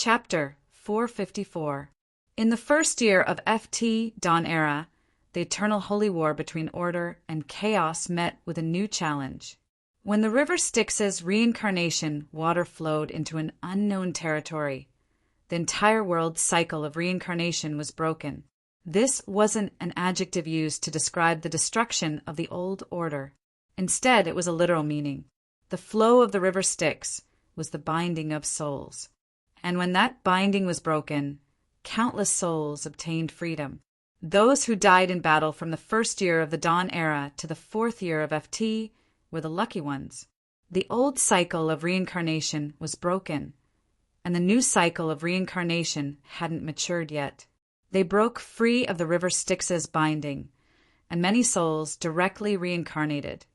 Chapter 454. In the first year of FT Dawn Era, the eternal holy war between order and chaos met with a new challenge. When the river Styx's reincarnation water flowed into an unknown territory, the entire world's cycle of reincarnation was broken. This wasn't an adjective used to describe the destruction of the old order. Instead, it was a literal meaning. The flow of the river Styx was the binding of souls. And when that binding was broken, countless souls obtained freedom. Those who died in battle from the first year of the Dawn Era to the fourth year of FT were the lucky ones. The old cycle of reincarnation was broken, and the new cycle of reincarnation hadn't matured yet. They broke free of the river Styx's binding, and many souls directly reincarnated,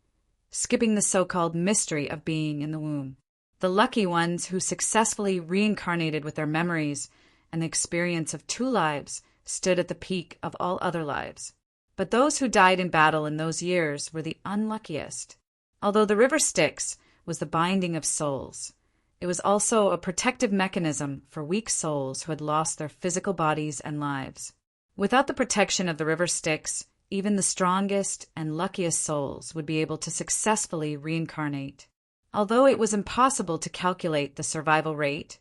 skipping the so-called mystery of being in the womb. The lucky ones who successfully reincarnated with their memories and the experience of two lives stood at the peak of all other lives. But those who died in battle in those years were the unluckiest. Although the river Styx was the binding of souls, it was also a protective mechanism for weak souls who had lost their physical bodies and lives. Without the protection of the river Styx, even the strongest and luckiest souls would be able to successfully reincarnate. Although it was impossible to calculate the survival rate,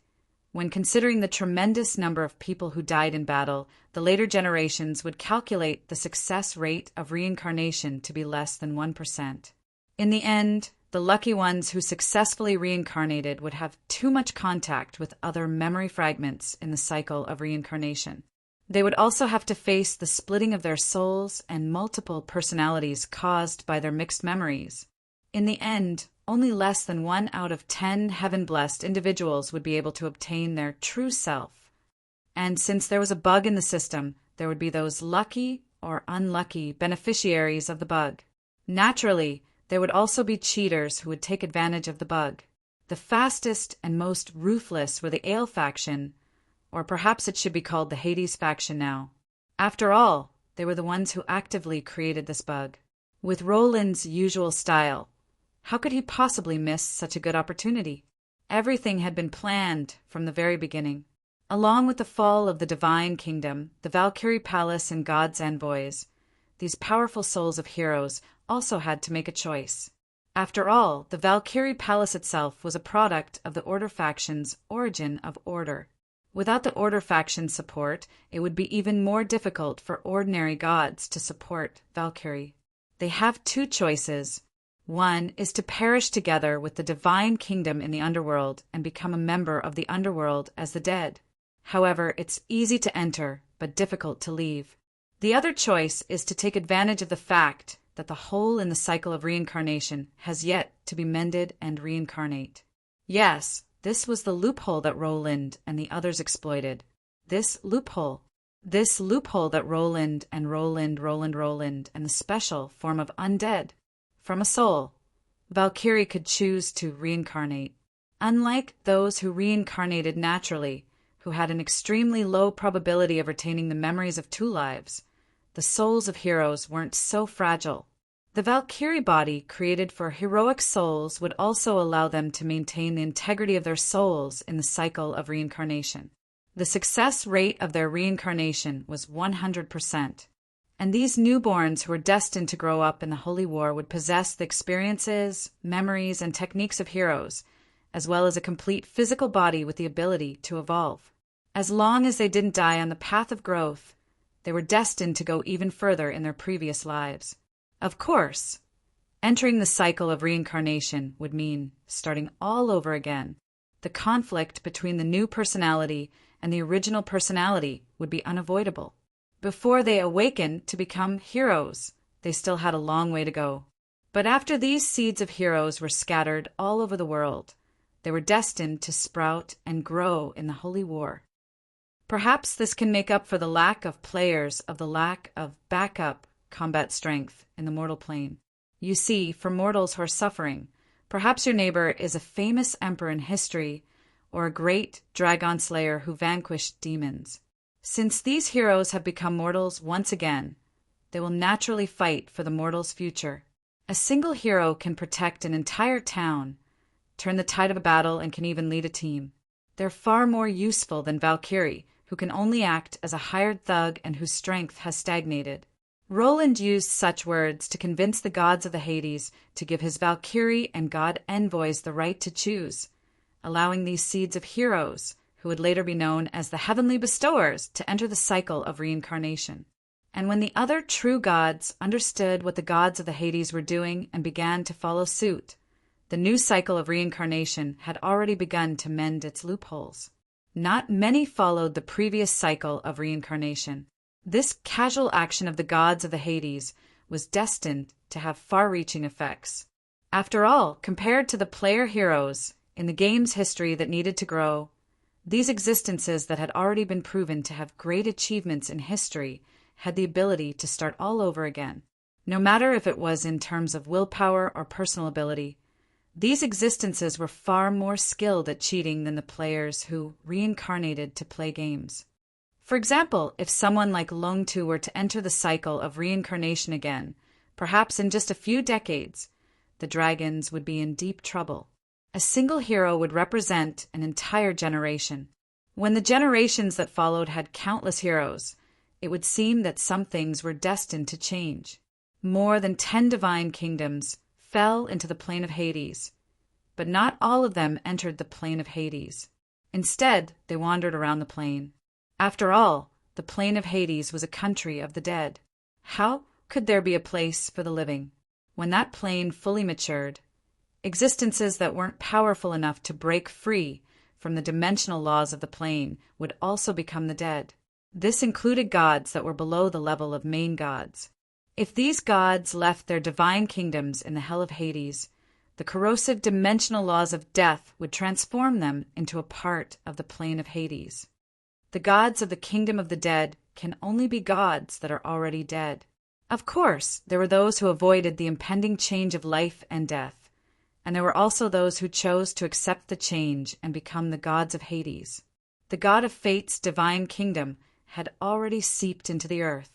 when considering the tremendous number of people who died in battle, the later generations would calculate the success rate of reincarnation to be less than 1%. In the end, the lucky ones who successfully reincarnated would have too much contact with other memory fragments in the cycle of reincarnation. They would also have to face the splitting of their souls and multiple personalities caused by their mixed memories. In the end, only less than 1 out of 10 heaven-blessed individuals would be able to obtain their true self. And since there was a bug in the system, there would be those lucky or unlucky beneficiaries of the bug. Naturally, there would also be cheaters who would take advantage of the bug. The fastest and most ruthless were the Ale faction, or perhaps it should be called the Hades faction now. After all, they were the ones who actively created this bug. With Roland's usual style, how could he possibly miss such a good opportunity? Everything had been planned from the very beginning. Along with the fall of the Divine Kingdom, the Valkyrie Palace and God's envoys, these powerful souls of heroes also had to make a choice. After all, the Valkyrie Palace itself was a product of the Order faction's origin of order. Without the Order faction's support, it would be even more difficult for ordinary gods to support Valkyrie. They have two choices. One is to perish together with the Divine Kingdom in the underworld and become a member of the underworld as the dead. However, it's easy to enter, but difficult to leave. The other choice is to take advantage of the fact that the hole in the cycle of reincarnation has yet to be mended and reincarnate. Yes, this was the loophole that Roland and the others exploited. This loophole that Roland and the special form of undead. From a soul, Valkyrie could choose to reincarnate. Unlike those who reincarnated naturally, who had an extremely low probability of retaining the memories of two lives, the souls of heroes weren't so fragile. The Valkyrie body created for heroic souls would also allow them to maintain the integrity of their souls in the cycle of reincarnation. The success rate of their reincarnation was 100%. And these newborns who were destined to grow up in the Holy War would possess the experiences, memories, and techniques of heroes, as well as a complete physical body with the ability to evolve. As long as they didn't die on the path of growth, they were destined to go even further in their previous lives. Of course, entering the cycle of reincarnation would mean starting all over again. The conflict between the new personality and the original personality would be unavoidable. Before they awakened to become heroes, they still had a long way to go. But after these seeds of heroes were scattered all over the world, they were destined to sprout and grow in the Holy War. Perhaps this can make up for the lack of players of the lack of backup combat strength in the mortal plane. You see, for mortals who are suffering, perhaps your neighbor is a famous emperor in history or a great dragon slayer who vanquished demons. Since these heroes have become mortals once again, they will naturally fight for the mortal's future. A single hero can protect an entire town, turn the tide of a battle, and can even lead a team. They're far more useful than Valkyrie, who can only act as a hired thug and whose strength has stagnated. Roland used such words to convince the gods of the Hades to give his Valkyrie and god envoys the right to choose, allowing these seeds of heroes, who would later be known as the Heavenly Bestowers, to enter the cycle of reincarnation. And when the other true gods understood what the gods of the Hades were doing and began to follow suit, the new cycle of reincarnation had already begun to mend its loopholes. Not many followed the previous cycle of reincarnation. This casual action of the gods of the Hades was destined to have far-reaching effects. After all, compared to the player heroes in the game's history that needed to grow, these existences that had already been proven to have great achievements in history had the ability to start all over again. No matter if it was in terms of willpower or personal ability, these existences were far more skilled at cheating than the players who reincarnated to play games. For example, if someone like Longtu were to enter the cycle of reincarnation again, perhaps in just a few decades, the dragons would be in deep trouble. A single hero would represent an entire generation. When the generations that followed had countless heroes, it would seem that some things were destined to change. More than 10 divine kingdoms fell into the plane of Hades, but not all of them entered the plane of Hades. Instead, they wandered around the plane. After all, the plane of Hades was a country of the dead. How could there be a place for the living? When that plane fully matured, existences that weren't powerful enough to break free from the dimensional laws of the plane would also become the dead. This included gods that were below the level of main gods. If these gods left their divine kingdoms in the hell of Hades, the corrosive dimensional laws of death would transform them into a part of the plane of Hades. The gods of the kingdom of the dead can only be gods that are already dead. Of course, there were those who avoided the impending change of life and death, and there were also those who chose to accept the change and become the gods of Hades. The god of fate's divine kingdom had already seeped into the earth.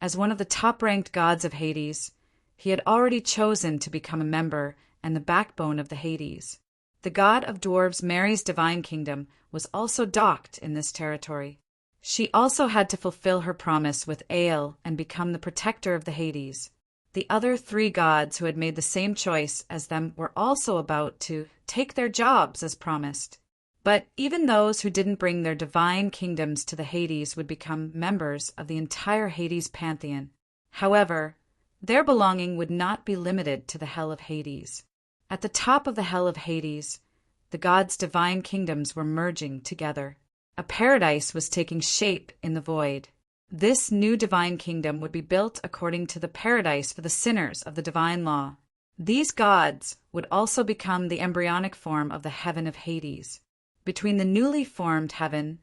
As one of the top-ranked gods of Hades, he had already chosen to become a member and the backbone of the Hades. The god of dwarves Mary's divine kingdom was also docked in this territory. She also had to fulfill her promise with Ael and become the protector of the Hades. The other 3 gods who had made the same choice as them were also about to take their jobs as promised. But even those who didn't bring their divine kingdoms to the Hades would become members of the entire Hades pantheon. However, their belonging would not be limited to the hell of Hades. At the top of the hell of Hades, the gods' divine kingdoms were merging together. A paradise was taking shape in the void. This new divine kingdom would be built according to the paradise for the sinners of the divine law. These gods would also become the embryonic form of the heaven of Hades. Between the newly formed heaven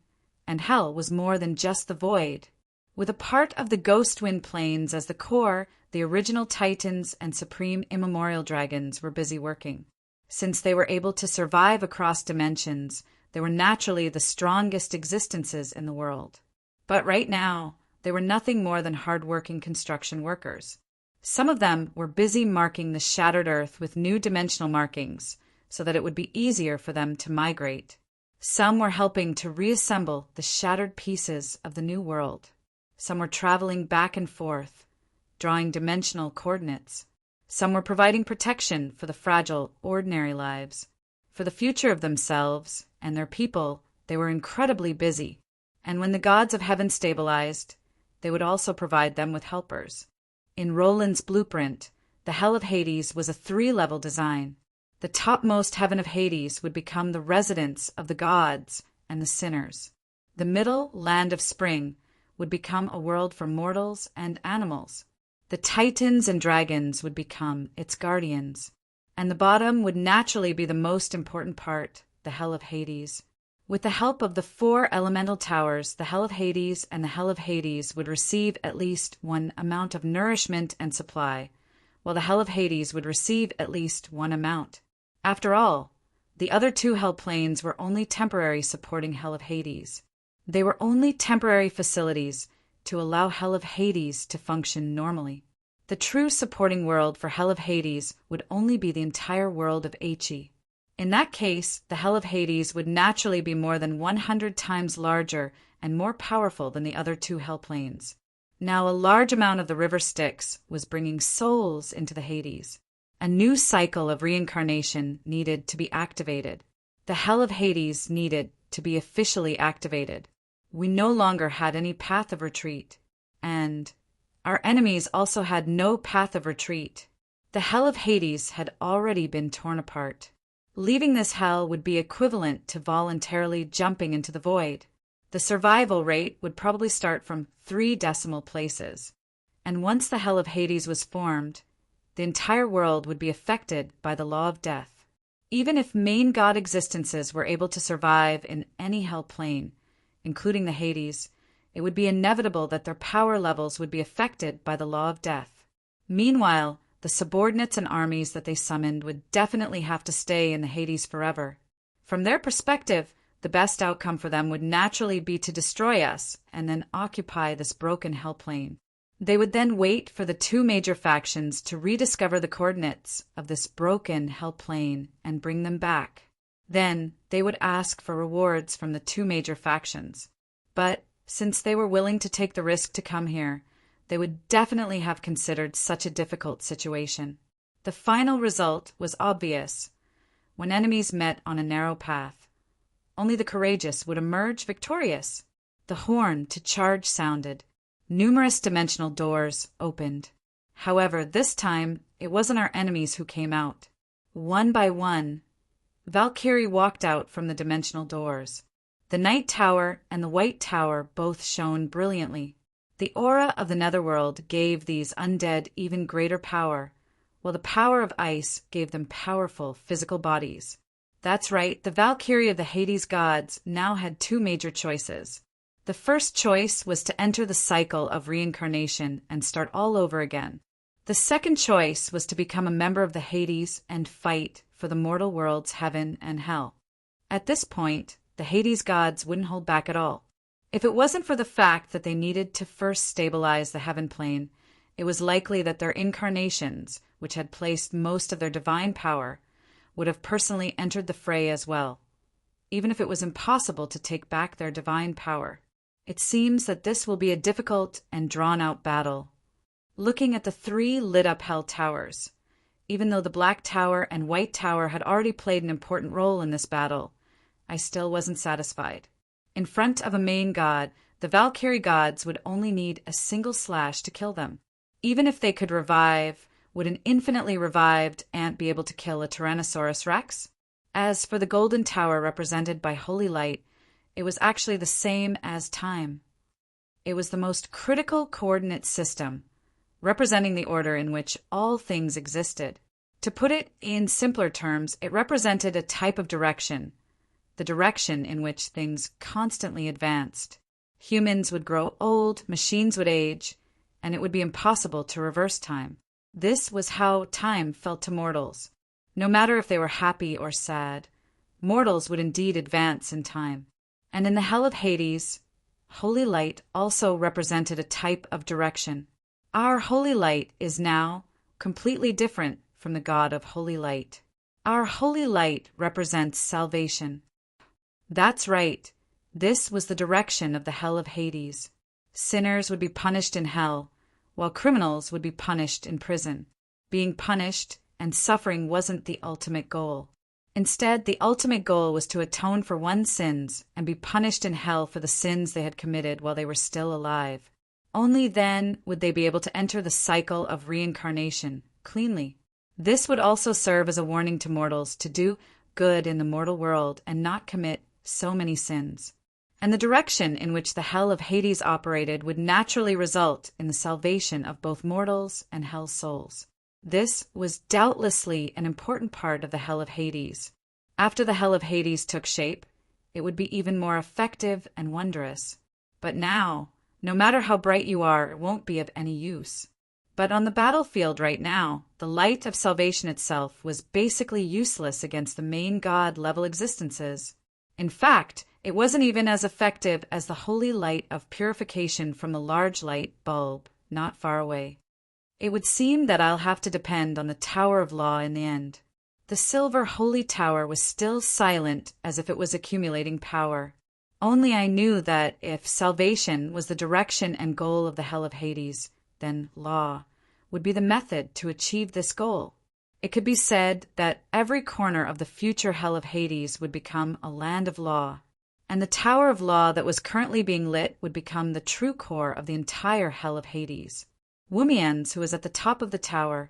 and hell was more than just the void. With a part of the ghost wind plains as the core, the original titans and supreme immemorial dragons were busy working. Since they were able to survive across dimensions, they were naturally the strongest existences in the world. But right now, they were nothing more than hard-working construction workers. Some of them were busy marking the shattered earth with new dimensional markings so that it would be easier for them to migrate. Some were helping to reassemble the shattered pieces of the new world. Some were traveling back and forth, drawing dimensional coordinates. Some were providing protection for the fragile, ordinary lives. For the future of themselves and their people, they were incredibly busy. And when the gods of heaven stabilized, they would also provide them with helpers. In Roland's blueprint, the Hell of Hades was a 3-level design. The topmost heaven of Hades would become the residence of the gods and the sinners. The middle, Land of Spring, would become a world for mortals and animals. The titans and dragons would become its guardians. And the bottom would naturally be the most important part, the Hell of Hades. With the help of the 4 elemental towers, the Hell of Hades and the Hell of Hades would receive at least one amount of nourishment and supply, while the Hell of Hades would receive at least one amount. After all, the other 2 hell planes were only temporary supporting Hell of Hades. They were only temporary facilities to allow Hell of Hades to function normally. The true supporting world for Hell of Hades would only be the entire world of Aichi. In that case, the Hell of Hades would naturally be more than 100 times larger and more powerful than the other two hell planes. Now, a large amount of the river Styx was bringing souls into the Hades. A new cycle of reincarnation needed to be activated. The Hell of Hades needed to be officially activated. We no longer had any path of retreat, and our enemies also had no path of retreat. The Hell of Hades had already been torn apart. Leaving this hell would be equivalent to voluntarily jumping into the void. The survival rate would probably start from 3 decimal places. And once the Hell of Hades was formed, the entire world would be affected by the law of death. Even if main god existences were able to survive in any hell plane, including the Hades, it would be inevitable that their power levels would be affected by the law of death. Meanwhile, the subordinates and armies that they summoned would definitely have to stay in the Hades forever. From their perspective, the best outcome for them would naturally be to destroy us and then occupy this broken hell plane. They would then wait for the 2 major factions to rediscover the coordinates of this broken hell plane and bring them back. Then they would ask for rewards from the 2 major factions. But since they were willing to take the risk to come here, they would definitely have considered such a difficult situation. The final result was obvious. When enemies met on a narrow path, only the courageous would emerge victorious. The horn to charge sounded. Numerous dimensional doors opened. However, this time, it wasn't our enemies who came out. One by one, Valkyrie walked out from the dimensional doors. The Night Tower and the White Tower both shone brilliantly. The aura of the Netherworld gave these undead even greater power, while the power of ice gave them powerful physical bodies. That's right, the Valkyrie of the Hades gods now had 2 major choices. The first choice was to enter the cycle of reincarnation and start all over again. The second choice was to become a member of the Hades and fight for the mortal world's heaven and hell. At this point, the Hades gods wouldn't hold back at all. If it wasn't for the fact that they needed to first stabilize the heaven plane, it was likely that their incarnations, which had placed most of their divine power, would have personally entered the fray as well, even if it was impossible to take back their divine power. It seems that this will be a difficult and drawn-out battle. Looking at the 3 lit-up hell towers, even though the Black Tower and White Tower had already played an important role in this battle, I still wasn't satisfied. In front of a main god, the Valkyrie gods would only need a single slash to kill them. Even if they could revive, would an infinitely revived ant be able to kill a Tyrannosaurus Rex? As for the Golden Tower represented by Holy Light, it was actually the same as time. It was the most critical coordinate system, representing the order in which all things existed. To put it in simpler terms, it represented a type of direction, the direction in which things constantly advanced. Humans would grow old, machines would age, and it would be impossible to reverse time. This was how time felt to mortals. No matter if they were happy or sad, mortals would indeed advance in time. And in the Hell of Hades, Holy Light also represented a type of direction. Our Holy Light is now completely different from the God of Holy Light. Our Holy Light represents salvation. That's right. This was the direction of the Hell of Hades. Sinners would be punished in hell, while criminals would be punished in prison. Being punished and suffering wasn't the ultimate goal. Instead, the ultimate goal was to atone for one's sins and be punished in hell for the sins they had committed while they were still alive. Only then would they be able to enter the cycle of reincarnation cleanly. This would also serve as a warning to mortals to do good in the mortal world and not commit so many sins. And the direction in which the Hell of Hades operated would naturally result in the salvation of both mortals and hell souls. This was doubtlessly an important part of the Hell of Hades. After the Hell of Hades took shape, it would be even more effective and wondrous. But now, no matter how bright you are, it won't be of any use. But on the battlefield right now, the light of salvation itself was basically useless against the main god-level existences. In fact, it wasn't even as effective as the holy light of purification from the large light bulb not far away. It would seem that I'll have to depend on the Tower of Law in the end. The silver holy tower was still silent, as if it was accumulating power. Only I knew that if salvation was the direction and goal of the hell of Hades, then law would be the method to achieve this goal. It could be said that every corner of the future hell of Hades would become a land of law, and the tower of law that was currently being lit would become the true core of the entire hell of Hades. Wumien's, who was at the top of the tower,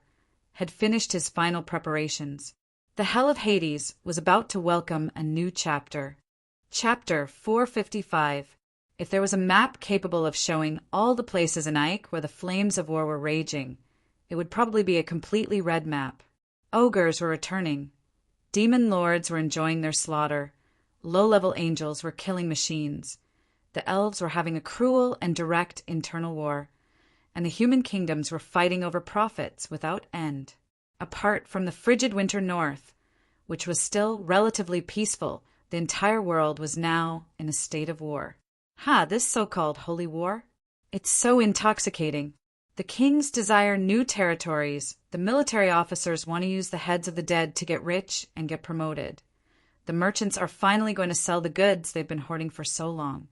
had finished his final preparations. The hell of Hades was about to welcome a new chapter. Chapter 455. If there was a map capable of showing all the places in Ike where the flames of war were raging, it would probably be a completely red map. Ogres were returning. Demon lords were enjoying their slaughter. Low-level angels were killing machines. The elves were having a cruel and direct internal war, and the human kingdoms were fighting over profits without end. Apart from the frigid winter north, which was still relatively peaceful, the entire world was now in a state of war. This so-called holy war? It's so intoxicating. The kings desire new territories. The military officers want to use the heads of the dead to get rich and get promoted. The merchants are finally going to sell the goods they've been hoarding for so long.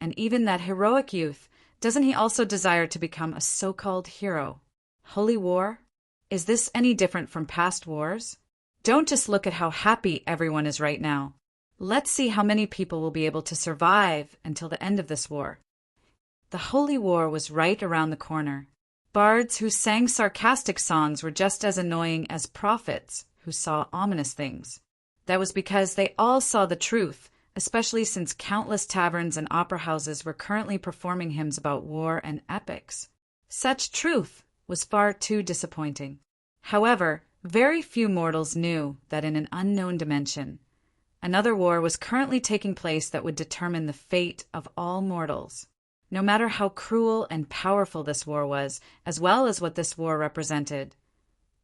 And even that heroic youth, doesn't he also desire to become a so-called hero? Holy war? Is this any different from past wars? Don't just look at how happy everyone is right now. Let's see how many people will be able to survive until the end of this war. The holy war was right around the corner. Bards who sang sarcastic songs were just as annoying as prophets who saw ominous things. That was because they all saw the truth, especially since countless taverns and opera houses were currently performing hymns about war and epics. Such truth was far too disappointing. However, very few mortals knew that in an unknown dimension, another war was currently taking place that would determine the fate of all mortals. No matter how cruel and powerful this war was, as well as what this war represented,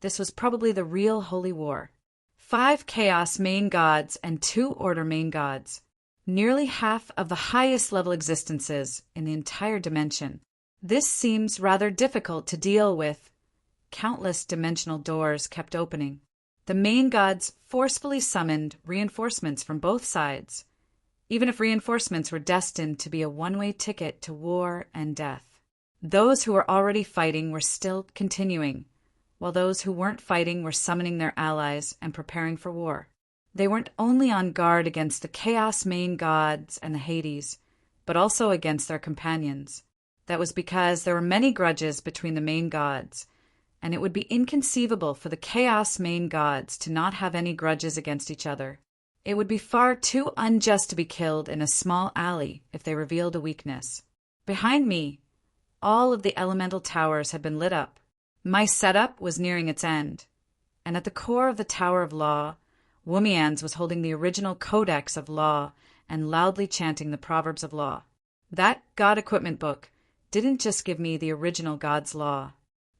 this was probably the real holy war. 5 Chaos main gods and 2 Order main gods, nearly half of the highest level existences in the entire dimension. This seems rather difficult to deal with. Countless dimensional doors kept opening. The main gods forcefully summoned reinforcements from both sides, even if reinforcements were destined to be a one-way ticket to war and death. Those who were already fighting were still continuing, while those who weren't fighting were summoning their allies and preparing for war. They weren't only on guard against the Chaos main gods and the Hades, but also against their companions. That was because there were many grudges between the main gods, and it would be inconceivable for the Chaos main gods to not have any grudges against each other. It would be far too unjust to be killed in a small alley if they revealed a weakness. Behind me, all of the elemental towers had been lit up. My setup was nearing its end, and at the core of the Tower of Law, Wumien's was holding the original Codex of Law and loudly chanting the Proverbs of Law. That God equipment book didn't just give me the original God's Law.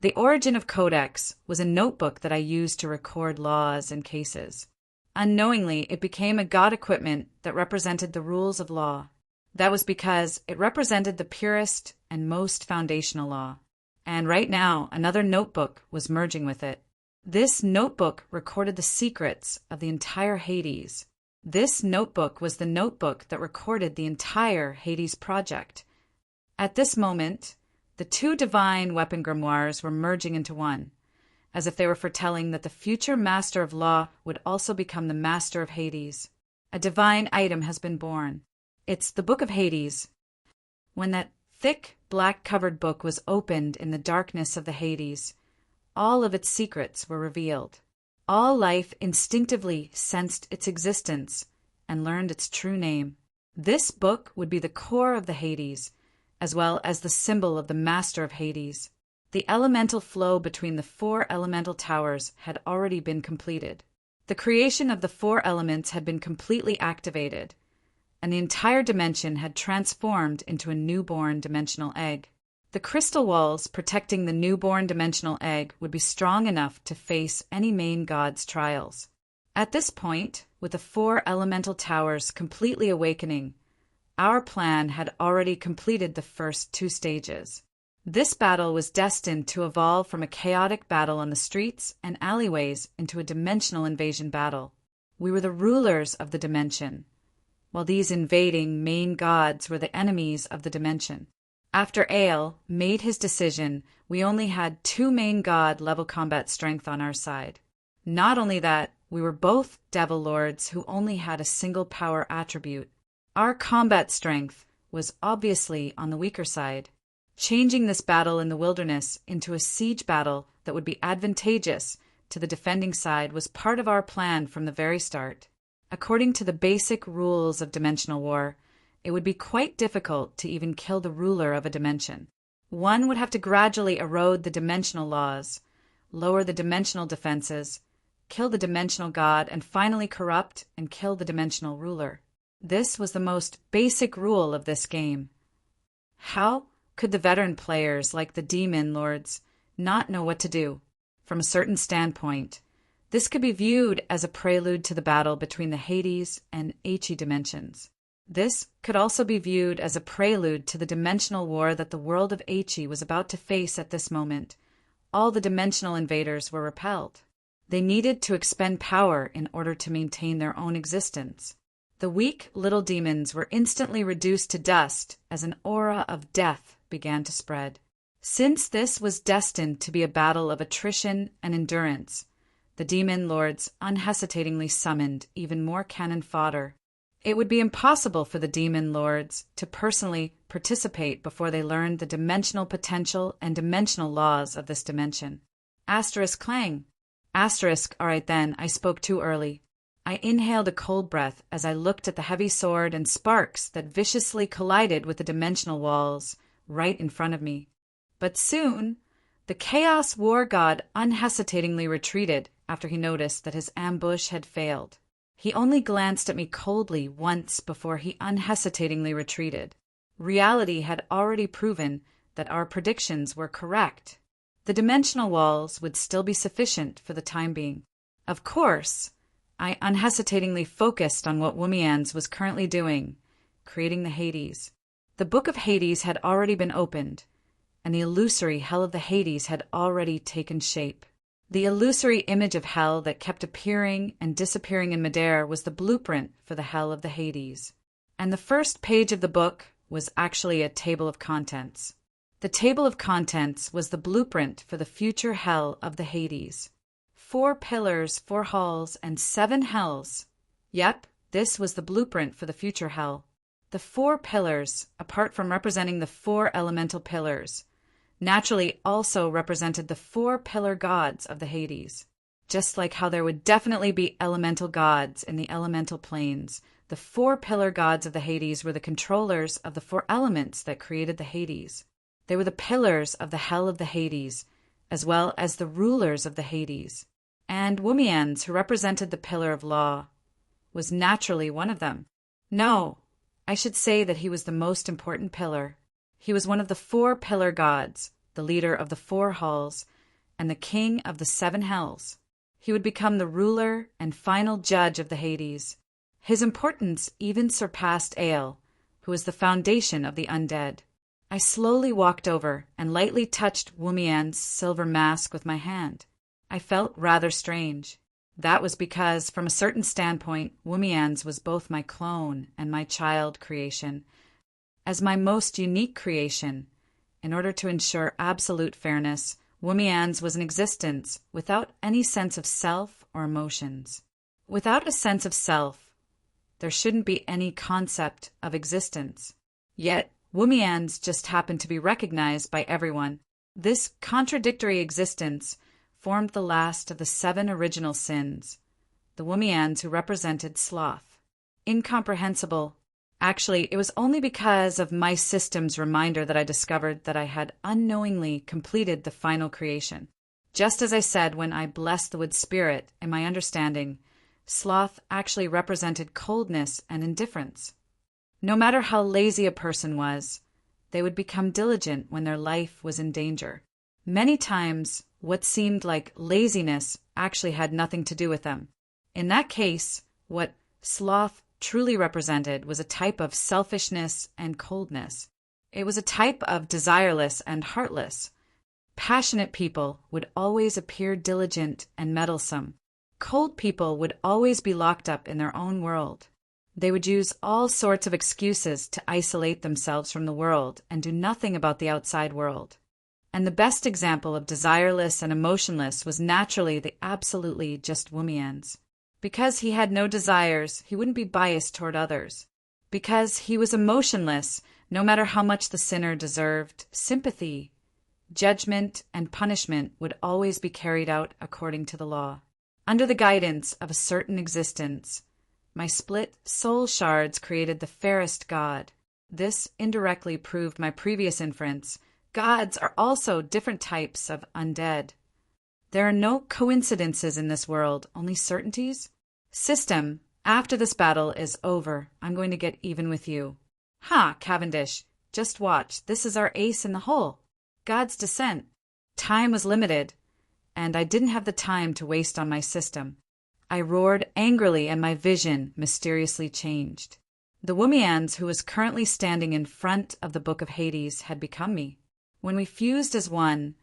The origin of Codex was a notebook that I used to record laws and cases. Unknowingly, it became a God equipment that represented the rules of law. That was because it represented the purest and most foundational law. And right now, another notebook was merging with it. This notebook recorded the secrets of the entire Hades. This notebook was the notebook that recorded the entire Hades project. At this moment, the 2 divine weapon grimoires were merging into one, as if they were foretelling that the future Master of Law would also become the Master of Hades. A divine item has been born. It's the Book of Hades. When that thick, black-covered book was opened in the darkness of the Hades, all of its secrets were revealed. All life instinctively sensed its existence and learned its true name. This book would be the core of the Hades, as well as the symbol of the Master of Hades. The elemental flow between the 4 elemental towers had already been completed. The creation of the 4 elements had been completely activated, and the entire dimension had transformed into a newborn dimensional egg. The crystal walls protecting the newborn dimensional egg would be strong enough to face any main god's trials. At this point, with the 4 elemental towers completely awakening, our plan had already completed the first 2 stages. This battle was destined to evolve from a chaotic battle on the streets and alleyways into a dimensional invasion battle. We were the rulers of the dimension, while these invading main gods were the enemies of the dimension. After Ael made his decision, we only had 2 main god level combat strength on our side. Not only that, we were both devil lords who only had a single power attribute. Our combat strength was obviously on the weaker side. Changing this battle in the wilderness into a siege battle that would be advantageous to the defending side was part of our plan from the very start. According to the basic rules of dimensional war, it would be quite difficult to even kill the ruler of a dimension. One would have to gradually erode the dimensional laws, lower the dimensional defenses, kill the dimensional god, and finally corrupt and kill the dimensional ruler. This was the most basic rule of this game. How could the veteran players, like the demon lords, not know what to do? From a certain standpoint, this could be viewed as a prelude to the battle between the Hades and Aechi dimensions. This could also be viewed as a prelude to the dimensional war that the world of Aechi was about to face at this moment. All the dimensional invaders were repelled. They needed to expend power in order to maintain their own existence. The weak little demons were instantly reduced to dust as an aura of death began to spread. Since this was destined to be a battle of attrition and endurance, the demon lords unhesitatingly summoned even more cannon fodder. It would be impossible for the demon lords to personally participate before they learned the dimensional potential and dimensional laws of this dimension. Asterisk clang. Asterisk, all right then, I spoke too early. I inhaled a cold breath as I looked at the heavy sword and sparks that viciously collided with the dimensional walls right in front of me. But soon, the Chaos War God unhesitatingly retreated after he noticed that his ambush had failed. He only glanced at me coldly once before he unhesitatingly retreated. Reality had already proven that our predictions were correct. The dimensional walls would still be sufficient for the time being. Of course, I unhesitatingly focused on what Wumian's was currently doing, creating the Hades. The Book of Hades had already been opened, and the illusory Hell of the Hades had already taken shape. The illusory image of hell that kept appearing and disappearing in midair was the blueprint for the Hell of the Hades. And the first page of the book was actually a table of contents. The table of contents was the blueprint for the future Hell of the Hades. 4 pillars, 4 halls, and 7 hells. Yep, this was the blueprint for the future Hell. The 4 pillars, apart from representing the 4 elemental pillars, naturally also represented the 4 pillar gods of the Hades. Just like how there would definitely be elemental gods in the elemental planes, the 4 pillar gods of the Hades were the controllers of the 4 elements that created the Hades. They were the pillars of the Hell of the Hades, as well as the rulers of the Hades. And Wumian's, who represented the pillar of law, was naturally one of them. No, I should say that he was the most important pillar. He was one of the 4 pillar gods, the leader of the 4 halls, and the king of the 7 hells. He would become the ruler and final judge of the Hades. His importance even surpassed Ael, who was the foundation of the undead. I slowly walked over and lightly touched Wumian's silver mask with my hand. I felt rather strange. That was because, from a certain standpoint, Wumian's was both my clone and my child creation. As my most unique creation, in order to ensure absolute fairness, Wumian's was in existence without any sense of self or emotions. Without a sense of self, there shouldn't be any concept of existence. Yet, Wumian's just happened to be recognized by everyone. This contradictory existence formed the last of the 7 original sins, the Wumian's who represented sloth. Incomprehensible. Actually, it was only because of my system's reminder that I discovered that I had unknowingly completed the final creation. Just as I said when I blessed the wood spirit, in my understanding, sloth actually represented coldness and indifference. No matter how lazy a person was, they would become diligent when their life was in danger. Many times, what seemed like laziness actually had nothing to do with them. In that case, what sloth truly represented was a type of selfishness and coldness. It was a type of desireless and heartless. Passionate people would always appear diligent and meddlesome. Cold people would always be locked up in their own world. They would use all sorts of excuses to isolate themselves from the world and do nothing about the outside world. And the best example of desireless and emotionless was naturally the absolutely just Wumians. Because he had no desires, he wouldn't be biased toward others. Because he was emotionless, no matter how much the sinner deserved, sympathy, judgment, and punishment would always be carried out according to the law. Under the guidance of a certain existence, my split soul shards created the fairest god. This indirectly proved my previous inference. Gods are also different types of undead. There are no coincidences in this world, only certainties. System, after this battle is over, I'm going to get even with you. Ha, Cavendish, just watch. This is our ace in the hole. God's descent. Time was limited, and I didn't have the time to waste on my system. I roared angrily, and my vision mysteriously changed. The Wumians who was currently standing in front of the Book of Hades had become me. When we fused as one,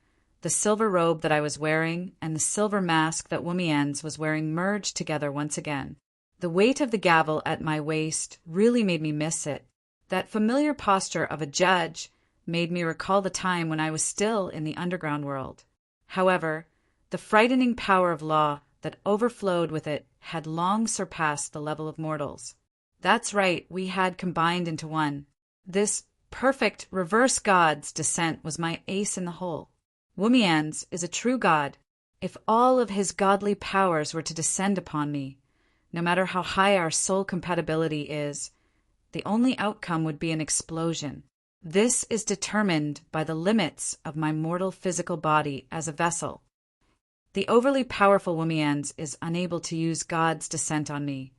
the silver robe that I was wearing and the silver mask that Wumians was wearing merged together once again. The weight of the gavel at my waist really made me miss it. That familiar posture of a judge made me recall the time when I was still in the underground world. However, the frightening power of law that overflowed with it had long surpassed the level of mortals. That's right, we had combined into one. This perfect reverse god's descent was my ace in the hole. Wumians is a true god. If all of his godly powers were to descend upon me, no matter how high our soul compatibility is, the only outcome would be an explosion. This is determined by the limits of my mortal physical body as a vessel. The overly powerful Wumians is unable to use God's descent on me,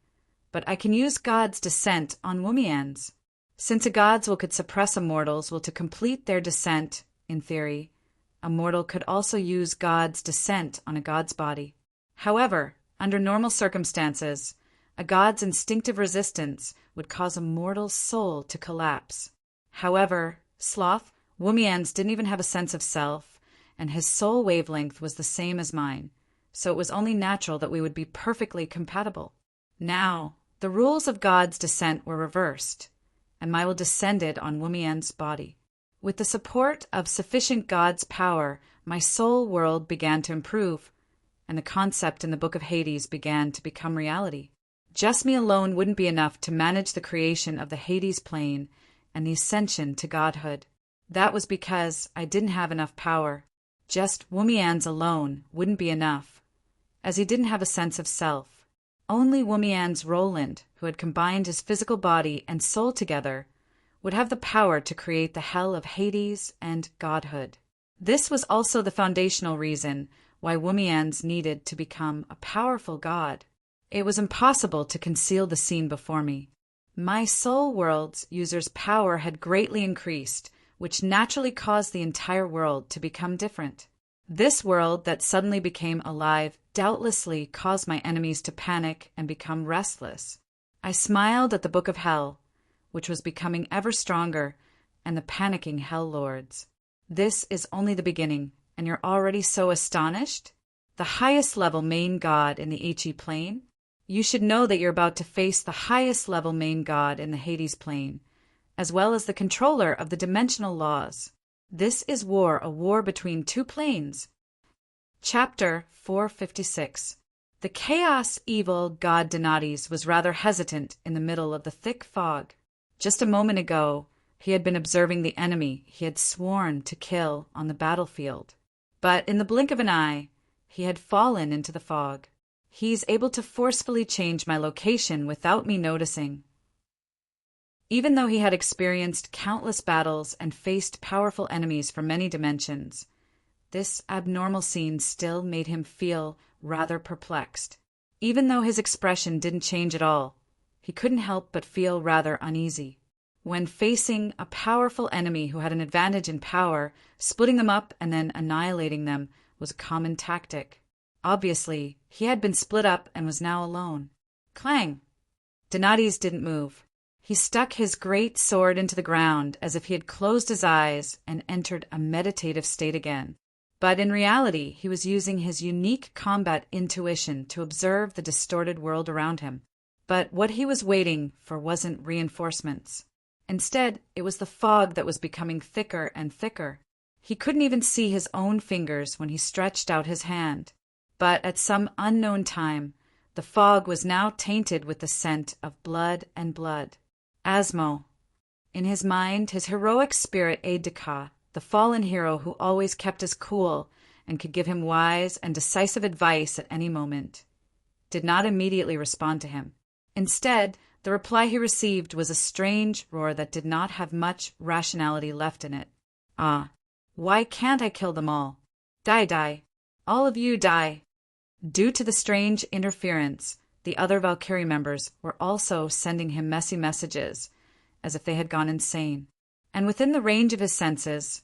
but I can use God's descent on Wumians. Since a god's will could suppress a mortal's will to complete their descent, in theory, a mortal could also use God's descent on a god's body. However, under normal circumstances, a god's instinctive resistance would cause a mortal's soul to collapse. However, Sloth, Wumians didn't even have a sense of self, and his soul wavelength was the same as mine, so it was only natural that we would be perfectly compatible. Now, the rules of God's descent were reversed, and my will descended on Wumian's body. With the support of sufficient God's power, my soul world began to improve, and the concept in the Book of Hades began to become reality. Just me alone wouldn't be enough to manage the creation of the Hades plane and the ascension to godhood. That was because I didn't have enough power. Just Wumians alone wouldn't be enough, as he didn't have a sense of self. Only Wumian's Roland, who had combined his physical body and soul together, would have the power to create the hell of Hades and godhood. This was also the foundational reason why Wumians needed to become a powerful god. It was impossible to conceal the scene before me. My soul world's user's power had greatly increased, which naturally caused the entire world to become different. This world that suddenly became alive doubtlessly caused my enemies to panic and become restless. I smiled at the Book of Hell, which was becoming ever stronger, and the panicking Hell Lords. This is only the beginning, and you're already so astonished? The highest level main god in the HE plane? You should know that you're about to face the highest level main god in the Hades plane, as well as the controller of the dimensional laws. This is war, a war between two planes. Chapter 456. The chaos evil god Donades was rather hesitant in the middle of the thick fog. Just a moment ago, he had been observing the enemy he had sworn to kill on the battlefield. But in the blink of an eye, he had fallen into the fog. He's able to forcefully change my location without me noticing. Even though he had experienced countless battles and faced powerful enemies from many dimensions, this abnormal scene still made him feel rather perplexed. Even though his expression didn't change at all, he couldn't help but feel rather uneasy. When facing a powerful enemy who had an advantage in power, splitting them up and then annihilating them was a common tactic. Obviously, he had been split up and was now alone. Clang! Donades didn't move. He stuck his great sword into the ground as if he had closed his eyes and entered a meditative state again. But in reality, he was using his unique combat intuition to observe the distorted world around him. But what he was waiting for wasn't reinforcements. Instead, it was the fog that was becoming thicker and thicker. He couldn't even see his own fingers when he stretched out his hand. But at some unknown time, the fog was now tainted with the scent of blood and blood. Asmo. In his mind, his heroic spirit aide-de-camp, the fallen hero who always kept his cool and could give him wise and decisive advice at any moment, did not immediately respond to him. Instead, the reply he received was a strange roar that did not have much rationality left in it. Ah, why can't I kill them all? Die, die. All of you die. Due to the strange interference, the other Valkyrie members were also sending him messy messages, as if they had gone insane. And within the range of his senses,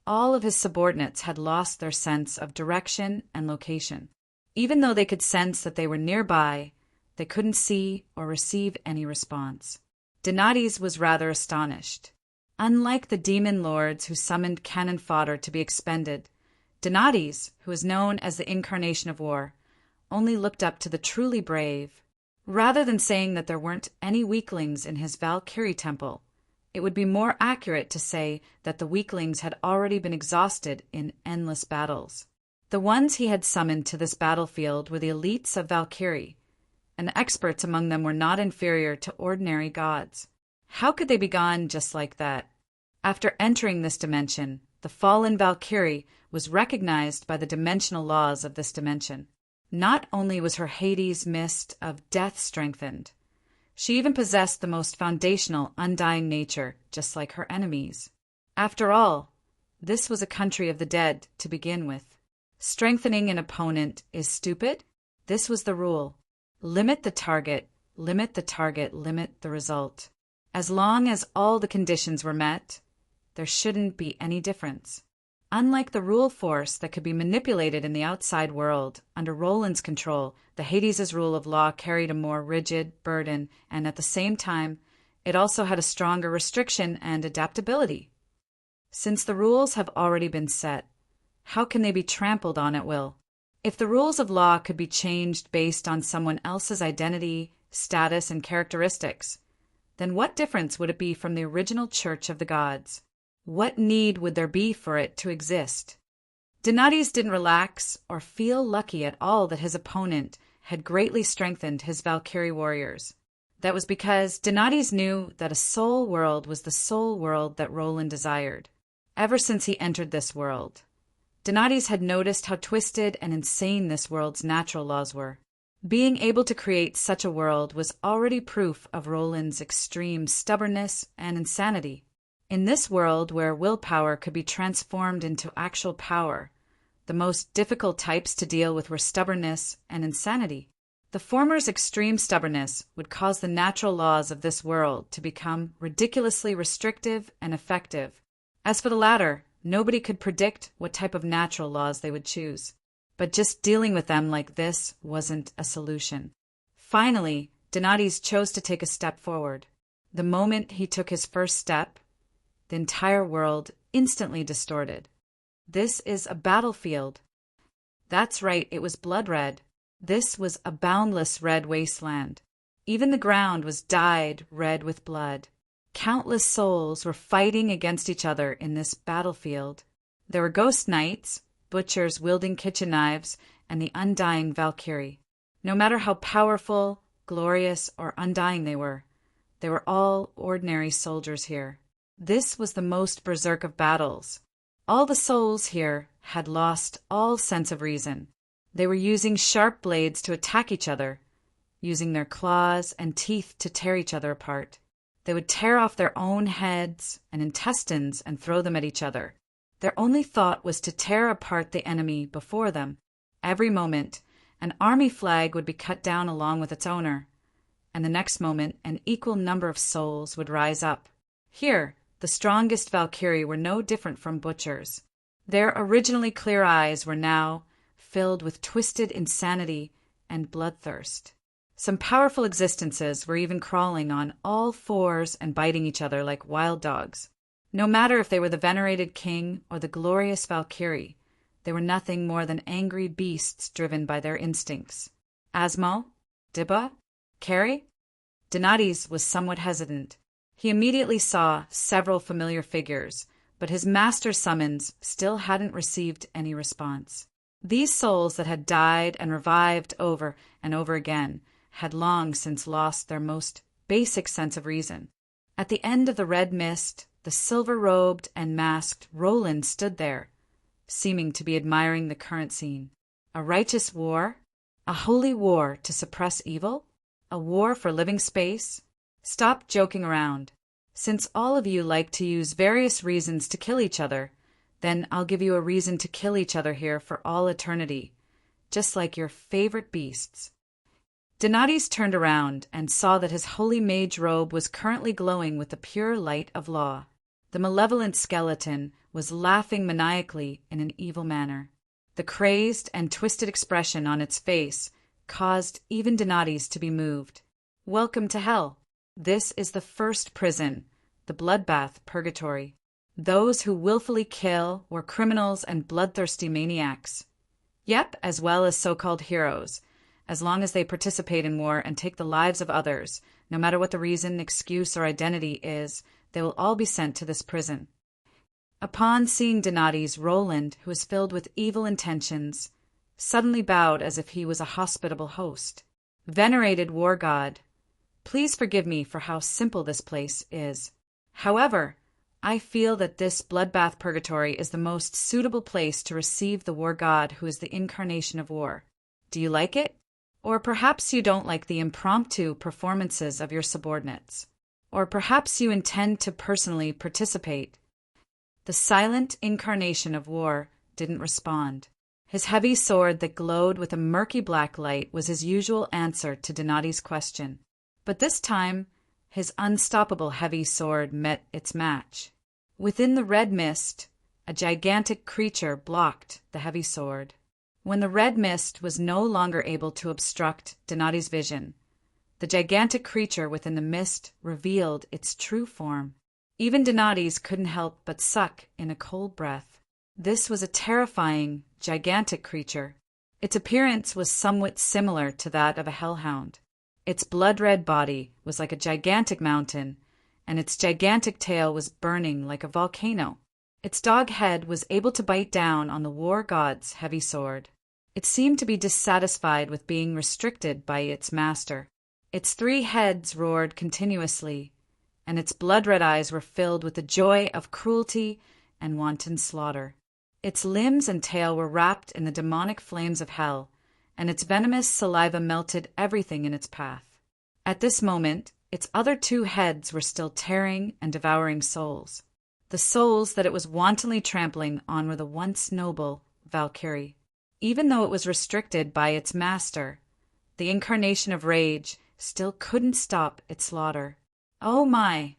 all of his subordinates had lost their sense of direction and location. Even though they could sense that they were nearby, they couldn't see or receive any response. Donades was rather astonished. Unlike the demon lords who summoned cannon fodder to be expended, Donades, who was known as the incarnation of war, only looked up to the truly brave. Rather than saying that there weren't any weaklings in his Valkyrie temple, it would be more accurate to say that the weaklings had already been exhausted in endless battles. The ones he had summoned to this battlefield were the elites of Valkyrie, and experts among them were not inferior to ordinary gods. How could they be gone just like that? After entering this dimension, the fallen Valkyrie was recognized by the dimensional laws of this dimension. Not only was her Hades mist of death strengthened, she even possessed the most foundational, undying nature, just like her enemies. After all, this was a country of the dead to begin with. Strengthening an opponent is stupid? This was the rule. Limit the target, limit the target, limit the result. As long as all the conditions were met, there shouldn't be any difference. Unlike the rule force that could be manipulated in the outside world, under Roland's control, the Hades' rule of law carried a more rigid burden, and at the same time, it also had a stronger restriction and adaptability. Since the rules have already been set, how can they be trampled on at will? If the rules of law could be changed based on someone else's identity, status, and characteristics, then what difference would it be from the original Church of the Gods? What need would there be for it to exist? Donades didn't relax or feel lucky at all that his opponent had greatly strengthened his Valkyrie warriors. That was because Donades knew that a soul world was the soul world that Roland desired. Ever since he entered this world, Donades had noticed how twisted and insane this world's natural laws were. Being able to create such a world was already proof of Roland's extreme stubbornness and insanity. In this world where willpower could be transformed into actual power, the most difficult types to deal with were stubbornness and insanity. The former's extreme stubbornness would cause the natural laws of this world to become ridiculously restrictive and effective. As for the latter, nobody could predict what type of natural laws they would choose. But just dealing with them like this wasn't a solution. Finally, Donades chose to take a step forward. The moment he took his first step, the entire world instantly distorted. This is a battlefield. That's right, it was blood red. This was a boundless red wasteland. Even the ground was dyed red with blood. Countless souls were fighting against each other in this battlefield. There were ghost knights, butchers wielding kitchen knives, and the undying Valkyrie. No matter how powerful, glorious, or undying they were all ordinary soldiers here. This was the most berserk of battles. All the souls here had lost all sense of reason. They were using sharp blades to attack each other, using their claws and teeth to tear each other apart. They would tear off their own heads and intestines and throw them at each other. Their only thought was to tear apart the enemy before them. Every moment, an army flag would be cut down along with its owner, and the next moment an equal number of souls would rise up. Here, the strongest Valkyrie were no different from butchers. Their originally clear eyes were now filled with twisted insanity and bloodthirst. Some powerful existences were even crawling on all fours and biting each other like wild dogs. No matter if they were the venerated king or the glorious Valkyrie, they were nothing more than angry beasts driven by their instincts. Asmo? Dibba? Carrie? Donati's was somewhat hesitant. He immediately saw several familiar figures, but his master's summons still hadn't received any response. These souls that had died and revived over and over again had long since lost their most basic sense of reason. At the end of the red mist, the silver-robed and masked Roland stood there, seeming to be admiring the current scene. A righteous war? A holy war to suppress evil? A war for living space? Stop joking around. Since all of you like to use various reasons to kill each other, then I'll give you a reason to kill each other here for all eternity, just like your favorite beasts. Donati's turned around and saw that his holy mage robe was currently glowing with the pure light of law. The malevolent skeleton was laughing maniacally in an evil manner. The crazed and twisted expression on its face caused even Donati's to be moved. Welcome to hell. This is the first prison, the bloodbath purgatory. Those who willfully kill were criminals and bloodthirsty maniacs. Yep, as well as so-called heroes. As long as they participate in war and take the lives of others, no matter what the reason, excuse, or identity is, they will all be sent to this prison. Upon seeing Donati's, Roland, who was filled with evil intentions, suddenly bowed as if he was a hospitable host. Venerated war god, please forgive me for how simple this place is. However, I feel that this bloodbath purgatory is the most suitable place to receive the war god who is the incarnation of war. Do you like it? Or perhaps you don't like the impromptu performances of your subordinates. Or perhaps you intend to personally participate. The silent incarnation of war didn't respond. His heavy sword that glowed with a murky black light was his usual answer to Donati's question. But this time, his unstoppable heavy sword met its match. Within the red mist, a gigantic creature blocked the heavy sword. When the red mist was no longer able to obstruct Donati's vision, the gigantic creature within the mist revealed its true form. Even Donati's couldn't help but suck in a cold breath. This was a terrifying, gigantic creature. Its appearance was somewhat similar to that of a hellhound. Its blood-red body was like a gigantic mountain, and its gigantic tail was burning like a volcano. Its dog head was able to bite down on the war god's heavy sword. It seemed to be dissatisfied with being restricted by its master. Its 3 heads roared continuously, and its blood-red eyes were filled with the joy of cruelty and wanton slaughter. Its limbs and tail were wrapped in the demonic flames of hell, and its venomous saliva melted everything in its path. At this moment, its other 2 heads were still tearing and devouring souls. The souls that it was wantonly trampling on were the once noble Valkyrie. Even though it was restricted by its master, the incarnation of rage still couldn't stop its slaughter. Oh my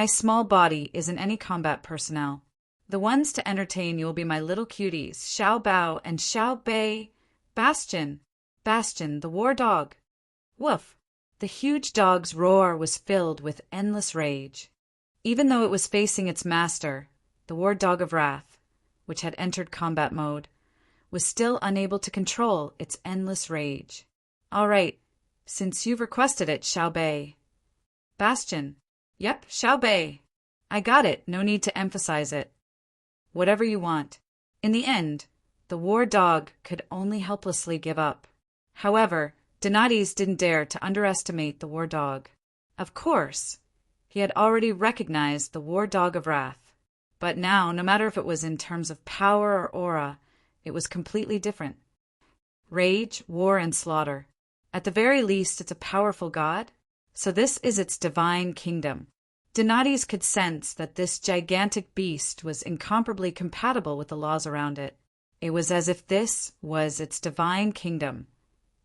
small body isn't any combat personnel. The ones to entertain you will be my little cuties, Xiao Bao and Xiao Bei. Bastion, the war dog. Woof! The huge dog's roar was filled with endless rage. Even though it was facing its master, the war dog of wrath, which had entered combat mode, was still unable to control its endless rage. All right, since you've requested it, Xiao Bei. Bastion. Yep, Xiao Bei. I got it, no need to emphasize it. Whatever you want. In the end, the war dog could only helplessly give up. However, Donati's didn't dare to underestimate the war dog. Of course, he had already recognized the war dog of wrath. But now, no matter if it was in terms of power or aura, it was completely different. Rage, war, and slaughter. At the very least, it's a powerful god. So this is its divine kingdom. Donati's could sense that this gigantic beast was incomparably compatible with the laws around it. It was as if this was its divine kingdom,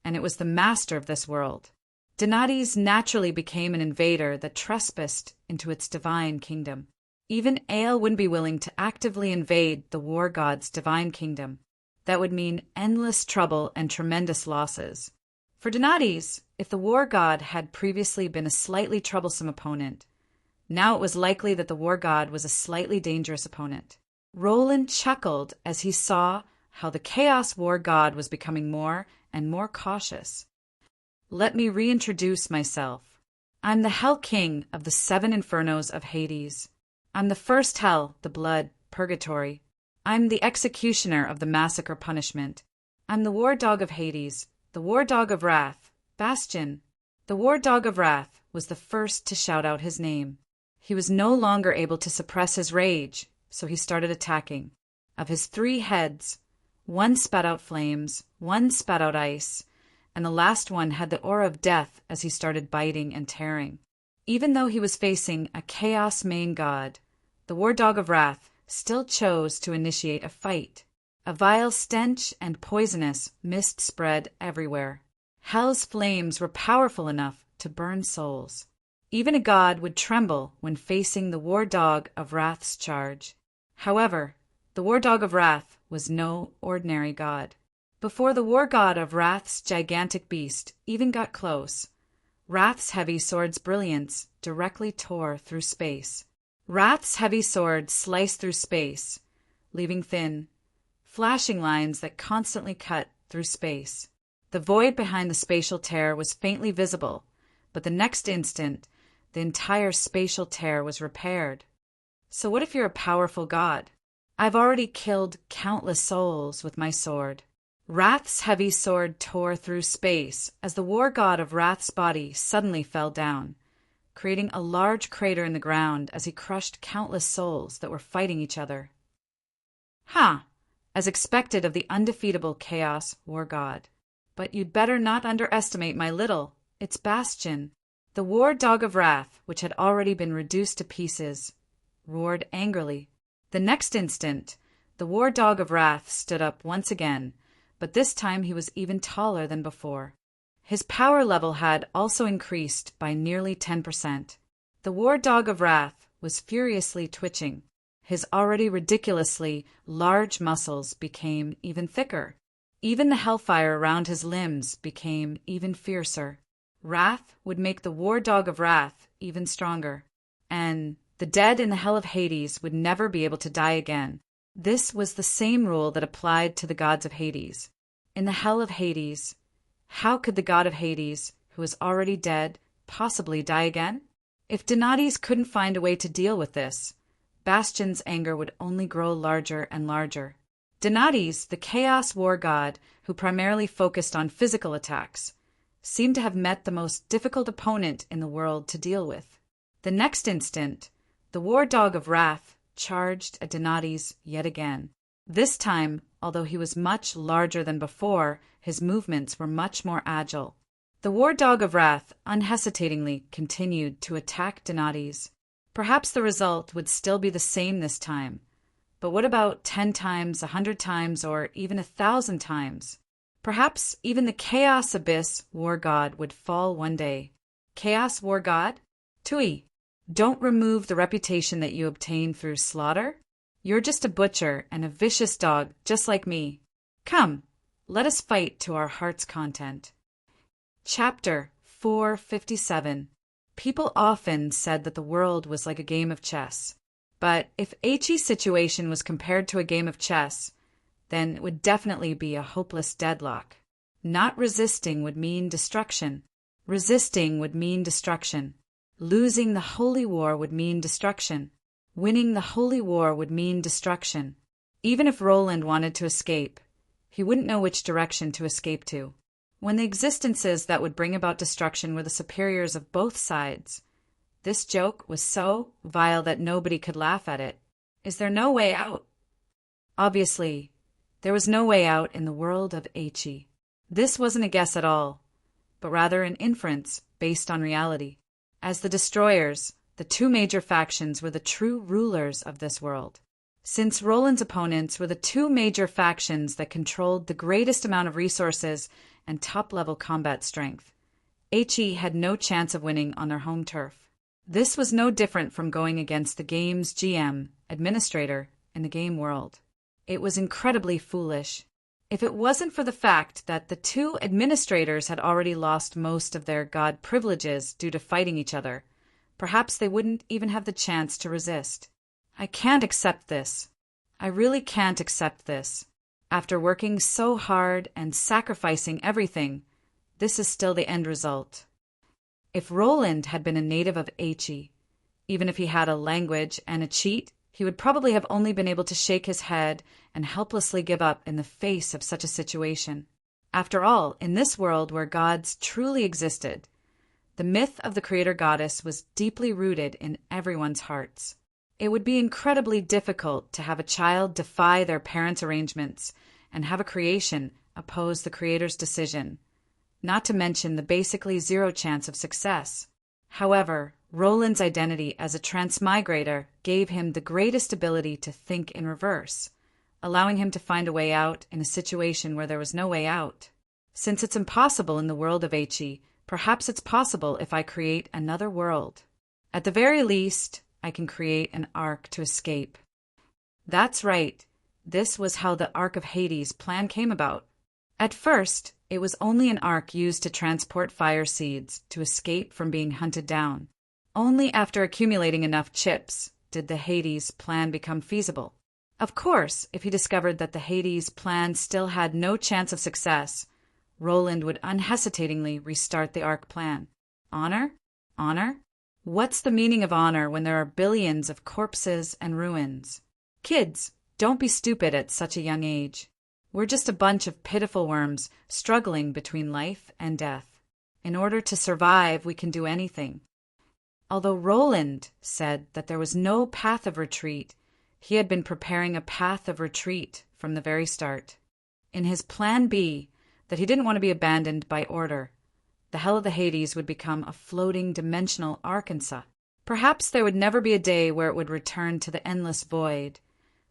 and it was the master of this world. Donati's naturally became an invader that trespassed into its divine kingdom. Even Ale wouldn't be willing to actively invade the war god's divine kingdom. That would mean endless trouble and tremendous losses. For Donades, if the war god had previously been a slightly troublesome opponent, now it was likely that the war god was a slightly dangerous opponent. Roland chuckled as he saw how the Chaos War god was becoming more and more cautious. Let me reintroduce myself. I'm the Hell King of the 7 Infernos of Hades. I'm the first hell, the blood, purgatory. I'm the executioner of the massacre punishment. I'm the war dog of Hades, the war dog of wrath, Bastion. The war dog of wrath was the first to shout out his name. He was no longer able to suppress his rage, so he started attacking. Of his 3 heads, one spat out flames, one spat out ice, and the last one had the aura of death as he started biting and tearing. Even though he was facing a chaos main god, the war dog of wrath still chose to initiate a fight. A vile stench and poisonous mist spread everywhere. Hell's flames were powerful enough to burn souls. Even a god would tremble when facing the war dog of wrath's charge. However, the war dog of wrath was no ordinary god. Before the war god of wrath's gigantic beast even got close, Wrath's heavy sword's brilliance directly tore through space. Wrath's heavy sword sliced through space, leaving thin, flashing lines that constantly cut through space. The void behind the spatial tear was faintly visible, but the next instant, the entire spatial tear was repaired. So what if you're a powerful god? I've already killed countless souls with my sword. Wrath's heavy sword tore through space as the war god of Wrath's body suddenly fell down, creating a large crater in the ground as he crushed countless souls that were fighting each other. As expected of the undefeatable Chaos War God. But you'd better not underestimate my little, its Bastion. The war dog of Wrath, which had already been reduced to pieces, roared angrily. The next instant, the war dog of Wrath stood up once again, but this time he was even taller than before. His power level had also increased by nearly 10%. The war dog of Wrath was furiously twitching. His already ridiculously large muscles became even thicker. Even the hellfire around his limbs became even fiercer. Wrath would make the war dog of Wrath even stronger, and the dead in the hell of Hades would never be able to die again. This was the same rule that applied to the gods of Hades. In the hell of Hades, how could the god of Hades, who was already dead, possibly die again? If Donades couldn't find a way to deal with this, Bastion's anger would only grow larger and larger. Donades, the Chaos War God, who primarily focused on physical attacks, seemed to have met the most difficult opponent in the world to deal with. The next instant, the war dog of Wrath charged at Donades yet again. This time, although he was much larger than before, his movements were much more agile. The war dog of Wrath unhesitatingly continued to attack Donades. Perhaps the result would still be the same this time, but what about 10 times, 100 times, or even 1,000 times? Perhaps even the Chaos Abyss War God would fall one day. Chaos War God? Tui, don't remove the reputation that you obtain through slaughter. You're just a butcher and a vicious dog just like me. Come, let us fight to our heart's content. Chapter 457. People often said that the world was like a game of chess. But if Hei's situation was compared to a game of chess, then it would definitely be a hopeless deadlock. Not resisting would mean destruction. Resisting would mean destruction. Losing the holy war would mean destruction. Winning the holy war would mean destruction. Even if Roland wanted to escape, he wouldn't know which direction to escape to. When the existences that would bring about destruction were the superiors of both sides, this joke was so vile that nobody could laugh at it. Is there no way out? Obviously, there was no way out in the world of Heichi. This wasn't a guess at all, but rather an inference based on reality. As the destroyers, the 2 major factions were the true rulers of this world. Since Roland's opponents were the 2 major factions that controlled the greatest amount of resources and top-level combat strength, Heichi had no chance of winning on their home turf. This was no different from going against the game's GM, administrator, in the game world. It was incredibly foolish. If it wasn't for the fact that the two administrators had already lost most of their god privileges due to fighting each other, perhaps they wouldn't even have the chance to resist. I can't accept this. I really can't accept this. After working so hard and sacrificing everything, this is still the end result. If Roland had been a native of Aichi, even if he had a language and a cheat, he would probably have only been able to shake his head and helplessly give up in the face of such a situation. After all, in this world where gods truly existed, the myth of the creator goddess was deeply rooted in everyone's hearts. It would be incredibly difficult to have a child defy their parents' arrangements and have a creation oppose the creator's decision, not to mention the basically zero chance of success. However, Roland's identity as a transmigrator gave him the greatest ability to think in reverse, allowing him to find a way out in a situation where there was no way out. Since it's impossible in the world of Aichi, perhaps it's possible if I create another world. At the very least, I can create an ark to escape. That's right. This was how the Ark of Hades plan came about. At first, it was only an ark used to transport fire seeds to escape from being hunted down. Only after accumulating enough chips did the Hades plan become feasible. Of course, if he discovered that the Hades plan still had no chance of success, Roland would unhesitatingly restart the Ark plan. Honor? Honor? What's the meaning of honor when there are billions of corpses and ruins? Kids, don't be stupid at such a young age. We're just a bunch of pitiful worms struggling between life and death. In order to survive, we can do anything. Although Roland said that there was no path of retreat, he had been preparing a path of retreat from the very start. In his plan B, that he didn't want to be abandoned by order, the Hell of the Hades would become a floating dimensional Arkansas. Perhaps there would never be a day where it would return to the endless void,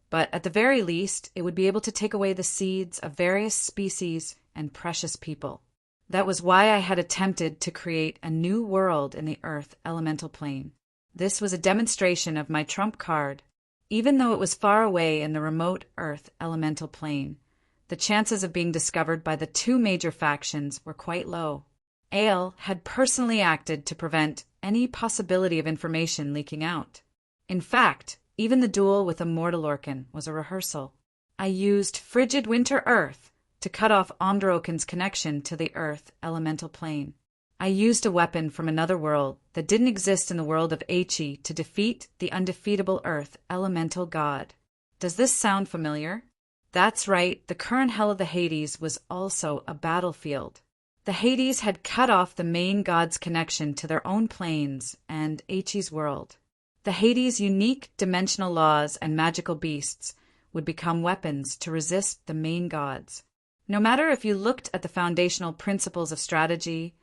but at the very least, it would be able to take away the seeds of various species and precious people. That was why I had attempted to create a new world in the Earth elemental plane. This was a demonstration of my trump card. Even though it was far away in the remote Earth elemental plane, the chances of being discovered by the two major factions were quite low. Ale had personally acted to prevent any possibility of information leaking out. In fact, even the duel with Immortalorcan was a rehearsal. I used frigid winter Earth to cut off Omdroken's connection to the Earth elemental plane. I used a weapon from another world that didn't exist in the world of Aichi to defeat the undefeatable Earth elemental god. Does this sound familiar? That's right, the current Hell of the Hades was also a battlefield. The Hades had cut off the main god's connection to their own planes and Aichi's world. The Hades' unique dimensional laws and magical beasts would become weapons to resist the main gods. No matter if you looked at the foundational principles of strategy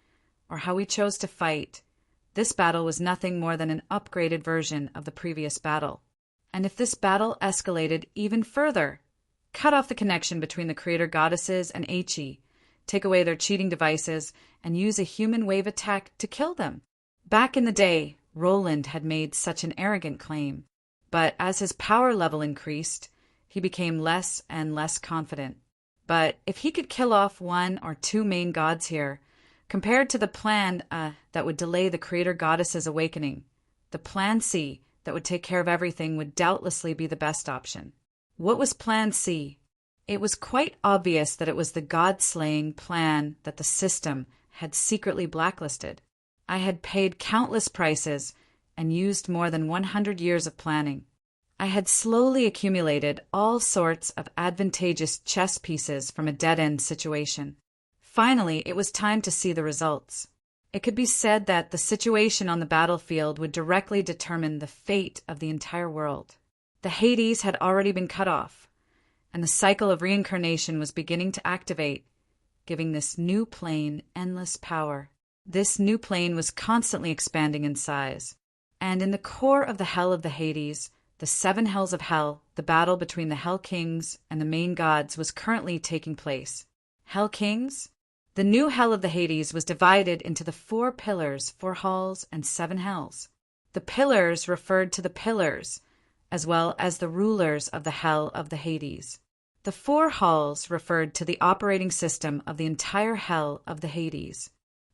or how we chose to fight, this battle was nothing more than an upgraded version of the previous battle. And if this battle escalated even further, cut off the connection between the creator goddesses and Aichi, take away their cheating devices, and use a human wave attack to kill them. Back in the day, Roland had made such an arrogant claim, but as his power level increased, he became less and less confident. But if he could kill off one or two main gods here, compared to the plan that would delay the creator goddess's awakening, the plan C that would take care of everything would doubtlessly be the best option. What was plan C? It was quite obvious that it was the god-slaying plan that the system had secretly blacklisted. I had paid countless prices and used more than 100 years of planning. I had slowly accumulated all sorts of advantageous chess pieces from a dead-end situation. Finally, it was time to see the results. It could be said that the situation on the battlefield would directly determine the fate of the entire world. The Hades had already been cut off, and the cycle of reincarnation was beginning to activate, giving this new plane endless power. This new plane was constantly expanding in size, and in the core of the Hell of the Hades, the seven hells of hell, the battle between the Hell Kings and the main gods was currently taking place. Hell Kings? The new Hell of the Hades was divided into the 4 pillars, 4 halls, and 7 hells. The pillars referred to the pillars, as well as the rulers of the Hell of the Hades. The 4 halls referred to the operating system of the entire hell of the Hades.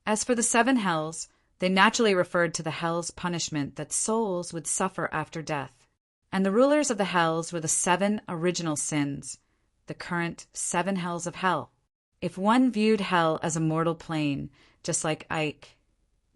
As for the 7 hells, they naturally referred to the hell's punishment that souls would suffer after death. And the rulers of the hells were the 7 original sins, the current 7 hells of hell. If one viewed hell as a mortal plane, just like Ike,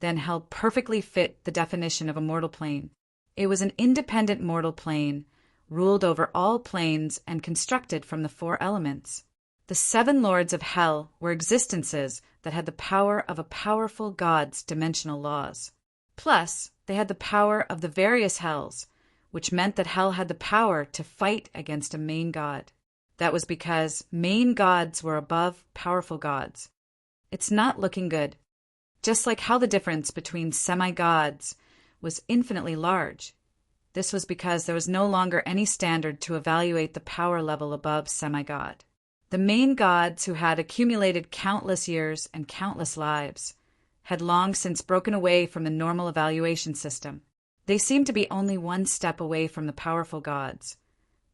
then hell perfectly fit the definition of a mortal plane. It was an independent mortal plane, ruled over all planes and constructed from the 4 elements. The 7 lords of hell were existences that had the power of a powerful god's dimensional laws. Plus, they had the power of the various hells, which meant that hell had the power to fight against a main god. That was because main gods were above powerful gods. It's not looking good. Just like how the difference between semi-gods was infinitely large. This was because there was no longer any standard to evaluate the power level above semi-god. The main gods, who had accumulated countless years and countless lives, had long since broken away from the normal evaluation system. They seemed to be only one step away from the powerful gods.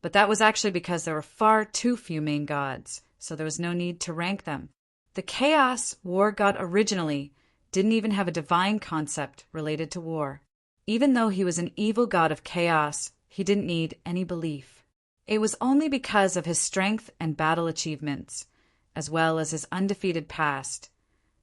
But that was actually because there were far too few main gods, so there was no need to rank them. The Chaos War God originally didn't even have a divine concept related to war. Even though he was an evil god of chaos, he didn't need any belief. It was only because of his strength and battle achievements, as well as his undefeated past,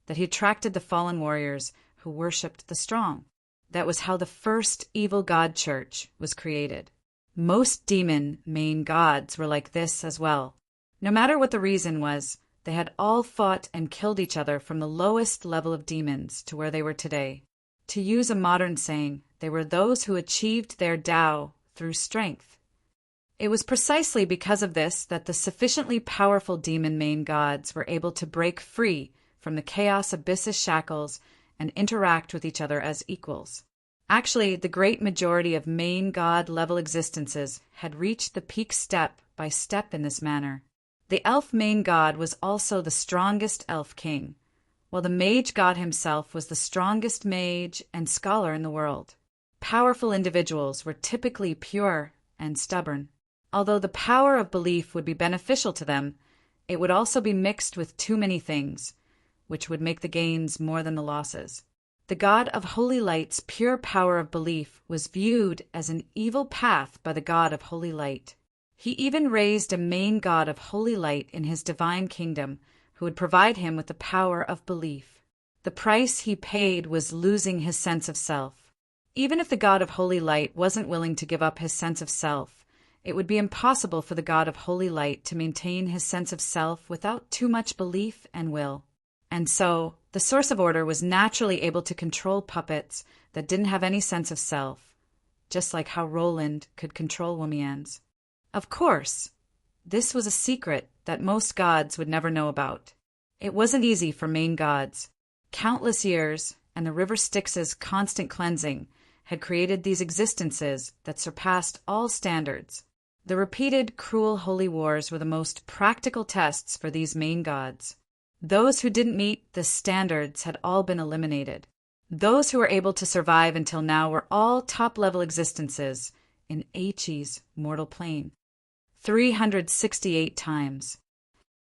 that he attracted the fallen warriors who worshipped the strong. That was how the first evil god church was created. Most demon main gods were like this as well. No matter what the reason was, they had all fought and killed each other from the lowest level of demons to where they were today. To use a modern saying, they were those who achieved their Tao through strength. It was precisely because of this that the sufficiently powerful demon main gods were able to break free from the chaos abyss's shackles and interact with each other as equals. Actually, the great majority of main god level existences had reached the peak step by step in this manner. The elf main god was also the strongest elf king, while the mage god himself was the strongest mage and scholar in the world. Powerful individuals were typically pure and stubborn. Although the power of belief would be beneficial to them, it would also be mixed with too many things, which would make the gains more than the losses. The god of holy light's pure power of belief was viewed as an evil path by the god of holy light. He even raised a main god of holy light in his divine kingdom who would provide him with the power of belief. The price he paid was losing his sense of self. Even if the god of holy light wasn't willing to give up his sense of self, it would be impossible for the god of holy light to maintain his sense of self without too much belief and will. And so, the source of order was naturally able to control puppets that didn't have any sense of self, just like how Roland could control Womians. Of course, this was a secret that most gods would never know about. It wasn't easy for main gods. Countless years and the river Styx's constant cleansing had created these existences that surpassed all standards. The repeated, cruel holy wars were the most practical tests for these main gods. Those who didn't meet the standards had all been eliminated. Those who were able to survive until now were all top-level existences in Aichi's mortal plane. 368 times.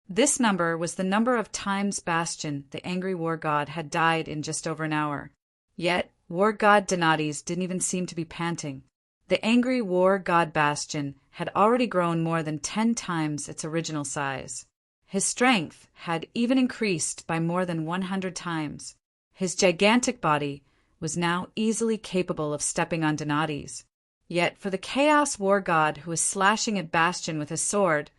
This number was the number of times Bastion, the angry war god, had died in just over an hour. Yet, war god Donati's didn't even seem to be panting. The angry war god Bastion had already grown more than 10 times its original size. His strength had even increased by more than 100 times. His gigantic body was now easily capable of stepping on Donati's. Yet for the Chaos War God who was slashing at Bastion with his sword,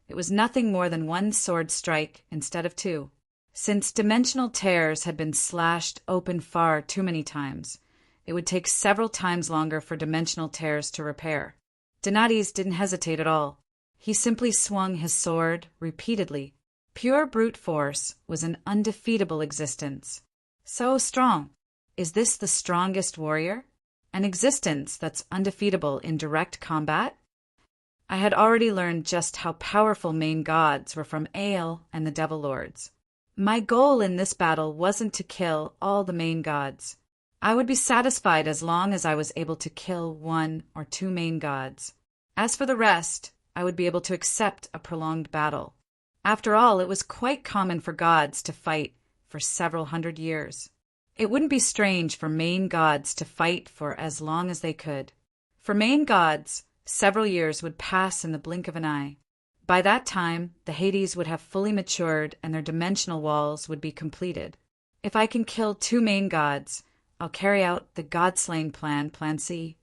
it was nothing more than 1 sword strike instead of 2. Since dimensional tears had been slashed open far too many times, it would take several times longer for dimensional tears to repair. Donati's didn't hesitate at all. He simply swung his sword repeatedly. Pure brute force was an undefeatable existence. So strong. Is this the strongest warrior? An existence that's undefeatable in direct combat? I had already learned just how powerful main gods were from Ael and the Devil Lords. My goal in this battle wasn't to kill all the main gods. I would be satisfied as long as I was able to kill 1 or 2 main gods. As for the rest, I would be able to accept a prolonged battle. After all, it was quite common for gods to fight for several hundred years. It wouldn't be strange for main gods to fight for as long as they could. For main gods, several years would pass in the blink of an eye. By that time, the Hades would have fully matured and their dimensional walls would be completed. If I can kill 2 main gods, I'll carry out the God-slaying plan, Plan C.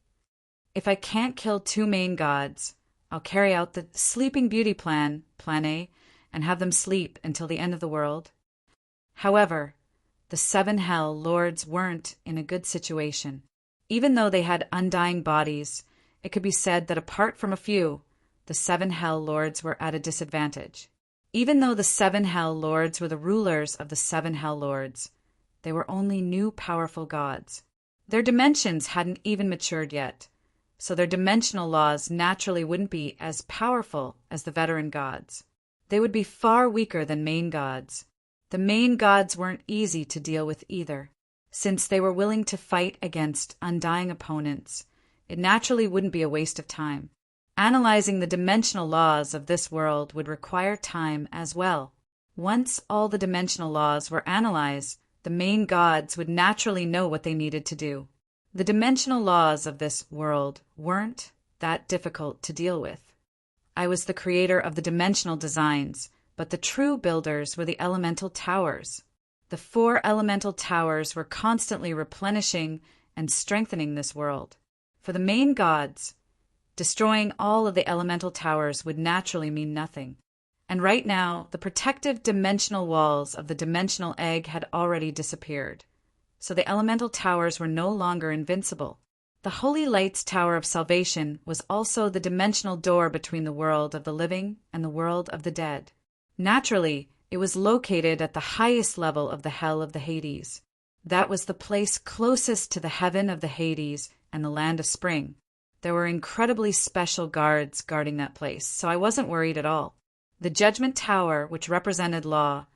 If I can't kill 2 main gods, I'll carry out the Sleeping Beauty plan, Plan A, and have them sleep until the end of the world. However, the 7 Hell Lords weren't in a good situation. Even though they had undying bodies, it could be said that apart from a few, the 7 Hell Lords were at a disadvantage. Even though the 7 Hell Lords were the rulers of the 7 Hell Lords, they were only new powerful gods. Their dimensions hadn't even matured yet, so their dimensional laws naturally wouldn't be as powerful as the veteran gods. They would be far weaker than main gods. The main gods weren't easy to deal with either. Since they were willing to fight against undying opponents, it naturally wouldn't be a waste of time. Analyzing the dimensional laws of this world would require time as well. Once all the dimensional laws were analyzed, the main gods would naturally know what they needed to do. The dimensional laws of this world weren't that difficult to deal with. I was the creator of the dimensional designs, but the true builders were the elemental towers. The 4 elemental towers were constantly replenishing and strengthening this world. For the main gods, destroying all of the elemental towers would naturally mean nothing. And right now, the protective dimensional walls of the dimensional egg had already disappeared. So the elemental towers were no longer invincible. The Holy Light's Tower of Salvation was also the dimensional door between the world of the living and the world of the dead. Naturally, it was located at the highest level of the Hell of the Hades. That was the place closest to the heaven of the Hades and the land of spring. There were incredibly special guards guarding that place, so I wasn't worried at all. The Judgment Tower, which represented law,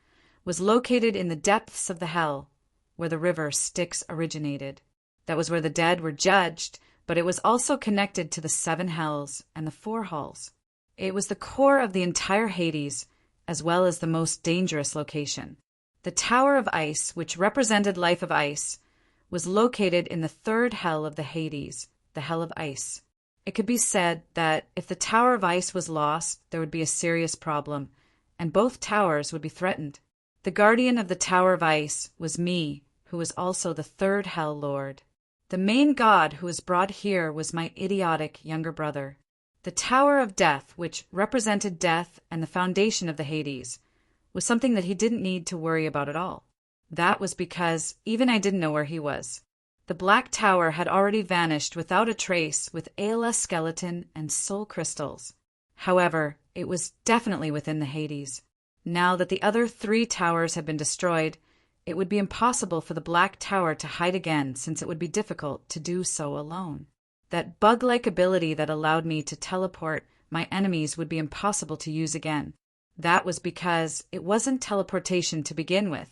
was located in the depths of the Hell, where the river Styx originated. That was where the dead were judged, but it was also connected to the 7 Hells and the 4 Halls. It was the core of the entire Hades, as well as the most dangerous location. The Tower of Ice, which represented life of ice, was located in the 3rd Hell of the Hades, the Hell of Ice. It could be said that if the Tower of Ice was lost, there would be a serious problem, and both towers would be threatened. The guardian of the Tower of Ice was me, who was also the 3rd Hell Lord. The main god who was brought here was my idiotic younger brother. The Tower of Death, which represented death and the foundation of the Hades, was something that he didn't need to worry about at all. That was because even I didn't know where he was. The Black Tower had already vanished without a trace with ALS skeleton and soul crystals. However, it was definitely within the Hades. Now that the other 3 towers had been destroyed, it would be impossible for the Black Tower to hide again, since it would be difficult to do so alone. That bug-like ability that allowed me to teleport my enemies would be impossible to use again. That was because it wasn't teleportation to begin with.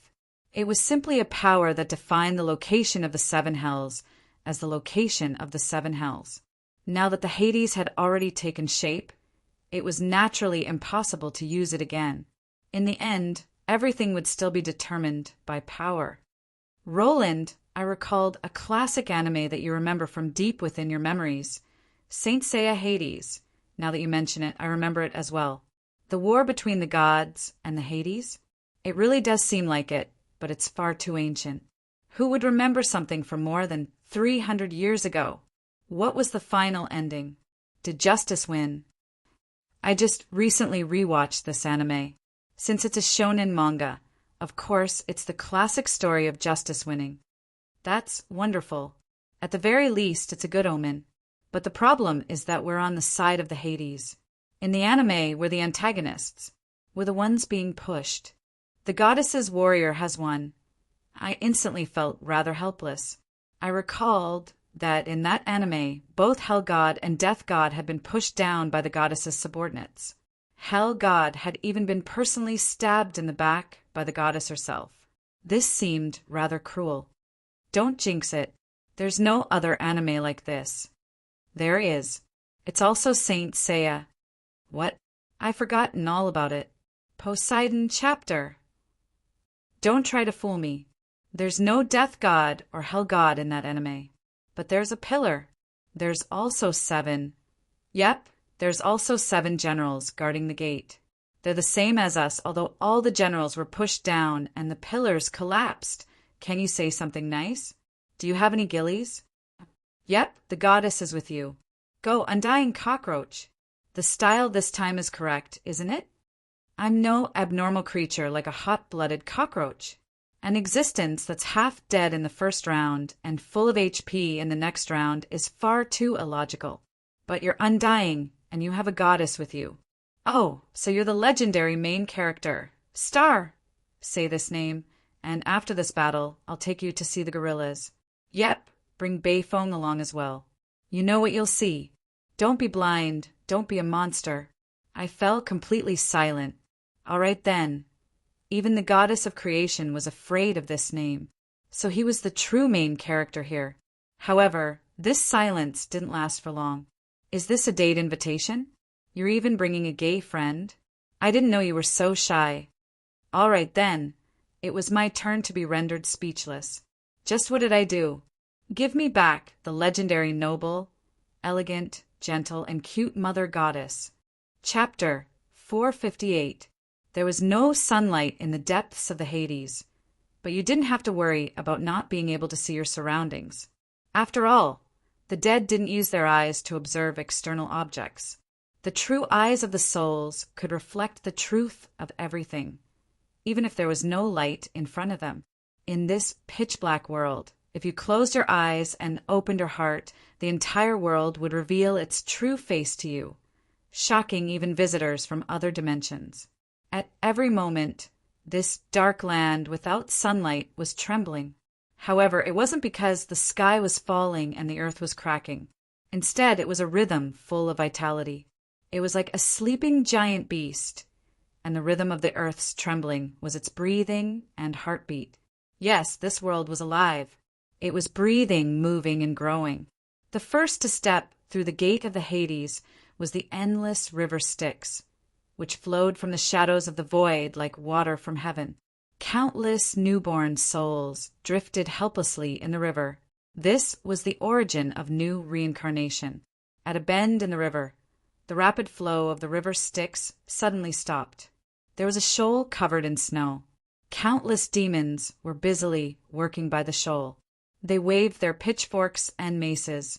It was simply a power that defined the location of the 7 Hells as the location of the 7 Hells. Now that the Hades had already taken shape, it was naturally impossible to use it again. In the end, everything would still be determined by power. Roland, I recalled a classic anime that you remember from deep within your memories, Saint Seiya Hades. Now that you mention it, I remember it as well. The war between the gods and the Hades? It really does seem like it, but it's far too ancient. Who would remember something from more than 300 years ago? What was the final ending? Did justice win? I just recently rewatched this anime. Since it's a shonen manga, of course, it's the classic story of justice winning. That's wonderful. At the very least, it's a good omen. But the problem is that we're on the side of the Hades. In the anime, we're the antagonists. We're the ones being pushed. The goddess's warrior has won. I instantly felt rather helpless. I recalled that in that anime, both Hell God and Death God had been pushed down by the goddess's subordinates. Hell God had even been personally stabbed in the back by the goddess herself. This seemed rather cruel. Don't jinx it. There's no other anime like this. There is. It's also Saint Seiya. What? I've forgotten all about it. Poseidon chapter. Don't try to fool me. There's no death god or hell god in that anime. But there's a pillar. There's also 7. Yep, there's also 7 generals guarding the gate. They're the same as us, although all the generals were pushed down and the pillars collapsed. Can you say something nice? Do you have any gillies? Yep, the goddess is with you. Go, undying cockroach. The style this time is correct, isn't it? I'm no abnormal creature like a hot-blooded cockroach. An existence that's half dead in the first round and full of HP in the next round is far too illogical. But you're undying, and you have a goddess with you. Oh, so you're the legendary main character. Star! Say this name, and after this battle, I'll take you to see the gorillas. Yep, bring Beifong along as well. You know what you'll see. Don't be blind, don't be a monster. I fell completely silent. All right then. Even the goddess of creation was afraid of this name, so he was the true main character here. However, this silence didn't last for long. Is this a date invitation? You're even bringing a gay friend? I didn't know you were so shy. All right then. It was my turn to be rendered speechless. Just what did I do? Give me back the legendary noble, elegant, gentle, and cute mother goddess. Chapter 458. There was no sunlight in the depths of the Hades, but you didn't have to worry about not being able to see your surroundings. After all, the dead didn't use their eyes to observe external objects. The true eyes of the souls could reflect the truth of everything, even if there was no light in front of them. In this pitch-black world, if you closed your eyes and opened your heart, the entire world would reveal its true face to you, shocking even visitors from other dimensions. At every moment, this dark land without sunlight was trembling. However, it wasn't because the sky was falling and the earth was cracking. Instead, it was a rhythm full of vitality. It was like a sleeping giant beast, and the rhythm of the earth's trembling was its breathing and heartbeat. Yes, this world was alive. It was breathing, moving, and growing. The first to step through the gate of the Hades was the endless river Styx, which flowed from the shadows of the void like water from heaven. Countless newborn souls drifted helplessly in the river. This was the origin of new reincarnation. At a bend in the river, the rapid flow of the river Styx suddenly stopped. There was a shoal covered in snow. Countless demons were busily working by the shoal. They waved their pitchforks and maces,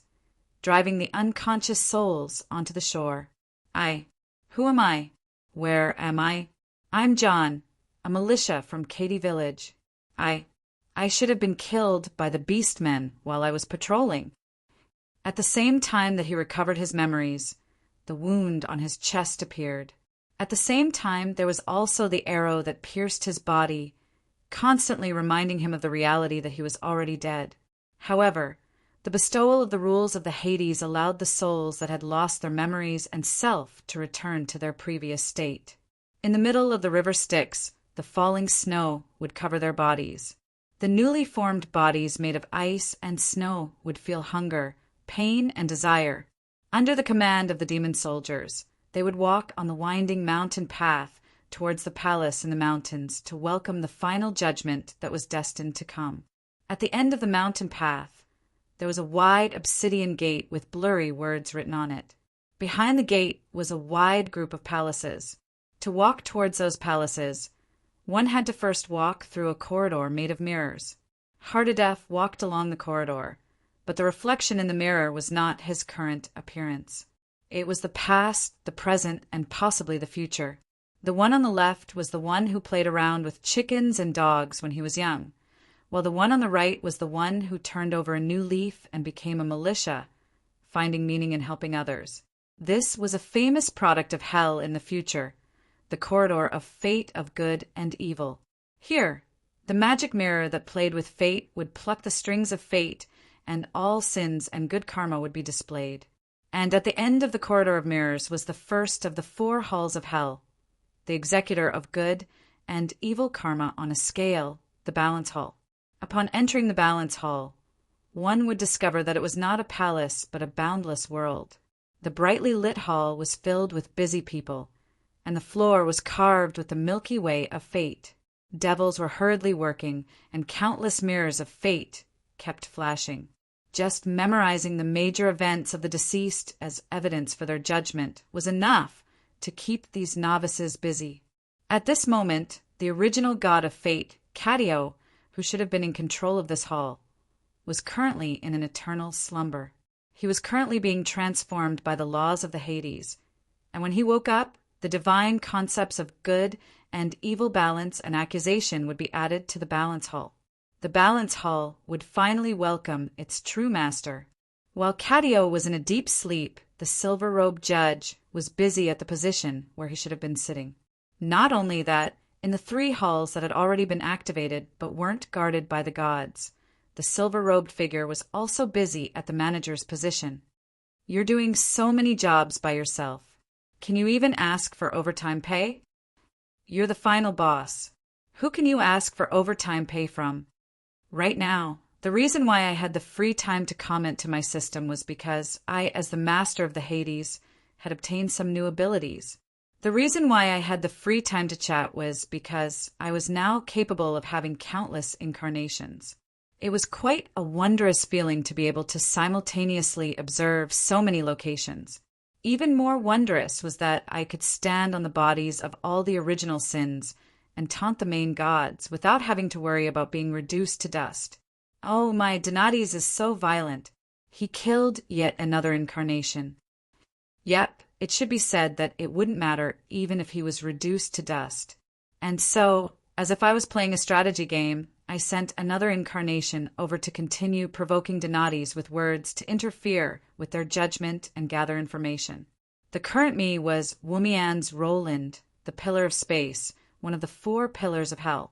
driving the unconscious souls onto the shore. Who am I? Where am I? I'm John, a militia from Katy Village. I should have been killed by the beastmen while I was patrolling. At the same time that he recovered his memories, the wound on his chest appeared. At the same time, there was also the arrow that pierced his body, constantly reminding him of the reality that he was already dead. However, the bestowal of the rules of the Hades allowed the souls that had lost their memories and self to return to their previous state. In the middle of the river Styx, the falling snow would cover their bodies. The newly formed bodies made of ice and snow would feel hunger, pain, and desire. Under the command of the demon soldiers, they would walk on the winding mountain path towards the palace in the mountains to welcome the final judgment that was destined to come. At the end of the mountain path, there was a wide obsidian gate with blurry words written on it. Behind the gate was a wide group of palaces. To walk towards those palaces, one had to first walk through a corridor made of mirrors. Hardedef walked along the corridor, but the reflection in the mirror was not his current appearance. It was the past, the present, and possibly the future. The one on the left was the one who played around with chickens and dogs when he was young, while the one on the right was the one who turned over a new leaf and became a militia, finding meaning in helping others. This was a famous product of hell in the future, the corridor of fate of good and evil. Here, the magic mirror that played with fate would pluck the strings of fate, and all sins and good karma would be displayed. And at the end of the corridor of mirrors was the first of the 4 halls of hell, the executor of good and evil karma on a scale, the balance hall. Upon entering the balance hall, one would discover that it was not a palace but a boundless world. The brightly lit hall was filled with busy people, and the floor was carved with the Milky Way of fate. Devils were hurriedly working, and countless mirrors of fate kept flashing. Just memorizing the major events of the deceased as evidence for their judgment was enough to keep these novices busy. At this moment, the original god of fate, Catio, who should have been in control of this hall, was currently in an eternal slumber. He was currently being transformed by the laws of the Hades, and when he woke up, the divine concepts of good and evil balance and accusation would be added to the balance hall. The balance hall would finally welcome its true master. While Catio was in a deep sleep, the silver-robed judge was busy at the position where he should have been sitting. Not only that, in the 3 halls that had already been activated but weren't guarded by the gods, the silver-robed figure was also busy at the manager's position. You're doing so many jobs by yourself. Can you even ask for overtime pay? You're the final boss. Who can you ask for overtime pay from? Right now, the reason why I had the free time to comment to my system was because I, as the master of the Hades, had obtained some new abilities. The reason why I had the free time to chat was because I was now capable of having countless incarnations. It was quite a wondrous feeling to be able to simultaneously observe so many locations. Even more wondrous was that I could stand on the bodies of all the original sins and taunt the main gods without having to worry about being reduced to dust. Oh, my Donades is so violent. He killed yet another incarnation. Yep, it should be said that it wouldn't matter even if he was reduced to dust. And so, as if I was playing a strategy game, I sent another incarnation over to continue provoking Donades with words to interfere with their judgment and gather information. The current me was Wumian's Roland, the Pillar of Space, one of the 4 pillars of hell.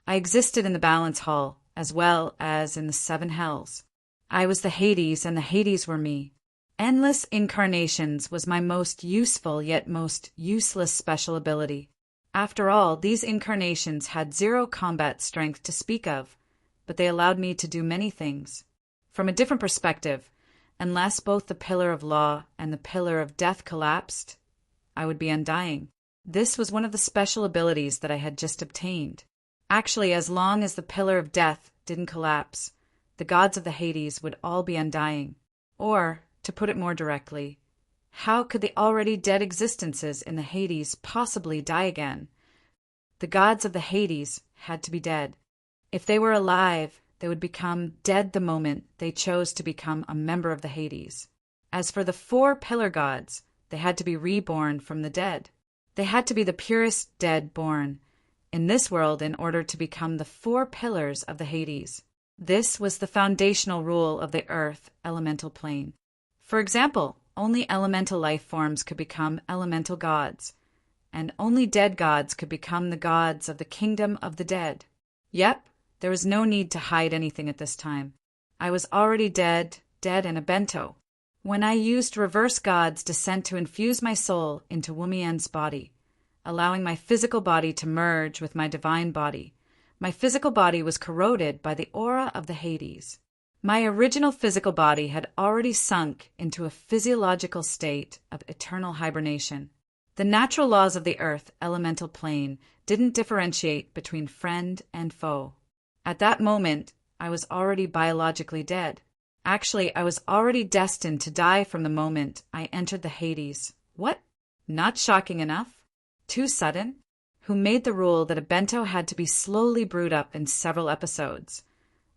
I existed in the Balance Hall, as well as in the 7 hells. I was the Hades, and the Hades were me. Endless incarnations was my most useful yet most useless special ability. After all, these incarnations had 0 combat strength to speak of, but they allowed me to do many things. From a different perspective, unless both the Pillar of Law and the Pillar of Death collapsed, I would be undying. This was one of the special abilities that I had just obtained. Actually, as long as the Pillar of Death didn't collapse, the gods of the Hades would all be undying. Or, to put it more directly, how could the already dead existences in the Hades possibly die again? The gods of the Hades had to be dead. If they were alive, they would become dead the moment they chose to become a member of the Hades. As for the 4 pillar gods, they had to be reborn from the dead. They had to be the purest dead born in this world in order to become the 4 pillars of the Hades. This was the foundational rule of the earth elemental plane. For example, only elemental life forms could become elemental gods, and only dead gods could become the gods of the kingdom of the dead. Yep, there was no need to hide anything at this time. I was already dead and a bento. When I used reverse God's descent to infuse my soul into Wumian's body, allowing my physical body to merge with my divine body, my physical body was corroded by the aura of the Hades. My original physical body had already sunk into a physiological state of eternal hibernation. The natural laws of the earth elemental plane didn't differentiate between friend and foe. At that moment, I was already biologically dead. Actually, I was already destined to die from the moment I entered the Hades. What? Not shocking enough? Too sudden? Who made the rule that a bento had to be slowly brewed up in several episodes,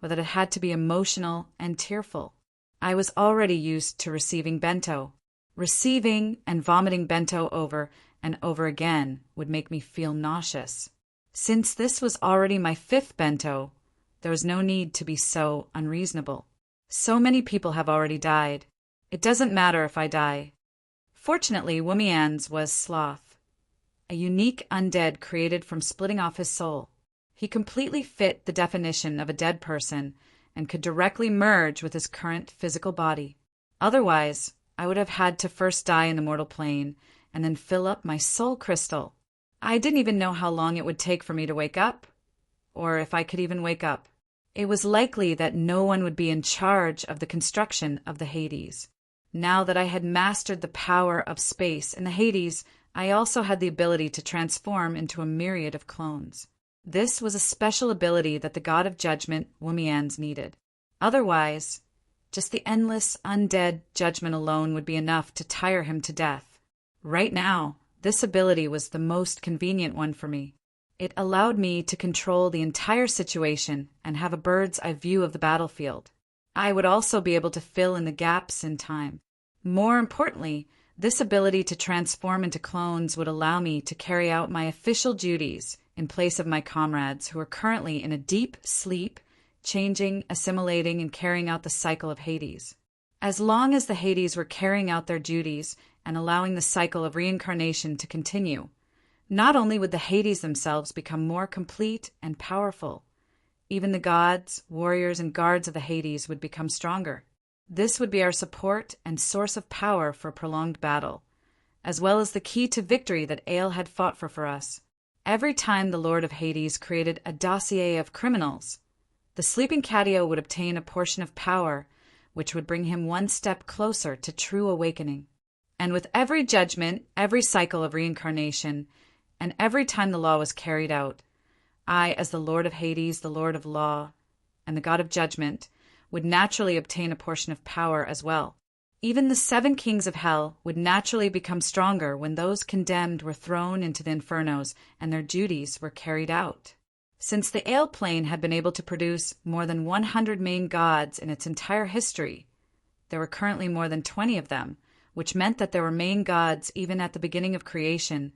or that it had to be emotional and tearful? I was already used to receiving bento. Receiving and vomiting bento over and over again would make me feel nauseous. Since this was already my 5th bento, there was no need to be so unreasonable. So many people have already died. It doesn't matter if I die. Fortunately, Wumian's was Sloth, a unique undead created from splitting off his soul. He completely fit the definition of a dead person and could directly merge with his current physical body. Otherwise, I would have had to first die in the mortal plane and then fill up my soul crystal. I didn't even know how long it would take for me to wake up, or if I could even wake up. It was likely that no one would be in charge of the construction of the Hades. Now that I had mastered the power of space in the Hades, I also had the ability to transform into a myriad of clones. This was a special ability that the god of judgment, Wumians, needed. Otherwise, just the endless, undead judgment alone would be enough to tire him to death. Right now, this ability was the most convenient one for me. It allowed me to control the entire situation and have a bird's-eye view of the battlefield. I would also be able to fill in the gaps in time. More importantly, this ability to transform into clones would allow me to carry out my official duties in place of my comrades who are currently in a deep sleep, changing, assimilating, and carrying out the cycle of Hades. As long as the Hades were carrying out their duties and allowing the cycle of reincarnation to continue, not only would the Hades themselves become more complete and powerful, even the gods, warriors, and guards of the Hades would become stronger. This would be our support and source of power for prolonged battle, as well as the key to victory that Ale had fought for us. Every time the Lord of Hades created a dossier of criminals, the sleeping Cadio would obtain a portion of power, which would bring him one step closer to true awakening. And with every judgment, every cycle of reincarnation, and every time the law was carried out, I, as the Lord of Hades, the Lord of Law, and the God of Judgment, would naturally obtain a portion of power as well. Even the 7 kings of hell would naturally become stronger when those condemned were thrown into the infernos and their duties were carried out. Since the Ale plane had been able to produce more than 100 main gods in its entire history, there were currently more than 20 of them, which meant that there were main gods even at the beginning of creation.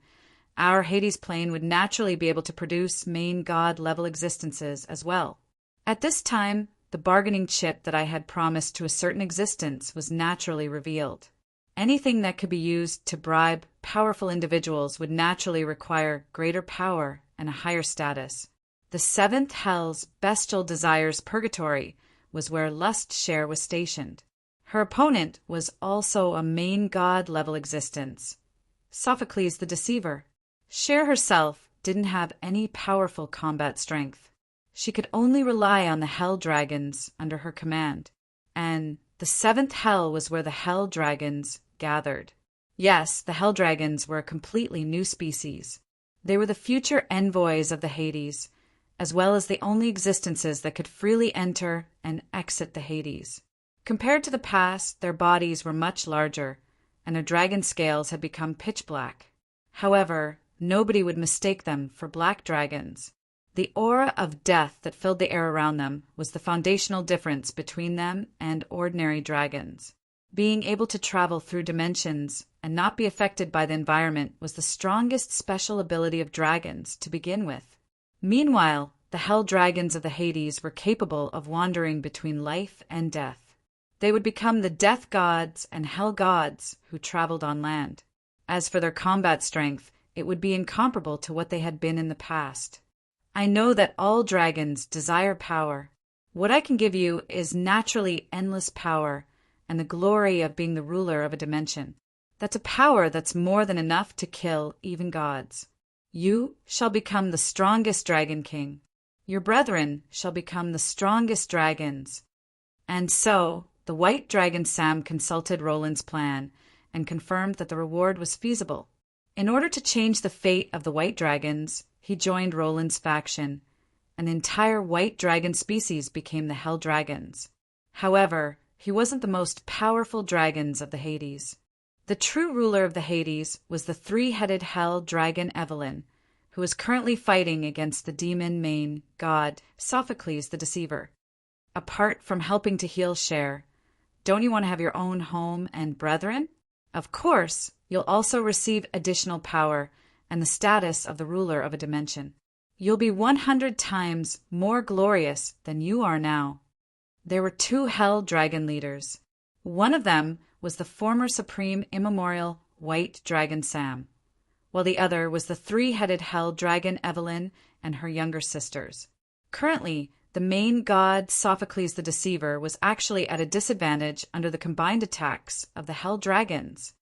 Our Hades plane would naturally be able to produce main god-level existences as well. At this time, the bargaining chip that I had promised to a certain existence was naturally revealed. Anything that could be used to bribe powerful individuals would naturally require greater power and a higher status. The 7th hell's bestial desires purgatory was where Lust Share was stationed. Her opponent was also a main god-level existence, Sophocles the Deceiver. Share herself didn't have any powerful combat strength. She could only rely on the hell dragons under her command, and the 7th hell was where the hell dragons gathered. Yes, the hell dragons were a completely new species. They were the future envoys of the Hades, as well as the only existences that could freely enter and exit the Hades. Compared to the past, their bodies were much larger, and their dragon scales had become pitch black. However, nobody would mistake them for black dragons. The aura of death that filled the air around them was the foundational difference between them and ordinary dragons. Being able to travel through dimensions and not be affected by the environment was the strongest special ability of dragons to begin with. Meanwhile, the hell dragons of the Hades were capable of wandering between life and death. They would become the death gods and hell gods who traveled on land. As for their combat strength, it would be incomparable to what they had been in the past. I know that all dragons desire power. What I can give you is naturally endless power and the glory of being the ruler of a dimension. That's a power that's more than enough to kill even gods. You shall become the strongest dragon king. Your brethren shall become the strongest dragons. And so, the white dragon Sam consulted Roland's plan and confirmed that the reward was feasible. In order to change the fate of the white dragons, he joined Roland's faction, and the entire white dragon species became the Hell Dragons. However, he wasn't the most powerful dragons of the Hades. The true ruler of the Hades was the 3-headed Hell Dragon Evelyn, who is currently fighting against the demon main god Sophocles the Deceiver. Apart from helping to heal Share, don't you want to have your own home and brethren? Of course, you'll also receive additional power and the status of the ruler of a dimension. You'll be 100 times more glorious than you are now. There were 2 hell dragon leaders. One of them was the former supreme immemorial white dragon Sam, while the other was the 3-headed hell dragon Evelyn and her younger sisters. Currently, the main god Sophocles the Deceiver was actually at a disadvantage under the combined attacks of the hell dragons.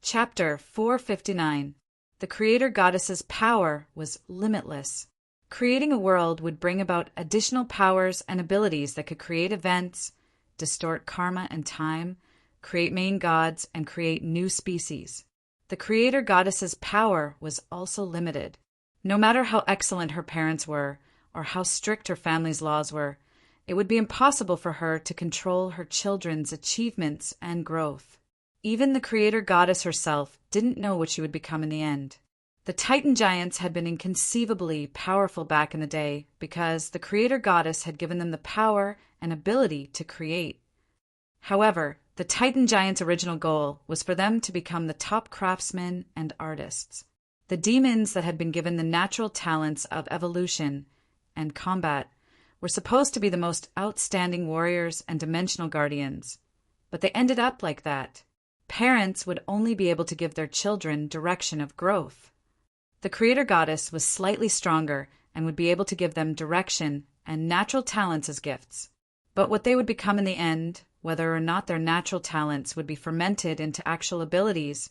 Chapter 459. The creator goddess's power was limitless. Creating a world would bring about additional powers and abilities that could create events, distort karma and time, create main gods, and create new species. The creator goddess's power was also limited. No matter how excellent her parents were, or how strict her family's laws were, it would be impossible for her to control her children's achievements and growth. Even the creator goddess herself didn't know what she would become in the end. The Titan giants had been inconceivably powerful back in the day because the creator goddess had given them the power and ability to create. However, the Titan giants' original goal was for them to become the top craftsmen and artists. The demons that had been given the natural talents of evolution and combat were supposed to be the most outstanding warriors and dimensional guardians, but they ended up like that. Parents would only be able to give their children direction of growth. The creator goddess was slightly stronger and would be able to give them direction and natural talents as gifts. But what they would become in the end, whether or not their natural talents would be fermented into actual abilities,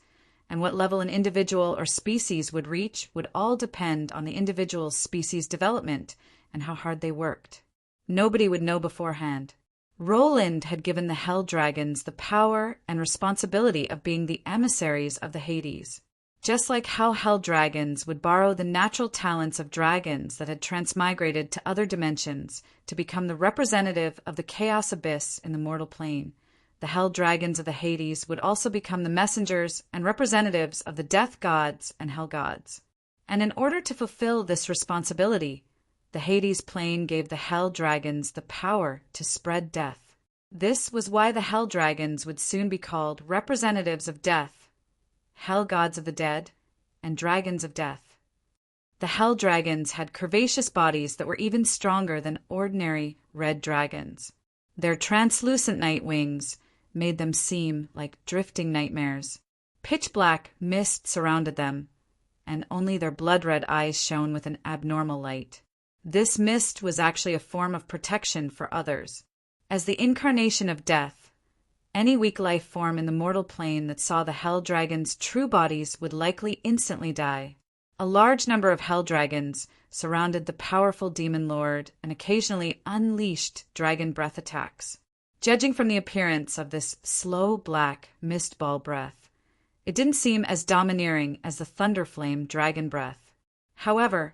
and what level an individual or species would reach would all depend on the individual species' development and how hard they worked. Nobody would know beforehand. Roland had given the Hell Dragons the power and responsibility of being the emissaries of the Hades. Just like how Hell Dragons would borrow the natural talents of dragons that had transmigrated to other dimensions to become the representative of the Chaos Abyss in the mortal plane, the Hell Dragons of the Hades would also become the messengers and representatives of the Death Gods and Hell Gods. And in order to fulfill this responsibility, the Hades plane gave the Hell Dragons the power to spread death. This was why the Hell Dragons would soon be called representatives of death, Hell Gods of the Dead, and Dragons of Death. The Hell Dragons had curvaceous bodies that were even stronger than ordinary red dragons. Their translucent night wings made them seem like drifting nightmares. Pitch black mist surrounded them, and only their blood-red eyes shone with an abnormal light. This mist was actually a form of protection for others. As the incarnation of death, any weak life form in the mortal plane that saw the Hell Dragons' true bodies would likely instantly die. A large number of Hell Dragons surrounded the powerful demon lord and occasionally unleashed dragon breath attacks. Judging from the appearance of this slow black mist ball breath, it didn't seem as domineering as the thunder flame dragon breath. However,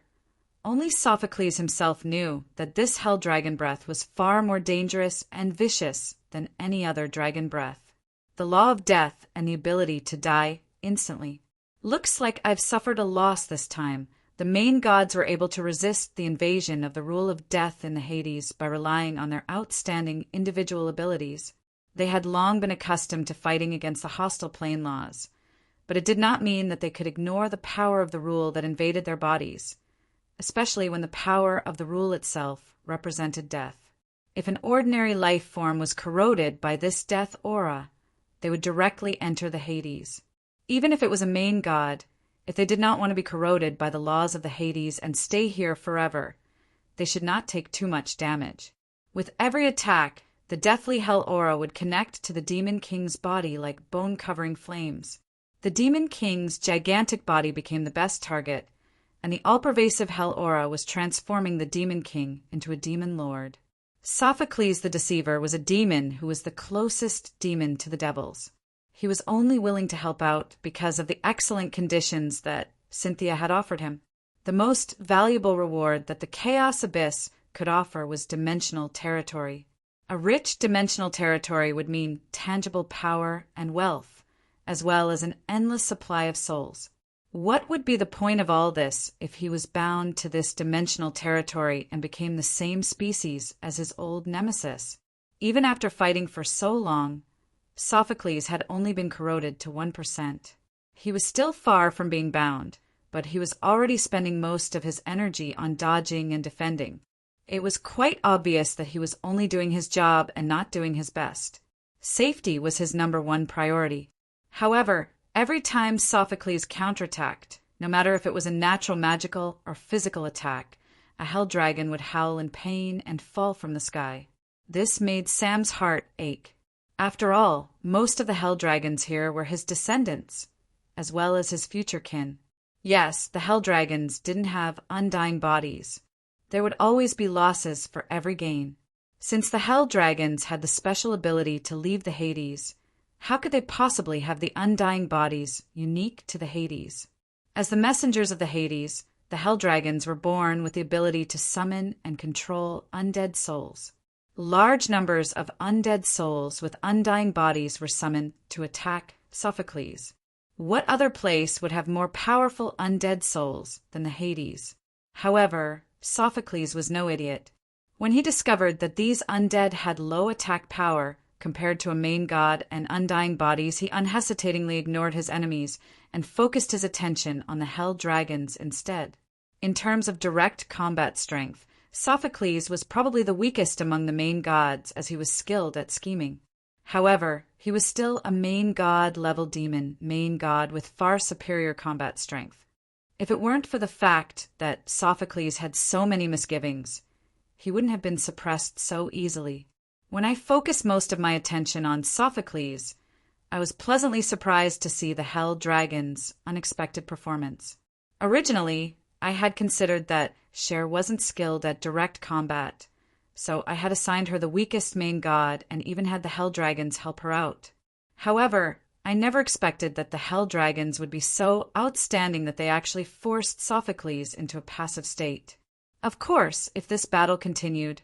only Sophocles himself knew that this hell dragon breath was far more dangerous and vicious than any other dragon breath. The law of death and the ability to die instantly. Looks like I've suffered a loss this time. The main gods were able to resist the invasion of the rule of death in the Hades by relying on their outstanding individual abilities. They had long been accustomed to fighting against the hostile plane laws, but it did not mean that they could ignore the power of the rule that invaded their bodies, especially when the power of the rule itself represented death. If an ordinary life form was corroded by this death aura, they would directly enter the Hades. Even if it was a main god, if they did not want to be corroded by the laws of the Hades and stay here forever, they should not take too much damage. With every attack, the deathly hell aura would connect to the Demon King's body like bone-covering flames. The Demon King's gigantic body became the best target, and the all-pervasive hell aura was transforming the Demon King into a demon lord. Sophocles the Deceiver was a demon who was the closest demon to the devils. He was only willing to help out because of the excellent conditions that Cynthia had offered him. The most valuable reward that the Chaos Abyss could offer was dimensional territory. A rich dimensional territory would mean tangible power and wealth, as well as an endless supply of souls. What would be the point of all this if he was bound to this dimensional territory and became the same species as his old nemesis? Even after fighting for so long, Sophocles had only been corroded to 1%. He was still far from being bound, but he was already spending most of his energy on dodging and defending. It was quite obvious that he was only doing his job and not doing his best. Safety was his #1 priority. However, every time Sophocles counterattacked, no matter if it was a natural magical or physical attack, a hell dragon would howl in pain and fall from the sky. This made Sam's heart ache. After all, most of the hell dragons here were his descendants, as well as his future kin. Yes, the hell dragons didn't have undying bodies. There would always be losses for every gain. Since the hell dragons had the special ability to leave the Hades, How could they possibly have the undying bodies unique to the Hades? As the messengers of the Hades, the Hell Dragons were born with the ability to summon and control undead souls. Large numbers of undead souls with undying bodies were summoned to attack Sophocles. What other place would have more powerful undead souls than the Hades? However, Sophocles was no idiot. When he discovered that these undead had low attack power compared to a main god and undying bodies, he unhesitatingly ignored his enemies and focused his attention on the Hell Dragons instead. In terms of direct combat strength, Sophocles was probably the weakest among the main gods, as he was skilled at scheming. However, he was still a main god-level demon, main god with far superior combat strength. If it weren't for the fact that Sophocles had so many misgivings, he wouldn't have been suppressed so easily. When I focused most of my attention on Sophocles, I was pleasantly surprised to see the Hell Dragon's unexpected performance. Originally, I had considered that Cher wasn't skilled at direct combat, so I had assigned her the weakest main god and even had the Hell Dragons help her out. However, I never expected that the Hell Dragons would be so outstanding that they actually forced Sophocles into a passive state. Of course, if this battle continued,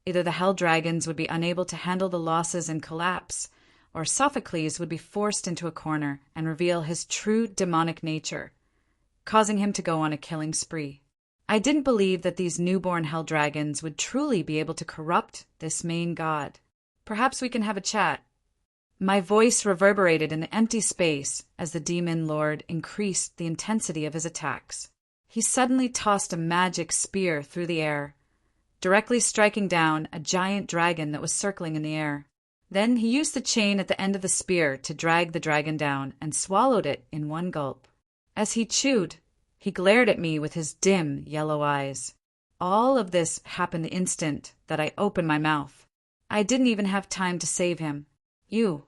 either the Hell Dragons would be unable to handle the losses and collapse, or Sophocles would be forced into a corner and reveal his true demonic nature, causing him to go on a killing spree. I didn't believe that these newborn Hell Dragons would truly be able to corrupt this main god. Perhaps we can have a chat. My voice reverberated in the empty space as the demon lord increased the intensity of his attacks. He suddenly tossed a magic spear through the air, directly striking down a giant dragon that was circling in the air. Then he used the chain at the end of the spear to drag the dragon down and swallowed it in one gulp. As he chewed, he glared at me with his dim yellow eyes. All of this happened the instant that I opened my mouth. I didn't even have time to save him. "You!"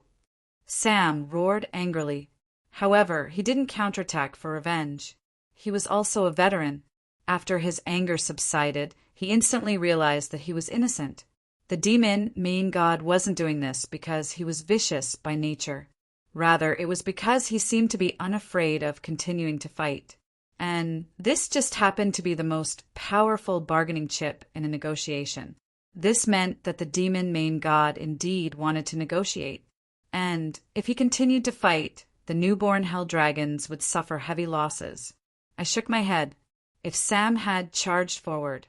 Sam roared angrily. However, he didn't counterattack for revenge. He was also a veteran. After his anger subsided, he instantly realized that he was innocent. The demon main god wasn't doing this because he was vicious by nature. Rather, it was because he seemed to be unafraid of continuing to fight. And this just happened to be the most powerful bargaining chip in a negotiation. This meant that the demon main god indeed wanted to negotiate. And if he continued to fight, the newborn Hell Dragons would suffer heavy losses. I shook my head. If Sam had charged forward,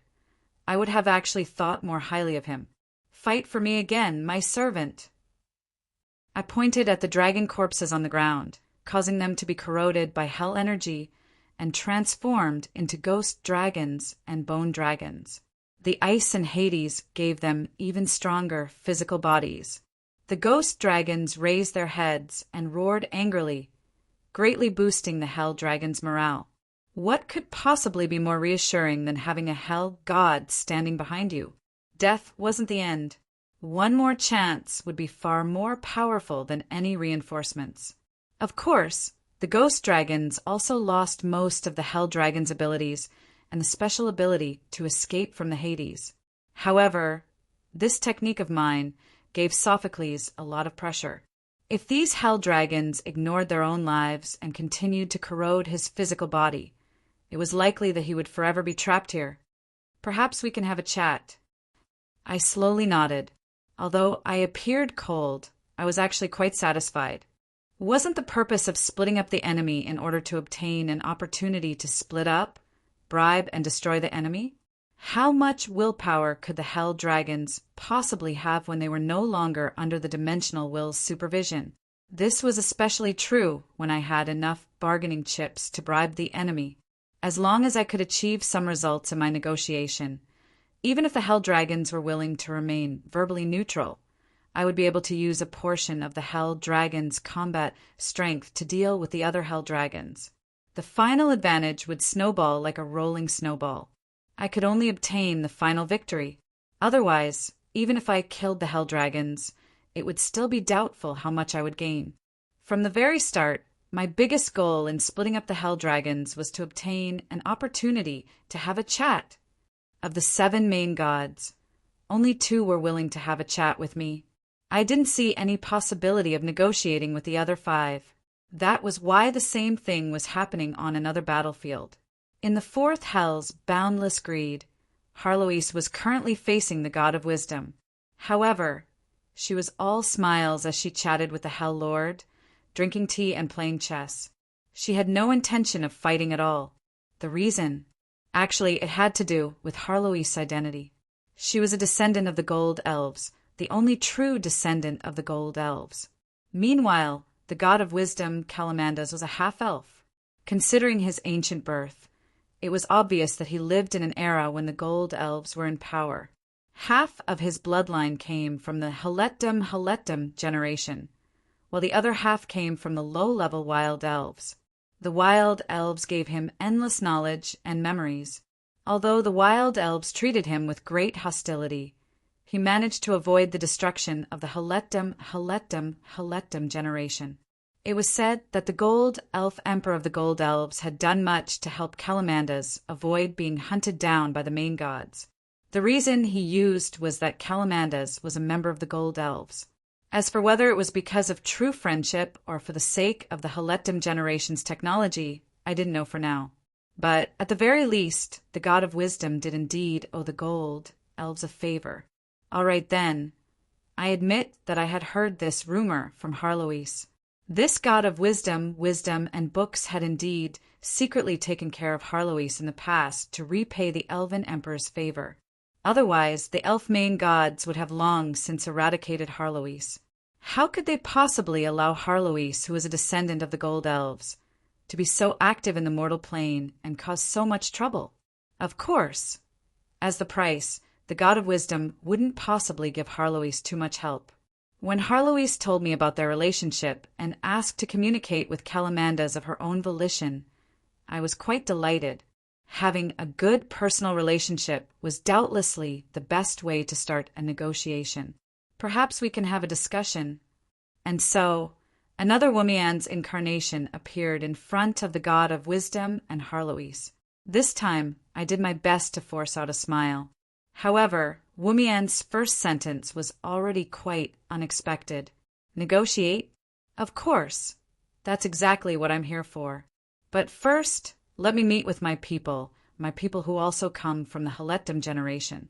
I would have actually thought more highly of him. "Fight for me again, my servant." I pointed at the dragon corpses on the ground, causing them to be corroded by hell energy and transformed into ghost dragons and bone dragons. The ice and Hades gave them even stronger physical bodies. The ghost dragons raised their heads and roared angrily, greatly boosting the Hell Dragon's morale. What could possibly be more reassuring than having a hell god standing behind you? Death wasn't the end. One more chance would be far more powerful than any reinforcements. Of course, the ghost dragons also lost most of the Hell Dragon's abilities and the special ability to escape from the Hades. However, this technique of mine gave Sophocles a lot of pressure. If these Hell Dragons ignored their own lives and continued to corrode his physical body, it was likely that he would forever be trapped here. Perhaps we can have a chat. I slowly nodded. Although I appeared cold, I was actually quite satisfied. Wasn't the purpose of splitting up the enemy in order to obtain an opportunity to split up, bribe, and destroy the enemy? How much willpower could the Hell Dragons possibly have when they were no longer under the dimensional will's supervision? This was especially true when I had enough bargaining chips to bribe the enemy. As long as I could achieve some results in my negotiation, even if the Hell Dragons were willing to remain verbally neutral, I would be able to use a portion of the Hell Dragon's combat strength to deal with the other Hell Dragons. The final advantage would snowball like a rolling snowball. I could only obtain the final victory. Otherwise, even if I killed the Hell Dragons, it would still be doubtful how much I would gain. From the very start, my biggest goal in splitting up the Hell Dragons was to obtain an opportunity to have a chat. Of the 7 main gods, only 2 were willing to have a chat with me. I didn't see any possibility of negotiating with the other 5. That was why the same thing was happening on another battlefield. In the 4th Hell's boundless greed, Harloise was currently facing the God of Wisdom. However, she was all smiles as she chatted with the Hell Lord, drinking tea and playing chess. She had no intention of fighting at all. The reason? Actually, it had to do with Harloise's identity. She was a descendant of the Gold Elves, the only true descendant of the Gold Elves. Meanwhile, the God of Wisdom, Calamandas, was a half-elf. Considering his ancient birth, it was obvious that he lived in an era when the Gold Elves were in power. Half of his bloodline came from the Halettum generation, while the other half came from the low-level Wild Elves. The Wild Elves gave him endless knowledge and memories. Although the Wild Elves treated him with great hostility, he managed to avoid the destruction of the Halettum generation. It was said that the Gold Elf Emperor of the Gold Elves had done much to help Calamandas avoid being hunted down by the main gods. The reason he used was that Calamandas was a member of the Gold Elves. As for whether it was because of true friendship or for the sake of the Halettum generation's technology, I didn't know for now. But at the very least, the God of Wisdom did indeed owe the Gold Elves a favor. All right then, I admit that I had heard this rumor from Harloise. This God of Wisdom, and books had indeed secretly taken care of Harloise in the past to repay the Elven Emperor's favor. Otherwise, the elf main gods would have long since eradicated Harloise. How could they possibly allow Harloise, who was a descendant of the Gold Elves, to be so active in the mortal plane and cause so much trouble? Of course, as the price, the God of Wisdom wouldn't possibly give Harloise too much help. When Harloise told me about their relationship and asked to communicate with Calamandas of her own volition, I was quite delighted. Having a good personal relationship was doubtlessly the best way to start a negotiation. Perhaps we can have a discussion. And so, another Wummian's incarnation appeared in front of the God of Wisdom and Harloise. This time, I did my best to force out a smile. However, Wummian's first sentence was already quite unexpected. Negotiate? Of course. That's exactly what I'm here for. But first, let me meet with my people who also come from the Halettum generation.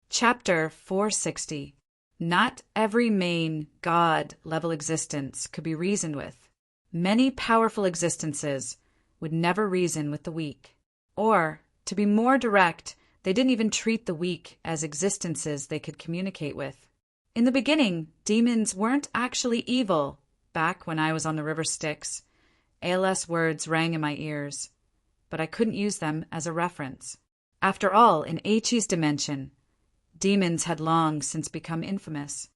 Chapter 460. Not every main God-level existence could be reasoned with. Many powerful existences would never reason with the weak. Or, to be more direct, they didn't even treat the weak as existences they could communicate with. In the beginning, demons weren't actually evil. Back when I was on the River Styx, ALS words rang in my ears, but I couldn't use them as a reference. After all, in Eichi's dimension, demons had long since become infamous.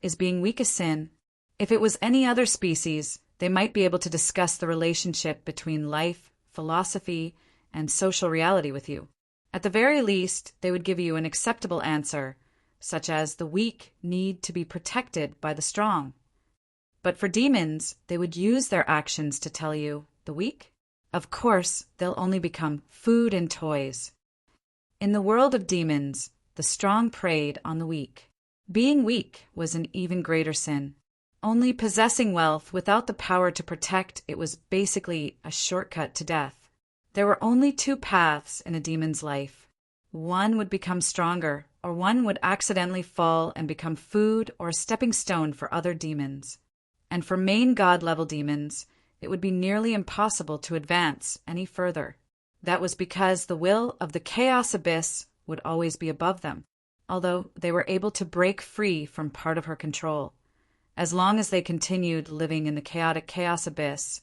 Is being weak a sin? If it was any other species, they might be able to discuss the relationship between life, philosophy, and social reality with you. At the very least, they would give you an acceptable answer, such as the weak need to be protected by the strong. But for demons, they would use their actions to tell you, the weak? Of course, they'll only become food and toys. In the world of demons, the strong preyed on the weak. Being weak was an even greater sin. Only possessing wealth without the power to protect it was basically a shortcut to death. There were only 2 paths in a demon's life. One would become stronger, or one would accidentally fall and become food or a stepping stone for other demons. And for main god-level demons, it would be nearly impossible to advance any further. That was because the will of the Chaos Abyss would always be above them, although they were able to break free from part of her control. As long as they continued living in the chaotic Chaos Abyss,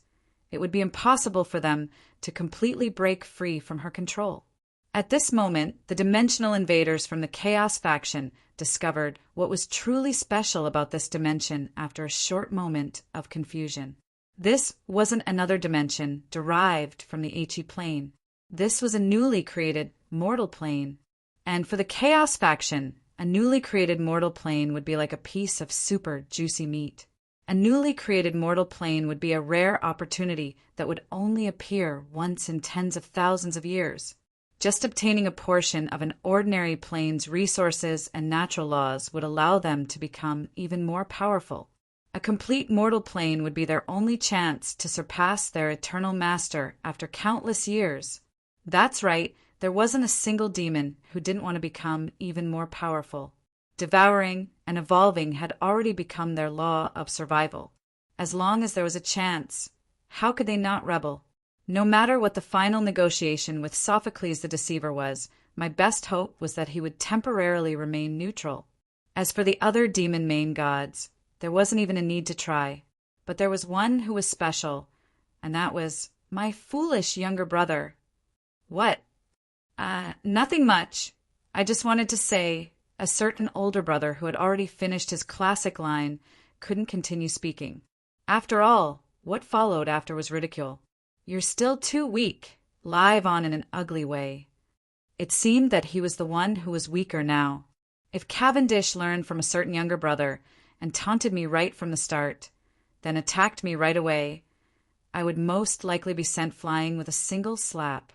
it would be impossible for them to completely break free from her control. At this moment, the dimensional invaders from the Chaos faction discovered what was truly special about this dimension after a short moment of confusion. This wasn't another dimension derived from the Eichi plane. This was a newly created mortal plane. And for the Chaos faction, a newly created mortal plane would be like a piece of super juicy meat. A newly created mortal plane would be a rare opportunity that would only appear once in tens of thousands of years. Just obtaining a portion of an ordinary plane's resources and natural laws would allow them to become even more powerful. A complete mortal plane would be their only chance to surpass their eternal master after countless years. That's right, there wasn't a single demon who didn't want to become even more powerful. Devouring and evolving had already become their law of survival. As long as there was a chance, how could they not rebel? No matter what the final negotiation with Sophocles the Deceiver was, my best hope was that he would temporarily remain neutral. As for the other demon main gods, there wasn't even a need to try. But there was one who was special, and that was my foolish younger brother. What? Nothing much. I just wanted to say a certain older brother who had already finished his classic line couldn't continue speaking. After all, what followed after was ridicule. You're still too weak, live on in an ugly way. It seemed that he was the one who was weaker now. If Cavendish learned from a certain younger brother and taunted me right from the start, then attacked me right away, I would most likely be sent flying with a single slap.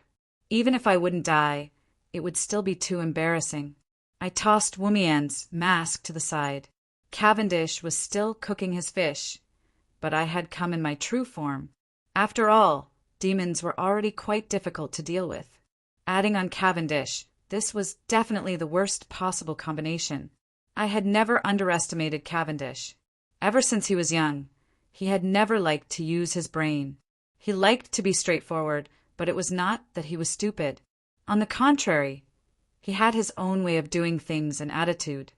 Even if I wouldn't die, it would still be too embarrassing. I tossed Wumian's mask to the side. Cavendish was still cooking his fish, but I had come in my true form. After all, demons were already quite difficult to deal with. Adding on Cavendish, this was definitely the worst possible combination. I had never underestimated Cavendish. Ever since he was young, he had never liked to use his brain. He liked to be straightforward, but it was not that he was stupid. On the contrary, he had his own way of doing things and attitude.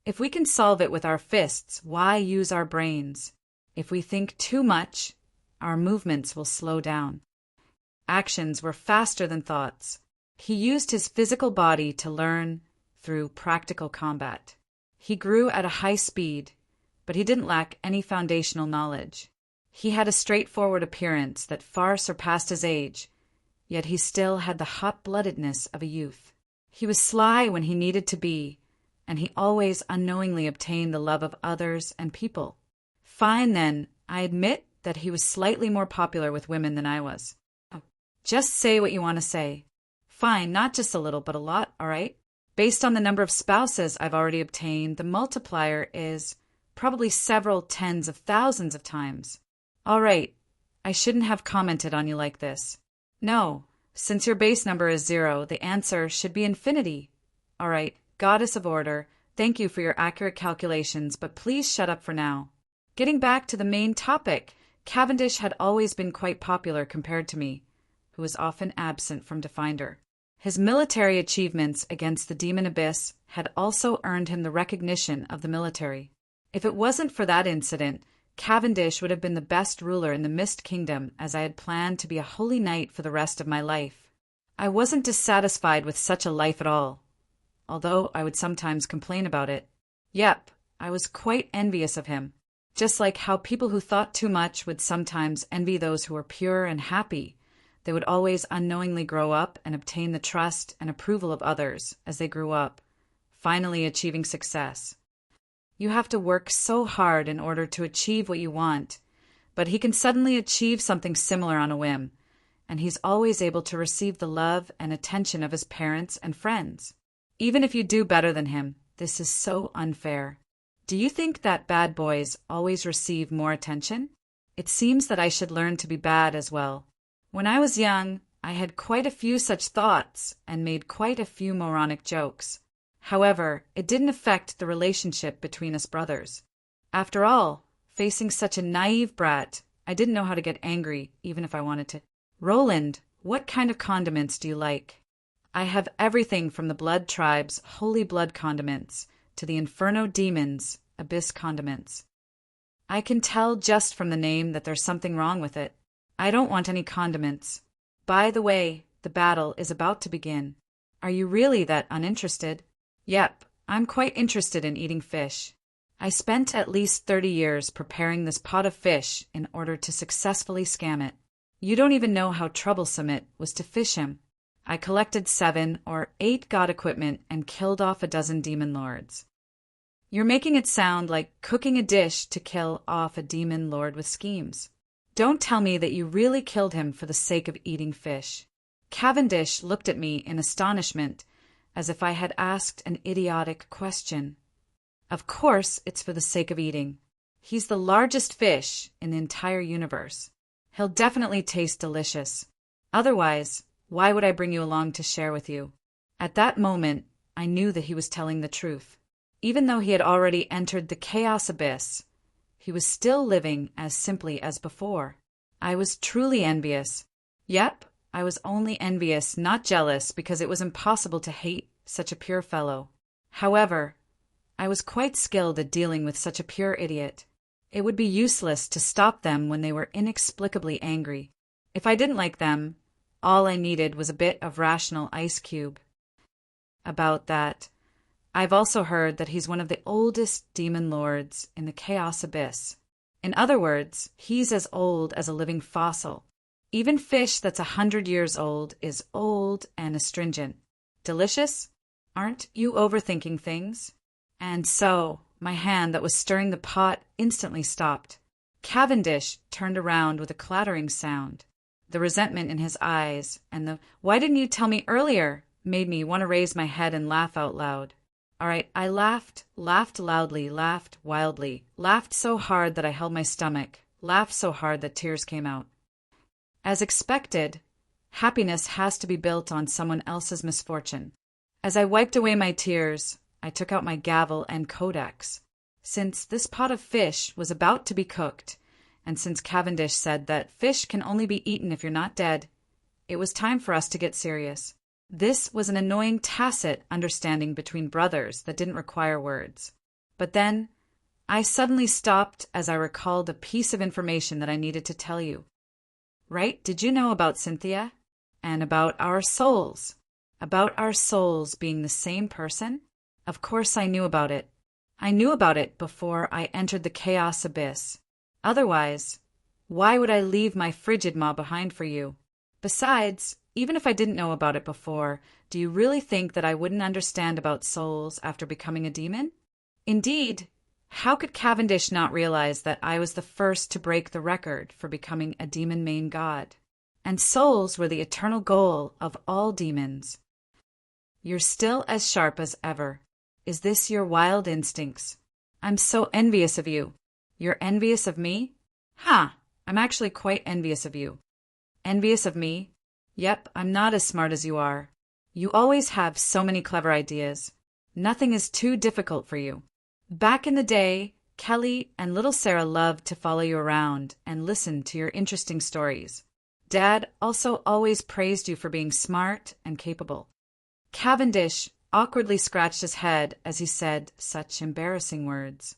If we can solve it with our fists, why use our brains? If we think too much, our movements will slow down. Actions were faster than thoughts. He used his physical body to learn through practical combat. He grew at a high speed, but he didn't lack any foundational knowledge. He had a straightforward appearance that far surpassed his age, yet he still had the hot-bloodedness of a youth. He was sly when he needed to be, and he always unknowingly obtained the love of others and people. Fine, then, I admit that he was slightly more popular with women than I was. Oh, just say what you want to say. Fine, not just a little, but a lot, all right? Based on the number of spouses I've already obtained, the multiplier is probably several tens of thousands of times. All right, I shouldn't have commented on you like this. No, since your base number is 0, the answer should be infinity. All right, goddess of order, thank you for your accurate calculations, but please shut up for now. Getting back to the main topic, Cavendish had always been quite popular compared to me, who was often absent from Definder. His military achievements against the demon abyss had also earned him the recognition of the military. If it wasn't for that incident, Cavendish would have been the best ruler in the Mist Kingdom, as I had planned to be a holy knight for the rest of my life. I wasn't dissatisfied with such a life at all, although I would sometimes complain about it. Yep, I was quite envious of him. Just like how people who thought too much would sometimes envy those who were pure and happy, they would always unknowingly grow up and obtain the trust and approval of others as they grew up, finally achieving success. You have to work so hard in order to achieve what you want, but he can suddenly achieve something similar on a whim, and he's always able to receive the love and attention of his parents and friends. Even if you do better than him, this is so unfair. Do you think that bad boys always receive more attention? It seems that I should learn to be bad as well. When I was young, I had quite a few such thoughts and made quite a few moronic jokes. However, it didn't affect the relationship between us brothers. After all, facing such a naive brat, I didn't know how to get angry, even if I wanted to. Roland, what kind of condiments do you like? I have everything from the Blood Tribe's holy blood condiments to the Inferno Demon's abyss condiments. I can tell just from the name that there's something wrong with it. I don't want any condiments. By the way, the battle is about to begin. Are you really that uninterested? Yep, I'm quite interested in eating fish. I spent at least 30 years preparing this pot of fish in order to successfully scam it. You don't even know how troublesome it was to fish him. I collected 7 or 8 god equipment and killed off a dozen demon lords. You're making it sound like cooking a dish to kill off a demon lord with schemes. Don't tell me that you really killed him for the sake of eating fish. Cavendish looked at me in astonishment, as if I had asked an idiotic question. Of course, it's for the sake of eating. He's the largest fish in the entire universe. He'll definitely taste delicious. Otherwise, why would I bring you along to share with you? At that moment, I knew that he was telling the truth. Even though he had already entered the chaos abyss, he was still living as simply as before. I was truly envious. Yep, I was only envious, not jealous, because it was impossible to hate such a pure fellow. However, I was quite skilled at dealing with such a pure idiot. It would be useless to stop them when they were inexplicably angry. If I didn't like them, all I needed was a bit of rational ice cube. About that, I've also heard that he's one of the oldest demon lords in the chaos abyss. In other words, he's as old as a living fossil. Even fish that's 100 years old is old and astringent. Delicious? Aren't you overthinking things? And so, my hand that was stirring the pot instantly stopped. Cavendish turned around with a clattering sound. The resentment in his eyes and the "why didn't you tell me earlier" made me want to raise my head and laugh out loud. All right, I laughed loudly, laughed wildly, laughed so hard that I held my stomach, laughed so hard that tears came out. As expected, happiness has to be built on someone else's misfortune. As I wiped away my tears, I took out my gavel and codex. Since this pot of fish was about to be cooked, and since Cavendish said that fish can only be eaten if you're not dead, it was time for us to get serious. This was an annoying tacit understanding between brothers that didn't require words. But then, I suddenly stopped as I recalled a piece of information that I needed to tell you. Right? Did you know about Cynthia? And about our souls? About our souls being the same person? Of course I knew about it. I knew about it before I entered the chaos abyss. Otherwise, why would I leave my frigid maw behind for you? Besides, even if I didn't know about it before, do you really think that I wouldn't understand about souls after becoming a demon? Indeed, how could Cavendish not realize that I was the first to break the record for becoming a demon main god? And souls were the eternal goal of all demons. You're still as sharp as ever. Is this your wild instincts? I'm so envious of you. You're envious of me? I'm actually quite envious of you. Envious of me? Yep, I'm not as smart as you are. You always have so many clever ideas. Nothing is too difficult for you. Back in the day, Kelly and little Sarah loved to follow you around and listen to your interesting stories. Dad also always praised you for being smart and capable. Cavendish awkwardly scratched his head as he said such embarrassing words.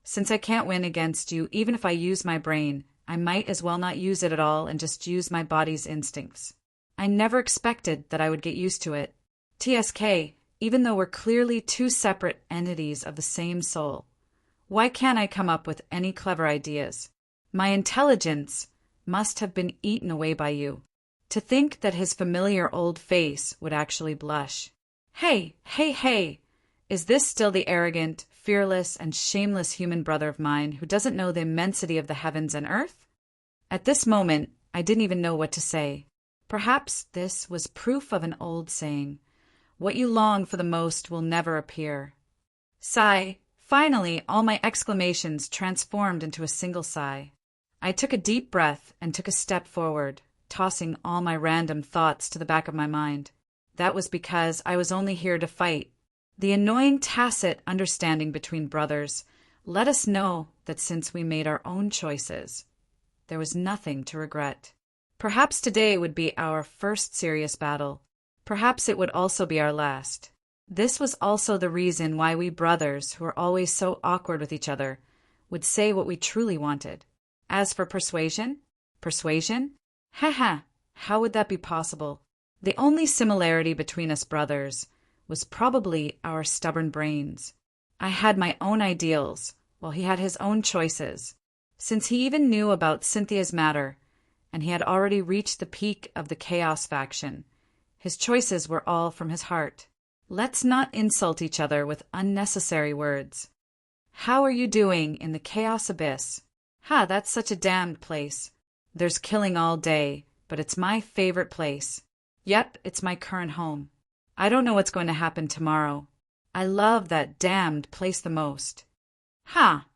Since I can't win against you even if I use my brain, I might as well not use it at all and just use my body's instincts. I never expected that I would get used to it. TSK, even though we're clearly two separate entities of the same soul. Why can't I come up with any clever ideas? My intelligence must have been eaten away by you. To think that his familiar old face would actually blush. Hey! Is this still the arrogant, fearless, and shameless human brother of mine who doesn't know the immensity of the heavens and earth? At this moment, I didn't even know what to say. Perhaps this was proof of an old saying, "What you long for the most will never appear." Sigh. Finally, all my exclamations transformed into a single sigh. I took a deep breath and took a step forward, tossing all my random thoughts to the back of my mind. That was because I was only here to fight. The annoying tacit understanding between brothers let us know that since we made our own choices, there was nothing to regret. Perhaps today would be our first serious battle. Perhaps it would also be our last. This was also the reason why we brothers, who are always so awkward with each other, would say what we truly wanted. As for persuasion? How would that be possible? The only similarity between us brothers was probably our stubborn brains. I had my own ideals, while he had his own choices. Since he even knew about Cynthia's matter, and he had already reached the peak of the Chaos faction, his choices were all from his heart. Let's not insult each other with unnecessary words. How are you doing in the Chaos Abyss? That's such a damned place. There's killing all day, but it's my favorite place. Yep, it's my current home. I don't know what's going to happen tomorrow. I love that damned place the most. Ha!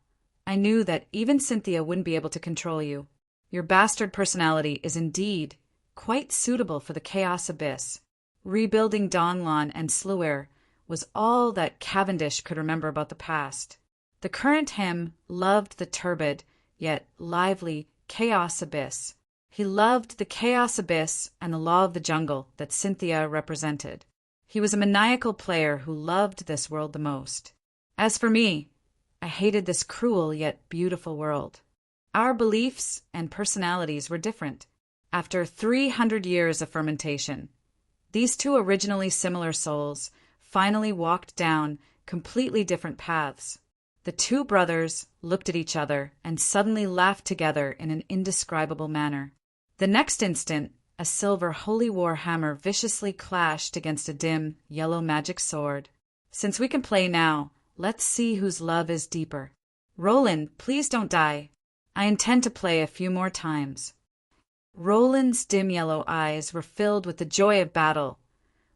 I knew that even Cynthia wouldn't be able to control you. Your bastard personality is indeed quite suitable for the Chaos Abyss. Rebuilding Donlon and Sluer was all that Cavendish could remember about the past. The current him loved the turbid, yet lively, Chaos Abyss. He loved the Chaos Abyss and the law of the jungle that Cynthia represented. He was a maniacal player who loved this world the most. As for me, I hated this cruel yet beautiful world. Our beliefs and personalities were different. After 300 years of fermentation, these two originally similar souls finally walked down completely different paths. The two brothers looked at each other and suddenly laughed together in an indescribable manner. The next instant, a silver holy war hammer viciously clashed against a dim, yellow magic sword. Since we can play now, let's see whose love is deeper. Roland, please don't die. I intend to play a few more times. Roland's dim yellow eyes were filled with the joy of battle,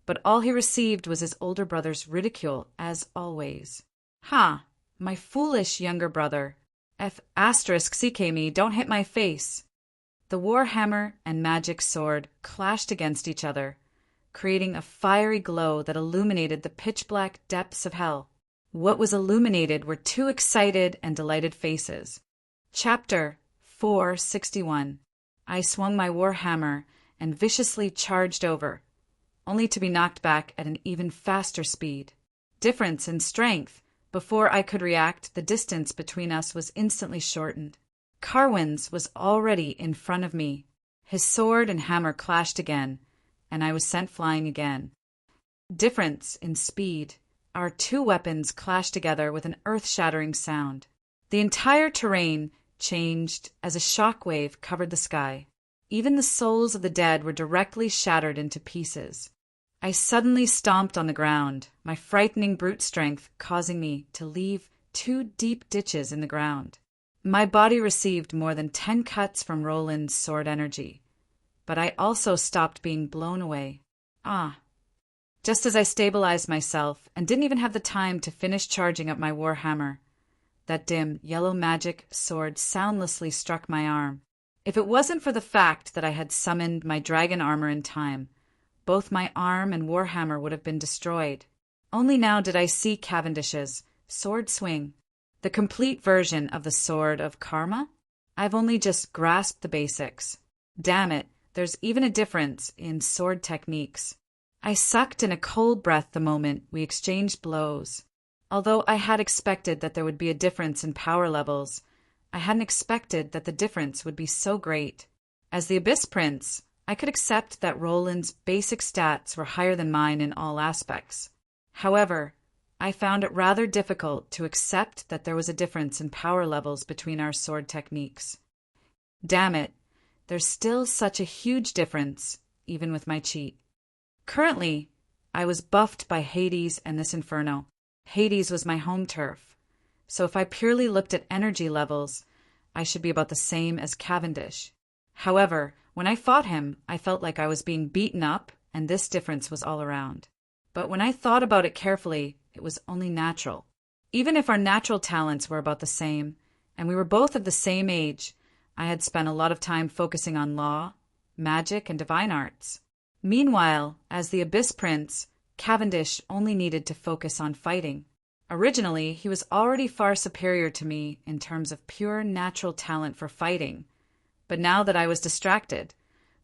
but all he received was his older brother's ridicule, as always. Ha! My foolish younger brother. *CK me, don't hit my face. The warhammer and magic sword clashed against each other, creating a fiery glow that illuminated the pitch-black depths of hell. What was illuminated were two excited and delighted faces. Chapter 461. I swung my warhammer and viciously charged over, only to be knocked back at an even faster speed. Difference in strength. Before I could react, the distance between us was instantly shortened. Carwin's was already in front of me. His sword and hammer clashed again, and I was sent flying again. Difference in speed. Our two weapons clashed together with an earth-shattering sound. The entire terrain changed as a shockwave covered the sky. Even the souls of the dead were directly shattered into pieces. I suddenly stomped on the ground, my frightening brute strength causing me to leave 2 deep ditches in the ground. My body received more than 10 cuts from Roland's sword energy, but I also stopped being blown away. Just as I stabilized myself and didn't even have the time to finish charging up my warhammer, that dim, yellow magic sword soundlessly struck my arm. If it wasn't for the fact that I had summoned my dragon armor in time, both my arm and warhammer would have been destroyed. Only now did I see Cavendish's sword swing. The complete version of the Sword of Karma? I've only just grasped the basics. Damn it, there's even a difference in sword techniques. I sucked in a cold breath the moment we exchanged blows. Although I had expected that there would be a difference in power levels, I hadn't expected that the difference would be so great. As the Abyss Prince, I could accept that Roland's basic stats were higher than mine in all aspects. However, I found it rather difficult to accept that there was a difference in power levels between our sword techniques. Damn it, there's still such a huge difference, even with my cheat. Currently, I was buffed by Hades and this inferno. Hades was my home turf, so if I purely looked at energy levels, I should be about the same as Cavendish. However, when I fought him, I felt like I was being beaten up, and this difference was all around. But when I thought about it carefully, it was only natural. Even if our natural talents were about the same, and we were both of the same age, I had spent a lot of time focusing on law, magic, and divine arts. Meanwhile, as the Abyss Prince, Cavendish only needed to focus on fighting. Originally, he was already far superior to me in terms of pure natural talent for fighting, but now that I was distracted,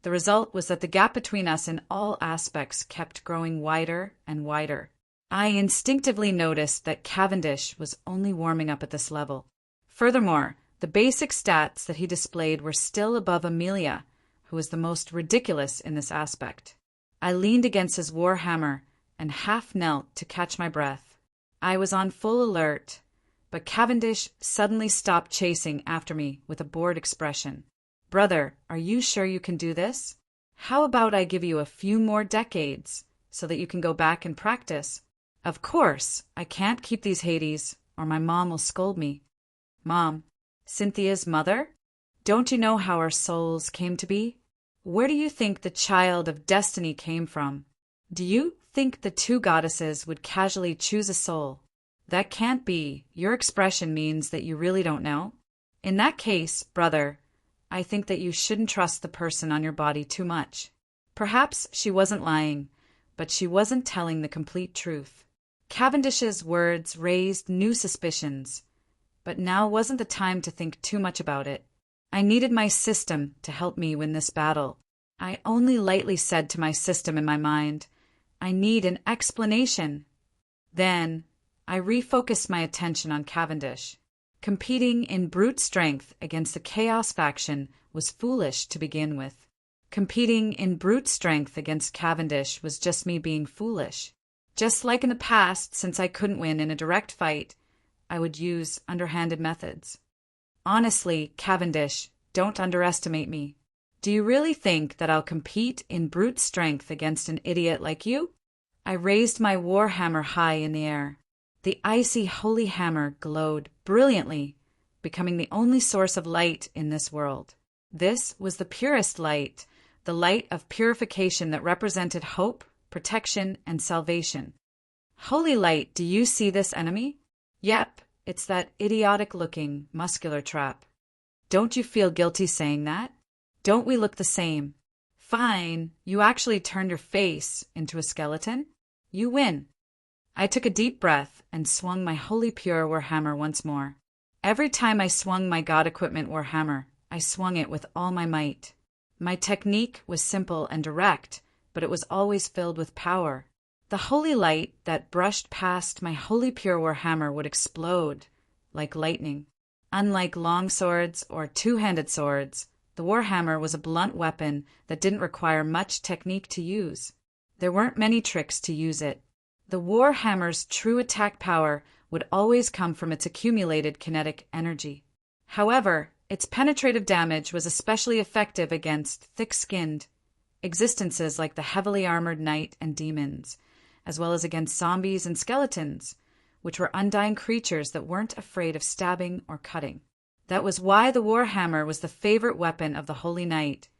the result was that the gap between us in all aspects kept growing wider and wider. I instinctively noticed that Cavendish was only warming up at this level. Furthermore, the basic stats that he displayed were still above Amelia, who was the most ridiculous in this aspect. I leaned against his warhammer and half knelt to catch my breath. I was on full alert, but Cavendish suddenly stopped chasing after me with a bored expression. "Brother, are you sure you can do this? How about I give you a few more decades so that you can go back and practice?" Of course, I can't keep these Hades, or my mom will scold me. Mom, Cynthia's mother? Don't you know how our souls came to be? Where do you think the child of destiny came from? Do you think the two goddesses would casually choose a soul? That can't be. Your expression means that you really don't know. In that case, brother, I think that you shouldn't trust the person on your body too much. Perhaps she wasn't lying, but she wasn't telling the complete truth. Cavendish's words raised new suspicions, but now wasn't the time to think too much about it. I needed my system to help me win this battle. I only lightly said to my system in my mind, I need an explanation. Then I refocused my attention on Cavendish. Competing in brute strength against the Chaos faction was foolish to begin with. Competing in brute strength against Cavendish was just me being foolish. Just like in the past, since I couldn't win in a direct fight, I would use underhanded methods. Honestly, Cavendish, don't underestimate me. Do you really think that I'll compete in brute strength against an idiot like you? I raised my war hammer high in the air. The icy holy hammer glowed brilliantly, becoming the only source of light in this world. This was the purest light, the light of purification that represented hope, protection, and salvation. Holy light, do you see this enemy? Yep, it's that idiotic-looking, muscular trap. Don't you feel guilty saying that? Don't we look the same? Fine, you actually turned your face into a skeleton? You win. I took a deep breath and swung my holy pure warhammer once more. Every time I swung my god equipment warhammer, I swung it with all my might. My technique was simple and direct, but it was always filled with power. The holy light that brushed past my holy pure warhammer would explode like lightning. Unlike long swords or two-handed swords, the warhammer was a blunt weapon that didn't require much technique to use. There weren't many tricks to use it. The warhammer's true attack power would always come from its accumulated kinetic energy. However, its penetrative damage was especially effective against thick-skinned existences like the heavily armored knight and demons, as well as against zombies and skeletons, which were undying creatures that weren't afraid of stabbing or cutting. That was why the warhammer was the favorite weapon of the Holy Knight,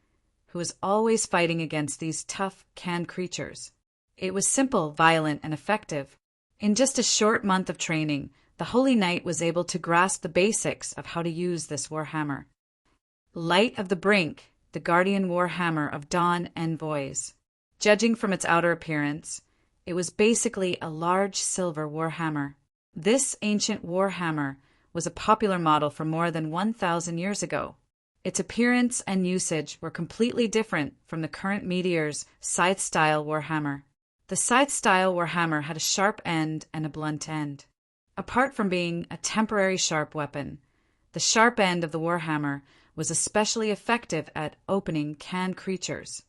who was always fighting against these tough, canned creatures. It was simple, violent, and effective. In just a short month of training, the Holy Knight was able to grasp the basics of how to use this warhammer. Light of the Brink, the guardian warhammer of Dawn Envoys. Judging from its outer appearance, it was basically a large silver warhammer. This ancient warhammer was a popular model from more than 1,000 years ago. Its appearance and usage were completely different from the current Meteor's scythe-style warhammer. The scythe-style warhammer had a sharp end and a blunt end. Apart from being a temporary sharp weapon, the sharp end of the warhammer was especially effective at opening canned creatures.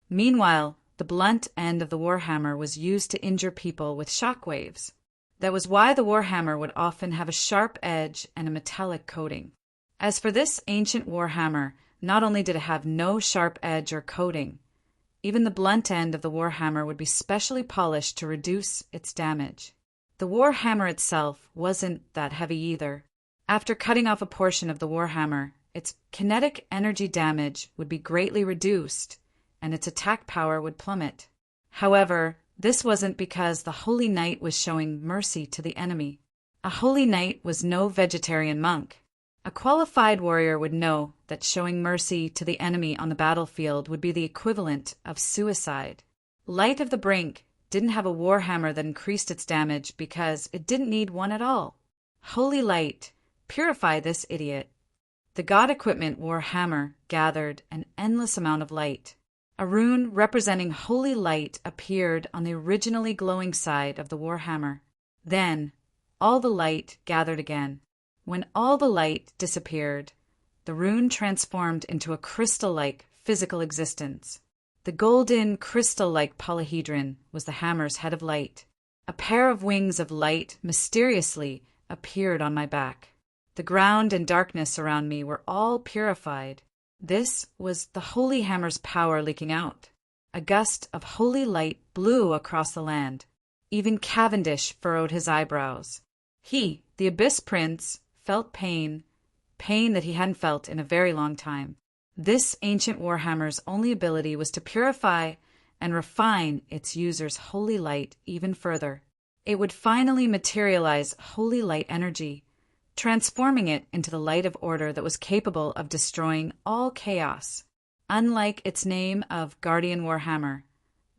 Meanwhile, the blunt end of the warhammer was used to injure people with shock waves. That was why the warhammer would often have a sharp edge and a metallic coating. As for this ancient warhammer, not only did it have no sharp edge or coating, even the blunt end of the warhammer would be specially polished to reduce its damage. The warhammer itself wasn't that heavy either. After cutting off a portion of the warhammer, its kinetic energy damage would be greatly reduced, and its attack power would plummet. However, this wasn't because the Holy Knight was showing mercy to the enemy. A Holy Knight was no vegetarian monk. A qualified warrior would know that showing mercy to the enemy on the battlefield would be the equivalent of suicide. Light of the Brink didn't have a warhammer that increased its damage because it didn't need one at all. Holy Light, purify this idiot. The god equipment warhammer gathered an endless amount of light. A rune representing holy light appeared on the originally glowing side of the warhammer. Then, all the light gathered again. When all the light disappeared, the rune transformed into a crystal-like physical existence. The golden, crystal-like polyhedron was the hammer's head of light. A pair of wings of light mysteriously appeared on my back. The ground and darkness around me were all purified. This was the holy hammer's power leaking out. A gust of holy light blew across the land. Even Cavendish furrowed his eyebrows. He, the Abyss Prince, felt pain that he hadn't felt in a very long time. This ancient warhammer's only ability was to purify and refine its user's holy light even further. It would finally materialize holy light energy, transforming it into the light of order that was capable of destroying all chaos. Unlike its name of Guardian Warhammer,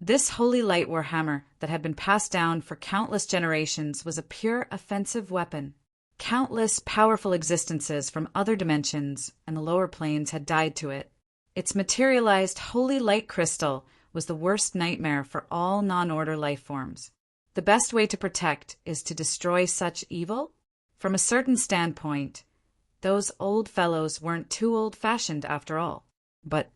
this holy light warhammer that had been passed down for countless generations was a pure offensive weapon. Countless powerful existences from other dimensions and the lower planes had died to it. Its materialized holy light crystal was the worst nightmare for all non-order life forms. The best way to protect is to destroy such evil? From a certain standpoint, those old fellows weren't too old-fashioned after all. But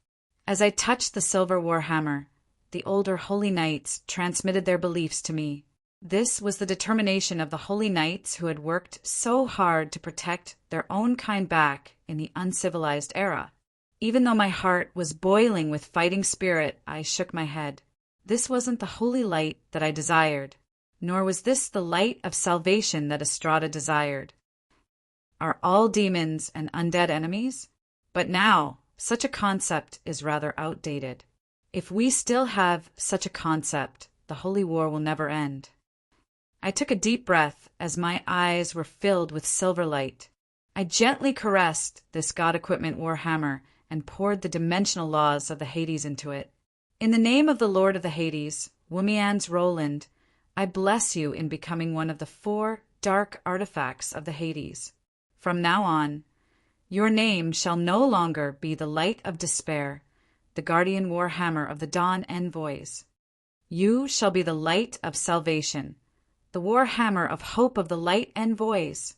as I touched the silver warhammer, the older holy knights transmitted their beliefs to me. This was the determination of the holy knights who had worked so hard to protect their own kind back in the uncivilized era. Even though my heart was boiling with fighting spirit, I shook my head. This wasn't the holy light that I desired, nor was this the light of salvation that Estrada desired. Are all demons and undead enemies? But now, such a concept is rather outdated. If we still have such a concept, the holy war will never end. I took a deep breath as my eyes were filled with silver light. I gently caressed this God Equipment Warhammer and poured the dimensional laws of the Hades into it. In the name of the Lord of the Hades, Wumian's Roland, I bless you in becoming one of the 4 dark artifacts of the Hades. From now on, your name shall no longer be the Light of Despair, the Guardian Warhammer of the Dawn Envoys. You shall be the Light of Salvation, the Warhammer of Hope of the Light Envoys.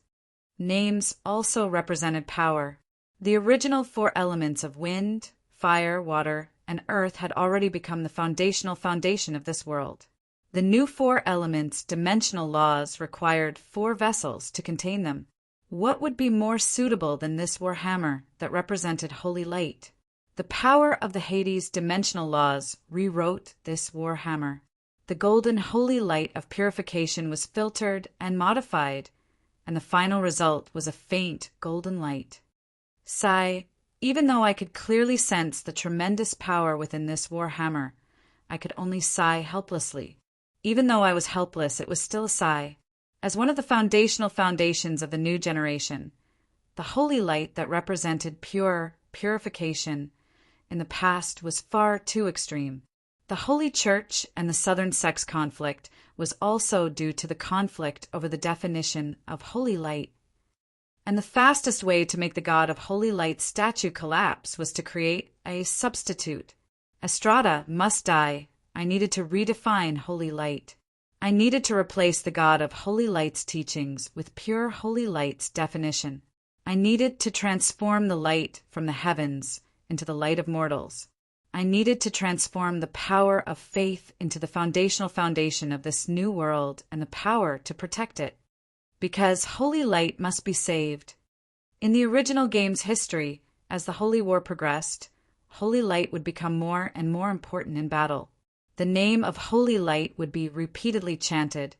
Names also represented power. The original 4 elements of wind, fire, water, and earth had already become the foundational foundation of this world. The new 4 elements' dimensional laws required 4 vessels to contain them. What would be more suitable than this warhammer that represented holy light? The power of the Hades dimensional laws rewrote this warhammer. The golden holy light of purification was filtered and modified, and the final result was a faint golden light. Sigh, even though I could clearly sense the tremendous power within this warhammer, I could only sigh helplessly. Even though I was helpless, it was still a sigh. As one of the foundational foundations of the new generation, the holy light that represented purification in the past was far too extreme. The Holy Church and the Southern sex conflict was also due to the conflict over the definition of holy light. And the fastest way to make the god of holy light's statue collapse was to create a substitute. Estrada must die. I needed to redefine holy light. I needed to replace the god of holy light's teachings with pure holy light's definition. I needed to transform the light from the heavens into the light of mortals. I needed to transform the power of faith into the foundational foundation of this new world and the power to protect it. Because holy light must be saved. In the original game's history, as the Holy War progressed, holy light would become more and more important in battle. The name of holy light would be repeatedly chanted,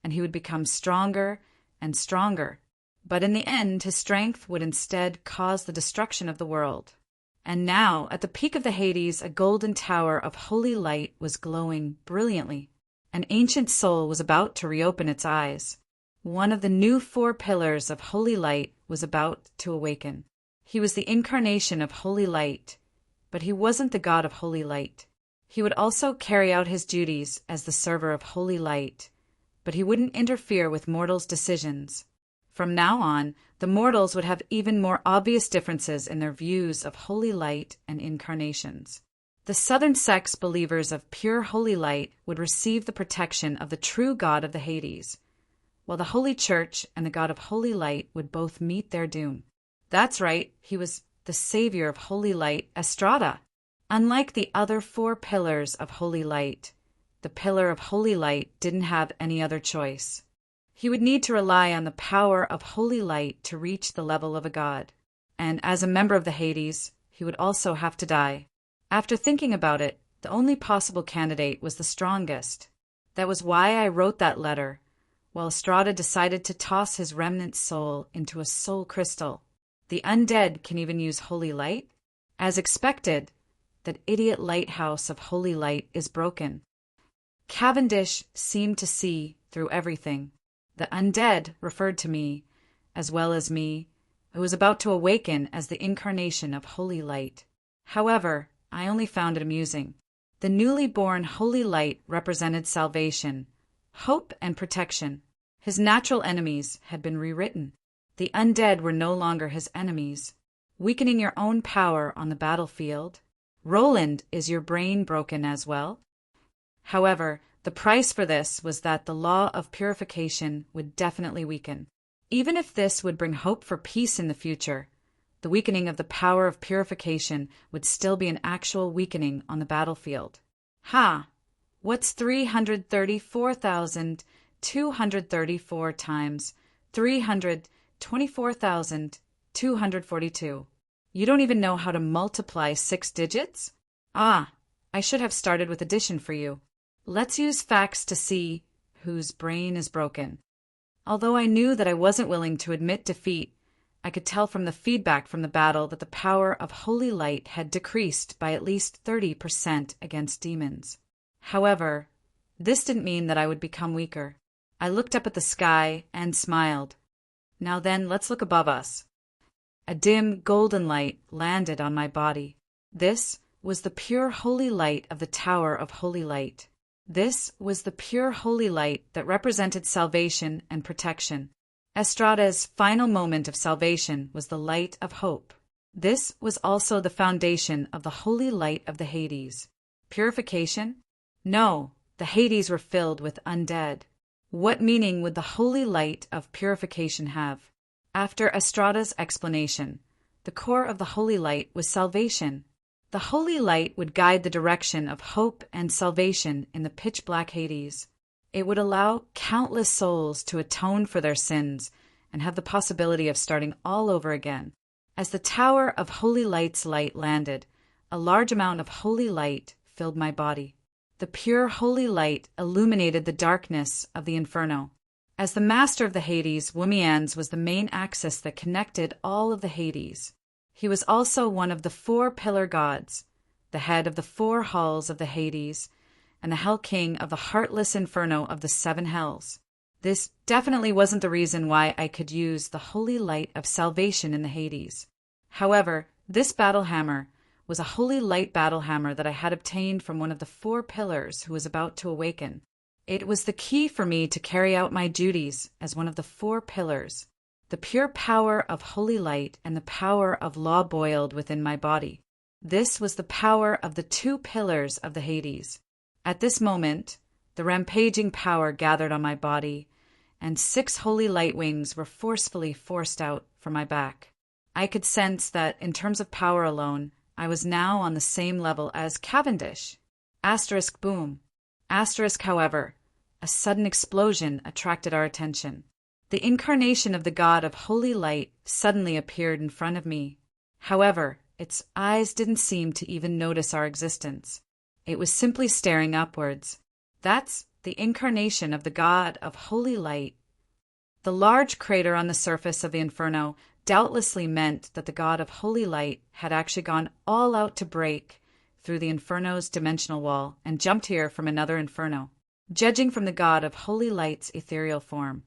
and he would become stronger and stronger. But in the end, his strength would instead cause the destruction of the world. And now, at the peak of the Hades, a golden tower of holy light was glowing brilliantly. An ancient soul was about to reopen its eyes. One of the new 4 pillars of holy light was about to awaken. He was the incarnation of holy light, but he wasn't the god of holy light. He would also carry out his duties as the server of holy light, but he wouldn't interfere with mortals' decisions. From now on, the mortals would have even more obvious differences in their views of holy light and incarnations. The Southern sex believers of pure holy light would receive the protection of the true god of the Hades, while the Holy Church and the god of holy light would both meet their doom. That's right, he was the savior of holy light, Estrada. Unlike the other 4 pillars of holy light, the pillar of holy light didn't have any other choice. He would need to rely on the power of holy light to reach the level of a god. And as a member of the Hades, he would also have to die. After thinking about it, the only possible candidate was the strongest. That was why I wrote that letter, while Estrada decided to toss his remnant soul into a soul crystal. The undead can even use holy light? As expected, that idiot lighthouse of holy light is broken. Cavendish seemed to see through everything. The undead referred to me, as well as me, who was about to awaken as the incarnation of holy light. However, I only found it amusing. The newly born holy light represented salvation, hope, and protection. His natural enemies had been rewritten. The undead were no longer his enemies. Weakening your own power on the battlefield. Roland, is your brain broken as well? However, the price for this was that the law of purification would definitely weaken. Even if this would bring hope for peace in the future, the weakening of the power of purification would still be an actual weakening on the battlefield. What's 334,234 times 324,242? You don't even know how to multiply 6 digits? I should have started with addition for you. Let's use facts to see whose brain is broken. Although I knew that I wasn't willing to admit defeat, I could tell from the feedback from the battle that the power of holy light had decreased by at least 30% against demons. However, this didn't mean that I would become weaker. I looked up at the sky and smiled. Now then, let's look above us. A dim golden light landed on my body. This was the pure holy light of the Tower of Holy Light. This was the pure holy light that represented salvation and protection. Estrada's final moment of salvation was the light of hope. This was also the foundation of the holy light of the Hades. Purification? No, the Hades were filled with undead. What meaning would the holy light of purification have? After Estrada's explanation, the core of the holy light was salvation. The holy light would guide the direction of hope and salvation in the pitch-black Hades. It would allow countless souls to atone for their sins and have the possibility of starting all over again. As the Tower of Holy Light's light landed, a large amount of holy light filled my body. The pure holy light illuminated the darkness of the inferno. As the master of the Hades, Wumians was the main axis that connected all of the Hades. He was also one of the 4 pillar gods, the head of the 4 halls of the Hades, and the Hell King of the heartless inferno of the 7 hells. This definitely wasn't the reason why I could use the holy light of salvation in the Hades. However, this battle hammer was a holy light battle hammer that I had obtained from one of the 4 pillars who was about to awaken. It was the key for me to carry out my duties as one of the 4 pillars. The pure power of holy light and the power of law boiled within my body. This was the power of the 2 pillars of the Hades. At this moment, the rampaging power gathered on my body, and 6 holy light wings were forcefully forced out from my back. I could sense that, in terms of power alone, I was now on the same level as Cavendish. Asterisk boom. Asterisk, however, a sudden explosion attracted our attention. The incarnation of the god of holy light suddenly appeared in front of me. However, its eyes didn't seem to even notice our existence. It was simply staring upwards. That's the incarnation of the god of holy light. The large crater on the surface of the inferno doubtlessly meant that the god of holy light had actually gone all out to break through the inferno's dimensional wall and jumped here from another inferno. Judging from the god of holy light's ethereal form,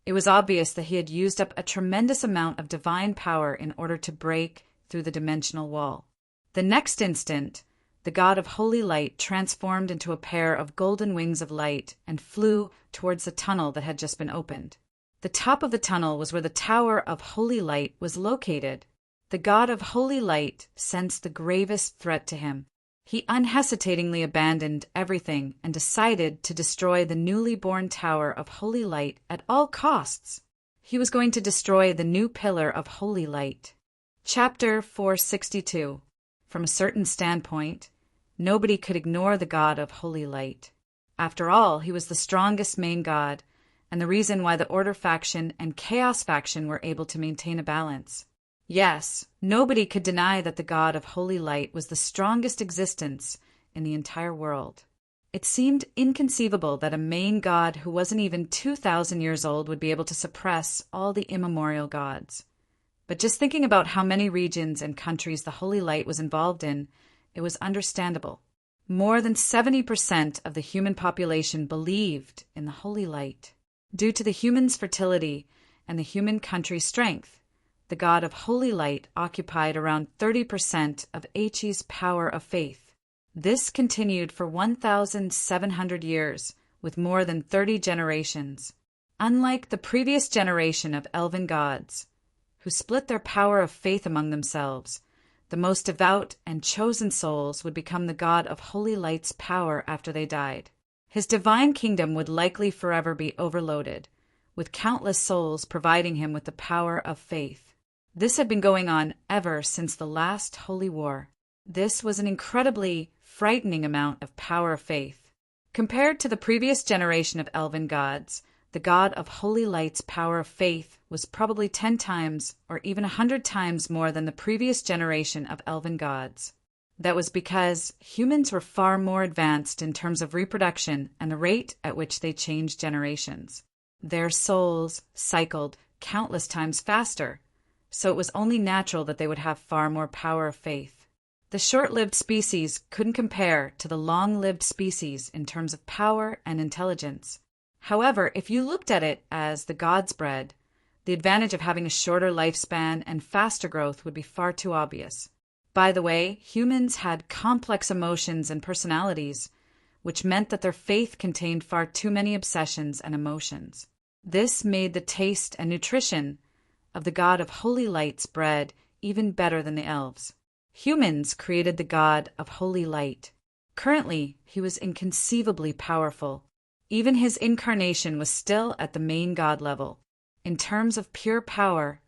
it was obvious that he had used up a tremendous amount of divine power in order to break through the dimensional wall. The next instant, the god of holy light transformed into a pair of golden wings of light and flew towards the tunnel that had just been opened. The top of the tunnel was where the Tower of Holy Light was located. The god of holy light sensed the gravest threat to him. He unhesitatingly abandoned everything and decided to destroy the newly born Tower of Holy Light at all costs. He was going to destroy the new pillar of holy light. Chapter 462. From a certain standpoint, nobody could ignore the god of holy light. After all, he was the strongest main god, and the reason why the Order faction and Chaos faction were able to maintain a balance. Yes, nobody could deny that the god of holy light was the strongest existence in the entire world. It seemed inconceivable that a main god who wasn't even 2,000 years old would be able to suppress all the immemorial gods. But just thinking about how many regions and countries the Holy Light was involved in, it was understandable. More than 70% of the human population believed in the Holy Light. Due to the human's fertility and the human country's strength, the God of Holy Light occupied around 30% of He's power of faith. This continued for 1,700 years, with more than 30 generations. Unlike the previous generation of elven gods, who split their power of faith among themselves, the most devout and chosen souls would become the God of Holy Light's power after they died. His divine kingdom would likely forever be overloaded, with countless souls providing him with the power of faith. This had been going on ever since the last Holy War. This was an incredibly frightening amount of power of faith. Compared to the previous generation of elven gods, the God of Holy Light's power of faith was probably 10 times or even 100 times more than the previous generation of elven gods. That was because humans were far more advanced in terms of reproduction and the rate at which they changed generations. Their souls cycled countless times faster, so it was only natural that they would have far more power of faith. The short-lived species couldn't compare to the long-lived species in terms of power and intelligence. However, if you looked at it as the gods bred, the advantage of having a shorter lifespan and faster growth would be far too obvious. By the way, humans had complex emotions and personalities, which meant that their faith contained far too many obsessions and emotions. This made the taste and nutrition of the God of Holy Light's bread even better than the elves. Humans created the God of Holy Light. Currently, he was inconceivably powerful. Even his incarnation was still at the main god level. In terms of pure power,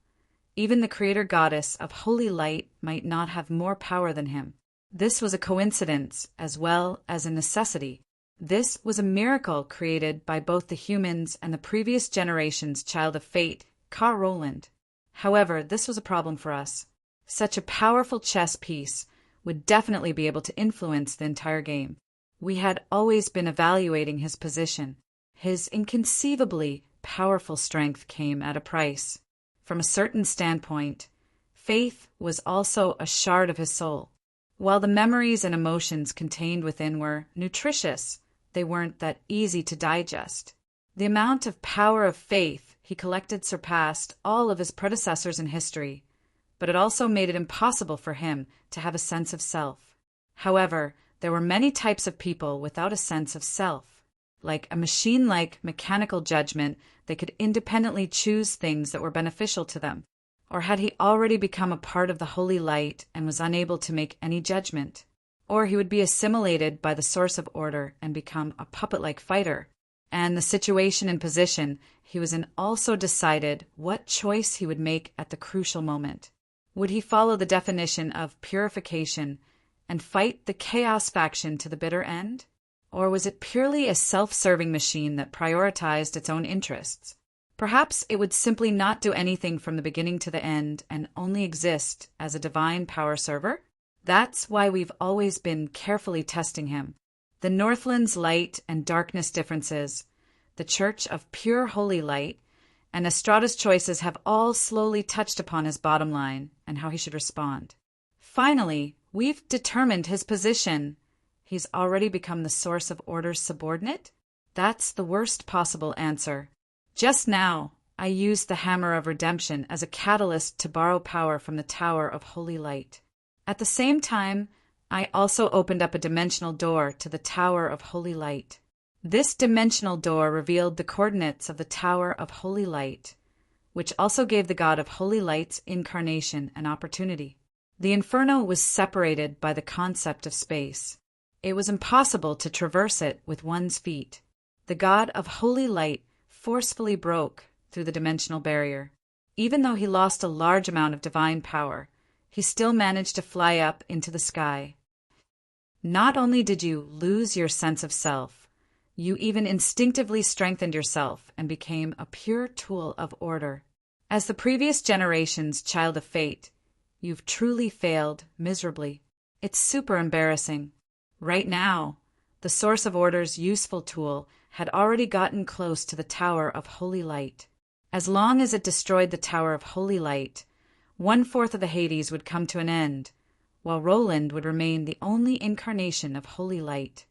even the creator goddess of Holy Light might not have more power than him. This was a coincidence as well as a necessity. This was a miracle created by both the humans and the previous generation's child of fate, Ka Roland. However, this was a problem for us. Such a powerful chess piece would definitely be able to influence the entire game. We had always been evaluating his position. His inconceivably powerful strength came at a price. From a certain standpoint, faith was also a shard of his soul. While the memories and emotions contained within were nutritious, they weren't that easy to digest. The amount of power of faith he collected surpassed all of his predecessors in history, but it also made it impossible for him to have a sense of self. However, there were many types of people without a sense of self. Like a machine-like mechanical judgment, they could independently choose things that were beneficial to them. Or had he already become a part of the Holy Light and was unable to make any judgment? Or he would be assimilated by the source of order and become a puppet-like fighter. And the situation and position he was in also decided what choice he would make at the crucial moment. Would he follow the definition of purification and fight the chaos faction to the bitter end? Or was it purely a self-serving machine that prioritized its own interests? Perhaps it would simply not do anything from the beginning to the end and only exist as a divine power server? That's why we've always been carefully testing him. The Northland's light and darkness differences, the Church of Pure Holy Light, and Estrada's choices have all slowly touched upon his bottom line and how he should respond. Finally, we've determined his position. He's already become the source of order's subordinate? That's the worst possible answer. Just now, I used the Hammer of Redemption as a catalyst to borrow power from the Tower of Holy Light. At the same time, I also opened up a dimensional door to the Tower of Holy Light. This dimensional door revealed the coordinates of the Tower of Holy Light, which also gave the God of Holy Light's incarnation an opportunity. The Inferno was separated by the concept of space. It was impossible to traverse it with one's feet. The God of Holy Light forcefully broke through the dimensional barrier. Even though he lost a large amount of divine power, he still managed to fly up into the sky. Not only did you lose your sense of self, you even instinctively strengthened yourself and became a pure tool of order. As the previous generation's child of fate, you've truly failed miserably. It's super embarrassing. Right now, the source of order's useful tool had already gotten close to the Tower of Holy Light. As long as it destroyed the Tower of Holy Light, 1/4 of the Hades would come to an end, while Roland would remain the only incarnation of holy light.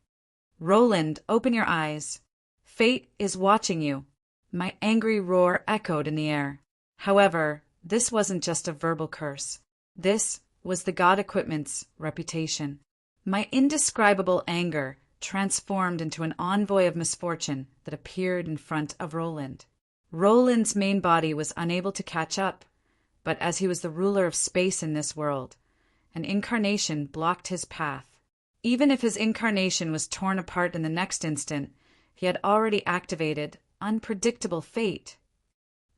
Roland, open your eyes. Fate is watching you. My angry roar echoed in the air. However, this wasn't just a verbal curse. This was the god equipment's reputation. My indescribable anger transformed into an envoy of misfortune that appeared in front of Roland. Roland's main body was unable to catch up, but as he was the ruler of space in this world, an incarnation blocked his path. Even if his incarnation was torn apart in the next instant, he had already activated unpredictable fate.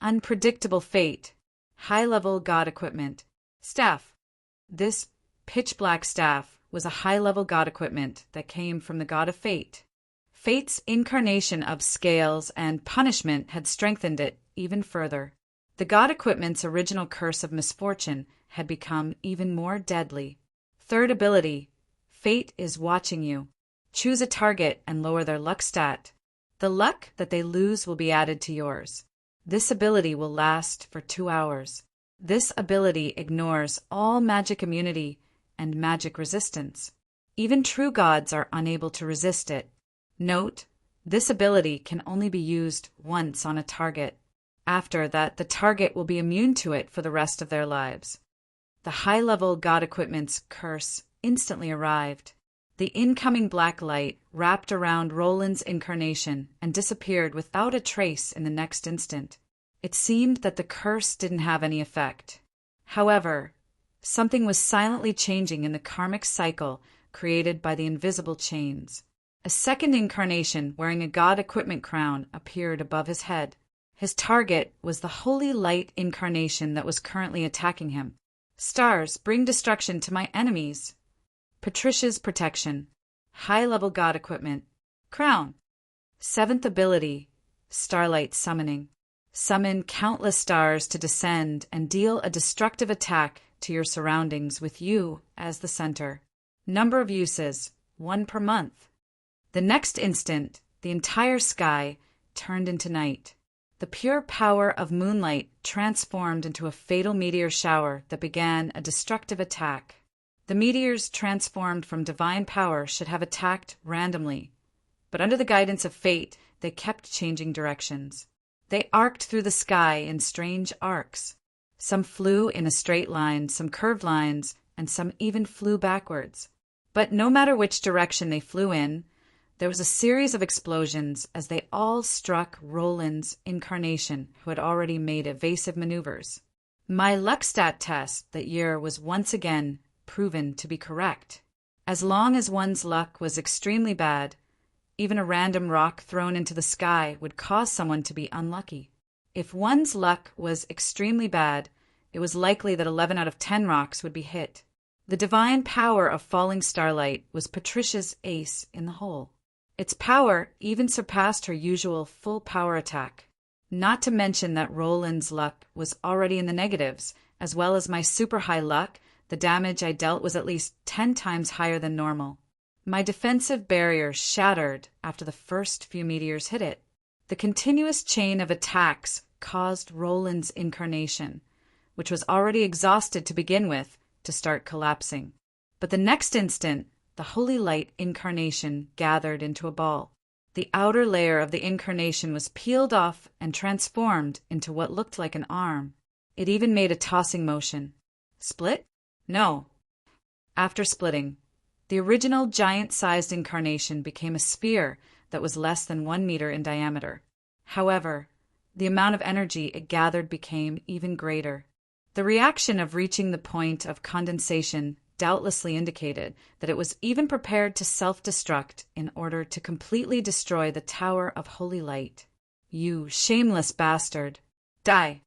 Unpredictable fate. High-level god equipment. Staff. This pitch-black staff was a high-level god equipment that came from the god of fate. Fate's incarnation of scales and punishment had strengthened it even further. The god equipment's original curse of misfortune had become even more deadly. Third ability, Fate is watching you. Choose a target and lower their luck stat. The luck that they lose will be added to yours. This ability will last for 2 hours. This ability ignores all magic immunity and magic resistance. Even true gods are unable to resist it. Note, this ability can only be used once on a target. After that, the target will be immune to it for the rest of their lives. The high-level god equipment's curse instantly arrived. The incoming black light wrapped around Roland's incarnation and disappeared without a trace in the next instant. It seemed that the curse didn't have any effect. However, something was silently changing in the karmic cycle created by the invisible chains. A second incarnation wearing a god equipment crown appeared above his head. His target was the holy light incarnation that was currently attacking him. Stars, bring destruction to my enemies. Patricia's protection. High-level god equipment. Crown. 7th ability, Starlight Summoning. Summon countless stars to descend and deal a destructive attack to your surroundings with you as the center. Number of uses, 1 per month. The next instant, the entire sky turned into night. The pure power of moonlight transformed into a fatal meteor shower that began a destructive attack. The meteors transformed from divine power should have attacked randomly, but under the guidance of fate, they kept changing directions. They arced through the sky in strange arcs. Some flew in a straight line, some curved lines, and some even flew backwards. But no matter which direction they flew in, there was a series of explosions as they all struck Roland's incarnation, who had already made evasive maneuvers. My luck stat test that year was once again proven to be correct. As long as one's luck was extremely bad, even a random rock thrown into the sky would cause someone to be unlucky. If one's luck was extremely bad, it was likely that 11 out of 10 rocks would be hit. The divine power of falling starlight was Patricia's ace in the hole. Its power even surpassed her usual full power attack. Not to mention that Roland's luck was already in the negatives, as well as my super high luck. The damage I dealt was at least 10 times higher than normal. My defensive barrier shattered after the first few meteors hit it. The continuous chain of attacks caused Roland's incarnation, which was already exhausted to begin with, to start collapsing. But the next instant, the holy light incarnation gathered into a ball. The outer layer of the incarnation was peeled off and transformed into what looked like an arm. It even made a tossing motion. Split? No. After splitting, the original giant-sized incarnation became a sphere that was less than 1 meter in diameter. However, the amount of energy it gathered became even greater. The reaction of reaching the point of condensation doubtlessly indicated that it was even prepared to self-destruct in order to completely destroy the Tower of Holy Light. You shameless bastard. Die.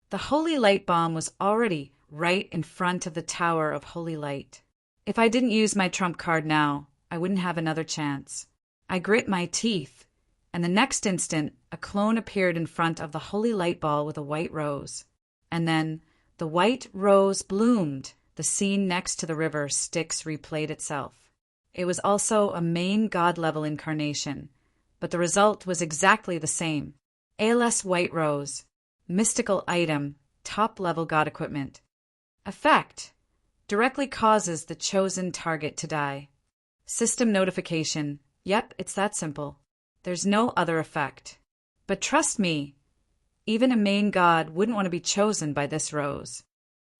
The Holy Light bomb was already right in front of the Tower of Holy Light. If I didn't use my trump card now, I wouldn't have another chance. I grit my teeth, and the next instant, a clone appeared in front of the Holy Light ball with a white rose. And then, the white rose bloomed. The scene next to the river Styx replayed itself. It was also a main god-level incarnation, but the result was exactly the same. ALS White Rose, mystical item, top-level god equipment. Effect: directly causes the chosen target to die. System notification: yep, it's that simple. There's no other effect. But trust me, even a main god wouldn't want to be chosen by this rose.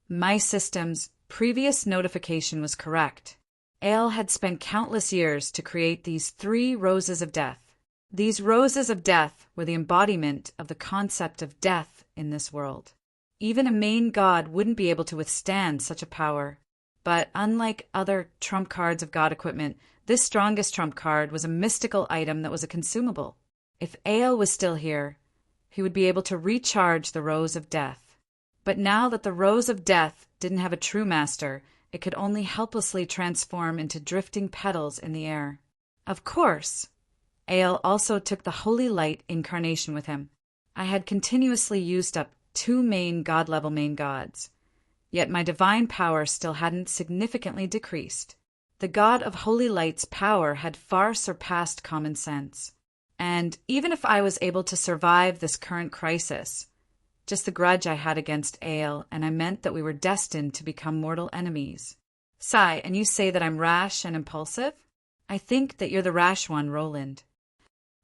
My system's previous notification was correct. Ale had spent countless years to create these 3 roses of death. These roses of death were the embodiment of the concept of death in this world. Even a main god wouldn't be able to withstand such a power. But unlike other trump cards of god equipment, this strongest trump card was a mystical item that was a consumable. If Ale was still here, he would be able to recharge the Rose of Death. But now that the Rose of Death didn't have a true master, it could only helplessly transform into drifting petals in the air. Of course, Ale also took the Holy Light incarnation with him. I had continuously used up 2 main god-level main gods, yet my divine power still hadn't significantly decreased. The god of Holy Light's power had far surpassed common sense. And even if I was able to survive this current crisis, just the grudge I had against Ale, and I meant that we were destined to become mortal enemies. Sigh, and you say that I'm rash and impulsive? I think that you're the rash one, Roland.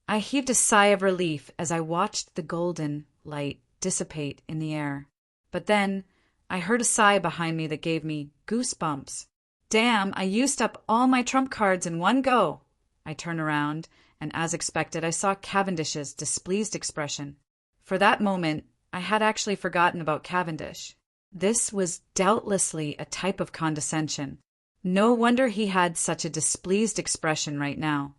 I heaved a sigh of relief as I watched the golden light dissipate in the air. But then I heard a sigh behind me that gave me goosebumps. Damn, I used up all my trump cards in one go. I turned around, and as expected, I saw Cavendish's displeased expression. For that moment, I had actually forgotten about Cavendish. This was doubtlessly a type of condescension. No wonder he had such a displeased expression right now.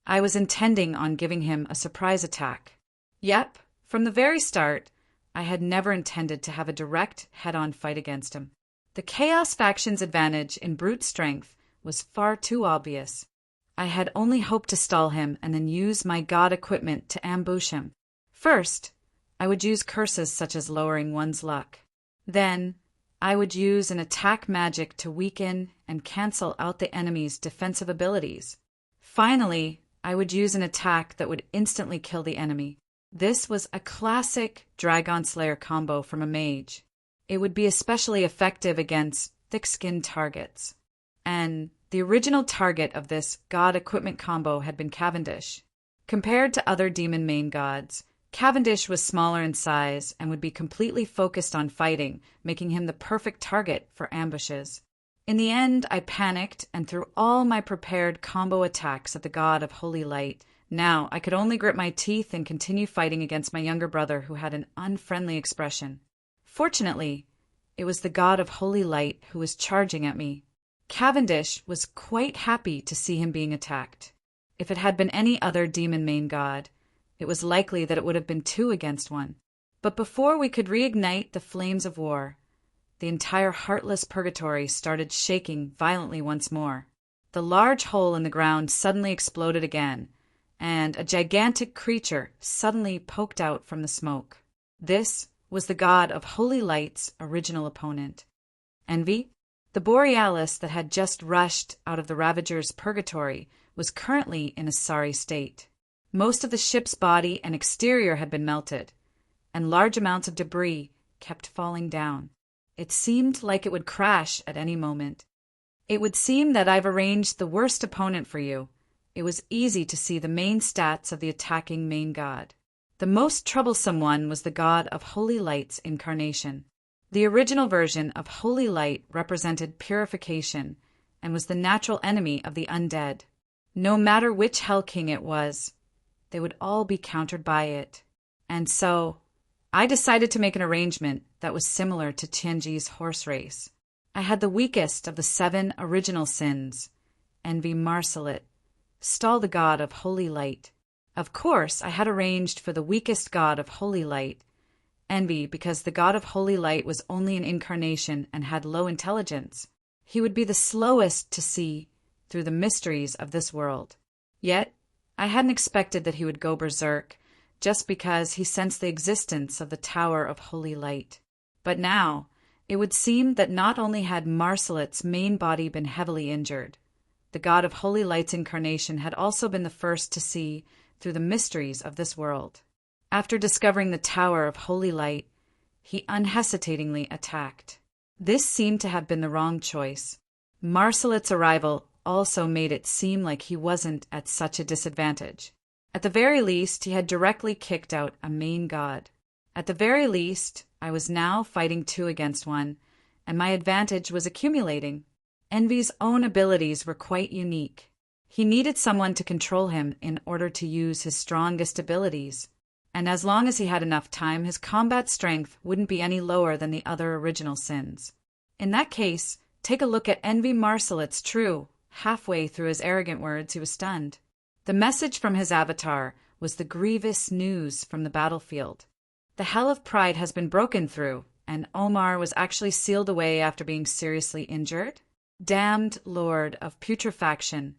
I was intending on giving him a surprise attack. Yep, from the very start, I had never intended to have a direct head-on fight against him. The Chaos faction's advantage in brute strength was far too obvious. I had only hoped to stall him and then use my god equipment to ambush him. First, I would use curses such as lowering one's luck. Then, I would use an attack magic to weaken and cancel out the enemy's defensive abilities. Finally, I would use an attack that would instantly kill the enemy. This was a classic Dragon Slayer combo from a mage. It would be especially effective against thick-skinned targets. And the original target of this god equipment combo had been Cavendish. Compared to other demon main gods, Cavendish was smaller in size and would be completely focused on fighting, making him the perfect target for ambushes. In the end, I panicked and threw all my prepared combo attacks at the god of Holy Light. Now, I could only grit my teeth and continue fighting against my younger brother who had an unfriendly expression. Fortunately, it was the god of Holy Light who was charging at me. Cavendish was quite happy to see him being attacked. If it had been any other demon main god, it was likely that it would have been 2 against 1. But before we could reignite the flames of war, the entire heartless purgatory started shaking violently once more. The large hole in the ground suddenly exploded again, and a gigantic creature suddenly poked out from the smoke. This was the god of Holy Light's original opponent. Envy, the Borealis that had just rushed out of the Ravager's purgatory, was currently in a sorry state. Most of the ship's body and exterior had been melted, and large amounts of debris kept falling down. It seemed like it would crash at any moment. It would seem that I've arranged the worst opponent for you. It was easy to see the main stats of the attacking main god. The most troublesome one was the god of Holy Light's incarnation. The original version of Holy Light represented purification and was the natural enemy of the undead. No matter which Hell King it was, they would all be countered by it. And so, I decided to make an arrangement that was similar to Tianji's horse race. I had the weakest of the 7 original sins, Envy Marsalit, stall the god of Holy Light. Of course, I had arranged for the weakest god of Holy Light, Envy, because the god of Holy Light was only an incarnation and had low intelligence. He would be the slowest to see through the mysteries of this world. Yet, I hadn't expected that he would go berserk, just because he sensed the existence of the Tower of Holy Light. But now, it would seem that not only had Marsalit's main body been heavily injured, the god of Holy Light's incarnation had also been the first to see through the mysteries of this world. After discovering the Tower of Holy Light, he unhesitatingly attacked. This seemed to have been the wrong choice. Marsalet's arrival also made it seem like he wasn't at such a disadvantage. At the very least, he had directly kicked out a main god. At the very least, I was now fighting 2 against 1, and my advantage was accumulating. Envy's own abilities were quite unique. He needed someone to control him in order to use his strongest abilities, and as long as he had enough time, his combat strength wouldn't be any lower than the other original sins. In that case, take a look at Envy Marsalet's true. Halfway through his arrogant words, he was stunned. The message from his avatar was the grievous news from the battlefield. The hell of pride has been broken through, and Omar was actually sealed away after being seriously injured? Damned Lord of Putrefaction.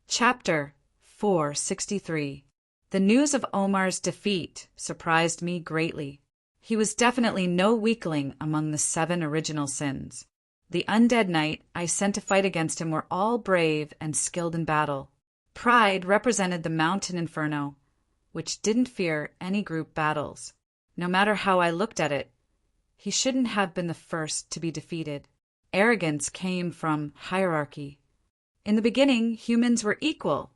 Chapter 463. The news of Omar's defeat surprised me greatly. He was definitely no weakling among the 7 original sins. The undead knight I sent to fight against him were all brave and skilled in battle. Pride represented the mountain inferno, which didn't fear any group battles. No matter how I looked at it, he shouldn't have been the first to be defeated. Arrogance came from hierarchy. In the beginning, humans were equal,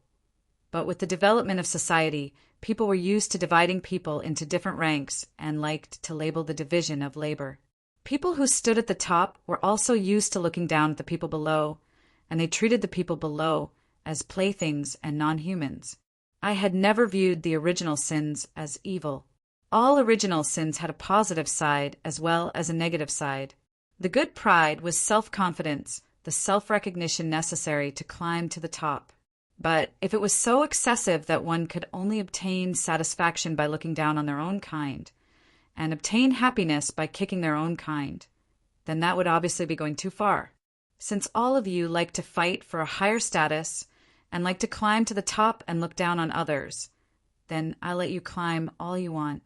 but with the development of society, people were used to dividing people into different ranks and liked to label the division of labor. People who stood at the top were also used to looking down at the people below, and they treated the people below as playthings and non-humans. I had never viewed the original sins as evil. All original sins had a positive side as well as a negative side. The good pride was self-confidence, the self-recognition necessary to climb to the top. But if it was so excessive that one could only obtain satisfaction by looking down on their own kind, and obtain happiness by kicking their own kind, then that would obviously be going too far. Since all of you like to fight for a higher status and like to climb to the top and look down on others, then I'll let you climb all you want.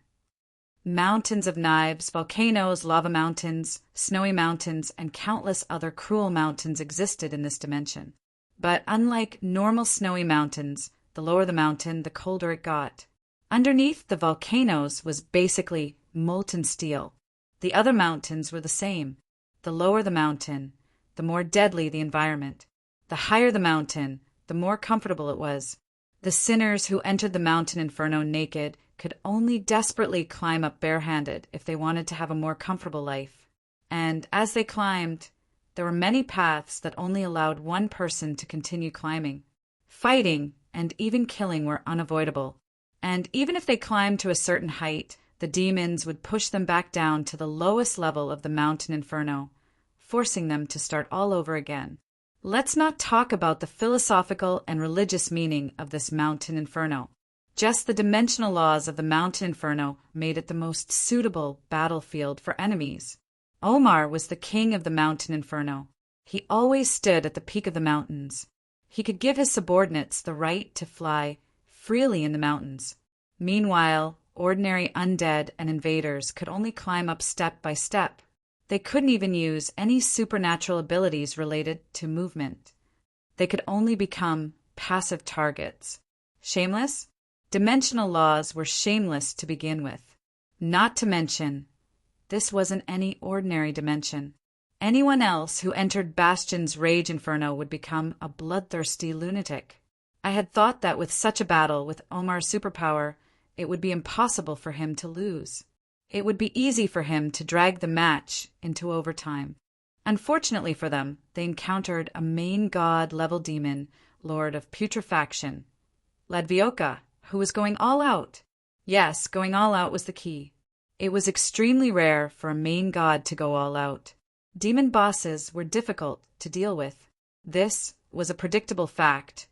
Mountains of knives, volcanoes, lava mountains, snowy mountains, and countless other cruel mountains existed in this dimension. But unlike normal snowy mountains, the lower the mountain, the colder it got. Underneath the volcanoes was basically molten steel. The other mountains were the same. The lower the mountain, the more deadly the environment. The higher the mountain, the more comfortable it was. The sinners who entered the mountain inferno naked could only desperately climb up barehanded if they wanted to have a more comfortable life. And as they climbed, there were many paths that only allowed one person to continue climbing. Fighting and even killing were unavoidable. And even if they climbed to a certain height, the demons would push them back down to the lowest level of the mountain inferno, forcing them to start all over again. Let's not talk about the philosophical and religious meaning of this mountain inferno. Just the dimensional laws of the mountain inferno made it the most suitable battlefield for enemies. Omar was the king of the mountain inferno. He always stood at the peak of the mountains. He could give his subordinates the right to fly freely in the mountains. Meanwhile, ordinary undead and invaders could only climb up step by step. They couldn't even use any supernatural abilities related to movement. They could only become passive targets. Shameless? Dimensional laws were shameless to begin with. Not to mention, this wasn't any ordinary dimension. Anyone else who entered Bastion's Rage Inferno would become a bloodthirsty lunatic. I had thought that with such a battle with Omar's superpower, it would be impossible for him to lose. It would be easy for him to drag the match into overtime. Unfortunately for them, they encountered a main god-level demon, Lord of Putrefaction, Ledvioka, who was going all out. Yes, going all out was the key. It was extremely rare for a main god to go all out. Demon bosses were difficult to deal with. This was a predictable fact,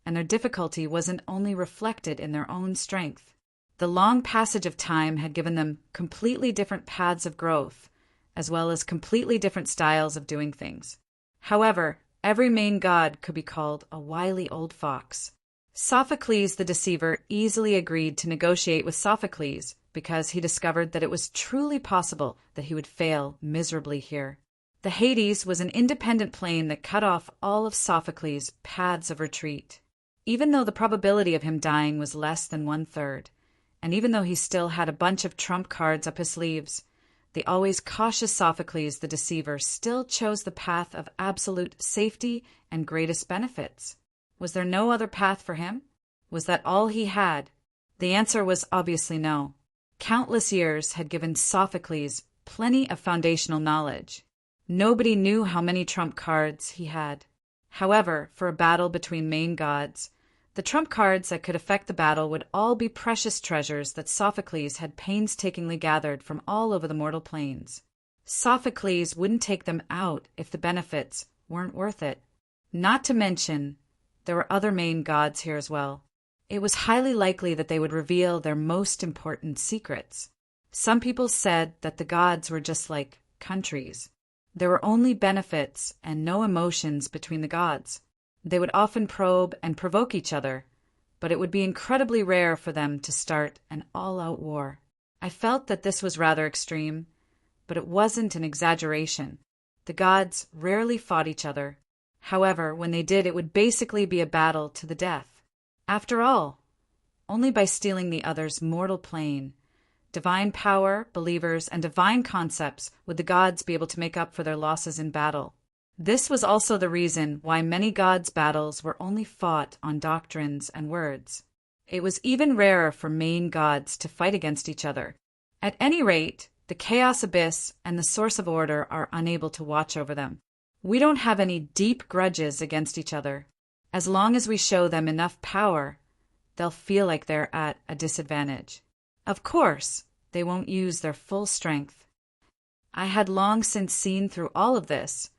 and their difficulty wasn't only reflected in their own strength. The long passage of time had given them completely different paths of growth, as well as completely different styles of doing things. However, every main god could be called a wily old fox. Sophocles the Deceiver easily agreed to negotiate with Sophocles because he discovered that it was truly possible that he would fail miserably here. The Hades was an independent plane that cut off all of Sophocles' paths of retreat. Even though the probability of him dying was less than 1/3, and even though he still had a bunch of trump cards up his sleeves, The always cautious Sophocles the deceiver still chose the path of absolute safety and greatest benefits. Was there no other path for him? Was that all he had? The answer was obviously no. Countless years had given Sophocles plenty of foundational knowledge. Nobody knew how many trump cards he had. However, for a battle between main gods, the trump cards that could affect the battle would all be precious treasures that Sophocles had painstakingly gathered from all over the mortal planes. Sophocles wouldn't take them out if the benefits weren't worth it. Not to mention, there were other main gods here as well. It was highly likely that they would reveal their most important secrets. Some people said that the gods were just like countries. There were only benefits and no emotions between the gods. They would often probe and provoke each other, but it would be incredibly rare for them to start an all-out war. I felt that this was rather extreme, but it wasn't an exaggeration. The gods rarely fought each other. However, when they did, it would basically be a battle to the death. After all, only by stealing the other's mortal plane, divine power, believers, and divine concepts would the gods be able to make up for their losses in battle. This was also the reason why many gods' battles were only fought on doctrines and words. It was even rarer for main gods to fight against each other. At any rate, the Chaos Abyss and the Source of Order are unable to watch over them. We don't have any deep grudges against each other. As long as we show them enough power, they'll feel like they're at a disadvantage. Of course, they won't use their full strength. I had long since seen through all of this,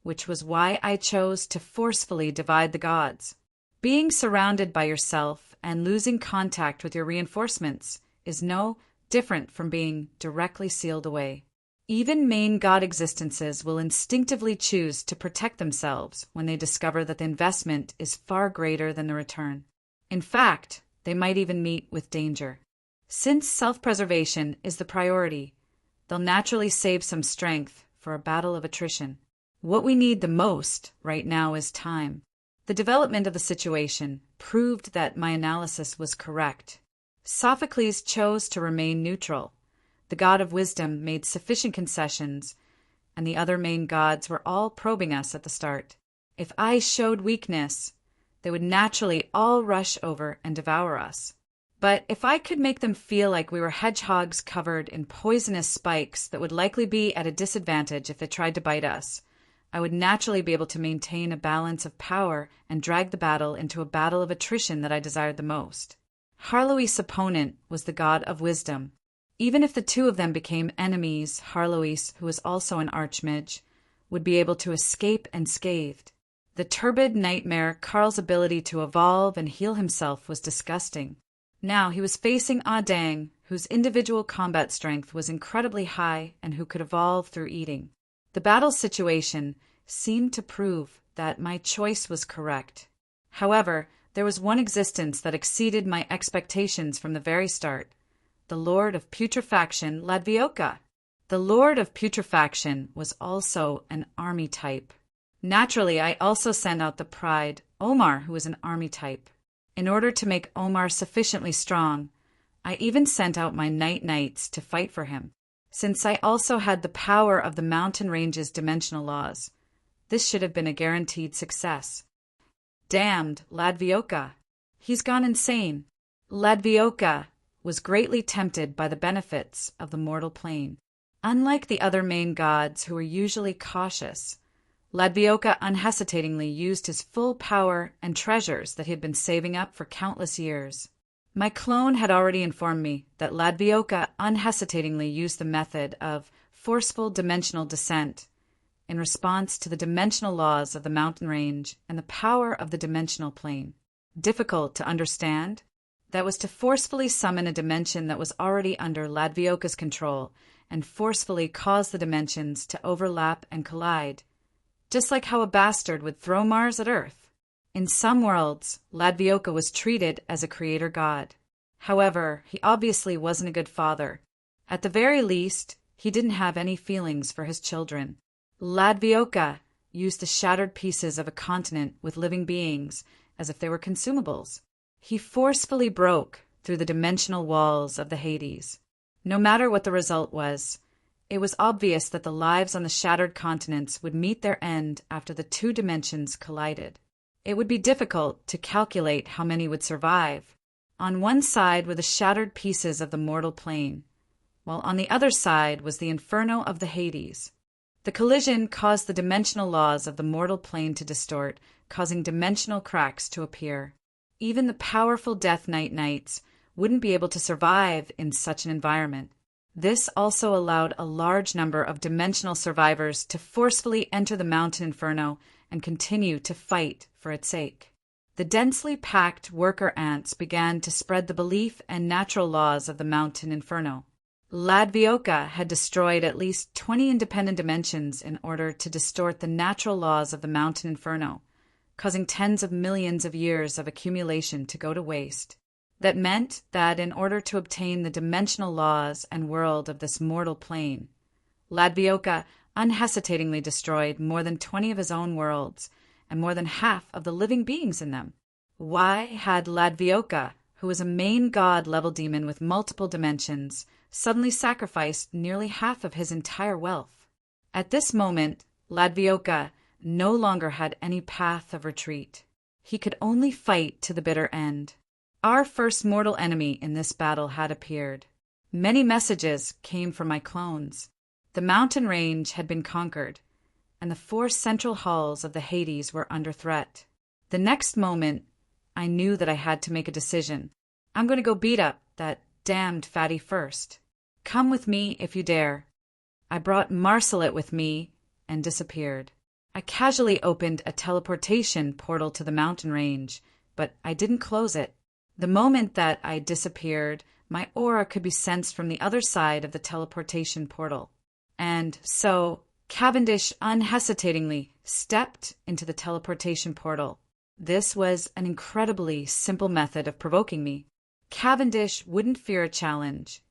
which was why I chose to forcefully divide the gods. Being surrounded by yourself and losing contact with your reinforcements is no different from being directly sealed away. Even main god existences will instinctively choose to protect themselves when they discover that the investment is far greater than the return. In fact, they might even meet with danger. Since self-preservation is the priority, they'll naturally save some strength for a battle of attrition. What we need the most right now is time. The development of the situation proved that my analysis was correct. Sophocles chose to remain neutral. The god of wisdom made sufficient concessions, and the other main gods were all probing us at the start. If I showed weakness, they would naturally all rush over and devour us. But if I could make them feel like we were hedgehogs covered in poisonous spikes that would likely be at a disadvantage if they tried to bite us, I would naturally be able to maintain a balance of power and drag the battle into a battle of attrition that I desired the most. Harlois' opponent was the god of wisdom. Even if the two of them became enemies, Harlois, who was also an archmage, would be able to escape unscathed. The turbid nightmare, Karl's ability to evolve and heal himself, was disgusting. Now he was facing Dang, whose individual combat strength was incredibly high and who could evolve through eating. The battle situation seemed to prove that my choice was correct. However, there was one existence that exceeded my expectations from the very start: the Lord of Putrefaction, Ladvioka. The Lord of Putrefaction was also an army type. Naturally, I also sent out the Pride, Omar, who was an army type. In order to make Omar sufficiently strong, I even sent out my Night Knights to fight for him. Since I also had the power of the mountain range's dimensional laws, this should have been a guaranteed success. Damned Ladvioka. He's gone insane. Ladvioka was greatly tempted by the benefits of the mortal plane. Unlike the other main gods who were usually cautious, Ladvioka unhesitatingly used his full power and treasures that he had been saving up for countless years. My clone had already informed me that Ladvioka unhesitatingly used the method of forceful dimensional descent in response to the dimensional laws of the mountain range and the power of the dimensional plane. Difficult to understand? That was to forcefully summon a dimension that was already under Ladvioka's control and forcefully cause the dimensions to overlap and collide, just like how a bastard would throw Mars at Earth. In some worlds, Ladvioka was treated as a creator god. However, he obviously wasn't a good father. At the very least, he didn't have any feelings for his children. Ladvioka used the shattered pieces of a continent with living beings as if they were consumables. He forcefully broke through the dimensional walls of the Hades. No matter what the result was, It was obvious that the lives on the shattered continents would meet their end after the two dimensions collided. It would be difficult to calculate how many would survive. On one side were the shattered pieces of the mortal plane, while on the other side was the inferno of the Hades. The collision caused the dimensional laws of the mortal plane to distort, causing dimensional cracks to appear. Even the powerful Death Knight knights wouldn't be able to survive in such an environment. This also allowed a large number of dimensional survivors to forcefully enter the mountain inferno and continue to fight for its sake. The densely packed worker ants began to spread the belief and natural laws of the mountain inferno. Ladvioka had destroyed at least 20 independent dimensions in order to distort the natural laws of the mountain inferno, causing tens of millions of years of accumulation to go to waste. That meant that in order to obtain the dimensional laws and world of this mortal plane, Ladvioka unhesitatingly destroyed more than 20 of his own worlds and more than half of the living beings in them. Why had Ladvioka, who was a main god-level demon with multiple dimensions, suddenly sacrificed nearly half of his entire wealth? At this moment, Ladvioka no longer had any path of retreat. He could only fight to the bitter end. Our first mortal enemy in this battle had appeared. Many messages came from my clones. The mountain range had been conquered, and the 4 central halls of the Hades were under threat. The next moment, I knew that I had to make a decision. I'm going to go beat up that damned fatty first. Come with me if you dare. I brought Marcelet with me and disappeared. I casually opened a teleportation portal to the mountain range, but I didn't close it. The moment that I disappeared, my aura could be sensed from the other side of the teleportation portal. And so, Cavendish unhesitatingly stepped into the teleportation portal. This was an incredibly simple method of provoking me. Cavendish wouldn't fear a challenge,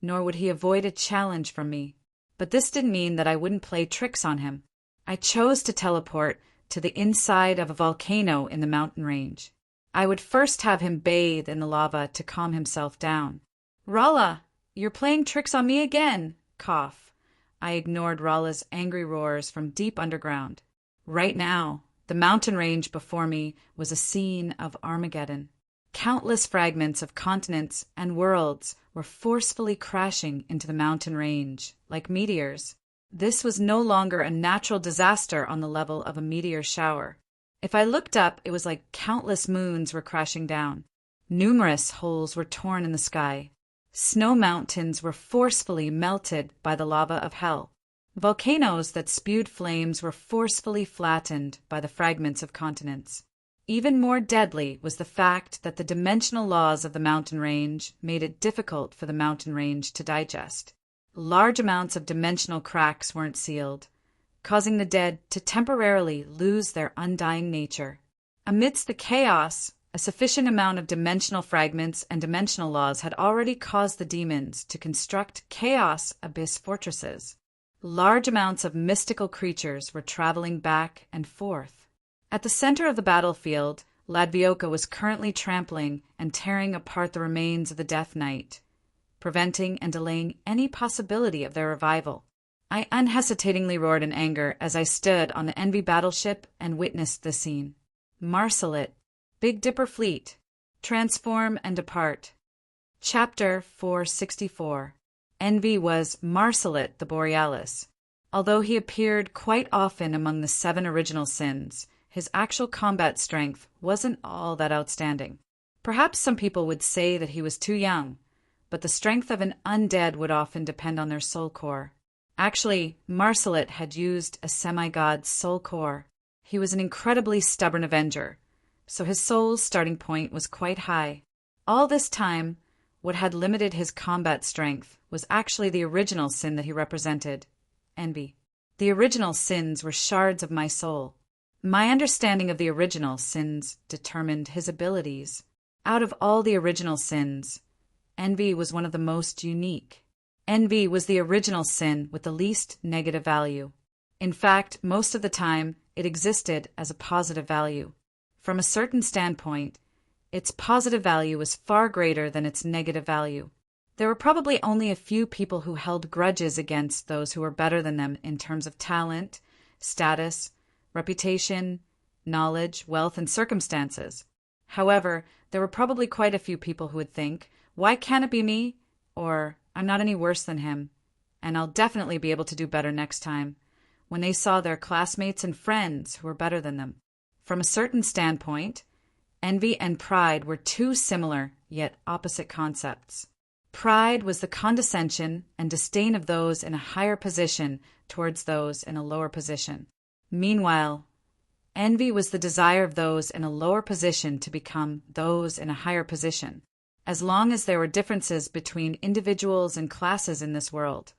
nor would he avoid a challenge from me. But this didn't mean that I wouldn't play tricks on him. I chose to teleport to the inside of a volcano in the mountain range. I would first have him bathe in the lava to calm himself down. "Rala, you're playing tricks on me again!" Cough. I ignored Rala's angry roars from deep underground. Right now, the mountain range before me was a scene of Armageddon. Countless fragments of continents and worlds were forcefully crashing into the mountain range, like meteors. This was no longer a natural disaster on the level of a meteor shower. If I looked up, it was like countless moons were crashing down. Numerous holes were torn in the sky. Snow mountains were forcefully melted by the lava of hell. Volcanoes that spewed flames were forcefully flattened by the fragments of continents. Even more deadly was the fact that the dimensional laws of the mountain range made it difficult for the mountain range to digest. Large amounts of dimensional cracks weren't sealed, causing the dead to temporarily lose their undying nature. Amidst the chaos, a sufficient amount of dimensional fragments and dimensional laws had already caused the demons to construct chaos abyss fortresses. Large amounts of mystical creatures were traveling back and forth. At the center of the battlefield, Ladvioka was currently trampling and tearing apart the remains of the Death Knight, preventing and delaying any possibility of their revival. I unhesitatingly roared in anger as I stood on the Envy battleship and witnessed the scene. Marcelet, Big Dipper Fleet, transform and depart. Chapter 464. Envy was Marcelet the Borealis. Although he appeared quite often among the 7 original sins, his actual combat strength wasn't all that outstanding. Perhaps some people would say that he was too young, but the strength of an undead would often depend on their soul core. Actually, Marcelet had used a semi-god's soul core. He was an incredibly stubborn avenger, so his soul's starting point was quite high. All this time, what had limited his combat strength was actually the original sin that he represented, envy. The original sins were shards of my soul. My understanding of the original sins determined his abilities. Out of all the original sins, envy was one of the most unique. Envy was the original sin with the least negative value. In fact, most of the time, it existed as a positive value. From a certain standpoint, its positive value was far greater than its negative value. There were probably only a few people who held grudges against those who were better than them in terms of talent, status, reputation, knowledge, wealth, and circumstances. However, there were probably quite a few people who would think, "Why can't it be me?" Or, "I'm not any worse than him, and I'll definitely be able to do better next time," when they saw their classmates and friends who were better than them. From a certain standpoint, envy and pride were two similar yet opposite concepts. Pride was the condescension and disdain of those in a higher position towards those in a lower position. Meanwhile, envy was the desire of those in a lower position to become those in a higher position. As long as there were differences between individuals and classes in this world,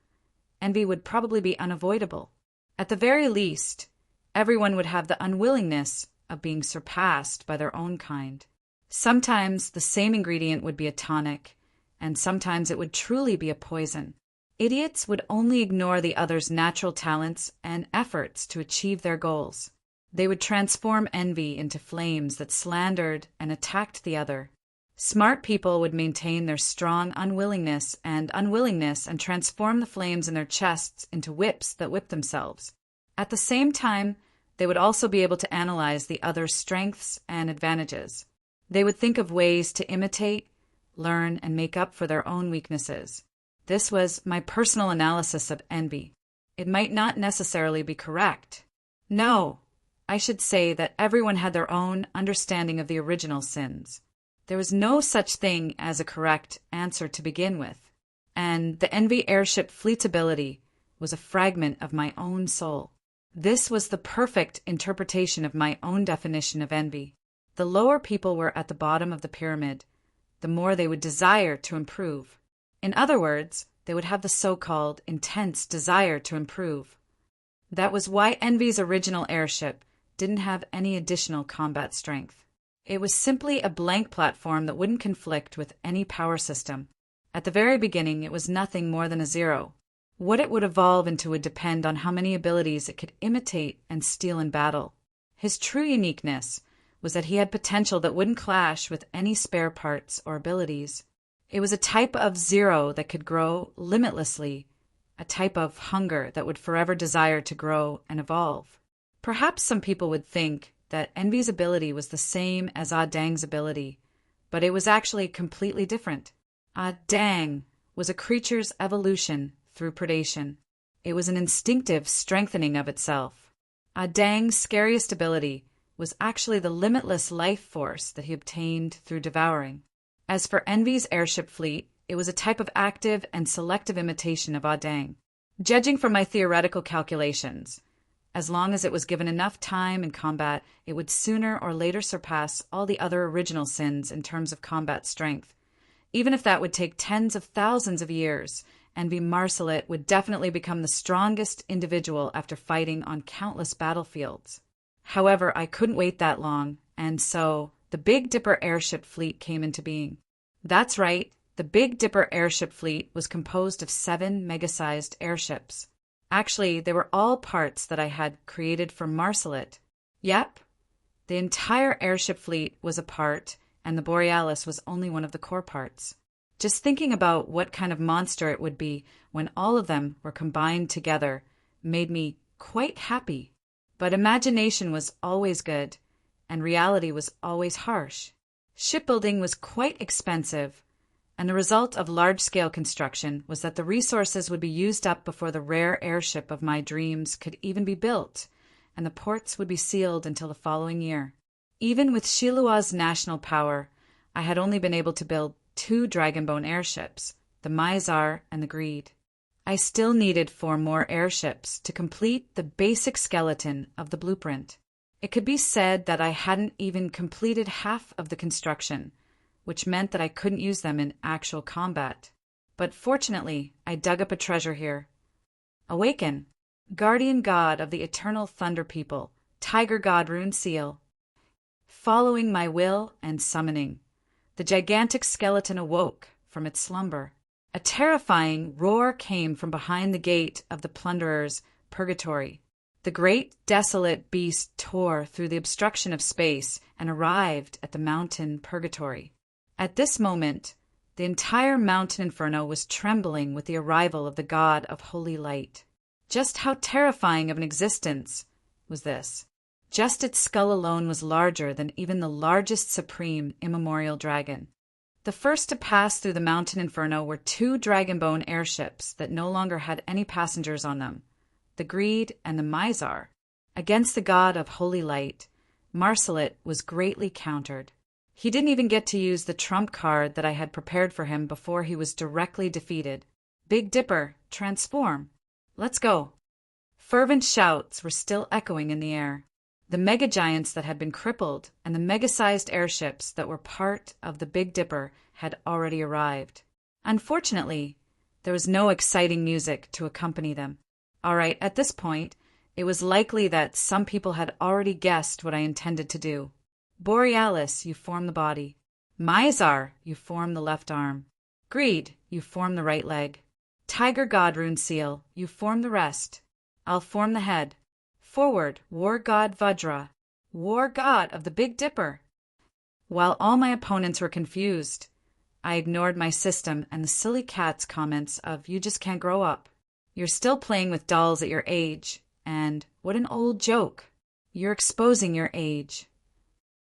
envy would probably be unavoidable. At the very least, everyone would have the unwillingness of being surpassed by their own kind. Sometimes the same ingredient would be a tonic, and sometimes it would truly be a poison. Idiots would only ignore the other's natural talents and efforts to achieve their goals. They would transform envy into flames that slandered and attacked the other. Smart people would maintain their strong unwillingness and transform the flames in their chests into whips that whip themselves. At the same time, they would also be able to analyze the other's strengths and advantages. They would think of ways to imitate, learn, and make up for their own weaknesses. This was my personal analysis of envy. It might not necessarily be correct. No, I should say that everyone had their own understanding of the original sins. There was no such thing as a correct answer to begin with, and the envy airship fleet's ability was a fragment of my own soul. This was the perfect interpretation of my own definition of envy. The lower people were at the bottom of the pyramid, the more they would desire to improve. In other words, they would have the so-called intense desire to improve. That was why envy's original airship didn't have any additional combat strength. It was simply a blank platform that wouldn't conflict with any power system. At the very beginning, it was nothing more than a zero. What it would evolve into would depend on how many abilities it could imitate and steal in battle. His true uniqueness was that he had potential that wouldn't clash with any spare parts or abilities. It was a type of zero that could grow limitlessly, a type of hunger that would forever desire to grow and evolve. Perhaps some people would think that envy's ability was the same as Ah Dang's ability, but it was actually completely different. Ah Dang was a creature's evolution through predation. It was an instinctive strengthening of itself. Ah Dang's scariest ability was actually the limitless life force that he obtained through devouring. As for envy's airship fleet, it was a type of active and selective imitation of Ah Dang. Judging from my theoretical calculations, as long as it was given enough time in combat, it would sooner or later surpass all the other original sins in terms of combat strength. Even if that would take tens of thousands of years, Envy Marsalit would definitely become the strongest individual after fighting on countless battlefields. However, I couldn't wait that long, and so the Big Dipper airship fleet came into being. That's right, the Big Dipper airship fleet was composed of 7 mega-sized airships. Actually, they were all parts that I had created for Marsalit. Yep, the entire airship fleet was a part, and the Borealis was only one of the core parts. Just thinking about what kind of monster it would be when all of them were combined together made me quite happy. But imagination was always good, and reality was always harsh. Shipbuilding was quite expensive, and the result of large-scale construction was that the resources would be used up before the rare airship of my dreams could even be built, and the ports would be sealed until the following year. Even with Shilua's national power, I had only been able to build 2 Dragonbone airships, the Mizar and the Greed. I still needed 4 more airships to complete the basic skeleton of the blueprint. It could be said that I hadn't even completed half of the construction, which meant that I couldn't use them in actual combat. But fortunately, I dug up a treasure here. Awaken, guardian god of the eternal thunder people, tiger god Rune Seal. Following my will and summoning, the gigantic skeleton awoke from its slumber. A terrifying roar came from behind the gate of the plunderer's purgatory. The great desolate beast tore through the obstruction of space and arrived at the mountain purgatory. At this moment, The entire mountain inferno was trembling with the arrival of the god of holy light. Just how terrifying of an existence was this? Just its skull alone was larger than even the largest supreme immemorial dragon. The first to pass through the mountain inferno were two dragonbone airships that no longer had any passengers on them, the Greed and the Mizar. Against the god of holy light, Marsalit was greatly countered. He didn't even get to use the trump card that I had prepared for him before he was directly defeated. Big Dipper, transform. Let's go. Fervent shouts were still echoing in the air. The mega-giants that had been crippled and the mega-sized airships that were part of the Big Dipper had already arrived. Unfortunately, there was no exciting music to accompany them. All right, at this point, it was likely that some people had already guessed what I intended to do. Borealis, you form the body. Mizar, you form the left arm. Greed, you form the right leg. Tiger God Rune Seal, you form the rest. I'll form the head. Forward, War God Vajra, War God of the Big Dipper. While all my opponents were confused, I ignored my system and the silly cat's comments of, you just can't grow up. You're still playing with dolls at your age, and what an old joke. You're exposing your age.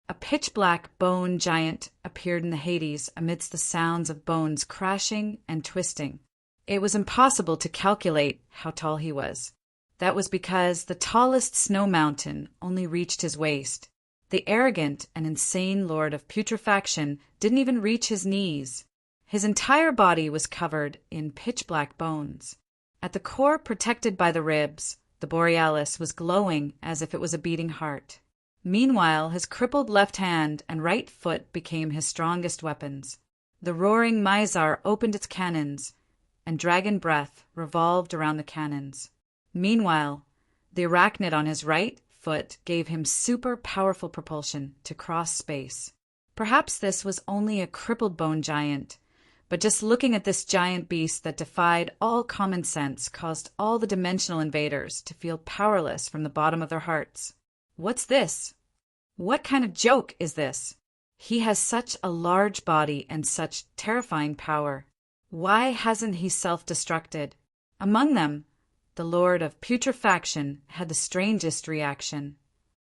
A pitch-black bone giant appeared in the Hades amidst the sounds of bones crashing and twisting. It was impossible to calculate how tall he was. That was because the tallest snow mountain only reached his waist. The arrogant and insane lord of putrefaction didn't even reach his knees. His entire body was covered in pitch-black bones. At the core protected by the ribs, the Borealis was glowing as if it was a beating heart. Meanwhile, his crippled left hand and right foot became his strongest weapons. The roaring Mizar opened its cannons, and dragon breath revolved around the cannons. Meanwhile, the arachnid on his right foot gave him super powerful propulsion to cross space. Perhaps this was only a crippled bone giant, but just looking at this giant beast that defied all common sense caused all the dimensional invaders to feel powerless from the bottom of their hearts. What's this? What kind of joke is this? He has such a large body and such terrifying power. Why hasn't he self-destructed? Among them, the Lord of Putrefaction had the strangest reaction.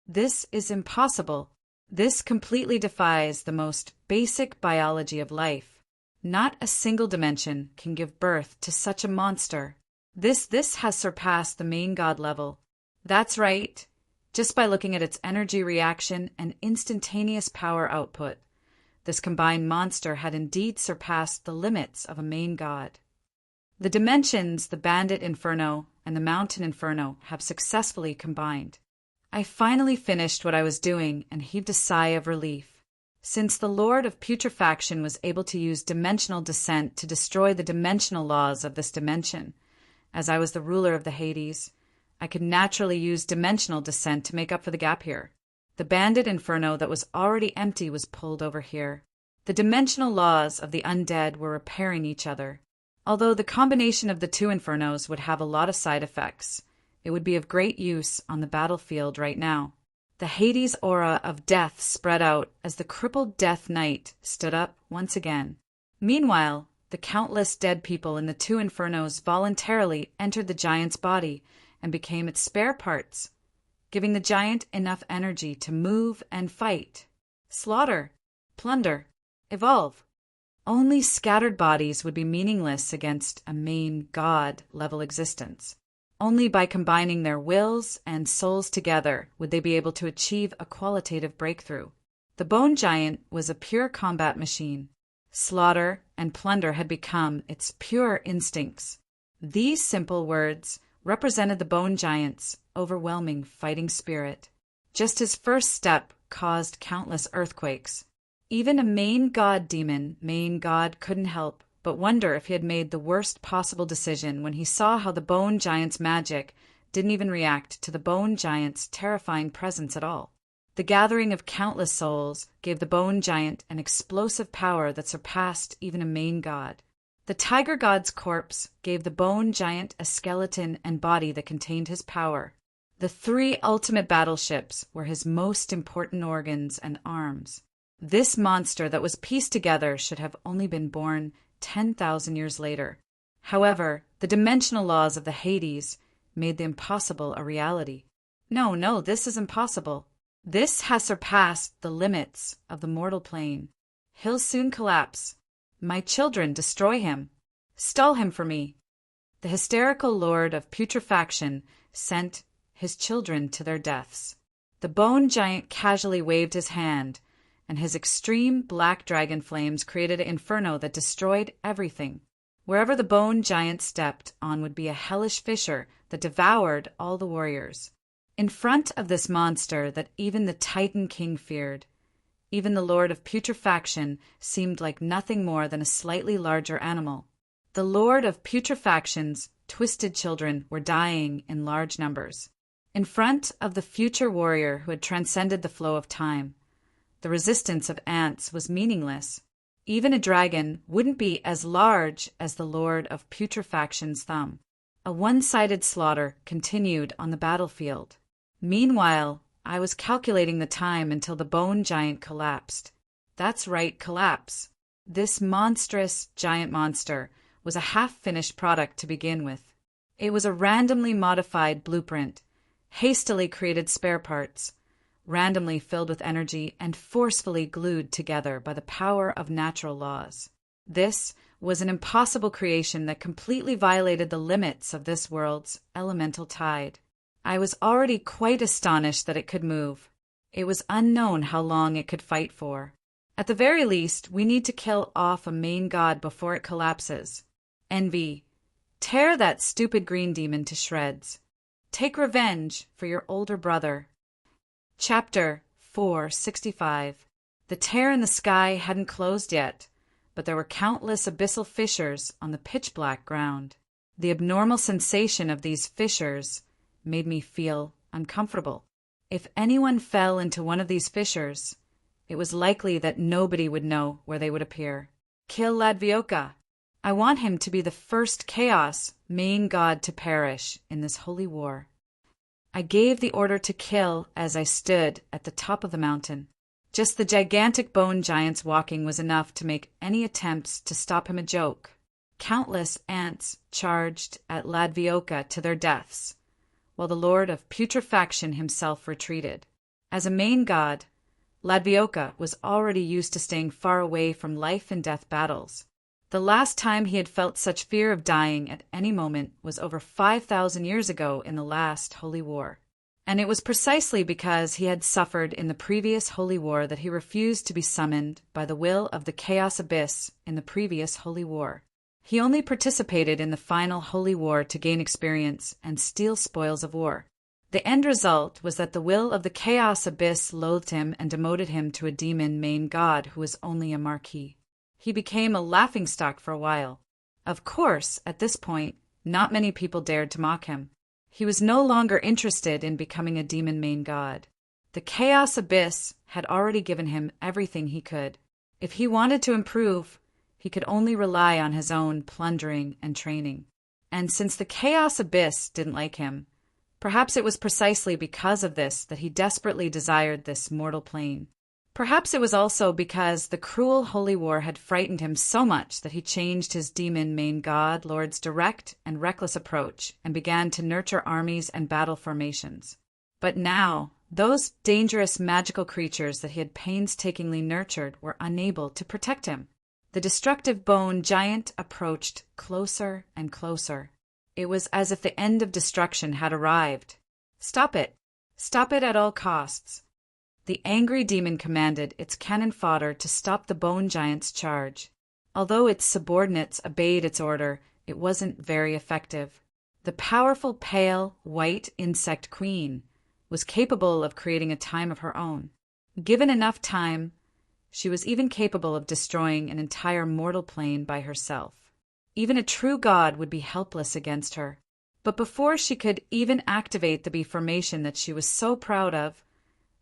This is impossible. This completely defies the most basic biology of life. Not a single dimension can give birth to such a monster. This has surpassed the main god level. That's right. Just by looking at its energy reaction and instantaneous power output, this combined monster had indeed surpassed the limits of a main god. The dimensions, the Bandit Inferno and the Mountain Inferno, have successfully combined. I finally finished what I was doing and heaved a sigh of relief. Since the Lord of Putrefaction was able to use dimensional descent to destroy the dimensional laws of this dimension, as I was the ruler of the Hades, I could naturally use dimensional descent to make up for the gap here. The Bandit Inferno that was already empty was pulled over here. The dimensional laws of the undead were repairing each other. Although the combination of the two infernos would have a lot of side effects, it would be of great use on the battlefield right now. The Hades aura of death spread out as the crippled Death Knight stood up once again. Meanwhile, the countless dead people in the two infernos voluntarily entered the giant's body and became its spare parts, giving the giant enough energy to move and fight, slaughter, plunder, evolve. Only scattered bodies would be meaningless against a main god-level existence. Only by combining their wills and souls together would they be able to achieve a qualitative breakthrough. The bone giant was a pure combat machine. Slaughter and plunder had become its pure instincts. These simple words represented the bone giant's overwhelming fighting spirit. Just his first step caused countless earthquakes. Even a main god couldn't help but wonder if he had made the worst possible decision when he saw how the bone giant's magic didn't even react to the bone giant's terrifying presence at all. The gathering of countless souls gave the bone giant an explosive power that surpassed even a main god. The tiger god's corpse gave the bone giant a skeleton and body that contained his power. The three ultimate battleships were his most important organs and arms. This monster that was pieced together should have only been born 10,000 years later. However, the dimensional laws of the Hades made the impossible a reality. No, this is impossible. This has surpassed the limits of the mortal plane. He'll soon collapse. My children, destroy him. Stall him for me. The hysterical lord of putrefaction sent his children to their deaths. The bone giant casually waved his hand, and his extreme black dragon flames created an inferno that destroyed everything. Wherever the bone giant stepped on would be a hellish fissure that devoured all the warriors. In front of this monster that even the Titan King feared, even the Lord of Putrefaction seemed like nothing more than a slightly larger animal. The Lord of Putrefaction's twisted children were dying in large numbers. In front of the future warrior who had transcended the flow of time, the resistance of ants was meaningless. Even a dragon wouldn't be as large as the Lord of Putrefaction's thumb. A one-sided slaughter continued on the battlefield. Meanwhile, I was calculating the time until the bone giant collapsed. That's right, collapse. This monstrous giant monster was a half-finished product to begin with. It was a randomly modified blueprint, hastily created spare parts, randomly filled with energy and forcefully glued together by the power of natural laws. This was an impossible creation that completely violated the limits of this world's elemental tide. I was already quite astonished that it could move. It was unknown how long it could fight for. At the very least, we need to kill off a main god before it collapses. Envy, tear that stupid green demon to shreds. Take revenge for your older brother. Chapter 465. The tear in the sky hadn't closed yet, but there were countless abyssal fissures on the pitch-black ground. The abnormal sensation of these fissures made me feel uncomfortable. If anyone fell into one of these fissures, it was likely that nobody would know where they would appear. Kill Ladvioka. I want him to be the first Chaos main god to perish in this holy war. I gave the order to kill as I stood at the top of the mountain. Just the gigantic bone giant's walking was enough to make any attempts to stop him a joke. Countless ants charged at Ladvioka to their deaths, while the Lord of Putrefaction himself retreated. As a main god, Ladvioka was already used to staying far away from life and death battles. The last time he had felt such fear of dying at any moment was over 5,000 years ago in the last Holy War. And it was precisely because he had suffered in the previous Holy War that he refused to be summoned by the will of the Chaos Abyss in the previous Holy War. He only participated in the final Holy War to gain experience and steal spoils of war. The end result was that the will of the Chaos Abyss loathed him and demoted him to a demon main god who was only a marquis. He became a laughingstock for a while. Of course, at this point, not many people dared to mock him. He was no longer interested in becoming a demon main god. The Chaos Abyss had already given him everything he could. If he wanted to improve, he could only rely on his own plundering and training. And since the Chaos Abyss didn't like him, perhaps it was precisely because of this that he desperately desired this mortal plane. Perhaps it was also because the cruel Holy War had frightened him so much that he changed his demon main god lord's direct and reckless approach and began to nurture armies and battle formations. But now, those dangerous magical creatures that he had painstakingly nurtured were unable to protect him. The destructive bone giant approached closer and closer. It was as if the end of destruction had arrived. Stop it! Stop it at all costs! The angry demon commanded its cannon fodder to stop the bone giant's charge. Although its subordinates obeyed its order, it wasn't very effective. The powerful pale, white insect queen was capable of creating a time of her own. Given enough time, she was even capable of destroying an entire mortal plane by herself. Even a true god would be helpless against her. But before she could even activate the bee formation that she was so proud of,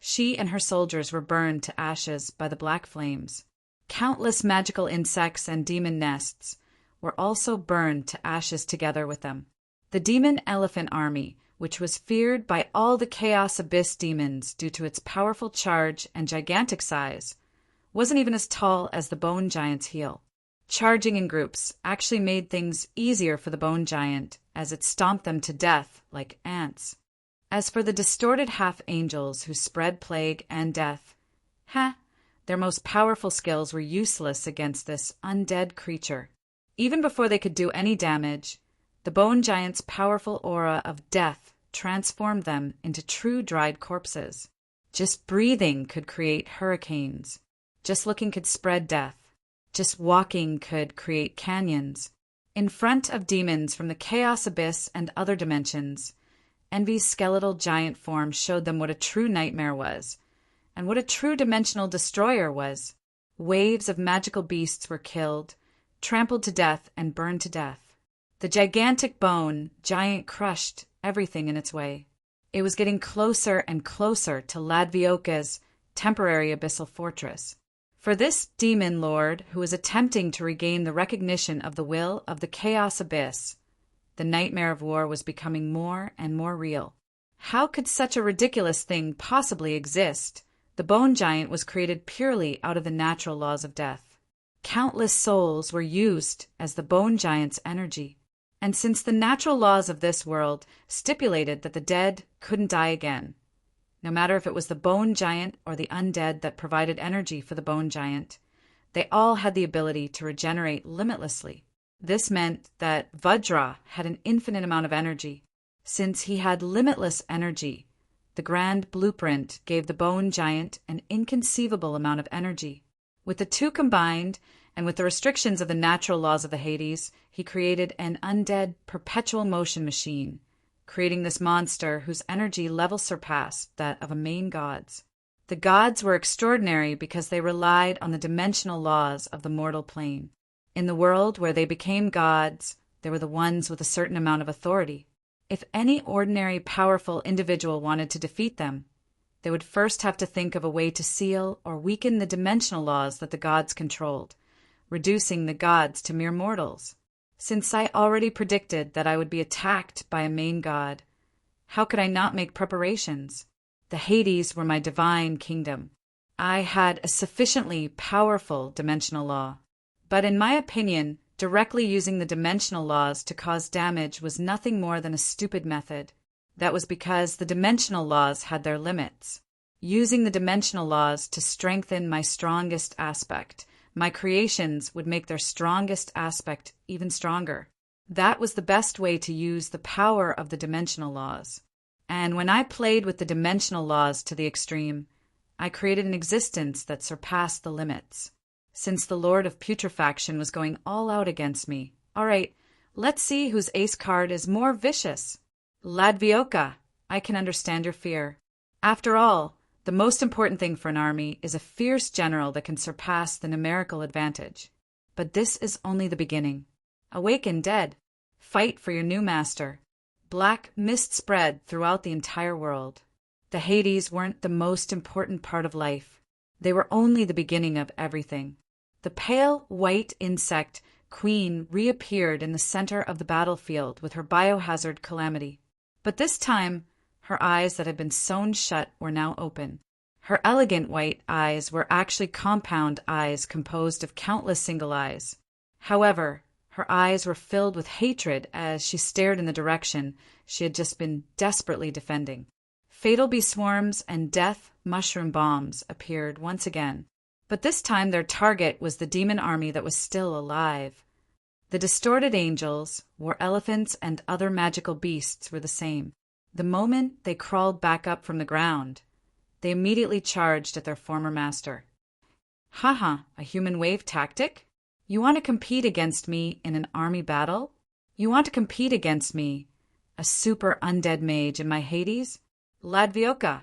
she and her soldiers were burned to ashes by the black flames. Countless magical insects and demon nests were also burned to ashes together with them. The demon elephant army, which was feared by all the Chaos Abyss demons due to its powerful charge and gigantic size, wasn't even as tall as the bone giant's heel. Charging in groups actually made things easier for the bone giant, as it stomped them to death like ants. As for the distorted half-angels who spread plague and death, their most powerful skills were useless against this undead creature. Even before they could do any damage, the bone giant's powerful aura of death transformed them into true dried corpses. Just breathing could create hurricanes. Just looking could spread death. Just walking could create canyons. In front of demons from the chaos abyss and other dimensions, Envy's skeletal giant form showed them what a true nightmare was, and what a true dimensional destroyer was. Waves of magical beasts were killed, trampled to death, and burned to death. The gigantic bone giant crushed everything in its way. It was getting closer and closer to Ladvioka's temporary abyssal fortress. For this demon lord, who was attempting to regain the recognition of the will of the chaos abyss, the nightmare of war was becoming more and more real. How could such a ridiculous thing possibly exist? The bone giant was created purely out of the natural laws of death. Countless souls were used as the bone giant's energy. And since the natural laws of this world stipulated that the dead couldn't die again, no matter if it was the bone giant or the undead that provided energy for the bone giant, they all had the ability to regenerate limitlessly. This meant that Vajra had an infinite amount of energy. Since he had limitless energy, the grand blueprint gave the bone giant an inconceivable amount of energy. With the two combined, and with the restrictions of the natural laws of the Hades, he created an undead perpetual motion machine, creating this monster whose energy level surpassed that of a main god's. The gods were extraordinary because they relied on the dimensional laws of the mortal plane. In the world where they became gods, they were the ones with a certain amount of authority. If any ordinary powerful individual wanted to defeat them, they would first have to think of a way to seal or weaken the dimensional laws that the gods controlled, reducing the gods to mere mortals. Since I already predicted that I would be attacked by a main god, how could I not make preparations? The Hades were my divine kingdom. I had a sufficiently powerful dimensional law. But in my opinion, directly using the dimensional laws to cause damage was nothing more than a stupid method. That was because the dimensional laws had their limits. Using the dimensional laws to strengthen my strongest aspect, my creations would make their strongest aspect even stronger. That was the best way to use the power of the dimensional laws. And when I played with the dimensional laws to the extreme, I created an existence that surpassed the limits. Since the Lord of Putrefaction was going all out against me, all right, let's see whose ace card is more vicious. Ladvioka, I can understand your fear. After all, the most important thing for an army is a fierce general that can surpass the numerical advantage. But this is only the beginning. Awaken, dead. Fight for your new master. Black mist spread throughout the entire world. The Hades weren't the most important part of life. They were only the beginning of everything. The pale white insect queen reappeared in the center of the battlefield with her biohazard calamity. But this time, her eyes that had been sewn shut were now open. Her elegant white eyes were actually compound eyes composed of countless single eyes. However, her eyes were filled with hatred as she stared in the direction she had just been desperately defending. Fatal bee swarms and death mushroom bombs appeared once again. But this time their target was the demon army that was still alive. The distorted angels, war elephants, and other magical beasts were the same. The moment they crawled back up from the ground, they immediately charged at their former master. Haha, a human wave tactic? You want to compete against me in an army battle? You want to compete against me, a super undead mage in my Hades? Ladvioka,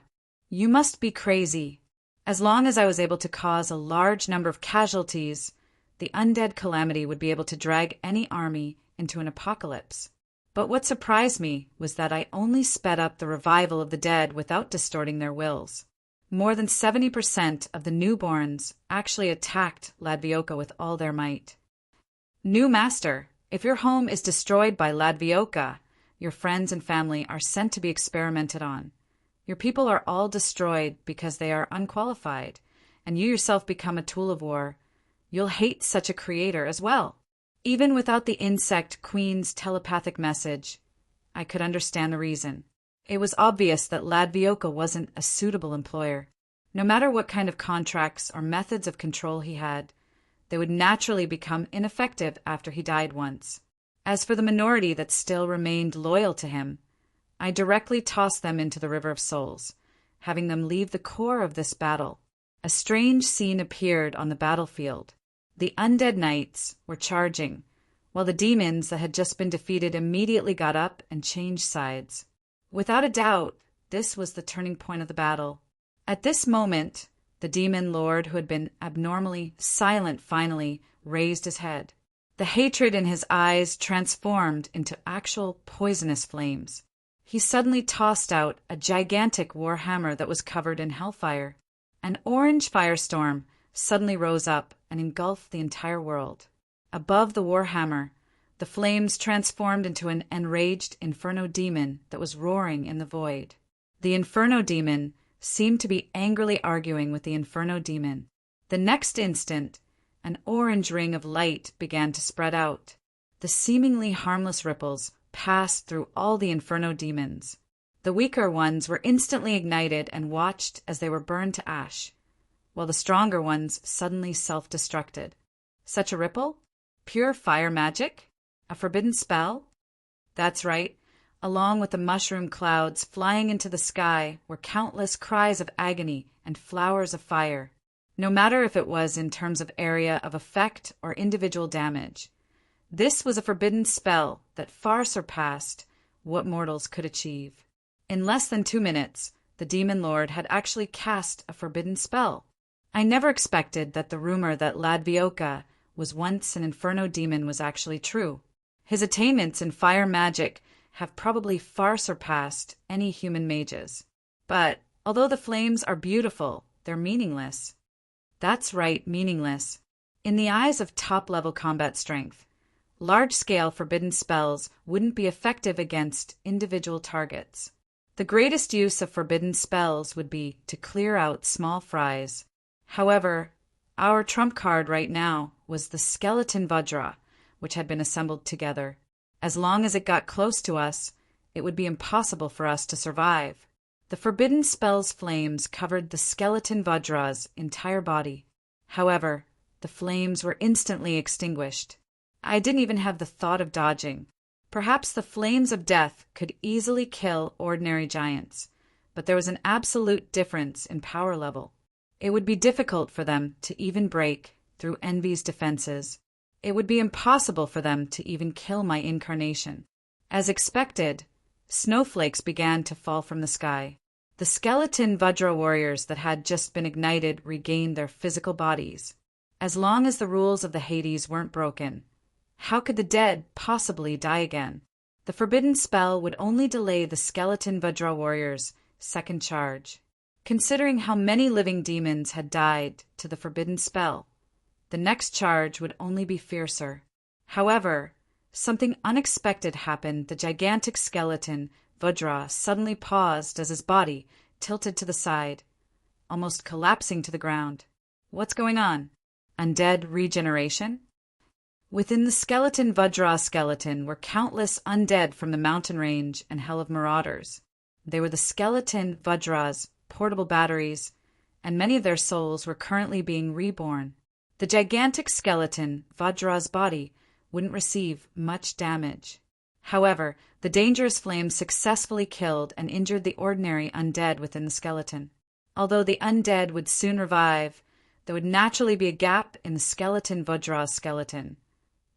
you must be crazy. As long as I was able to cause a large number of casualties, the undead calamity would be able to drag any army into an apocalypse. But what surprised me was that I only sped up the revival of the dead without distorting their wills. More than 70% of the newborns actually attacked Ladvioka with all their might. New master, if your home is destroyed by Ladvioka, your friends and family are sent to be experimented on. Your people are all destroyed because they are unqualified, and you yourself become a tool of war, you'll hate such a creator as well. Even without the insect queen's telepathic message, I could understand the reason. It was obvious that Ladvioka wasn't a suitable employer. No matter what kind of contracts or methods of control he had, they would naturally become ineffective after he died once. As for the minority that still remained loyal to him, I directly tossed them into the River of Souls, having them leave the core of this battle. A strange scene appeared on the battlefield. The undead knights were charging, while the demons that had just been defeated immediately got up and changed sides. Without a doubt, this was the turning point of the battle. At this moment, the demon lord who had been abnormally silent finally raised his head. The hatred in his eyes transformed into actual poisonous flames. He suddenly tossed out a gigantic war hammer that was covered in hellfire. An orange firestorm suddenly rose up and engulfed the entire world. Above the war hammer, the flames transformed into an enraged inferno demon that was roaring in the void. The inferno demon seemed to be angrily arguing with the inferno demon. The next instant, an orange ring of light began to spread out. The seemingly harmless ripples passed through all the inferno demons. The weaker ones were instantly ignited and watched as they were burned to ash, while the stronger ones suddenly self-destructed. Such a ripple? Pure fire magic? A forbidden spell? That's right. Along with the mushroom clouds flying into the sky were countless cries of agony and flowers of fire. No matter if it was in terms of area of effect or individual damage, this was a forbidden spell that far surpassed what mortals could achieve. In less than 2 minutes, the demon lord had actually cast a forbidden spell. I never expected that the rumor that Ladvioka was once an inferno demon was actually true. His attainments in fire magic have probably far surpassed any human mages. But although the flames are beautiful, they're meaningless. That's right, meaningless. In the eyes of top-level combat strength, large-scale forbidden spells wouldn't be effective against individual targets. The greatest use of forbidden spells would be to clear out small fries. However, our trump card right now was the skeleton Vajra, which had been assembled together. As long as it got close to us, it would be impossible for us to survive. The forbidden spell's flames covered the skeleton Vajra's entire body. However, the flames were instantly extinguished. I didn't even have the thought of dodging. Perhaps the flames of death could easily kill ordinary giants, but there was an absolute difference in power level. It would be difficult for them to even break through envy's defenses. It would be impossible for them to even kill my incarnation. As expected, snowflakes began to fall from the sky. The skeleton Vajra warriors that had just been ignited regained their physical bodies. As long as the rules of the Hades weren't broken, how could the dead possibly die again? The forbidden spell would only delay the skeleton Vajra warriors' second charge. Considering how many living demons had died to the forbidden spell, the next charge would only be fiercer. However, something unexpected happened. The gigantic skeleton Vajra suddenly paused as his body tilted to the side, almost collapsing to the ground. What's going on? Undead regeneration? Within the skeleton Vajra skeleton were countless undead from the mountain range and Hell of Marauders. They were the skeleton Vajra's portable batteries, and many of their souls were currently being reborn. The gigantic skeleton Vajra's body wouldn't receive much damage. However, the dangerous flames successfully killed and injured the ordinary undead within the skeleton. Although the undead would soon revive, there would naturally be a gap in the skeleton Vajra's skeleton,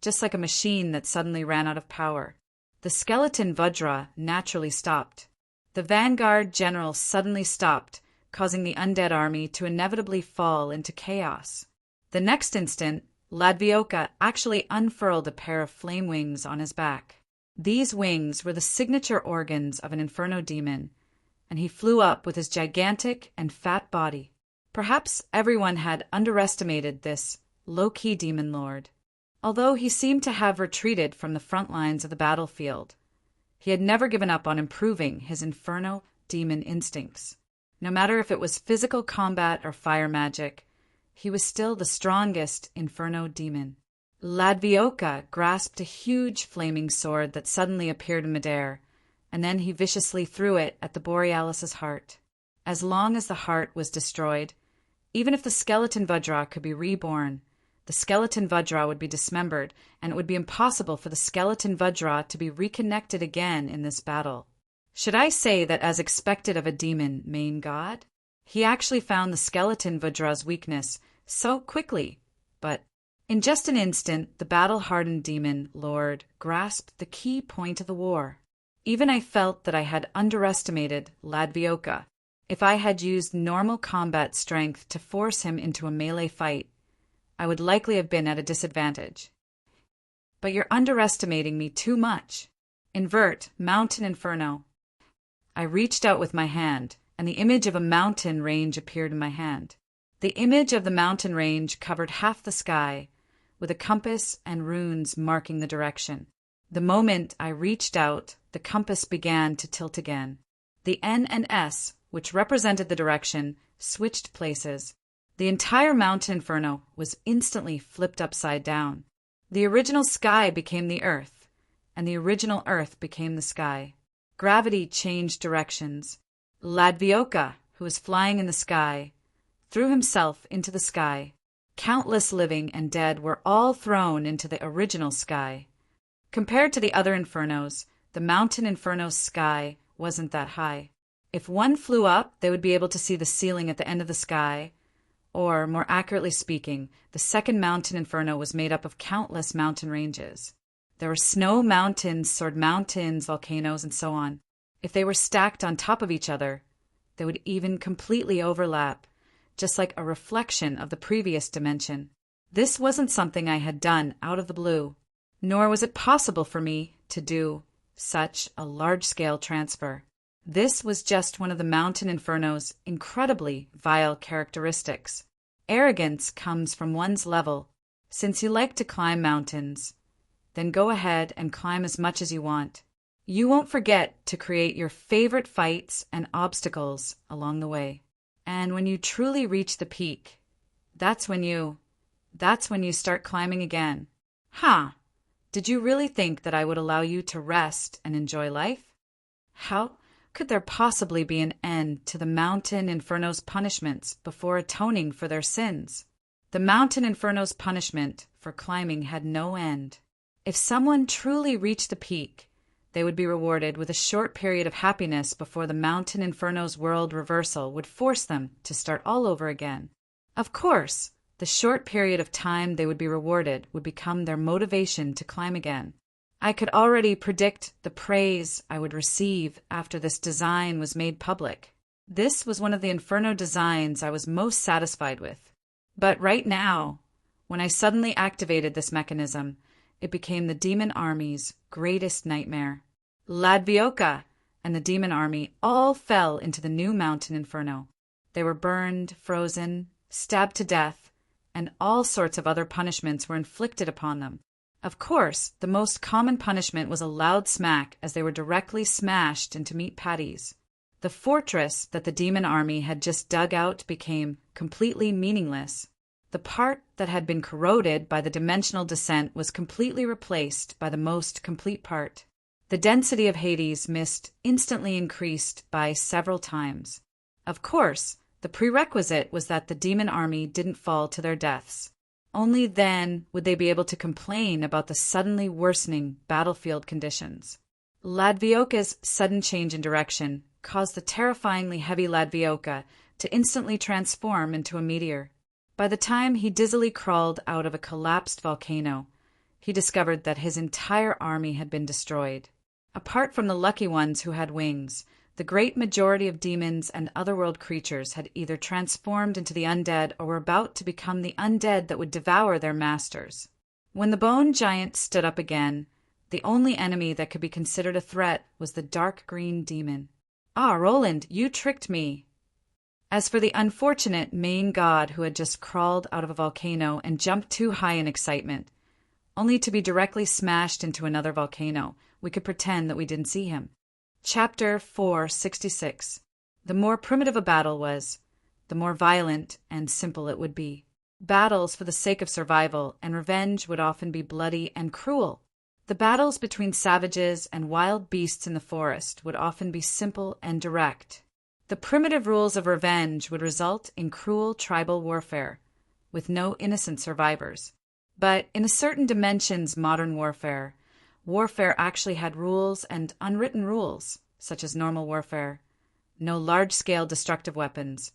just like a machine that suddenly ran out of power. The skeleton Vajra naturally stopped. The vanguard general suddenly stopped, causing the undead army to inevitably fall into chaos. The next instant, Ladvioka actually unfurled a pair of flame wings on his back. These wings were the signature organs of an inferno demon, and he flew up with his gigantic and fat body. Perhaps everyone had underestimated this low-key demon lord. Although he seemed to have retreated from the front lines of the battlefield, he had never given up on improving his inferno demon instincts. No matter if it was physical combat or fire magic, he was still the strongest Inferno demon. Ladvioka grasped a huge flaming sword that suddenly appeared in midair, and then he viciously threw it at the Borealis's heart. As long as the heart was destroyed, even if the skeleton Vajra could be reborn, the skeleton Vajra would be dismembered, and it would be impossible for the skeleton Vajra to be reconnected again in this battle. Should I say that, as expected of a demon main god, he actually found the skeleton Vajra's weakness so quickly, but in just an instant the battle-hardened demon lord grasped the key point of the war. Even I felt that I had underestimated Ladvioka. If I had used normal combat strength to force him into a melee fight, I would likely have been at a disadvantage. But you're underestimating me too much. Invert, Mountain Inferno. I reached out with my hand, and the image of a mountain range appeared in my hand. The image of the mountain range covered half the sky, with a compass and runes marking the direction. The moment I reached out, the compass began to tilt again. The N and S, which represented the direction, switched places. The entire Mountain Inferno was instantly flipped upside down. The original sky became the earth, and the original earth became the sky. Gravity changed directions. Ladvioka, who was flying in the sky, threw himself into the sky. Countless living and dead were all thrown into the original sky. Compared to the other infernos, the Mountain Inferno's sky wasn't that high. If one flew up, they would be able to see the ceiling at the end of the sky, or, more accurately speaking, the second Mountain Inferno was made up of countless mountain ranges. There were snow mountains, sword mountains, volcanoes, and so on. If they were stacked on top of each other, they would even completely overlap, just like a reflection of the previous dimension. This wasn't something I had done out of the blue, nor was it possible for me to do such a large-scale transfer. This was just one of the Mountain Inferno's incredibly vile characteristics. Arrogance comes from one's level. Since you like to climb mountains, then go ahead and climb as much as you want. You won't forget to create your favorite fights and obstacles along the way. And when you truly reach the peak, that's when you start climbing again. Did you really think that I would allow you to rest and enjoy life? How could there possibly be an end to the Mountain Inferno's punishments before atoning for their sins? The Mountain Inferno's punishment for climbing had no end. If someone truly reached the peak, they would be rewarded with a short period of happiness before the Mountain Inferno's world reversal would force them to start all over again. Of course, the short period of time they would be rewarded would become their motivation to climb again. I could already predict the praise I would receive after this design was made public. This was one of the Inferno designs I was most satisfied with. But right now, when I suddenly activated this mechanism, it became the demon army's greatest nightmare. Ladvioka and the demon army all fell into the new Mountain Inferno. They were burned, frozen, stabbed to death, and all sorts of other punishments were inflicted upon them. Of course, the most common punishment was a loud smack as they were directly smashed into meat patties. The fortress that the demon army had just dug out became completely meaningless. The part that had been corroded by the dimensional descent was completely replaced by the most complete part. The density of Hades' mist instantly increased by several times. Of course, the prerequisite was that the demon army didn't fall to their deaths. Only then would they be able to complain about the suddenly worsening battlefield conditions. Ladvioka's sudden change in direction caused the terrifyingly heavy Ladvioka to instantly transform into a meteor. By the time he dizzily crawled out of a collapsed volcano, he discovered that his entire army had been destroyed. Apart from the lucky ones who had wings, the great majority of demons and otherworld creatures had either transformed into the undead or were about to become the undead that would devour their masters. When the bone giant stood up again, the only enemy that could be considered a threat was the dark green demon. Roland, you tricked me. As for the unfortunate main god who had just crawled out of a volcano and jumped too high in excitement, only to be directly smashed into another volcano, we could pretend that we didn't see him. Chapter 466. The more primitive a battle was, the more violent and simple it would be. Battles for the sake of survival and revenge would often be bloody and cruel. The battles between savages and wild beasts in the forest would often be simple and direct. The primitive rules of revenge would result in cruel tribal warfare, with no innocent survivors. But in a certain dimension's modern warfare actually had rules and unwritten rules, such as normal warfare. No large-scale destructive weapons,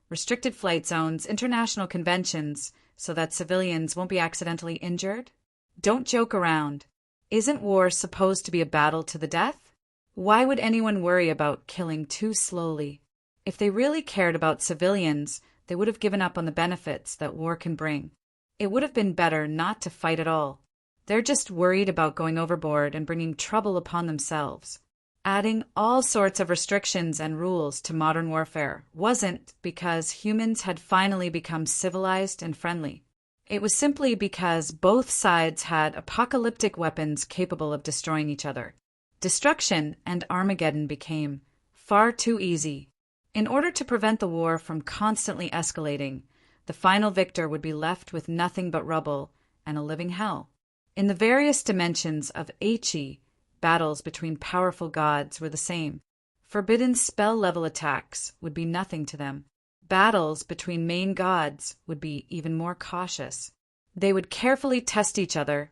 restricted flight zones, international conventions so that civilians won't be accidentally injured. Don't joke around. Isn't war supposed to be a battle to the death? Why would anyone worry about killing too slowly? If they really cared about civilians, they would have given up on the benefits that war can bring. It would have been better not to fight at all. They're just worried about going overboard and bringing trouble upon themselves. Adding all sorts of restrictions and rules to modern warfare wasn't because humans had finally become civilized and friendly. It was simply because both sides had apocalyptic weapons capable of destroying each other. Destruction and Armageddon became far too easy. In order to prevent the war from constantly escalating, the final victor would be left with nothing but rubble and a living hell. In the various dimensions of He, battles between powerful gods were the same. Forbidden spell-level attacks would be nothing to them. Battles between main gods would be even more cautious. They would carefully test each other,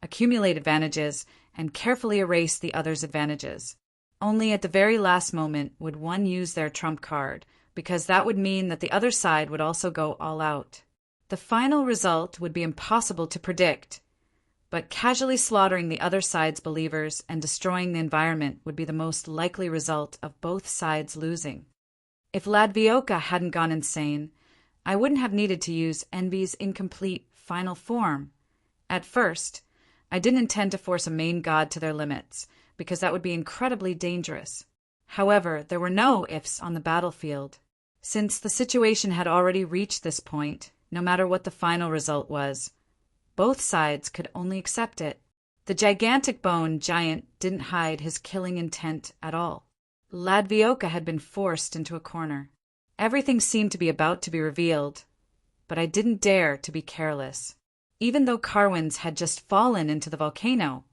accumulate advantages, and carefully erase the other's advantages. Only at the very last moment would one use their trump card, because that would mean that the other side would also go all out. The final result would be impossible to predict, but casually slaughtering the other side's believers and destroying the environment would be the most likely result of both sides losing. If Ladvioka hadn't gone insane, I wouldn't have needed to use Envy's incomplete final form. At first, I didn't intend to force a main god to their limits, because that would be incredibly dangerous. However, there were no ifs on the battlefield. Since the situation had already reached this point, no matter what the final result was, both sides could only accept it. The gigantic bone giant didn't hide his killing intent at all. Ladvioka had been forced into a corner. Everything seemed to be about to be revealed, but I didn't dare to be careless. Even though Carwins had just fallen into the volcano,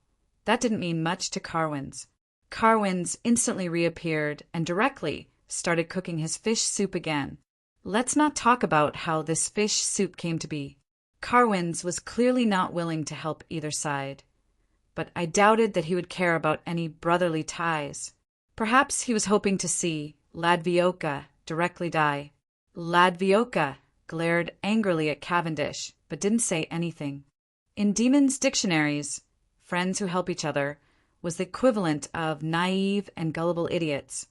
that didn't mean much to Carwins. Carwins instantly reappeared and directly started cooking his fish soup again. Let's not talk about how this fish soup came to be. Carwins was clearly not willing to help either side, but I doubted that he would care about any brotherly ties. Perhaps he was hoping to see Ladvioka directly die. Ladvioka glared angrily at Cavendish, but didn't say anything. In demons' dictionaries, friends who help each other was the equivalent of naive and gullible idiots.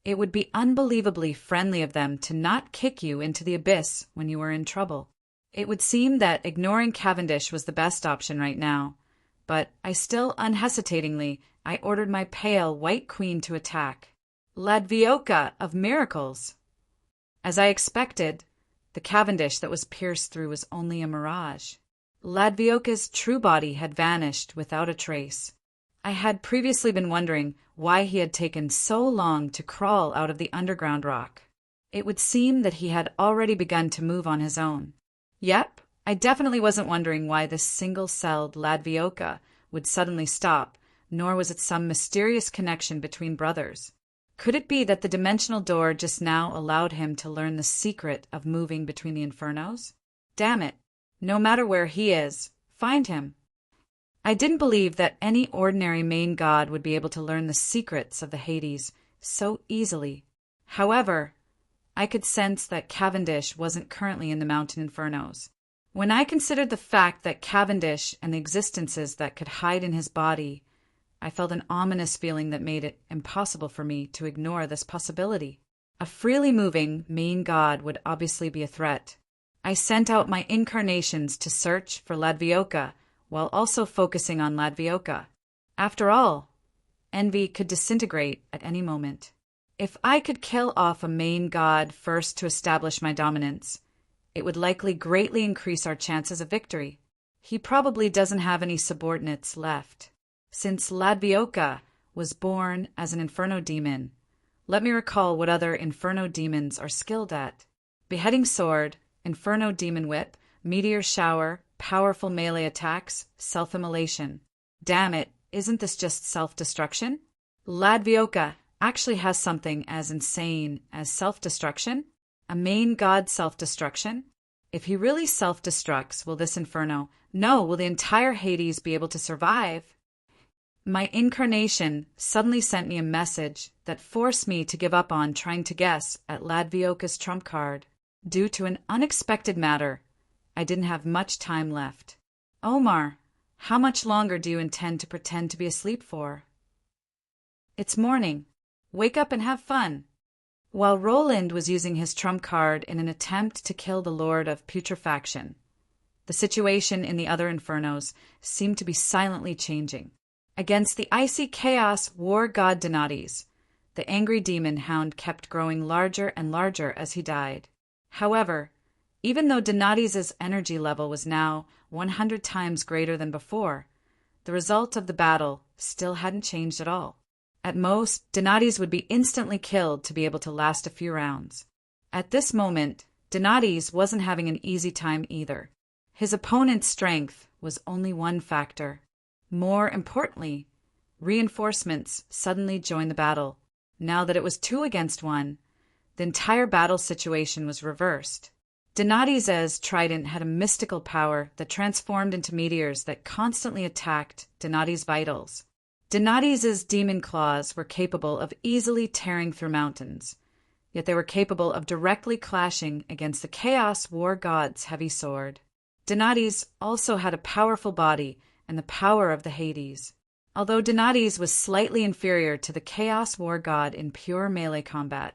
It would be unbelievably friendly of them to not kick you into the abyss when you were in trouble. It would seem that ignoring Cavendish was the best option right now, but I still unhesitatingly I ordered my pale white queen to attack. Ladvioka of miracles! As I expected, the Cavendish that was pierced through was only a mirage. Ladvioka's true body had vanished without a trace. I had previously been wondering why he had taken so long to crawl out of the underground rock. It would seem that he had already begun to move on his own. Yep, I definitely wasn't wondering why this single-celled Ladvioka would suddenly stop, nor was it some mysterious connection between brothers. Could it be that the dimensional door just now allowed him to learn the secret of moving between the infernos? Damn it, no matter where he is, find him. I didn't believe that any ordinary main god would be able to learn the secrets of the Hades so easily. However, I could sense that Cavendish wasn't currently in the mountain infernos. When I considered the fact that Cavendish and the existences that could hide in his body, I felt an ominous feeling that made it impossible for me to ignore this possibility. A freely moving main god would obviously be a threat. I sent out my incarnations to search for Ladvioka, while also focusing on Ladvioka. After all, Envy could disintegrate at any moment. If I could kill off a main god first to establish my dominance, it would likely greatly increase our chances of victory. He probably doesn't have any subordinates left. Since Ladvioka was born as an inferno demon, let me recall what other inferno demons are skilled at. Beheading sword, Inferno Demon Whip, Meteor Shower, powerful melee attacks, self-immolation. Damn it, isn't this just self-destruction? Ladvioka actually has something as insane as self-destruction? A main god self-destruction? If he really self-destructs, will this inferno? No, will the entire Hades be able to survive? My incarnation suddenly sent me a message that forced me to give up on trying to guess at Ladvioka's trump card. Due to an unexpected matter, I didn't have much time left. Omar, how much longer do you intend to pretend to be asleep for? It's morning. Wake up and have fun. While Roland was using his trump card in an attempt to kill the Lord of Putrefaction, the situation in the other infernos seemed to be silently changing. Against the icy chaos war god Donades, the angry demon hound kept growing larger and larger as he died. However, even though Donades' energy level was now 100 times greater than before, the result of the battle still hadn't changed at all. At most, Donades would be instantly killed to be able to last a few rounds. At this moment, Donades wasn't having an easy time either. His opponent's strength was only one factor. More importantly, reinforcements suddenly joined the battle. Now that it was 2 against 1, the entire battle situation was reversed. Donades' trident had a mystical power that transformed into meteors that constantly attacked Donades' vitals. Donades' demon claws were capable of easily tearing through mountains, yet they were capable of directly clashing against the Chaos War God's heavy sword. Donades also had a powerful body and the power of the Hades. Although Donades was slightly inferior to the Chaos War God in pure melee combat,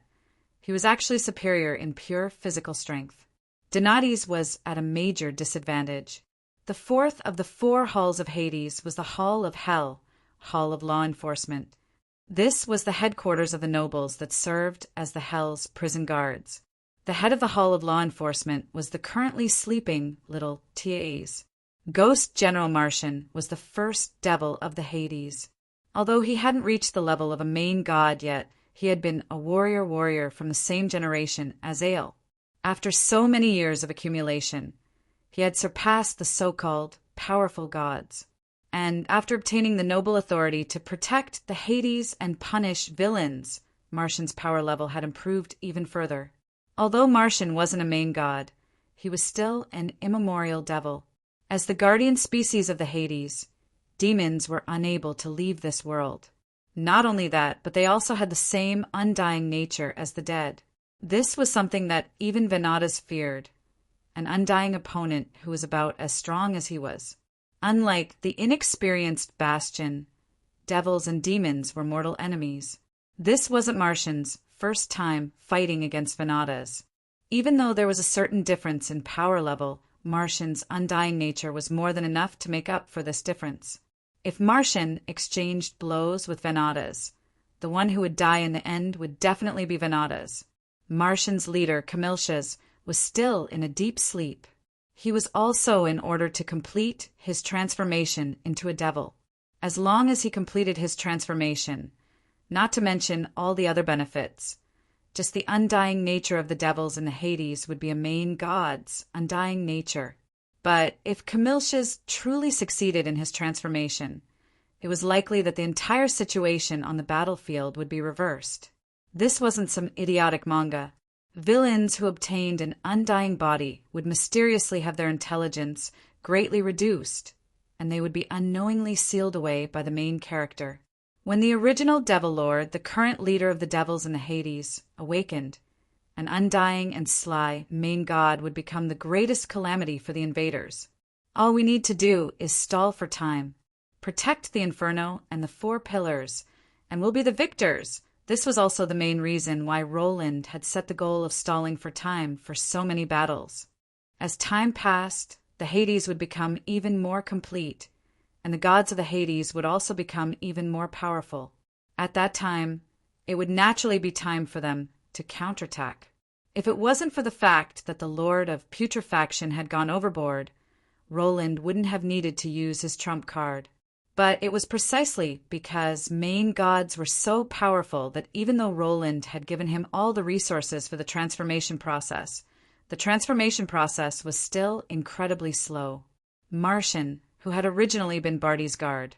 he was actually superior in pure physical strength. Donades was at a major disadvantage. The fourth of the 4 halls of Hades was the Hall of Hell, Hall of Law Enforcement. This was the headquarters of the nobles that served as the Hell's prison guards. The head of the Hall of Law Enforcement was the currently sleeping little Thais. Ghost General Martian was the first devil of the Hades. Although he hadn't reached the level of a main god yet, he had been a warrior from the same generation as Ale. After so many years of accumulation, he had surpassed the so-called powerful gods. And after obtaining the noble authority to protect the Hades and punish villains, Martian's power level had improved even further. Although Martian wasn't a main god, he was still an immemorial devil. As the guardian species of the Hades, demons were unable to leave this world. Not only that, but they also had the same undying nature as the dead. This was something that even Venadas feared, an undying opponent who was about as strong as he was. Unlike the inexperienced Bastion, devils and demons were mortal enemies. This wasn't Martian's first time fighting against Venadas. Even though there was a certain difference in power level, Martian's undying nature was more than enough to make up for this difference. If Martian exchanged blows with Venadas, the one who would die in the end would definitely be Venadas. Martian's leader, Camillus, was still in a deep sleep. He was also in order to complete his transformation into a devil. As long as he completed his transformation, not to mention all the other benefits, just the undying nature of the devils in the Hades would be a main god's undying nature. But if Camillus truly succeeded in his transformation, it was likely that the entire situation on the battlefield would be reversed. This wasn't some idiotic manga. Villains who obtained an undying body would mysteriously have their intelligence greatly reduced, and they would be unknowingly sealed away by the main character. When the original Devil Lord, the current leader of the devils in the Hades, awakened, an undying and sly main god would become the greatest calamity for the invaders. All we need to do is stall for time, protect the Inferno and the 4 pillars, and we'll be the victors. This was also the main reason why Roland had set the goal of stalling for time for so many battles. As time passed, the Hades would become even more complete, and the gods of the Hades would also become even more powerful. At that time, it would naturally be time for them to counterattack. If it wasn't for the fact that the Lord of Putrefaction had gone overboard, Roland wouldn't have needed to use his trump card. But it was precisely because main gods were so powerful that even though Roland had given him all the resources for the transformation process, the transformation process was still incredibly slow. Martian, who had originally been Barty's guard,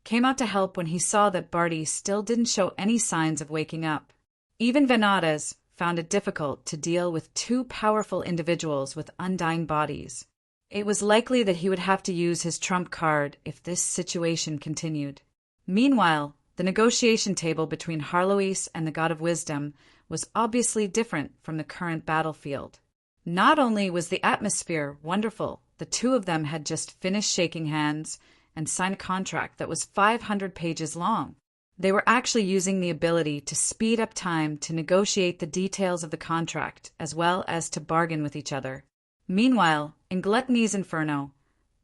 came out to help when he saw that Barty still didn't show any signs of waking up. Even Venadas found it difficult to deal with two powerful individuals with undying bodies. It was likely that he would have to use his trump card if this situation continued. Meanwhile, the negotiation table between Harlois and the God of Wisdom was obviously different from the current battlefield. Not only was the atmosphere wonderful, the two of them had just finished shaking hands and signed a contract that was 500 pages long. They were actually using the ability to speed up time to negotiate the details of the contract as well as to bargain with each other. Meanwhile, in Gluttony's Inferno,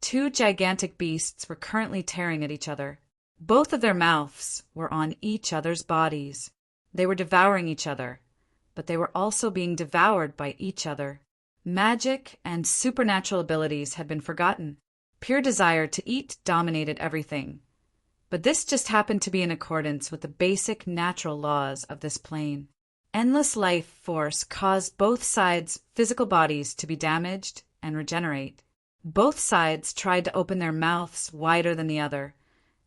two gigantic beasts were currently tearing at each other. Both of their mouths were on each other's bodies. They were devouring each other, but they were also being devoured by each other. Magic and supernatural abilities had been forgotten. Pure desire to eat dominated everything. But this just happened to be in accordance with the basic natural laws of this plane. Endless life force caused both sides' physical bodies to be damaged and regenerate. Both sides tried to open their mouths wider than the other,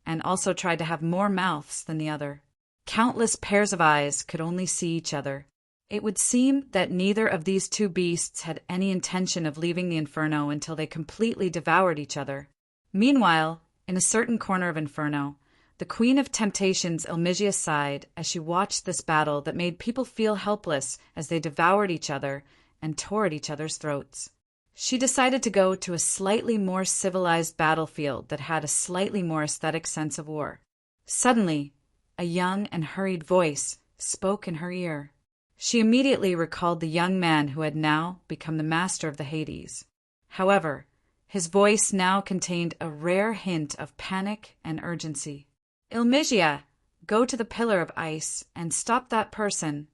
and also tried to have more mouths than the other. Countless pairs of eyes could only see each other. It would seem that neither of these two beasts had any intention of leaving the Inferno until they completely devoured each other. Meanwhile, in a certain corner of Inferno, the Queen of Temptations Ilmigia sighed as she watched this battle that made people feel helpless as they devoured each other and tore at each other's throats. She decided to go to a slightly more civilized battlefield that had a slightly more aesthetic sense of war. Suddenly, a young and hurried voice spoke in her ear. She immediately recalled the young man who had now become the master of the Hades. However, his voice now contained a rare hint of panic and urgency. Ilmigia, go to the pillar of ice and stop that person.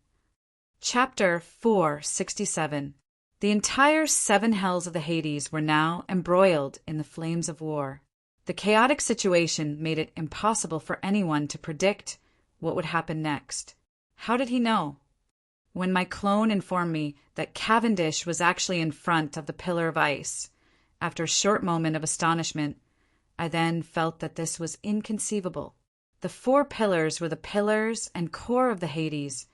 Chapter 467. The entire 7 hells of the Hades were now embroiled in the flames of war. The chaotic situation made it impossible for anyone to predict what would happen next. How did he know? When my clone informed me that Cavendish was actually in front of the pillar of ice, after a short moment of astonishment, I then felt that this was inconceivable. The 4 pillars were the pillars and core of the Hades,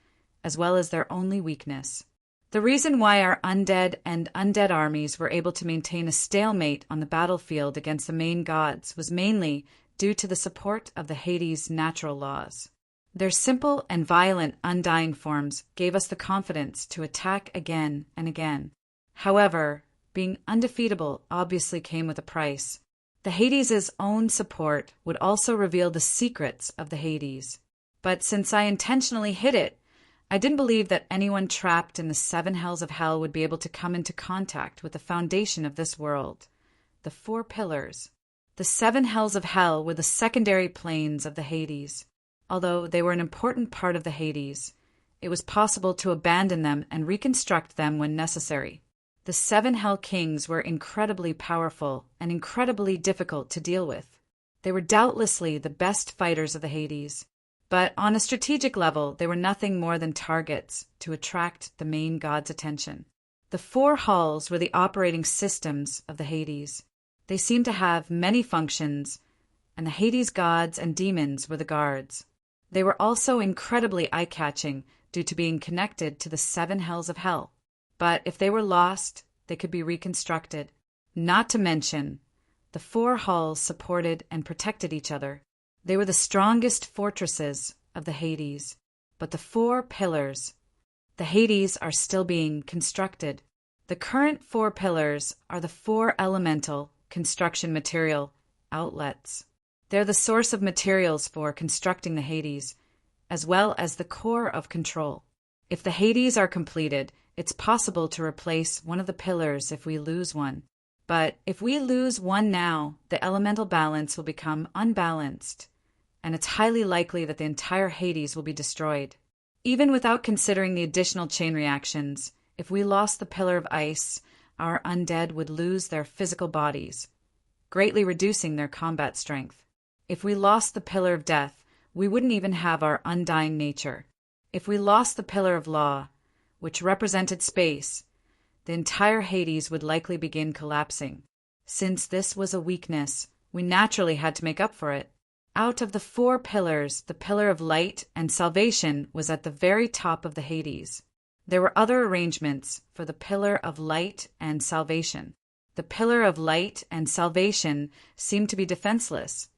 as well as their only weakness. The reason why our undead and undead armies were able to maintain a stalemate on the battlefield against the main gods was mainly due to the support of the Hades' natural laws. Their simple and violent undying forms gave us the confidence to attack again and again. However, being undefeatable obviously came with a price. The Hades' own support would also reveal the secrets of the Hades. But since I intentionally hid it, I didn't believe that anyone trapped in the 7 hells of hell would be able to come into contact with the foundation of this world, the 4 pillars. The 7 hells of hell were the secondary planes of the Hades. Although they were an important part of the Hades, it was possible to abandon them and reconstruct them when necessary. The 7 hell kings were incredibly powerful and incredibly difficult to deal with. They were doubtlessly the best fighters of the Hades. But on a strategic level, they were nothing more than targets to attract the main god's attention. The 4 halls were the operating systems of the Hades. They seemed to have many functions, and the Hades gods and demons were the guards. They were also incredibly eye-catching due to being connected to the 7 hells of hell. But if they were lost, they could be reconstructed. Not to mention, the 4 halls supported and protected each other. They were the strongest fortresses of the Hades, but the 4 pillars, the Hades, are still being constructed. The current 4 pillars are the 4 elemental construction material outlets. They're the source of materials for constructing the Hades, as well as the core of control. If the Hades are completed, it's possible to replace one of the pillars if we lose one. But if we lose one now, the elemental balance will become unbalanced, and it's highly likely that the entire Hades will be destroyed. Even without considering the additional chain reactions, if we lost the pillar of ice, our undead would lose their physical bodies, greatly reducing their combat strength. If we lost the pillar of death, we wouldn't even have our undying nature. If we lost the pillar of law, which represented space, the entire Hades would likely begin collapsing. Since this was a weakness, we naturally had to make up for it. Out of the 4 pillars, the pillar of light and salvation was at the very top of the Hades. There were other arrangements for the pillar of light and salvation. The pillar of light and salvation seemed to be defenseless,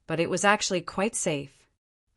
but it was actually quite safe.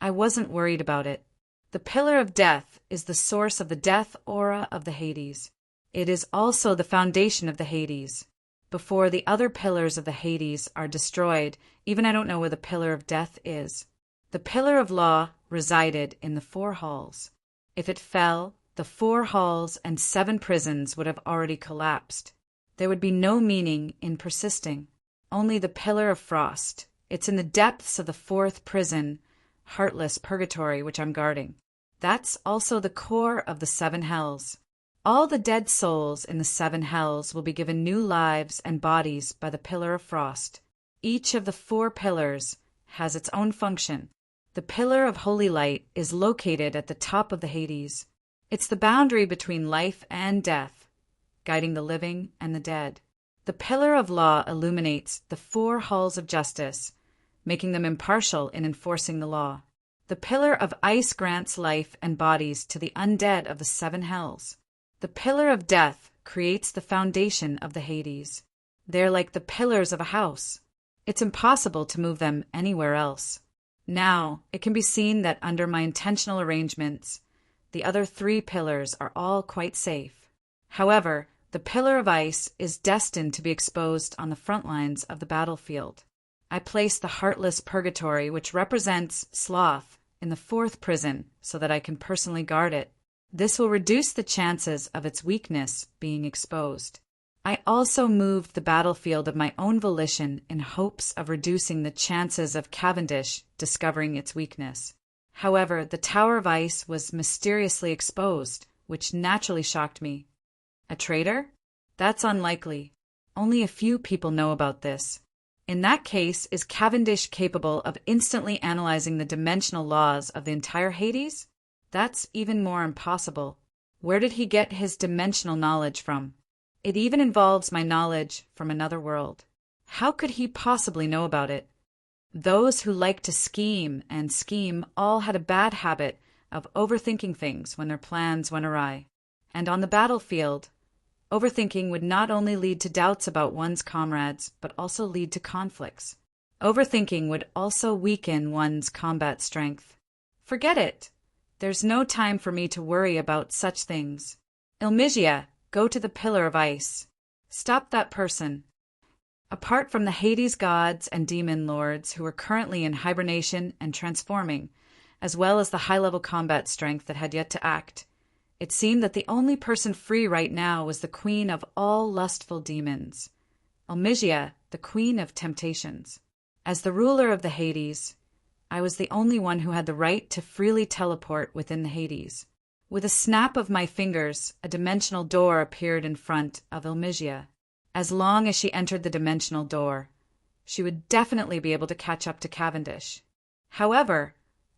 I wasn't worried about it. The pillar of death is the source of the death aura of the Hades. It is also the foundation of the Hades. Before the other pillars of the Hades are destroyed, even I don't know where the pillar of death is. The pillar of law resided in the 4 halls. If it fell, the 4 halls and 7 prisons would have already collapsed. There would be no meaning in persisting. Only the pillar of frost. It's in the depths of the 4th prison, heartless purgatory, which I'm guarding. That's also the core of the 7 hells. All the dead souls in the 7 hells will be given new lives and bodies by the pillar of frost. Each of the 4 pillars has its own function. The pillar of holy light is located at the top of the Hades. It's the boundary between life and death, guiding the living and the dead. The pillar of law illuminates the 4 halls of justice, making them impartial in enforcing the law. The pillar of ice grants life and bodies to the undead of the 7 hells. The pillar of death creates the foundation of the Hades. They're like the pillars of a house. It's impossible to move them anywhere else. Now, it can be seen that under my intentional arrangements, the other 3 pillars are all quite safe. However, the pillar of ice is destined to be exposed on the front lines of the battlefield. I place the heartless purgatory, which represents sloth, in the 4th prison so that I can personally guard it. This will reduce the chances of its weakness being exposed. I also moved the battlefield of my own volition in hopes of reducing the chances of Cavendish discovering its weakness. However, the Tower of Ice was mysteriously exposed, which naturally shocked me. A traitor? That's unlikely. Only a few people know about this. In that case, is Cavendish capable of instantly analyzing the dimensional laws of the entire Hades? That's even more impossible. Where did he get his dimensional knowledge from? It even involves my knowledge from another world. How could he possibly know about it? Those who like to scheme and scheme all had a bad habit of overthinking things when their plans went awry. And on the battlefield, overthinking would not only lead to doubts about one's comrades, but also lead to conflicts. Overthinking would also weaken one's combat strength. Forget it. There's no time for me to worry about such things. Ilmigia, go to the pillar of ice. Stop that person. Apart from the Hades gods and demon lords who were currently in hibernation and transforming, as well as the high-level combat strength that had yet to act, it seemed that the only person free right now was the queen of all lustful demons, Ilmigia, the queen of temptations. As the ruler of the Hades, I was the only one who had the right to freely teleport within the Hades. With a snap of my fingers, a dimensional door appeared in front of Ilmigia. As long as she entered the dimensional door, she would definitely be able to catch up to Cavendish. However,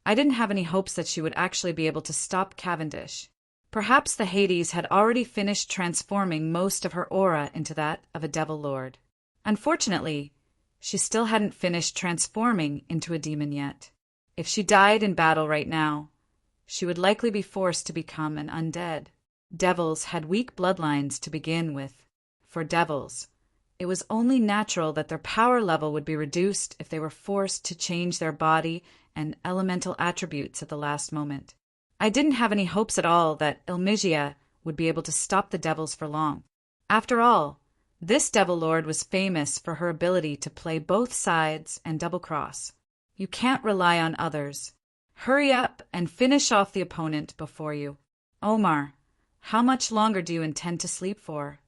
I didn't have any hopes that she would actually be able to stop Cavendish. Perhaps the Hades had already finished transforming most of her aura into that of a devil lord. Unfortunately, she still hadn't finished transforming into a demon yet. If she died in battle right now, she would likely be forced to become an undead. Devils had weak bloodlines to begin with. For devils, it was only natural that their power level would be reduced if they were forced to change their body and elemental attributes at the last moment. I didn't have any hopes at all that Ilmigia would be able to stop the devils for long. After all, this devil lord was famous for her ability to play both sides and double-cross. You can't rely on others. Hurry up and finish off the opponent before you. Omar, how much longer do you intend to sleep for?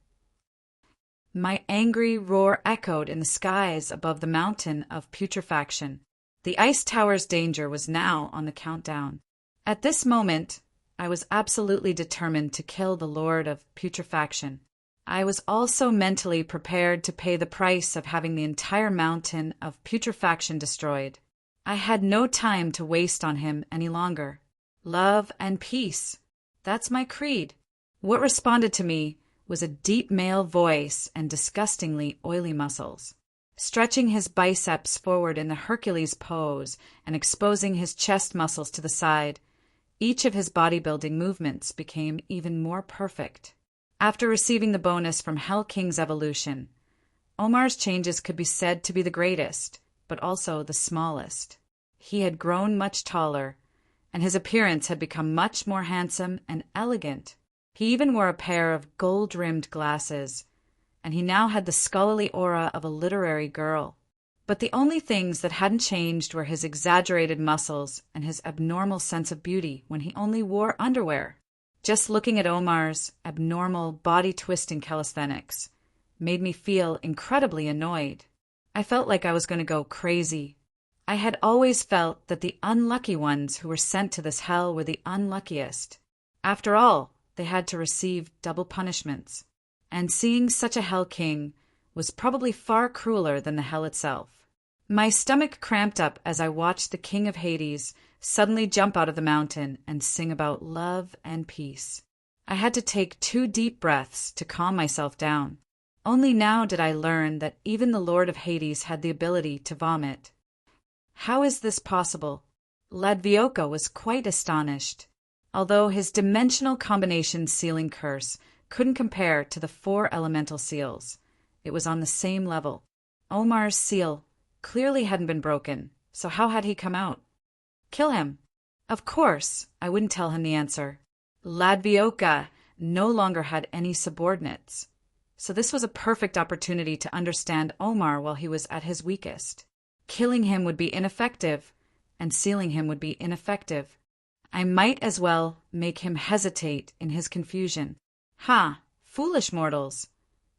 My angry roar echoed in the skies above the mountain of putrefaction. The ice tower's danger was now on the countdown. At this moment, I was absolutely determined to kill the Lord of Putrefaction. I was also mentally prepared to pay the price of having the entire mountain of putrefaction destroyed. I had no time to waste on him any longer. Love and peace. That's my creed. What responded to me was a deep male voice and disgustingly oily muscles. Stretching his biceps forward in the Hercules pose and exposing his chest muscles to the side, each of his bodybuilding movements became even more perfect. After receiving the bonus from Hell King's evolution, Omar's changes could be said to be the greatest, but also the smallest. He had grown much taller, and his appearance had become much more handsome and elegant. He even wore a pair of gold-rimmed glasses, and he now had the scholarly aura of a literary girl. But the only things that hadn't changed were his exaggerated muscles and his abnormal sense of beauty when he only wore underwear. Just looking at Omar's abnormal body-twisting calisthenics made me feel incredibly annoyed. I felt like I was going to go crazy. I had always felt that the unlucky ones who were sent to this hell were the unluckiest. After all, they had to receive double punishments. And seeing such a Hell King was probably far crueler than the hell itself. My stomach cramped up as I watched the King of Hades suddenly jump out of the mountain and sing about love and peace. I had to take 2 deep breaths to calm myself down. Only now did I learn that even the Lord of Hades had the ability to vomit. How is this possible? Ladvioka was quite astonished. Although his dimensional combination sealing curse couldn't compare to the 4 elemental seals, it was on the same level. Omar's seal clearly hadn't been broken, so how had he come out? Kill him. Of course, I wouldn't tell him the answer. Ladvioka no longer had any subordinates, so this was a perfect opportunity to understand Omar while he was at his weakest. Killing him would be ineffective, and sealing him would be ineffective. I might as well make him hesitate in his confusion. Ha! Foolish mortals!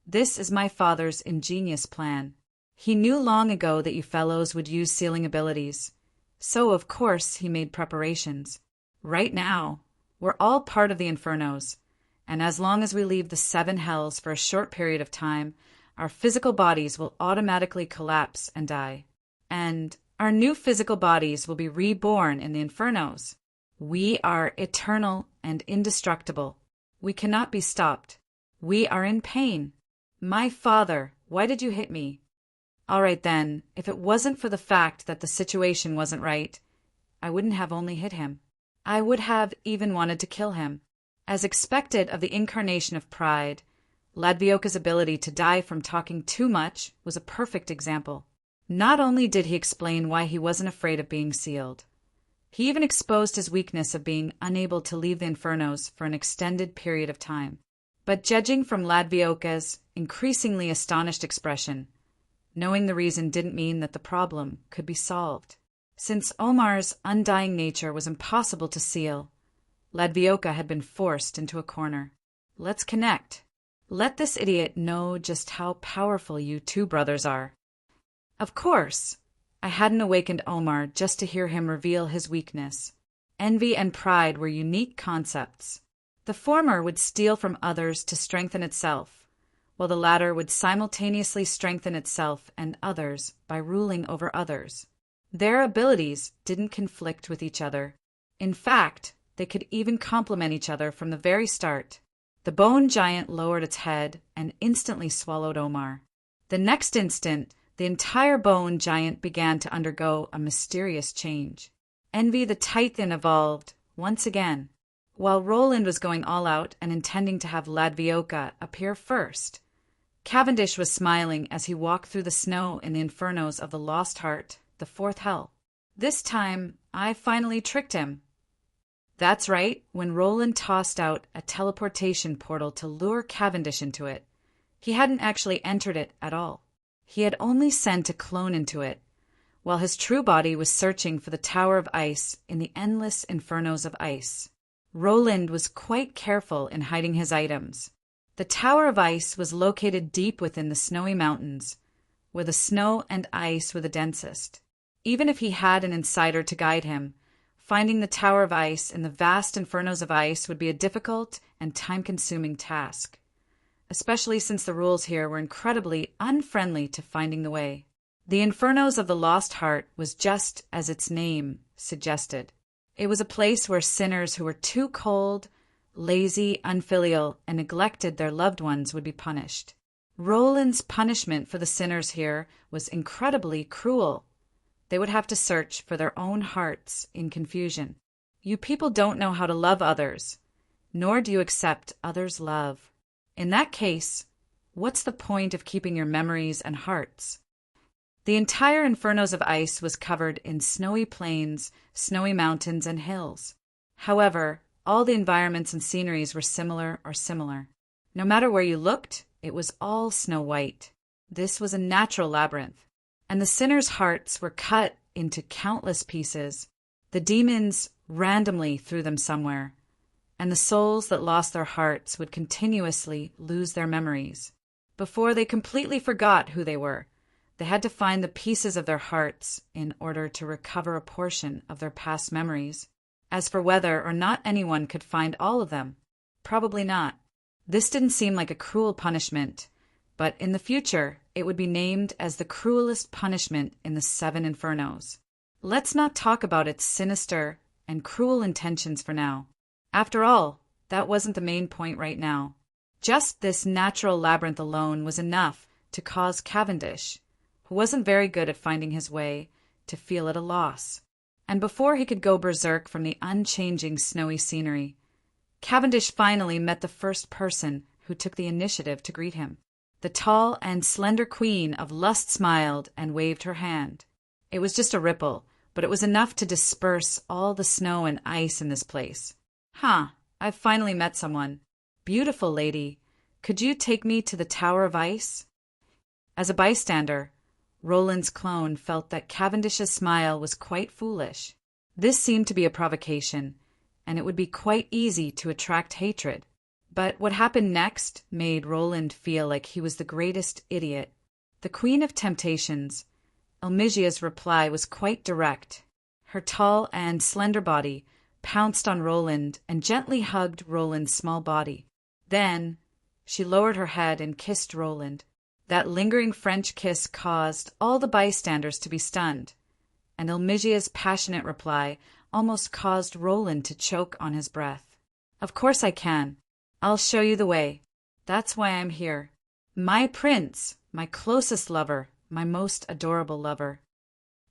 This is my father's ingenious plan. He knew long ago that you fellows would use sealing abilities, so of course he made preparations. Right now, we're all part of the Infernos, and as long as we leave the 7 hells for a short period of time, our physical bodies will automatically collapse and die. And our new physical bodies will be reborn in the Infernos. We are eternal and indestructible. We cannot be stopped. We are in pain. My father, why did you hit me? All right then, if it wasn't for the fact that the situation wasn't right, I wouldn't have only hit him. I would have even wanted to kill him. As expected of the incarnation of pride, Ladvioka's ability to die from talking too much was a perfect example. Not only did he explain why he wasn't afraid of being sealed, he even exposed his weakness of being unable to leave the Infernos for an extended period of time. But judging from Ladvioka's increasingly astonished expression, knowing the reason didn't mean that the problem could be solved. Since Omar's undying nature was impossible to seal, Ladvioka had been forced into a corner. Let's connect. Let this idiot know just how powerful you 2 brothers are. Of course, I hadn't awakened Omar just to hear him reveal his weakness. Envy and pride were unique concepts. The former would steal from others to strengthen itself, while the latter would simultaneously strengthen itself and others by ruling over others. Their abilities didn't conflict with each other. In fact, they could even complement each other from the very start. The bone giant lowered its head and instantly swallowed Omar. The next instant, the entire bone giant began to undergo a mysterious change. Envy the Titan evolved once again. While Roland was going all out and intending to have Ladvioka appear first, Cavendish was smiling as he walked through the snow in the Infernos of the Lost Heart, the 4th hell. This time, I finally tricked him. That's right, when Roland tossed out a teleportation portal to lure Cavendish into it, he hadn't actually entered it at all. He had only sent a clone into it, while his true body was searching for the Tower of Ice in the endless Infernos of Ice. Roland was quite careful in hiding his items. The Tower of Ice was located deep within the snowy mountains, where the snow and ice were the densest. Even if he had an insider to guide him, finding the Tower of Ice in the vast Infernos of Ice would be a difficult and time-consuming task, especially since the rules here were incredibly unfriendly to finding the way. The Infernos of the Lost Heart was just as its name suggested. It was a place where sinners who were too cold lazy, unfilial, and neglected their loved ones would be punished. Roland's punishment for the sinners here was incredibly cruel. They would have to search for their own hearts in confusion. You people don't know how to love others, nor do you accept others' love. In that case, what's the point of keeping your memories and hearts? The entire Infernos of Ice was covered in snowy plains, snowy mountains, and hills. However, all the environments and sceneries were similar. No matter where you looked, it was all snow white. This was a natural labyrinth, and the sinners' hearts were cut into countless pieces. The demons randomly threw them somewhere, and the souls that lost their hearts would continuously lose their memories. Before they completely forgot who they were, they had to find the pieces of their hearts in order to recover a portion of their past memories. As for whether or not anyone could find all of them, probably not. This didn't seem like a cruel punishment, but in the future it would be named as the cruelest punishment in the 7 Infernos. Let's not talk about its sinister and cruel intentions for now. After all, that wasn't the main point right now. Just this natural labyrinth alone was enough to cause Cavendish, who wasn't very good at finding his way, to feel at a loss. And before he could go berserk from the unchanging snowy scenery, Cavendish finally met the first person who took the initiative to greet him. The tall and slender queen of lust smiled and waved her hand. It was just a ripple, but it was enough to disperse all the snow and ice in this place. I've finally met someone. Beautiful lady, could you take me to the Tower of Ice? As a bystander, Roland's clone felt that Cavendish's smile was quite foolish. This seemed to be a provocation, and it would be quite easy to attract hatred. But what happened next made Roland feel like he was the greatest idiot. The Queen of Temptations, Elmigia's reply was quite direct. Her tall and slender body pounced on Roland and gently hugged Roland's small body. Then she lowered her head and kissed Roland. That lingering French kiss caused all the bystanders to be stunned, and Elmigia's passionate reply almost caused Roland to choke on his breath. Of course I can. I'll show you the way. That's why I'm here. My prince, my closest lover, my most adorable lover.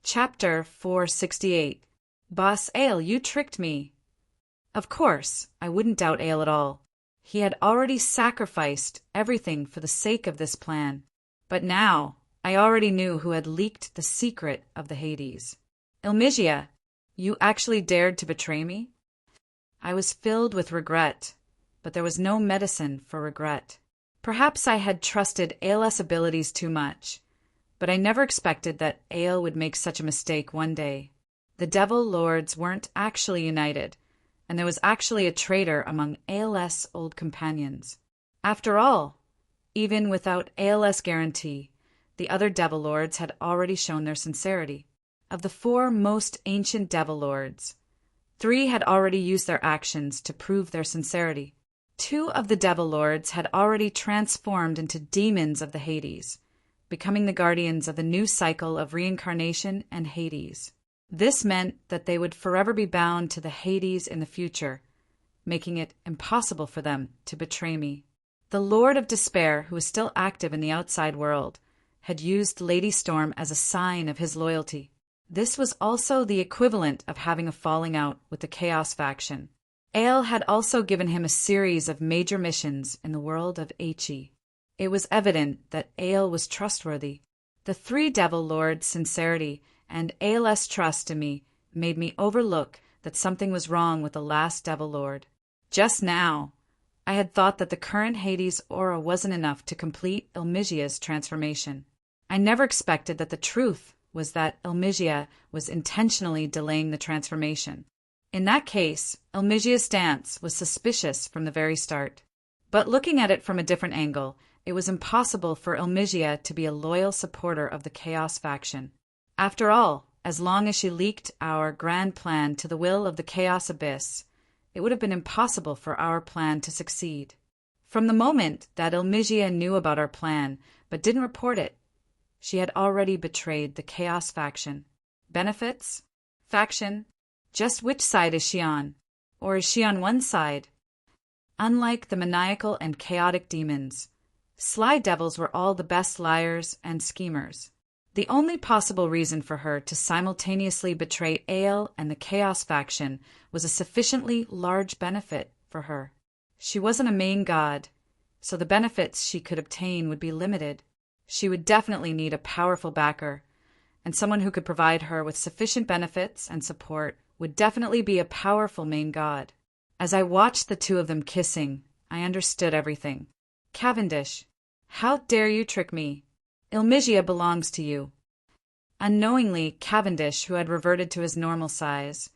Chapter 468. Boss Ale, you tricked me. Of course, I wouldn't doubt Ale at all. He had already sacrificed everything for the sake of this plan. But now, I already knew who had leaked the secret of the Hades. Elmigia, you actually dared to betray me? I was filled with regret, but there was no medicine for regret. Perhaps I had trusted Ael's abilities too much, but I never expected that Ael would make such a mistake one day. The Devil Lords weren't actually united, and there was actually a traitor among Ael's old companions. After all, even without Ael's guarantee, the other Devil Lords had already shown their sincerity. Of the 4 most ancient Devil Lords, 3 had already used their actions to prove their sincerity. 2 of the Devil Lords had already transformed into demons of the Hades, becoming the guardians of the new cycle of reincarnation and Hades. This meant that they would forever be bound to the Hades in the future, making it impossible for them to betray me. The Lord of Despair, who was still active in the outside world, had used Lady Storm as a sign of his loyalty. This was also the equivalent of having a falling out with the Chaos faction. Ael had also given him a series of major missions in the world of Aichi. It was evident that Ael was trustworthy. The 3 Devil Lords' sincerity and Ael's trust in me made me overlook that something was wrong with the last Devil Lord. Just now, I had thought that the current Hades aura wasn't enough to complete Elmigia's transformation. I never expected that the truth was that Elmigia was intentionally delaying the transformation. In that case, Elmigia's stance was suspicious from the very start. But looking at it from a different angle, it was impossible for Elmigia to be a loyal supporter of the Chaos faction. After all, as long as she leaked our grand plan to the will of the Chaos Abyss, it would have been impossible for our plan to succeed. From the moment that Elmigia knew about our plan but didn't report it, she had already betrayed the Chaos faction. Benefits? Faction? Just which side is she on? Or is she on one side? Unlike the maniacal and chaotic demons, sly devils were all the best liars and schemers. The only possible reason for her to simultaneously betray Ale and the Chaos faction was a sufficiently large benefit for her. She wasn't a main god, so the benefits she could obtain would be limited. She would definitely need a powerful backer, and someone who could provide her with sufficient benefits and support would definitely be a powerful main god. As I watched the two of them kissing, I understood everything. Cavendish, how dare you trick me? Ilmigia belongs to you. Unknowingly, Cavendish, who had reverted to his normal size,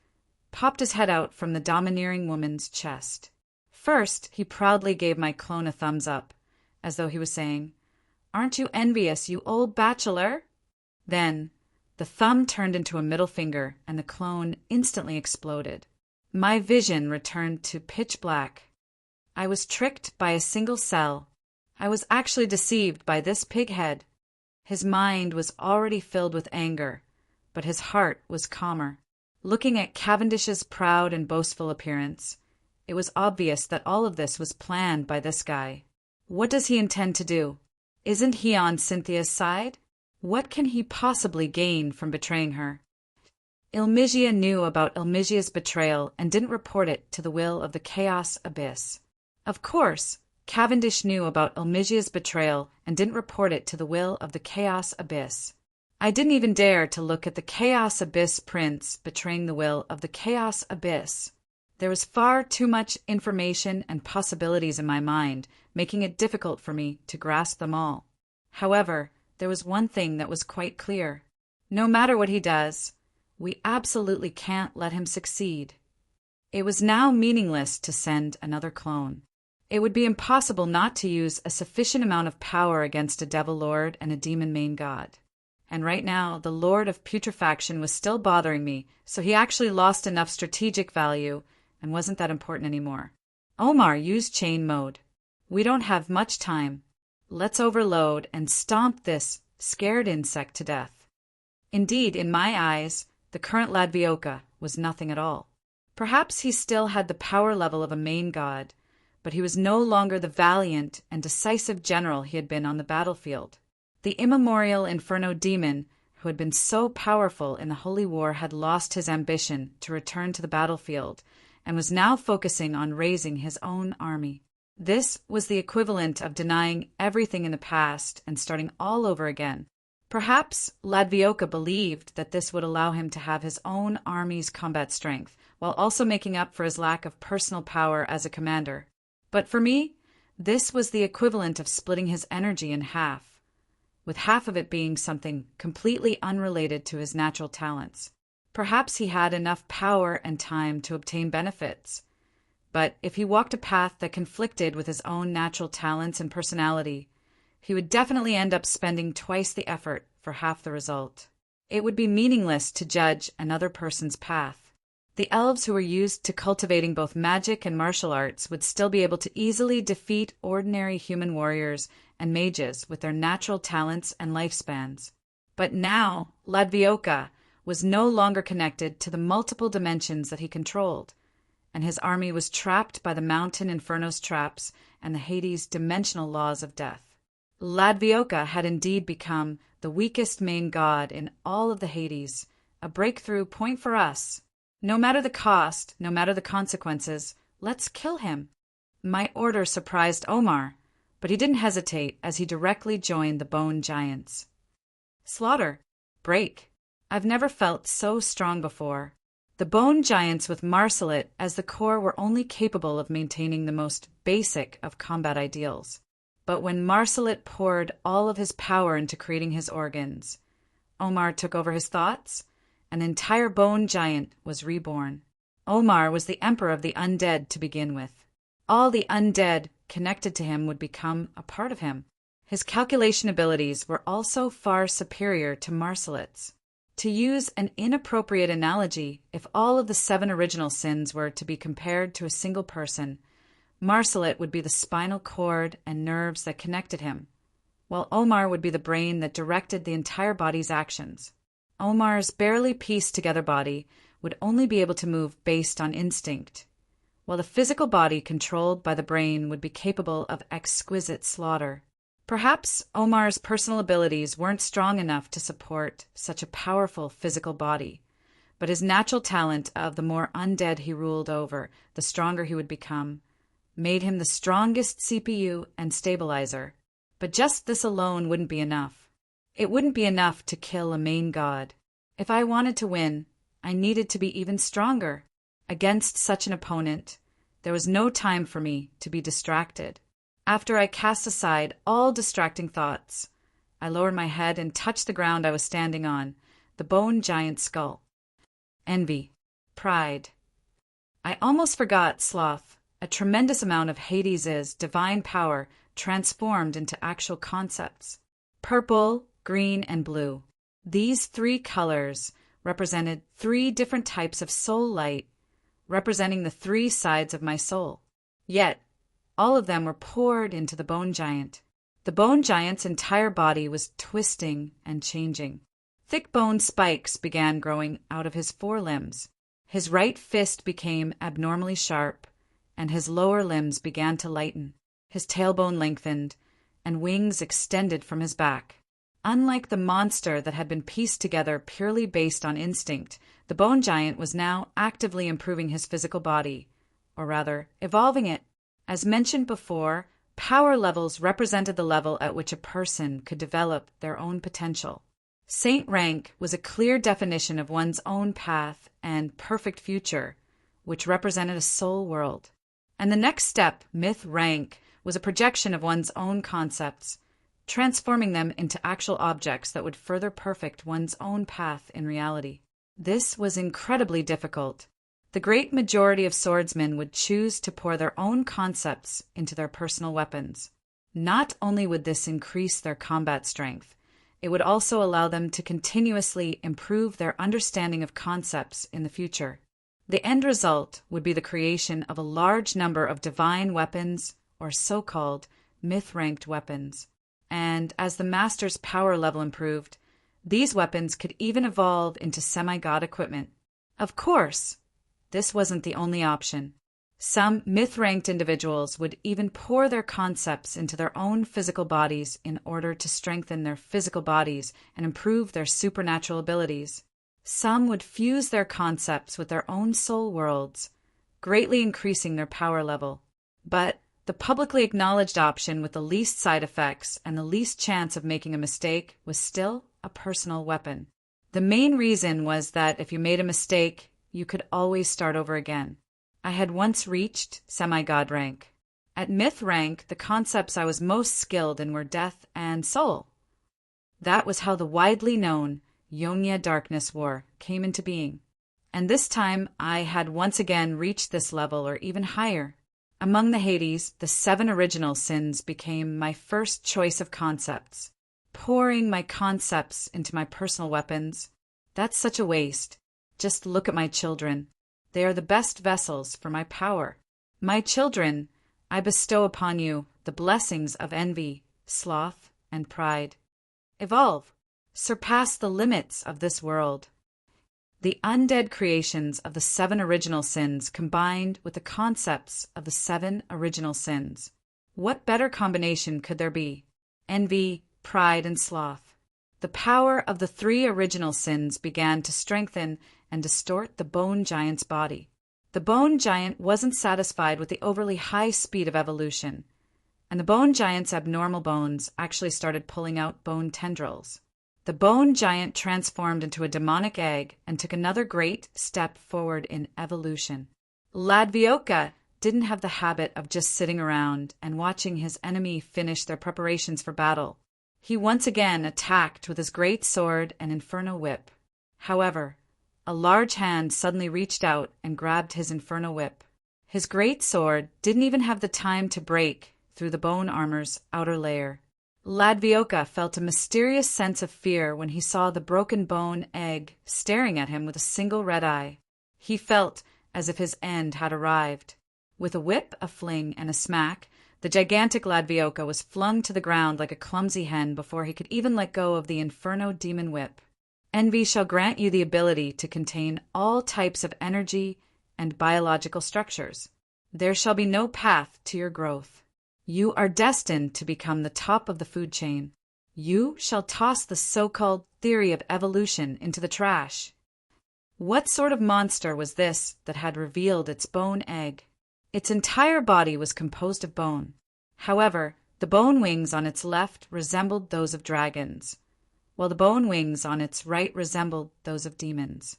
popped his head out from the domineering woman's chest. First, he proudly gave my clone a thumbs up, as though he was saying, "Aren't you envious, you old bachelor?" Then, the thumb turned into a middle finger, and the clone instantly exploded. My vision returned to pitch black. I was tricked by a single cell. I was actually deceived by this pighead. His mind was already filled with anger, but his heart was calmer. Looking at Cavendish's proud and boastful appearance, it was obvious that all of this was planned by this guy. What does he intend to do? Isn't he on Cynthia's side? What can he possibly gain from betraying her? Ilmigia knew about Ilmigia's betrayal and didn't report it to the will of the Chaos Abyss. Of course, Cavendish knew about Ilmigia's betrayal and didn't report it to the will of the Chaos Abyss. I didn't even dare to look at the Chaos Abyss prince betraying the will of the Chaos Abyss. There was far too much information and possibilities in my mind, making it difficult for me to grasp them all. However, there was one thing that was quite clear. No matter what he does, we absolutely can't let him succeed. It was now meaningless to send another clone. It would be impossible not to use a sufficient amount of power against a devil lord and a demon main god. And right now, the Lord of Putrefaction was still bothering me, so he actually lost enough strategic value and wasn't that important anymore. Omar used chain mode. We don't have much time. Let's overload and stomp this scared insect to death. Indeed, in my eyes, the current Ladvioka was nothing at all. Perhaps he still had the power level of a main god, but he was no longer the valiant and decisive general he had been on the battlefield. The immemorial Inferno demon, who had been so powerful in the Holy War, had lost his ambition to return to the battlefield and was now focusing on raising his own army. This was the equivalent of denying everything in the past and starting all over again. Perhaps Ladvioka believed that this would allow him to have his own army's combat strength, while also making up for his lack of personal power as a commander. But for me, this was the equivalent of splitting his energy in half, with half of it being something completely unrelated to his natural talents. Perhaps he had enough power and time to obtain benefits, but if he walked a path that conflicted with his own natural talents and personality, he would definitely end up spending twice the effort for half the result. It would be meaningless to judge another person's path. The elves who were used to cultivating both magic and martial arts would still be able to easily defeat ordinary human warriors and mages with their natural talents and lifespans. But now, Ladvioka was no longer connected to the multiple dimensions that he controlled, and his army was trapped by the Mountain Inferno's traps and the Hades' dimensional laws of death. Ladvioka had indeed become the weakest main god in all of the Hades, a breakthrough point for us. No matter the cost, no matter the consequences, let's kill him. My order surprised Omar, but he didn't hesitate as he directly joined the bone giants. Slaughter. Break. I've never felt so strong before. The bone giants with Marsalit as the core were only capable of maintaining the most basic of combat ideals. But when Marsalit poured all of his power into creating his organs, Omar took over his thoughts. An entire bone giant was reborn. Omar was the emperor of the undead to begin with. All the undead connected to him would become a part of him. His calculation abilities were also far superior to Marsalit's. To use an inappropriate analogy, if all of the 7 original sins were to be compared to a single person, Marsalit would be the spinal cord and nerves that connected him, while Omar would be the brain that directed the entire body's actions. Omar's barely pieced-together body would only be able to move based on instinct, while the physical body controlled by the brain would be capable of exquisite slaughter. Perhaps Omar's personal abilities weren't strong enough to support such a powerful physical body, but his natural talent of the more undead he ruled over, the stronger he would become, made him the strongest CPU and stabilizer. But just this alone wouldn't be enough. It wouldn't be enough to kill a main god. If I wanted to win, I needed to be even stronger. Against such an opponent, there was no time for me to be distracted. After I cast aside all distracting thoughts, I lowered my head and touched the ground I was standing on, the bone giant's skull. Envy. Pride. I almost forgot sloth, a tremendous amount of Hades' divine power transformed into actual concepts. Purple, green, and blue. These three colors represented three different types of soul light, representing the three sides of my soul. Yet, all of them were poured into the bone giant. The bone giant's entire body was twisting and changing. Thick bone spikes began growing out of his forelimbs. His right fist became abnormally sharp, and his lower limbs began to lighten. His tailbone lengthened, and wings extended from his back. Unlike the monster that had been pieced together purely based on instinct, the bone giant was now actively improving his physical body, or rather, evolving it. As mentioned before, power levels represented the level at which a person could develop their own potential. Saint rank was a clear definition of one's own path and perfect future, which represented a soul world. And the next step, myth rank, was a projection of one's own concepts, transforming them into actual objects that would further perfect one's own path in reality. This was incredibly difficult. The great majority of swordsmen would choose to pour their own concepts into their personal weapons. Not only would this increase their combat strength, it would also allow them to continuously improve their understanding of concepts in the future. The end result would be the creation of a large number of divine weapons, or so-called myth-ranked weapons. And as the master's power level improved, these weapons could even evolve into semi-god equipment. Of course, this wasn't the only option. Some myth-ranked individuals would even pour their concepts into their own physical bodies in order to strengthen their physical bodies and improve their supernatural abilities. Some would fuse their concepts with their own soul worlds, greatly increasing their power level. But the publicly acknowledged option with the least side effects and the least chance of making a mistake was still a personal weapon. The main reason was that if you made a mistake, you could always start over again. I had once reached semi-god rank. At myth rank, the concepts I was most skilled in were death and soul. That was how the widely known Yogya Darkness War came into being. And this time, I had once again reached this level or even higher. Among the Hades, the 7 original sins became my first choice of concepts. Pouring my concepts into my personal weapons, that's such a waste. Just look at my children. They are the best vessels for my power. My children, I bestow upon you the blessings of envy, sloth, and pride. Evolve. Surpass the limits of this world. The undead creations of the 7 original sins combined with the concepts of the 7 original sins. What better combination could there be? Envy, pride, and sloth. The power of the 3 original sins began to strengthen and distort the bone giant's body. The bone giant wasn't satisfied with the overly high speed of evolution, and the bone giant's abnormal bones actually started pulling out bone tendrils. The bone giant transformed into a demonic egg and took another great step forward in evolution. Ladvioka didn't have the habit of just sitting around and watching his enemy finish their preparations for battle. He once again attacked with his great sword and inferno whip. However, a large hand suddenly reached out and grabbed his inferno whip. His great sword didn't even have the time to break through the bone armor's outer layer. Ladvioka felt a mysterious sense of fear when he saw the broken bone egg staring at him with a single red eye. He felt as if his end had arrived. With a whip, a fling, and a smack, the gigantic Ladvioka was flung to the ground like a clumsy hen before he could even let go of the Inferno Demon Whip. Envy shall grant you the ability to contain all types of energy and biological structures. There shall be no path to your growth. You are destined to become the top of the food chain. You shall toss the so-called theory of evolution into the trash. What sort of monster was this that had revealed its bone egg? Its entire body was composed of bone. However, the bone wings on its left resembled those of dragons, while the bone wings on its right resembled those of demons.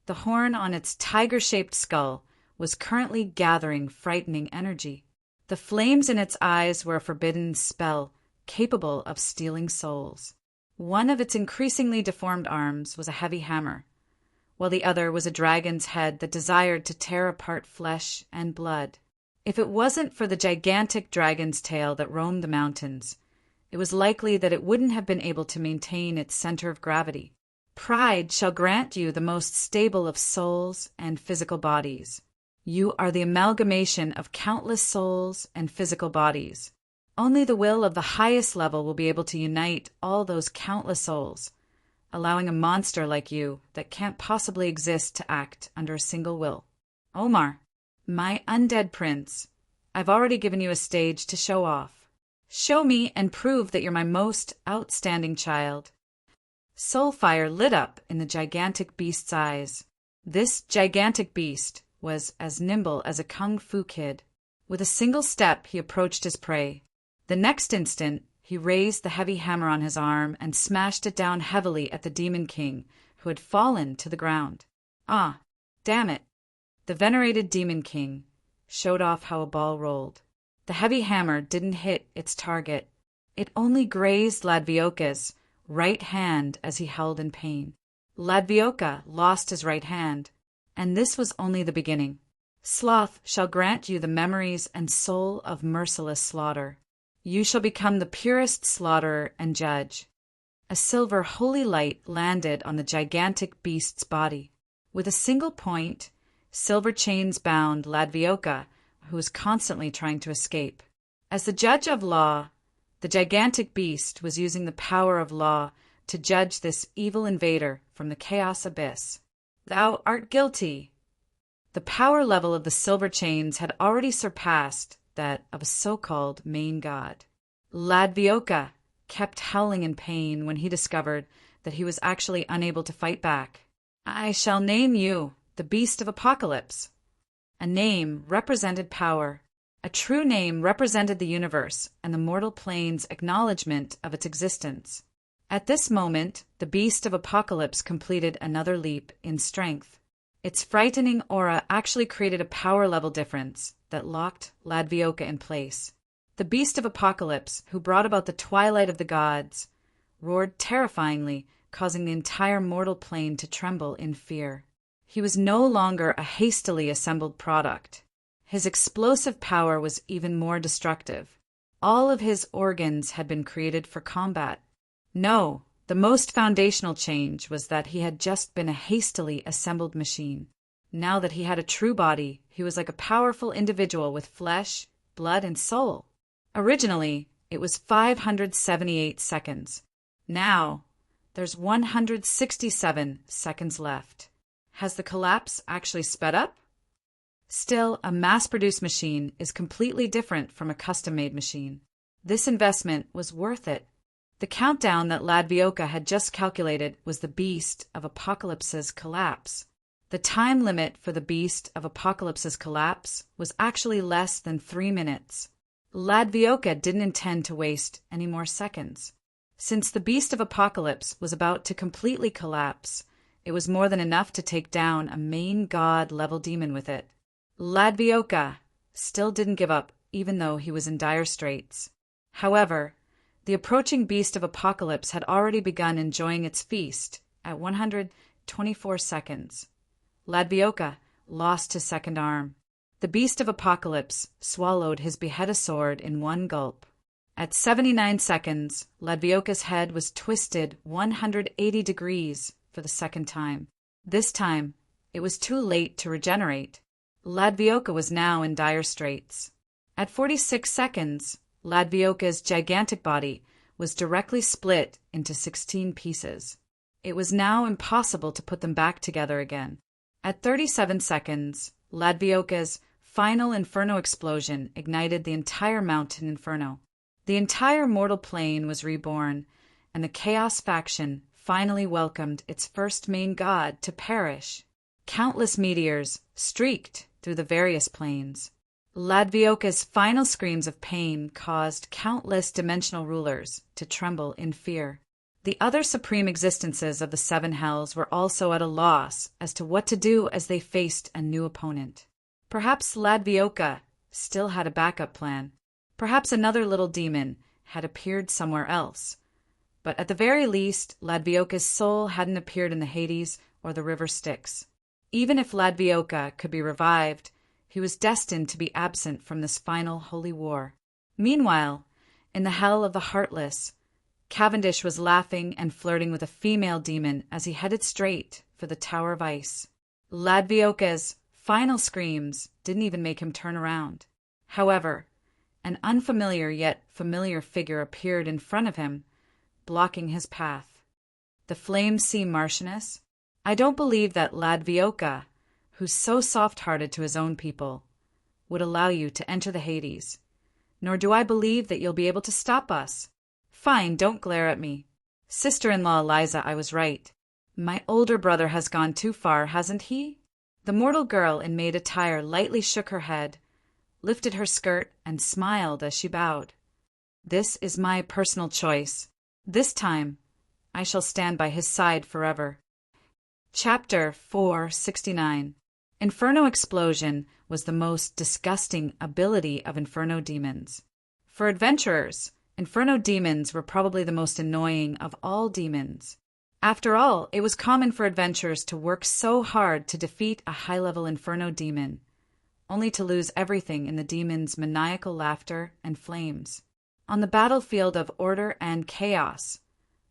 The horn on its tiger-shaped skull was currently gathering frightening energy. The flames in its eyes were a forbidden spell capable of stealing souls. One of its increasingly deformed arms was a heavy hammer, while the other was a dragon's head that desired to tear apart flesh and blood. If it wasn't for the gigantic dragon's tail that roamed the mountains, it was likely that it wouldn't have been able to maintain its center of gravity. Pride shall grant you the most stable of souls and physical bodies. You are the amalgamation of countless souls and physical bodies. Only the will of the highest level will be able to unite all those countless souls, allowing a monster like you that can't possibly exist to act under a single will. Omar, my undead prince, I've already given you a stage to show off. Show me and prove that you're my most outstanding child. Soulfire lit up in the gigantic beast's eyes. This gigantic beast was as nimble as a kung fu kid. With a single step, he approached his prey. The next instant, he raised the heavy hammer on his arm and smashed it down heavily at the Demon King, who had fallen to the ground. Ah, damn it! The venerated Demon King showed off how a ball rolled. The heavy hammer didn't hit its target. It only grazed Ladvioka's right hand as he howled in pain. Ladvioka lost his right hand, and this was only the beginning. Sloth shall grant you the memories and soul of merciless slaughter. You shall become the purest slaughterer and judge. A silver holy light landed on the gigantic beast's body. With a single point, silver chains bound Ladvioka, who was constantly trying to escape. As the judge of law, the gigantic beast was using the power of law to judge this evil invader from the chaos abyss. Thou art guilty. The power level of the silver chains had already surpassed that of a so-called main god. Ladvioka kept howling in pain when he discovered that he was actually unable to fight back. I shall name you the Beast of Apocalypse. A name represented power. A true name represented the universe and the mortal plane's acknowledgement of its existence. At this moment, the Beast of Apocalypse completed another leap in strength. Its frightening aura actually created a power level difference that locked Ladvioka in place. The Beast of Apocalypse, who brought about the twilight of the gods, roared terrifyingly, causing the entire mortal plane to tremble in fear. He was no longer a hastily assembled product. His explosive power was even more destructive. All of his organs had been created for combat. No, the most foundational change was that he had just been a hastily assembled machine. Now that he had a true body, he was like a powerful individual with flesh, blood, and soul. Originally, it was 578 seconds. Now, there's 167 seconds left. Has the collapse actually sped up? Still, a mass-produced machine is completely different from a custom-made machine. This investment was worth it. The countdown that Ladvioka had just calculated was the Beast of Apocalypse's collapse. The time limit for the Beast of Apocalypse's collapse was actually less than 3 minutes. Ladvioka didn't intend to waste any more seconds. Since the Beast of Apocalypse was about to completely collapse, it was more than enough to take down a main god-level demon with it. Ladvioka still didn't give up, even though he was in dire straits. However, the approaching Beast of Apocalypse had already begun enjoying its feast at 124 seconds. Ladvioka lost his second arm. The Beast of Apocalypse swallowed his beheaded sword in one gulp. At 79 seconds, Ladvioka's head was twisted 180 degrees for the second time. This time, it was too late to regenerate. Ladvioka was now in dire straits. At 46 seconds, Ladvioka's gigantic body was directly split into 16 pieces. It was now impossible to put them back together again. At 37 seconds, Ladvioka's final inferno explosion ignited the entire mountain inferno. The entire mortal plane was reborn, and the Chaos faction finally welcomed its first main god to perish. Countless meteors streaked through the various planes. Ladvioka's final screams of pain caused countless dimensional rulers to tremble in fear. The other supreme existences of the seven hells were also at a loss as to what to do as they faced a new opponent. Perhaps Ladvioka still had a backup plan. Perhaps another little demon had appeared somewhere else. But at the very least, Ladvioka's soul hadn't appeared in the Hades or the river Styx. Even if Ladvioka could be revived, he was destined to be absent from this final holy war. Meanwhile, in the Hell of the Heartless, Cavendish was laughing and flirting with a female demon as he headed straight for the Tower of Ice. Ladvioka's final screams didn't even make him turn around. However, an unfamiliar yet familiar figure appeared in front of him, blocking his path. The Flame Sea Marchioness? I don't believe that Ladvioka, who's so soft-hearted to his own people, would allow you to enter the Hades. Nor do I believe that you'll be able to stop us. Fine, don't glare at me. Sister-in-law Eliza, I was right. My older brother has gone too far, hasn't he? The mortal girl in maid attire lightly shook her head, lifted her skirt, and smiled as she bowed. This is my personal choice. This time, I shall stand by his side forever. Chapter 469. Inferno Explosion was the most disgusting ability of Inferno demons. For adventurers, Inferno demons were probably the most annoying of all demons. After all, it was common for adventurers to work so hard to defeat a high-level Inferno demon, only to lose everything in the demon's maniacal laughter and flames. On the battlefield of order and chaos,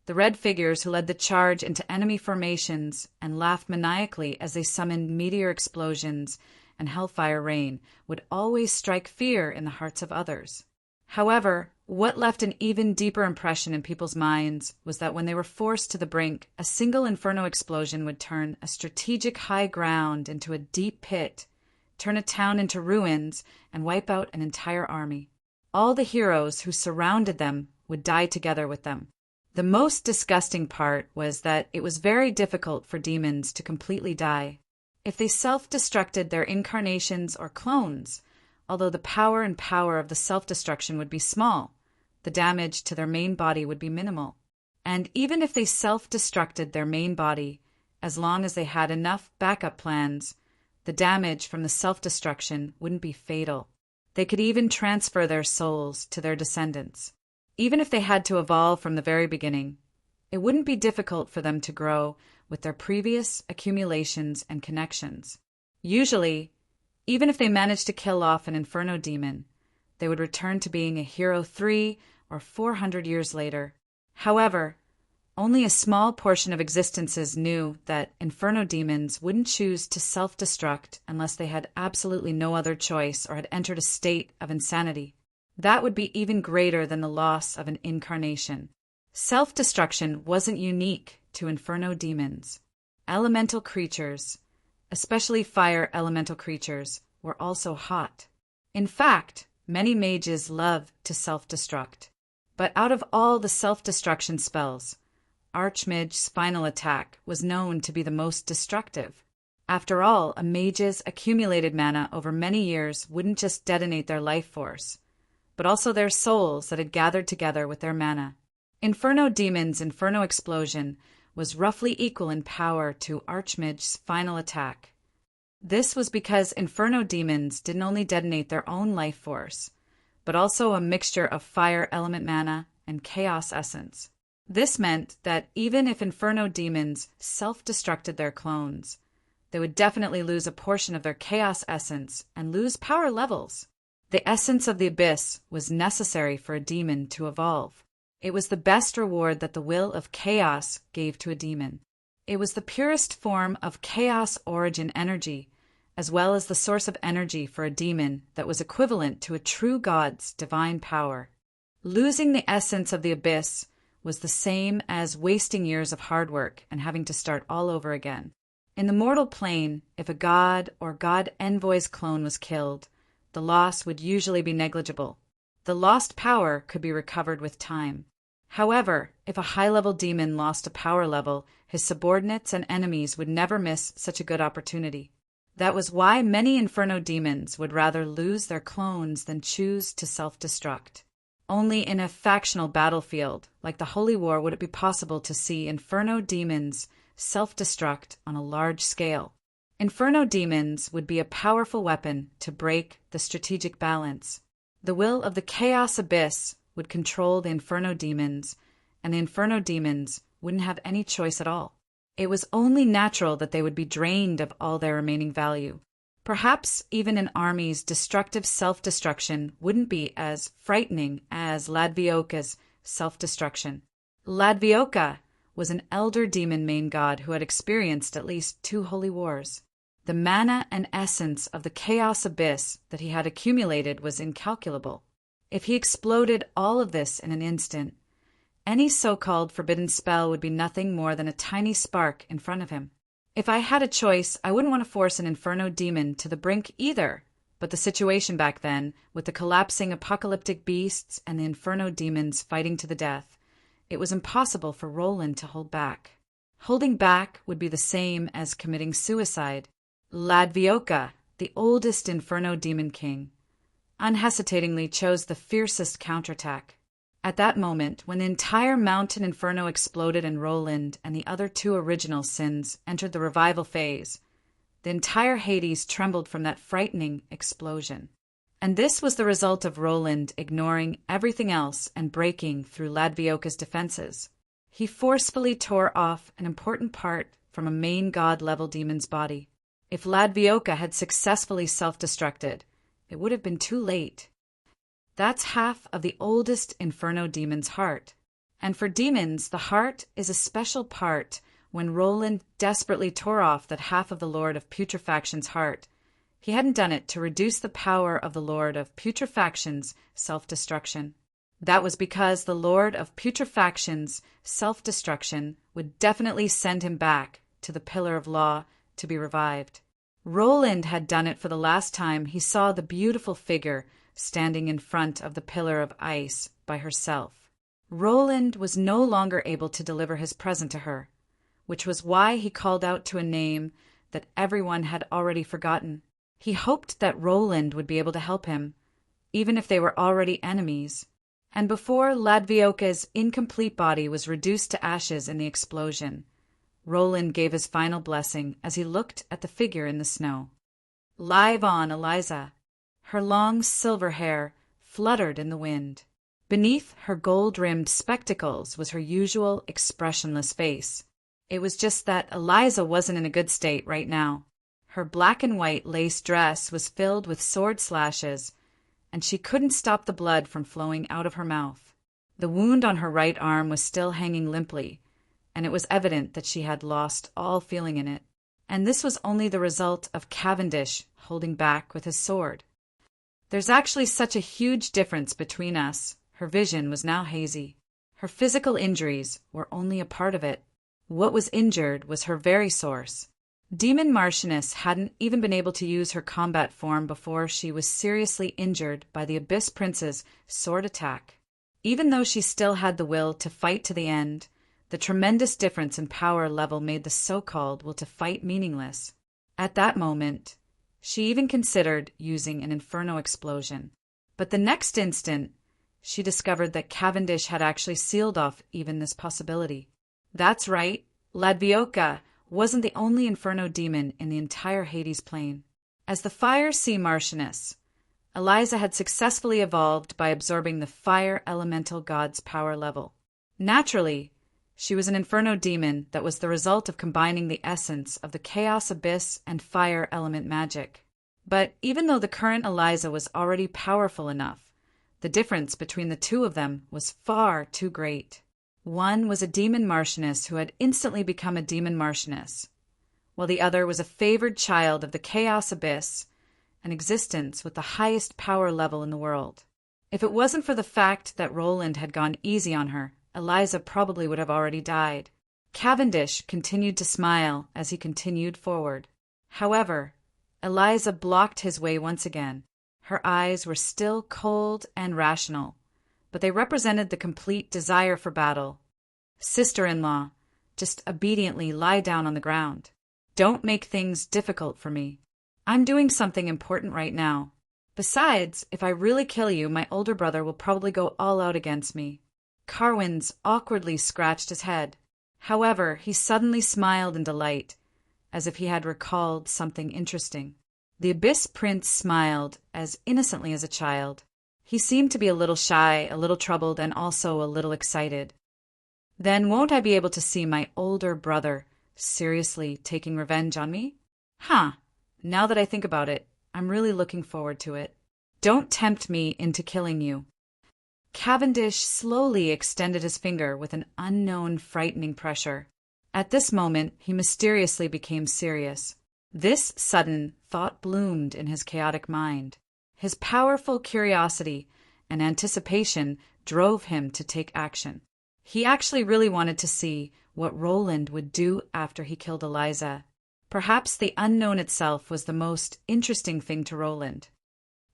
the red figures who led the charge into enemy formations and laughed maniacally as they summoned meteor explosions and hellfire rain would always strike fear in the hearts of others. However, what left an even deeper impression in people's minds was that when they were forced to the brink, a single inferno explosion would turn a strategic high ground into a deep pit, turn a town into ruins, and wipe out an entire army. All the heroes who surrounded them would die together with them. The most disgusting part was that it was very difficult for demons to completely die. If they self-destructed their incarnations or clones, although the power of the self-destruction would be small, the damage to their main body would be minimal. And even if they self-destructed their main body, as long as they had enough backup plans, the damage from the self-destruction wouldn't be fatal. They could even transfer their souls to their descendants. Even if they had to evolve from the very beginning, it wouldn't be difficult for them to grow with their previous accumulations and connections. Usually, even if they managed to kill off an Inferno demon, they would return to being a hero 300 or 400 years later. However, only a small portion of existences knew that Inferno demons wouldn't choose to self-destruct unless they had absolutely no other choice or had entered a state of insanity. That would be even greater than the loss of an incarnation. Self-destruction wasn't unique to Inferno demons. Elemental creatures, especially fire elemental creatures, were also hot. In fact, many mages love to self-destruct. But out of all the self-destruction spells, Archmage's final attack was known to be the most destructive. After all, a mage's accumulated mana over many years wouldn't just detonate their life force, but also their souls that had gathered together with their mana. Inferno Demon's Inferno Explosion was roughly equal in power to Archmage's final attack. This was because Inferno Demons didn't only detonate their own life force, but also a mixture of fire element mana and chaos essence. This meant that even if Inferno Demons self-destructed their clones, they would definitely lose a portion of their chaos essence and lose power levels. The essence of the abyss was necessary for a demon to evolve. It was the best reward that the will of chaos gave to a demon. It was the purest form of chaos origin energy, as well as the source of energy for a demon that was equivalent to a true god's divine power. Losing the essence of the abyss was the same as wasting years of hard work and having to start all over again. In the mortal plane, if a god or god envoy's clone was killed, the loss would usually be negligible. The lost power could be recovered with time. However, if a high-level demon lost a power level, his subordinates and enemies would never miss such a good opportunity. That was why many Inferno demons would rather lose their clones than choose to self-destruct. Only in a factional battlefield, like the Holy War, would it be possible to see Inferno demons self-destruct on a large scale. Inferno demons would be a powerful weapon to break the strategic balance. The will of the Chaos Abyss would control the Inferno demons, and the Inferno demons wouldn't have any choice at all. It was only natural that they would be drained of all their remaining value. Perhaps even an army's destructive self-destruction wouldn't be as frightening as Ladvioka's self-destruction. Ladvioka was an elder demon main god who had experienced at least 2 holy wars. The mana and essence of the Chaos Abyss that he had accumulated was incalculable. If he exploded all of this in an instant, any so-called forbidden spell would be nothing more than a tiny spark in front of him. If I had a choice, I wouldn't want to force an Inferno demon to the brink either, but the situation back then, with the collapsing apocalyptic beasts and the Inferno demons fighting to the death, it was impossible for Roland to hold back. Holding back would be the same as committing suicide. Ladvioka, the oldest Inferno demon king, unhesitatingly chose the fiercest counterattack. At that moment, when the entire Mountain Inferno exploded and Roland and the other 2 original sins entered the revival phase, the entire Hades trembled from that frightening explosion. And this was the result of Roland ignoring everything else and breaking through Ladvioka's defenses. He forcefully tore off an important part from a main god-level demon's body. If Ladvioka had successfully self-destructed, it would have been too late. That's half of the oldest Inferno demon's heart. And for demons, the heart is a special part. When Roland desperately tore off that half of the Lord of Putrefaction's heart, he hadn't done it to reduce the power of the Lord of Putrefaction's self-destruction. That was because the Lord of Putrefaction's self-destruction would definitely send him back to the Pillar of Law to be revived. Roland had done it for the last time he saw the beautiful figure standing in front of the pillar of ice by herself. Roland was no longer able to deliver his present to her, which was why he called out to a name that everyone had already forgotten. He hoped that Roland would be able to help him, even if they were already enemies. And before Ladvioka's incomplete body was reduced to ashes in the explosion, Roland gave his final blessing as he looked at the figure in the snow. Live on, Eliza. Her long silver hair fluttered in the wind. Beneath her gold-rimmed spectacles was her usual expressionless face. It was just that Eliza wasn't in a good state right now. Her black and white lace dress was filled with sword slashes, and she couldn't stop the blood from flowing out of her mouth. The wound on her right arm was still hanging limply, and it was evident that she had lost all feeling in it. And this was only the result of Cavendish holding back with his sword. There's actually such a huge difference between us. Her vision was now hazy. Her physical injuries were only a part of it. What was injured was her very source. Demon Marchioness hadn't even been able to use her combat form before she was seriously injured by the Abyss Prince's sword attack. Even though she still had the will to fight to the end, the tremendous difference in power level made the so-called will to fight meaningless. At that moment, she even considered using an Inferno explosion. But the next instant, she discovered that Cavendish had actually sealed off even this possibility. That's right, Ladvioka wasn't the only Inferno demon in the entire Hades plane. As the Fire Sea Marchioness, Eliza had successfully evolved by absorbing the Fire Elemental God's power level. Naturally, she was an Inferno demon that was the result of combining the essence of the Chaos Abyss and Fire Element magic. But even though the current Eliza was already powerful enough, the difference between the two of them was far too great. One was a Demon Marchioness who had instantly become a Demon Marchioness, while the other was a favored child of the Chaos Abyss, an existence with the highest power level in the world. If it wasn't for the fact that Roland had gone easy on her, Eliza probably would have already died. Cavendish continued to smile as he continued forward. However, Eliza blocked his way once again. Her eyes were still cold and rational, but they represented the complete desire for battle. Sister-in-law, just obediently lie down on the ground. Don't make things difficult for me. I'm doing something important right now. Besides, if I really kill you, my older brother will probably go all out against me. Carwins awkwardly scratched his head. However, he suddenly smiled in delight, as if he had recalled something interesting. The Abyss Prince smiled as innocently as a child. He seemed to be a little shy, a little troubled, and also a little excited. Then won't I be able to see my older brother seriously taking revenge on me? Now that I think about it, I'm really looking forward to it. Don't tempt me into killing you. Cavendish slowly extended his finger with an unknown, frightening pressure. At this moment, he mysteriously became serious. This sudden thought bloomed in his chaotic mind. His powerful curiosity and anticipation drove him to take action. He actually really wanted to see what Roland would do after he killed Eliza. Perhaps the unknown itself was the most interesting thing to Roland.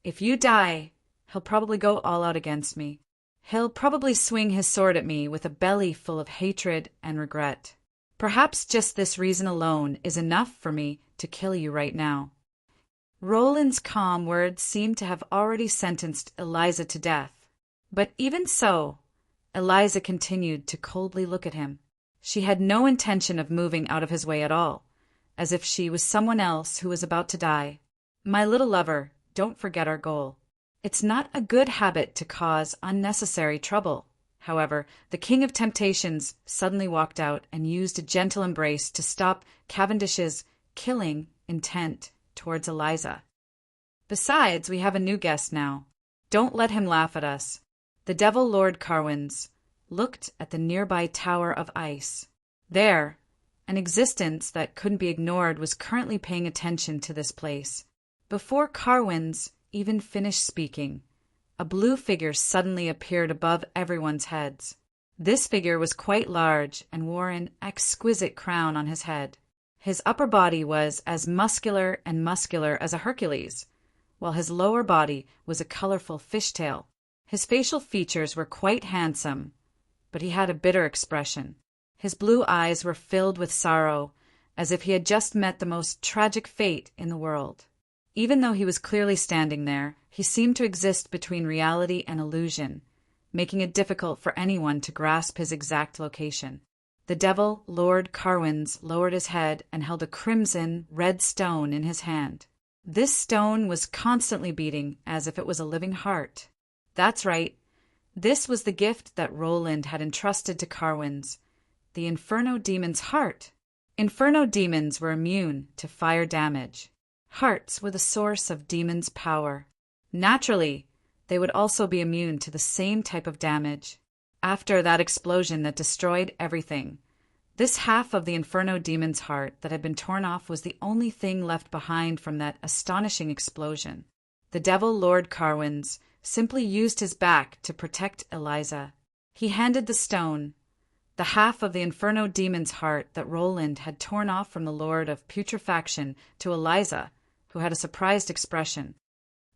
If you die, he'll probably go all out against me. He'll probably swing his sword at me with a belly full of hatred and regret. Perhaps just this reason alone is enough for me to kill you right now. Roland's calm words seemed to have already sentenced Eliza to death. But even so, Eliza continued to coldly look at him. She had no intention of moving out of his way at all, as if she was someone else who was about to die. My little lover, don't forget our goal. It's not a good habit to cause unnecessary trouble. However, the King of Temptations suddenly walked out and used a gentle embrace to stop Cavendish's killing intent towards Eliza. Besides, we have a new guest now. Don't let him laugh at us. The Devil Lord Carwins looked at the nearby tower of ice. There, an existence that couldn't be ignored was currently paying attention to this place. Before Carwins even finished speaking, a blue figure suddenly appeared above everyone's heads. This figure was quite large and wore an exquisite crown on his head. His upper body was as muscular as a Hercules, while his lower body was a colorful fishtail. His facial features were quite handsome, but he had a bitter expression. His blue eyes were filled with sorrow, as if he had just met the most tragic fate in the world. Even though he was clearly standing there, he seemed to exist between reality and illusion, making it difficult for anyone to grasp his exact location. The Devil Lord Carwins lowered his head and held a crimson red stone in his hand. This stone was constantly beating as if it was a living heart. That's right. This was the gift that Roland had entrusted to Carwins, the Inferno Demon's heart. Inferno demons were immune to fire damage. Hearts were the source of demons' power. Naturally, they would also be immune to the same type of damage. After that explosion that destroyed everything, this half of the Inferno Demon's heart that had been torn off was the only thing left behind from that astonishing explosion. The Devil Lord Carwins simply used his back to protect Eliza. He handed the stone, the half of the Inferno Demon's heart that Roland had torn off from the Lord of Putrefaction, to Eliza, who had a surprised expression.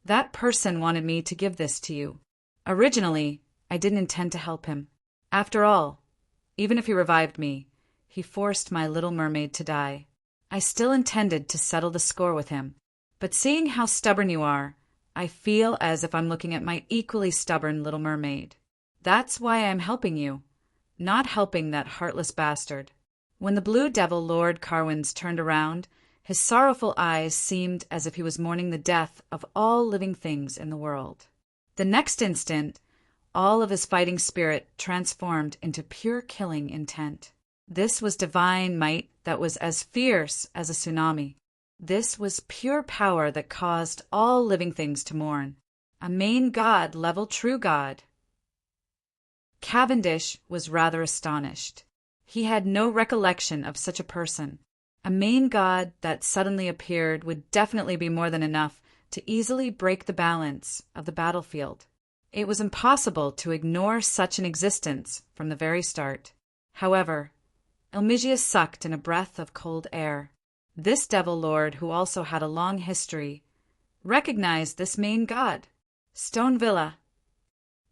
That person wanted me to give this to you. Originally, I didn't intend to help him. After all, even if he revived me, he forced my little mermaid to die. I still intended to settle the score with him. But seeing how stubborn you are, I feel as if I'm looking at my equally stubborn little mermaid. That's why I'm helping you, not helping that heartless bastard. When the Blue Devil Lord Carwins turned around, his sorrowful eyes seemed as if he was mourning the death of all living things in the world. The next instant, all of his fighting spirit transformed into pure killing intent. This was divine might that was as fierce as a tsunami. This was pure power that caused all living things to mourn. A main god level true god. Cavendish was rather astonished. He had no recollection of such a person. A main god that suddenly appeared would definitely be more than enough to easily break the balance of the battlefield. It was impossible to ignore such an existence from the very start. However, Elmigius sucked in a breath of cold air. This Devil Lord, who also had a long history Recognize this main god. Stone Villa.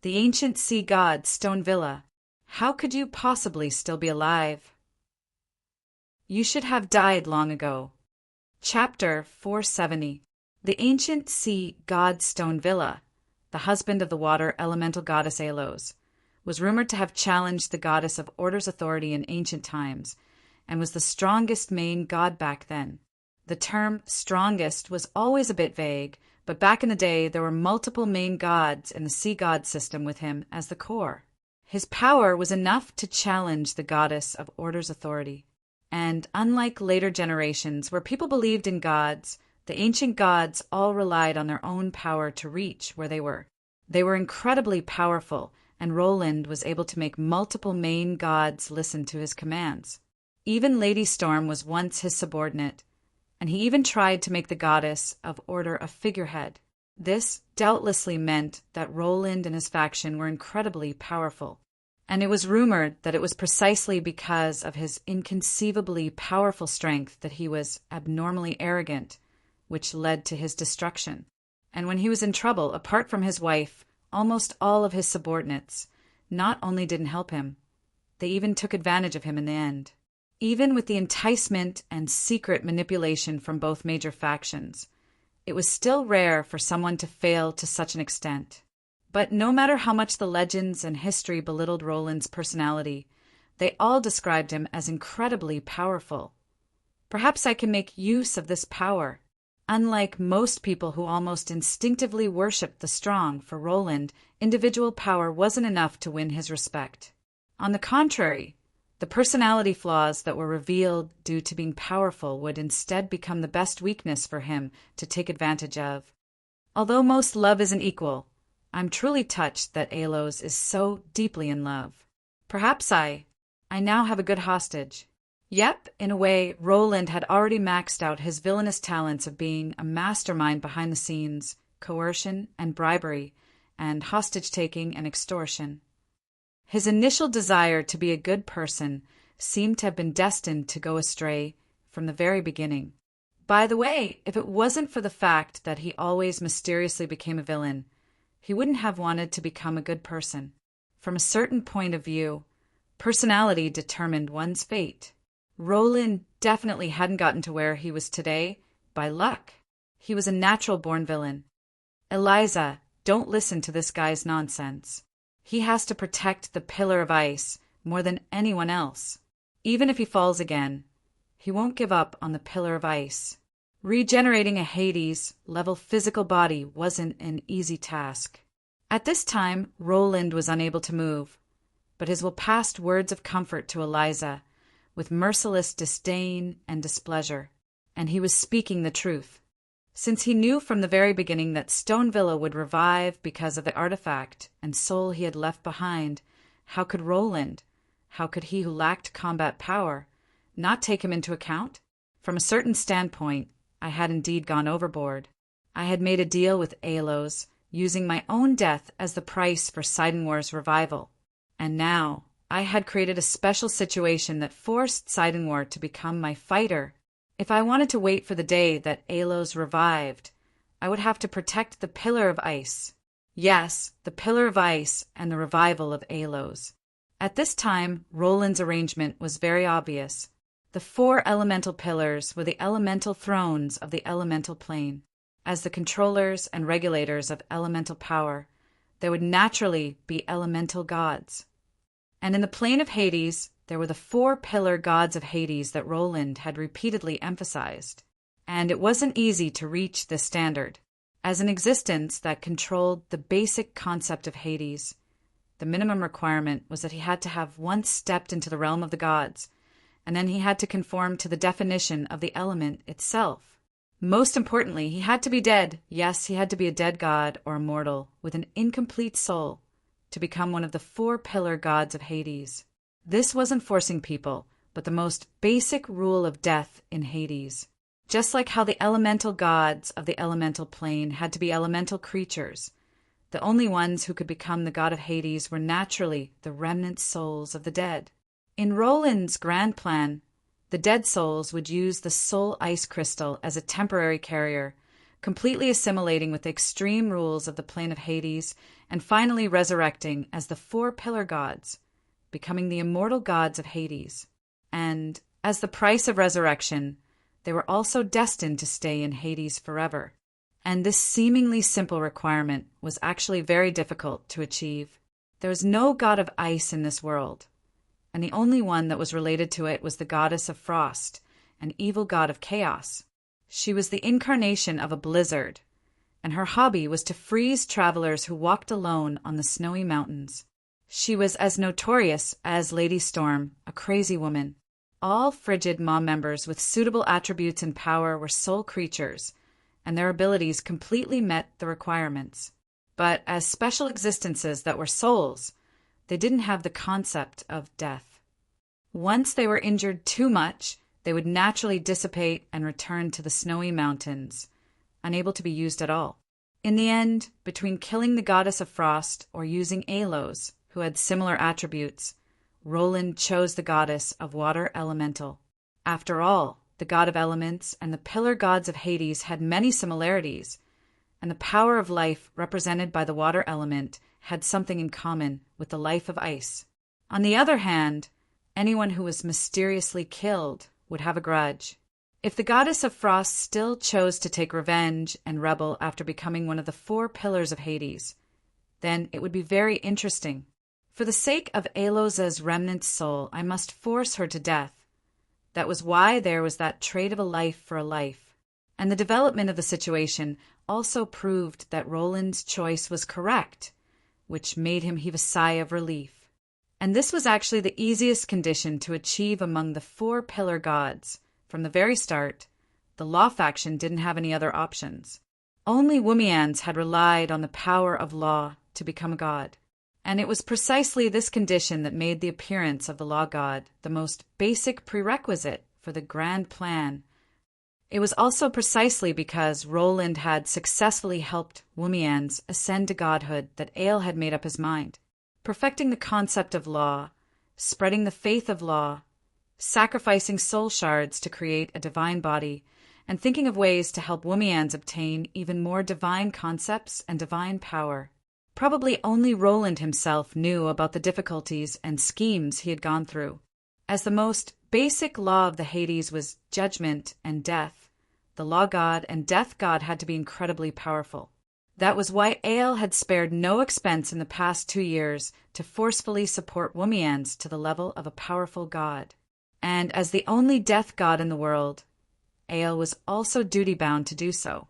The ancient sea god Stone Villa. How could you possibly still be alive? You should have died long ago. Chapter 470. The ancient sea god Stone Villa, the husband of the water elemental goddess Alos, was rumored to have challenged the goddess of Order's authority in ancient times, and was the strongest main god back then. The term strongest was always a bit vague, but back in the day there were multiple main gods in the sea god system with him as the core. His power was enough to challenge the goddess of Order's authority. And unlike later generations where people believed in gods, the ancient gods all relied on their own power to reach where they were. They were incredibly powerful, and Roland was able to make multiple main gods listen to his commands. Even Lady Storm was once his subordinate, and he even tried to make the goddess of Order a figurehead. This doubtlessly meant that Roland and his faction were incredibly powerful, and it was rumored that it was precisely because of his inconceivably powerful strength that he was abnormally arrogant, which led to his destruction. And when he was in trouble, apart from his wife, almost all of his subordinates not only didn't help him, they even took advantage of him in the end. Even with the enticement and secret manipulation from both major factions, it was still rare for someone to fail to such an extent. But no matter how much the legends and history belittled Roland's personality, they all described him as incredibly powerful. Perhaps I can make use of this power. Unlike most people who almost instinctively worshipped the strong, for Roland, individual power wasn't enough to win his respect. On the contrary, the personality flaws that were revealed due to being powerful would instead become the best weakness for him to take advantage of. Although most love isn't equal, I'm truly touched that Alos is so deeply in love. Perhaps I now have a good hostage. Yep, in a way, Roland had already maxed out his villainous talents of being a mastermind behind the scenes, coercion and bribery, and hostage-taking and extortion. His initial desire to be a good person seemed to have been destined to go astray from the very beginning. By the way, if it wasn't for the fact that he always mysteriously became a villain, he wouldn't have wanted to become a good person. From a certain point of view, personality determined one's fate. Roland definitely hadn't gotten to where he was today by luck. He was a natural-born villain. Eliza, don't listen to this guy's nonsense. He has to protect the Pillar of Ice more than anyone else. Even if he falls again, he won't give up on the Pillar of Ice. Regenerating a Hades-level physical body wasn't an easy task. At this time, Roland was unable to move, but his will passed words of comfort to Eliza with merciless disdain and displeasure, and he was speaking the truth. Since he knew from the very beginning that Stone Villa would revive because of the artifact and soul he had left behind, how could Roland, how could he who lacked combat power, not take him into account? From a certain standpoint, I had indeed gone overboard. I had made a deal with Alos, using my own death as the price for Sidenwar's revival. And now, I had created a special situation that forced Sidenwar to become my fighter. If I wanted to wait for the day that Alos revived, I would have to protect the Pillar of Ice. Yes, the Pillar of Ice and the revival of Alos. At this time, Roland's arrangement was very obvious. The 4 elemental pillars were the elemental thrones of the elemental plane. As the controllers and regulators of elemental power, there would naturally be elemental gods. And in the plane of Hades, there were the 4 pillar gods of Hades that Roland had repeatedly emphasized. And it wasn't easy to reach this standard. As an existence that controlled the basic concept of Hades, the minimum requirement was that he had to have once stepped into the realm of the gods, and then he had to conform to the definition of the element itself. Most importantly, he had to be dead. Yes, he had to be a dead god or a mortal with an incomplete soul to become one of the 4 pillar gods of Hades. This wasn't forcing people, but the most basic rule of death in Hades. Just like how the elemental gods of the elemental plane had to be elemental creatures, the only ones who could become the god of Hades were naturally the remnant souls of the dead. In Roland's grand plan, the dead souls would use the soul ice crystal as a temporary carrier, completely assimilating with the extreme rules of the plane of Hades, and finally resurrecting as the four pillar gods, becoming the immortal gods of Hades. And, as the price of resurrection, they were also destined to stay in Hades forever. And this seemingly simple requirement was actually very difficult to achieve. There was no god of ice in this world, and the only one that was related to it was the goddess of frost, an evil god of chaos. She was the incarnation of a blizzard, and her hobby was to freeze travelers who walked alone on the snowy mountains. She was as notorious as Lady Storm, a crazy woman. All frigid Maw members with suitable attributes and power were soul creatures, and their abilities completely met the requirements. But as special existences that were souls, they didn't have the concept of death. Once they were injured too much, they would naturally dissipate and return to the snowy mountains, unable to be used at all. In the end, between killing the goddess of frost or using Alos, who had similar attributes, Roland chose the goddess of water elemental. After all, the god of elements and the pillar gods of Hades had many similarities, and the power of life represented by the water element had something in common with the life of ice. On the other hand, anyone who was mysteriously killed would have a grudge. If the goddess of frost still chose to take revenge and rebel after becoming one of the four pillars of Hades, then it would be very interesting. For the sake of Alos' remnant soul, I must force her to death. That was why there was that trade of a life for a life. And the development of the situation also proved that Roland's choice was correct, which made him heave a sigh of relief. And this was actually the easiest condition to achieve among the four pillar gods. From the very start, the law faction didn't have any other options. Only Woomians had relied on the power of law to become a god. And it was precisely this condition that made the appearance of the law god the most basic prerequisite for the grand plan. It was also precisely because Roland had successfully helped Woomians ascend to godhood that Ael had made up his mind. Perfecting the concept of law, spreading the faith of law, sacrificing soul shards to create a divine body, and thinking of ways to help Woomians obtain even more divine concepts and divine power. Probably only Roland himself knew about the difficulties and schemes he had gone through. As the most basic law of the Hades was judgment and death, the law god and death god had to be incredibly powerful. That was why Ael had spared no expense in the past 2 years to forcefully support Woomians to the level of a powerful god. And as the only death god in the world, Ael was also duty-bound to do so.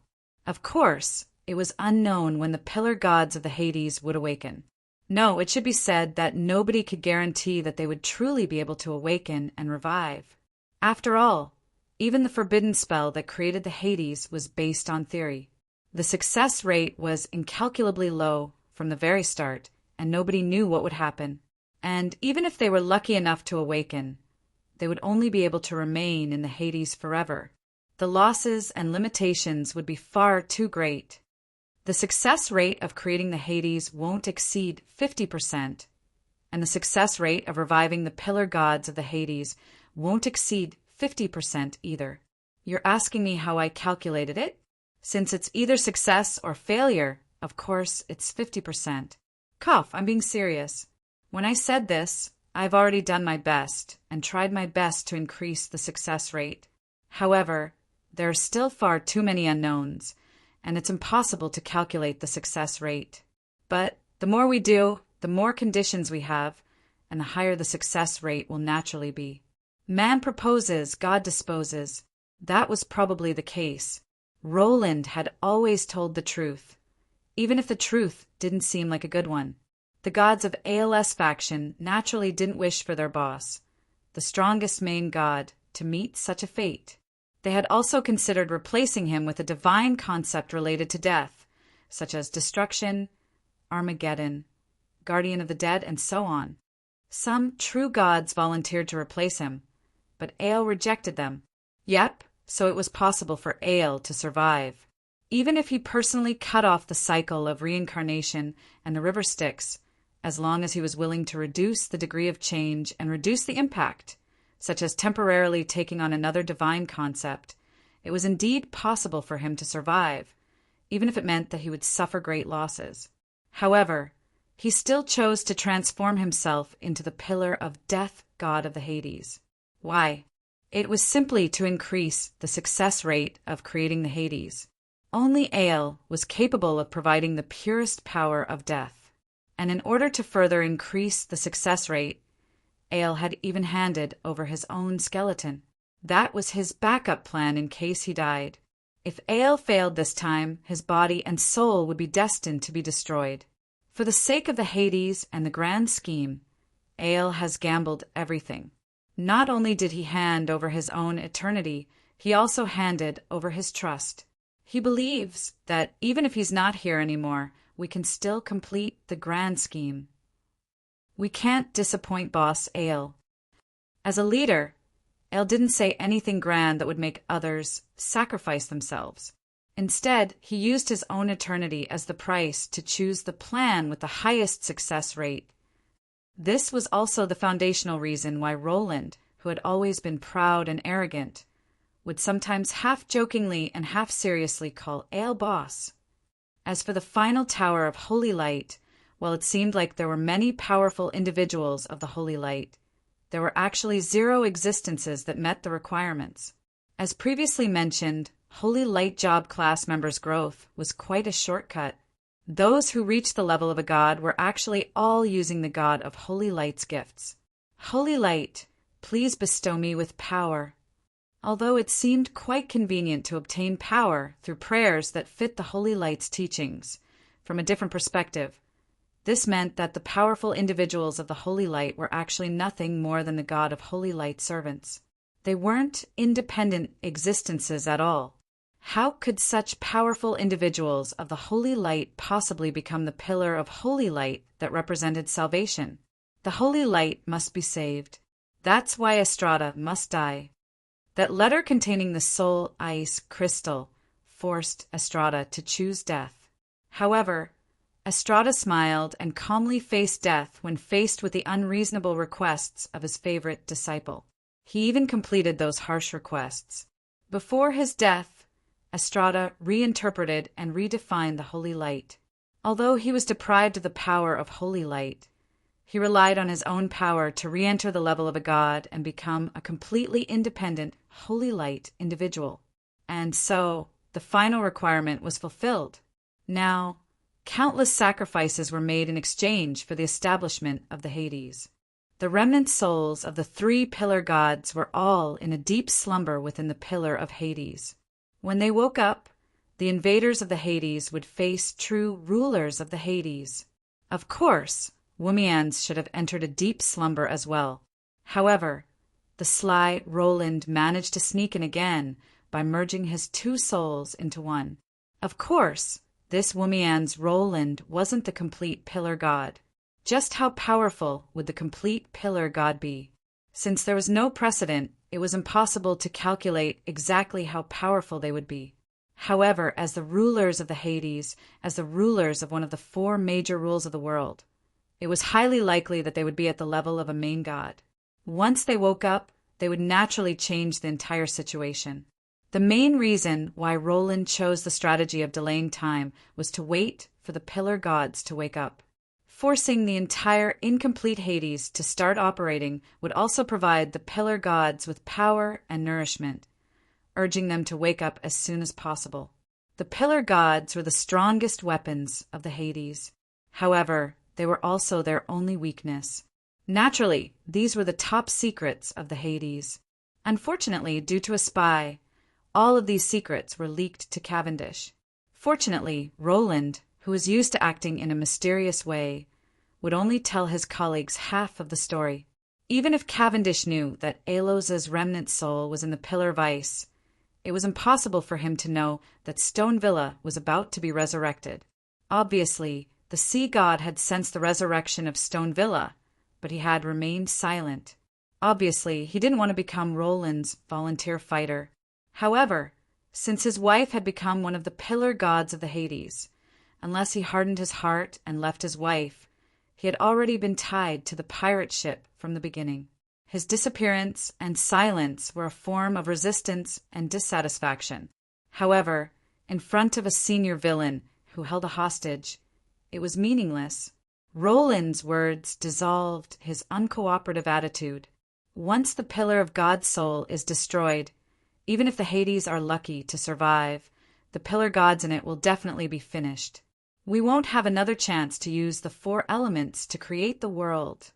Of course, it was unknown when the pillar gods of the Hades would awaken. No, it should be said that nobody could guarantee that they would truly be able to awaken and revive. After all, even the forbidden spell that created the Hades was based on theory. The success rate was incalculably low from the very start, and nobody knew what would happen. And even if they were lucky enough to awaken, they would only be able to remain in the Hades forever. The losses and limitations would be far too great. The success rate of creating the Hades won't exceed 50%, and the success rate of reviving the pillar gods of the Hades won't exceed 50% either. You're asking me how I calculated it? Since it's either success or failure, of course it's 50%. Cough, I'm being serious. When I said this, I've already done my best and tried my best to increase the success rate. However, there are still far too many unknowns, and it's impossible to calculate the success rate. But the more we do, the more conditions we have, and the higher the success rate will naturally be. Man proposes, God disposes. That was probably the case. Roland had always told the truth, even if the truth didn't seem like a good one. The gods of ALS faction naturally didn't wish for their boss, the strongest main god, to meet such a fate. They had also considered replacing him with a divine concept related to death, such as destruction, Armageddon, guardian of the dead, and so on. Some true gods volunteered to replace him, but Ael rejected them. Yep, so it was possible for Ael to survive. Even if he personally cut off the cycle of reincarnation and the river Styx, as long as he was willing to reduce the degree of change and reduce the impact, such as temporarily taking on another divine concept, it was indeed possible for him to survive, even if it meant that he would suffer great losses. However, he still chose to transform himself into the pillar of death god of the Hades. Why? It was simply to increase the success rate of creating the Hades. Only Ael was capable of providing the purest power of death, and in order to further increase the success rate, Ael had even handed over his own skeleton. That was his backup plan in case he died. If Ael failed this time, his body and soul would be destined to be destroyed. For the sake of the Hades and the grand scheme, Ael has gambled everything. Not only did he hand over his own eternity, he also handed over his trust. He believes that even if he's not here anymore, we can still complete the grand scheme. We can't disappoint boss Ael. As a leader, Ael didn't say anything grand that would make others sacrifice themselves. Instead, he used his own eternity as the price to choose the plan with the highest success rate. This was also the foundational reason why Roland, who had always been proud and arrogant, would sometimes half-jokingly and half-seriously call Ael boss. As for the final tower of Holy Light, while it seemed like there were many powerful individuals of the Holy Light, there were actually 0 existences that met the requirements. As previously mentioned, Holy Light job class members' growth was quite a shortcut. Those who reached the level of a god were actually all using the god of Holy Light's gifts. Holy Light, please bestow me with power. Although it seemed quite convenient to obtain power through prayers that fit the Holy Light's teachings, from a different perspective, this meant that the powerful individuals of the Holy Light were actually nothing more than the god of Holy Light servants. They weren't independent existences at all. How could such powerful individuals of the Holy Light possibly become the pillar of Holy Light that represented salvation? The Holy Light must be saved. That's why Estrada must die. That letter containing the soul ice crystal forced Estrada to choose death. However, Estrada smiled and calmly faced death when faced with the unreasonable requests of his favorite disciple. He even completed those harsh requests. Before his death, Estrada reinterpreted and redefined the Holy Light. Although he was deprived of the power of Holy Light, he relied on his own power to re-enter the level of a god and become a completely independent Holy Light individual. And so, the final requirement was fulfilled. Now, countless sacrifices were made in exchange for the establishment of the Hades. The remnant souls of the 3 pillar gods were all in a deep slumber within the pillar of Hades. When they woke up, the invaders of the Hades would face true rulers of the Hades. Of course, Wumians should have entered a deep slumber as well. However, the sly Roland managed to sneak in again by merging his 2 souls into one. Of course, this Wumian's Roland wasn't the complete pillar god. Just how powerful would the complete pillar god be? Since there was no precedent, it was impossible to calculate exactly how powerful they would be. However, as the rulers of the Hades, as the rulers of one of the 4 major rules of the world, it was highly likely that they would be at the level of a main god. Once they woke up, they would naturally change the entire situation. The main reason why Roland chose the strategy of delaying time was to wait for the pillar gods to wake up. Forcing the entire incomplete Hades to start operating would also provide the pillar gods with power and nourishment, urging them to wake up as soon as possible. The pillar gods were the strongest weapons of the Hades. However, they were also their only weakness. Naturally, these were the top secrets of the Hades. Unfortunately, due to a spy, all of these secrets were leaked to Cavendish. Fortunately, Roland, who was used to acting in a mysterious way, would only tell his colleagues half of the story. Even if Cavendish knew that Aelos's remnant soul was in the Pillar of Ice, it was impossible for him to know that Stone Villa was about to be resurrected. Obviously, the sea god had sensed the resurrection of Stone Villa, but he had remained silent. Obviously, he didn't want to become Roland's volunteer fighter. However, since his wife had become one of the pillar gods of the Hades, unless he hardened his heart and left his wife, he had already been tied to the pirate ship from the beginning. His disappearance and silence were a form of resistance and dissatisfaction. However, in front of a senior villain who held a hostage. It was meaningless. Roland's words dissolved his uncooperative attitude. Once the pillar of God's soul is destroyed, even if the Hades are lucky to survive, the pillar gods in it will definitely be finished. We won't have another chance to use the 4 elements to create the world.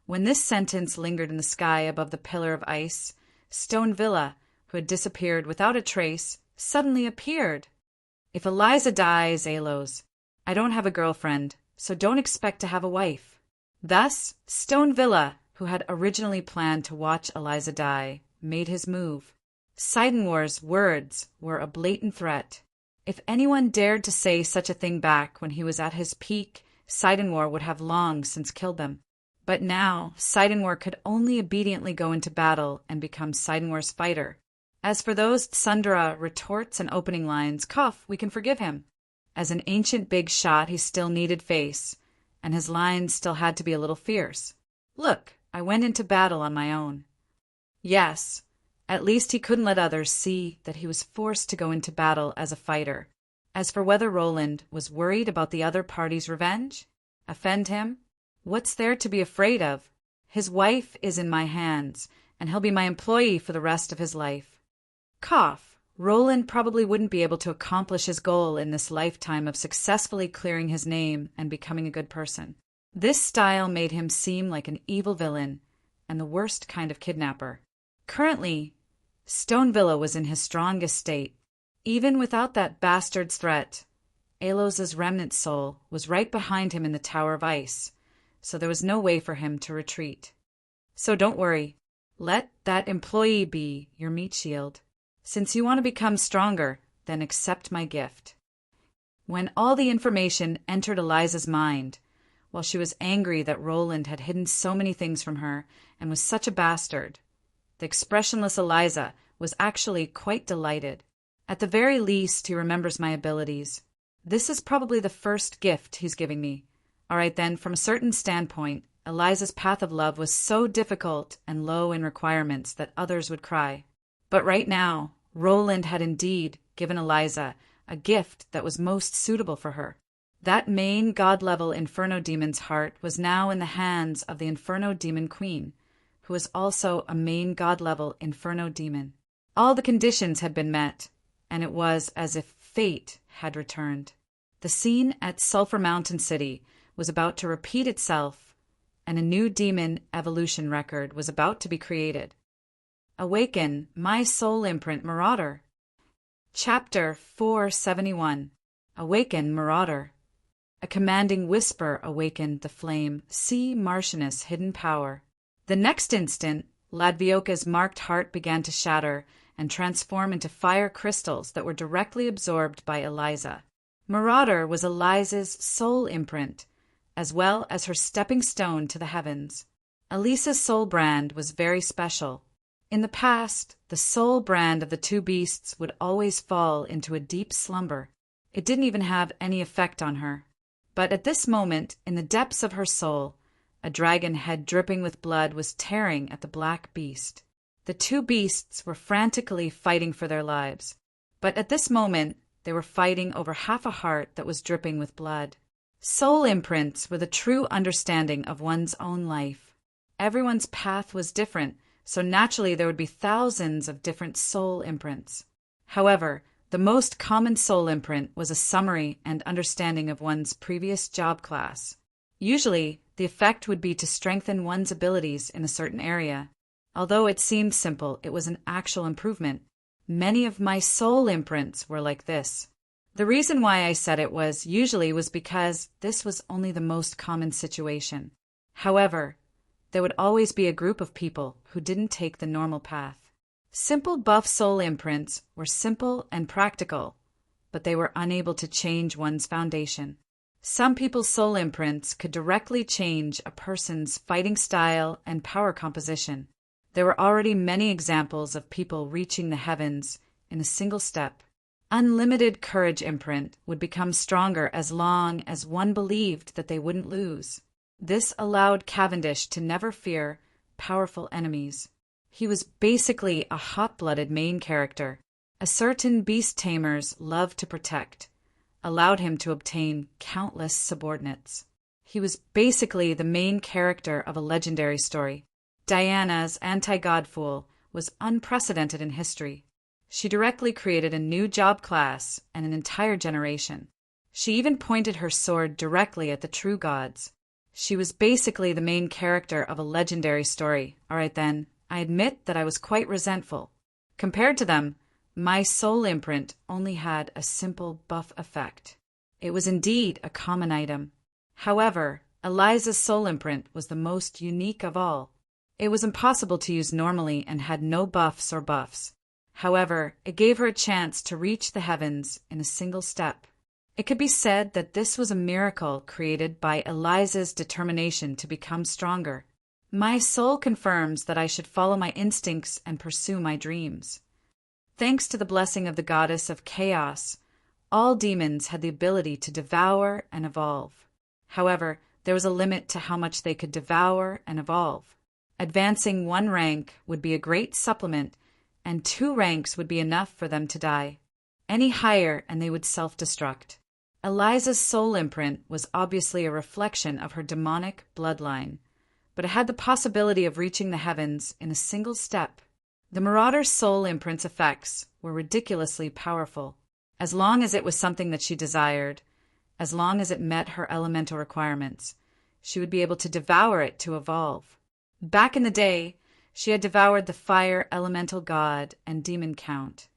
When this sentence lingered in the sky above the pillar of ice, Stone Villa, who had disappeared without a trace, suddenly appeared. If Eliza dies, Alos, I don't have a girlfriend, so don't expect to have a wife. Thus, Stone Villa, who had originally planned to watch Eliza die, made his move. Sidenwar's words were a blatant threat. If anyone dared to say such a thing back when he was at his peak, Sidenwar would have long since killed them. But now, Sidenwar could only obediently go into battle and become Sidenwar's fighter. As for those Sundara retorts and opening lines, we can forgive him. As an ancient big shot, he still needed face, and his lines still had to be a little fierce. Look, I went into battle on my own. Yes, at least he couldn't let others see that he was forced to go into battle as a fighter. As for whether Roland was worried about the other party's revenge, offend him, what's there to be afraid of? His wife is in my hands, and he'll be my employee for the rest of his life. Roland probably wouldn't be able to accomplish his goal in this lifetime of successfully clearing his name and becoming a good person. This style made him seem like an evil villain and the worst kind of kidnapper. Currently, Stone Villa was in his strongest state. Even without that bastard's threat, Alos's remnant soul was right behind him in the Tower of Ice, so there was no way for him to retreat. So don't worry. Let that employee be your meat shield. Since you want to become stronger, then accept my gift. When all the information entered Eliza's mind, while she was angry that Roland had hidden so many things from her and was such a bastard, the expressionless Eliza was actually quite delighted. At the very least, he remembers my abilities. This is probably the first gift he's giving me. All right then, from a certain standpoint, Eliza's path of love was so difficult and low in requirements that others would cry. But right now, Roland had indeed given Eliza a gift that was most suitable for her. That main god-level Inferno demon's heart was now in the hands of the Inferno demon queen, who was also a main god-level Inferno demon. All the conditions had been met, and it was as if fate had returned. The scene at Sulphur Mountain City was about to repeat itself, and a new demon evolution record was about to be created. Awaken, my soul imprint Marauder. Chapter 471. Awaken, Marauder. A commanding whisper awakened the flame. See Martianus' hidden power. The next instant, Ladvioka's marked heart began to shatter and transform into fire crystals that were directly absorbed by Eliza. Marauder was Eliza's soul imprint, as well as her stepping stone to the heavens. Elisa's soul brand was very special. In the past, the soul brand of the two beasts would always fall into a deep slumber. It didn't even have any effect on her. But at this moment, in the depths of her soul, a dragon head dripping with blood was tearing at the black beast. The two beasts were frantically fighting for their lives. But at this moment, they were fighting over half a heart that was dripping with blood. Soul imprints were the true understanding of one's own life. Everyone's path was different, so naturally there would be thousands of different soul imprints. However, the most common soul imprint was a summary and understanding of one's previous job class. Usually, the effect would be to strengthen one's abilities in a certain area. Although it seemed simple, it was an actual improvement. Many of my soul imprints were like this. The reason why I said it was because this was only the most common situation. However, there would always be a group of people who didn't take the normal path. Simple buff soul imprints were simple and practical, but they were unable to change one's foundation. Some people's soul imprints could directly change a person's fighting style and power composition. There were already many examples of people reaching the heavens in a single step. Unlimited courage imprint would become stronger as long as one believed that they wouldn't lose. This allowed Cavendish to never fear powerful enemies. He was basically a hot-blooded main character. a certain beast tamer's love to protect allowed him to obtain countless subordinates. He was basically the main character of a legendary story. Diana's anti-god fool was unprecedented in history. She directly created a new job class and an entire generation. She even pointed her sword directly at the true gods. She was basically the main character of a legendary story. All right then, I admit that I was quite resentful. Compared to them, my soul imprint only had a simple buff effect. It was indeed a common item. However, Eliza's soul imprint was the most unique of all. It was impossible to use normally and had no buffs or buffs. However, it gave her a chance to reach the heavens in a single step. It could be said that this was a miracle created by Eliza's determination to become stronger. My soul confirms that I should follow my instincts and pursue my dreams. Thanks to the blessing of the goddess of chaos, all demons had the ability to devour and evolve. However, there was a limit to how much they could devour and evolve. Advancing 1 rank would be a great supplement, and 2 ranks would be enough for them to die. Any higher and they would self-destruct. Eliza's soul imprint was obviously a reflection of her demonic bloodline, but it had the possibility of reaching the heavens in a single step. The Marauder's soul imprint's effects were ridiculously powerful. As long as it was something that she desired, as long as it met her elemental requirements, she would be able to devour it to evolve. Back in the day, she had devoured the fire elemental god and demon count,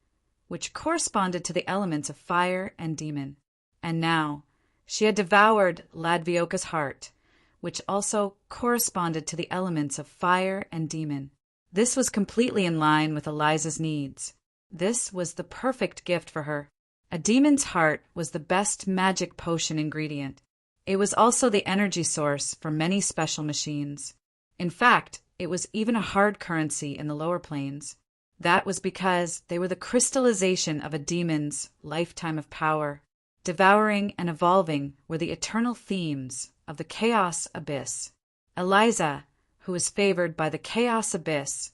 which corresponded to the elements of fire and demon. And now, she had devoured Ladvioka's heart, which also corresponded to the elements of fire and demon. This was completely in line with Eliza's needs. This was the perfect gift for her. A demon's heart was the best magic potion ingredient. It was also the energy source for many special machines. In fact, it was even a hard currency in the lower planes. That was because they were the crystallization of a demon's lifetime of power. Devouring and evolving were the eternal themes of the Chaos Abyss. Eliza, who was favored by the Chaos Abyss,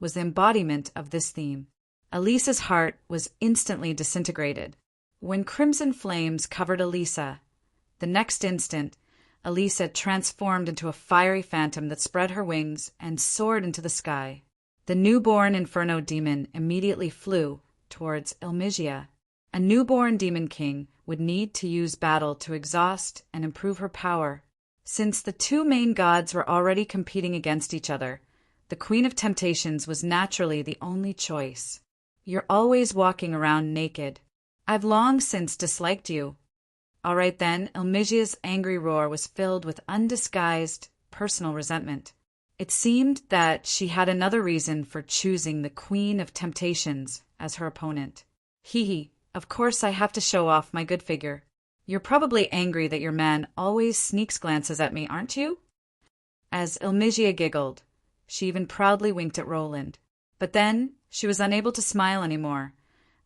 was the embodiment of this theme. Elisa's heart was instantly disintegrated. When crimson flames covered Elisa, the next instant, Elisa transformed into a fiery phantom that spread her wings and soared into the sky. The newborn Inferno demon immediately flew towards Ilmigia. A newborn demon king would need to use battle to exhaust and improve her power. Since the 2 main gods were already competing against each other, the Queen of Temptations was naturally the only choice. You're always walking around naked. I've long since disliked you. All right then, Ilmigia's angry roar was filled with undisguised personal resentment. It seemed that she had another reason for choosing the Queen of Temptations as her opponent. Hee, of course I have to show off my good figure. You're probably angry that your man always sneaks glances at me, aren't you? As Ilmigia giggled, she even proudly winked at Roland. But then she was unable to smile anymore,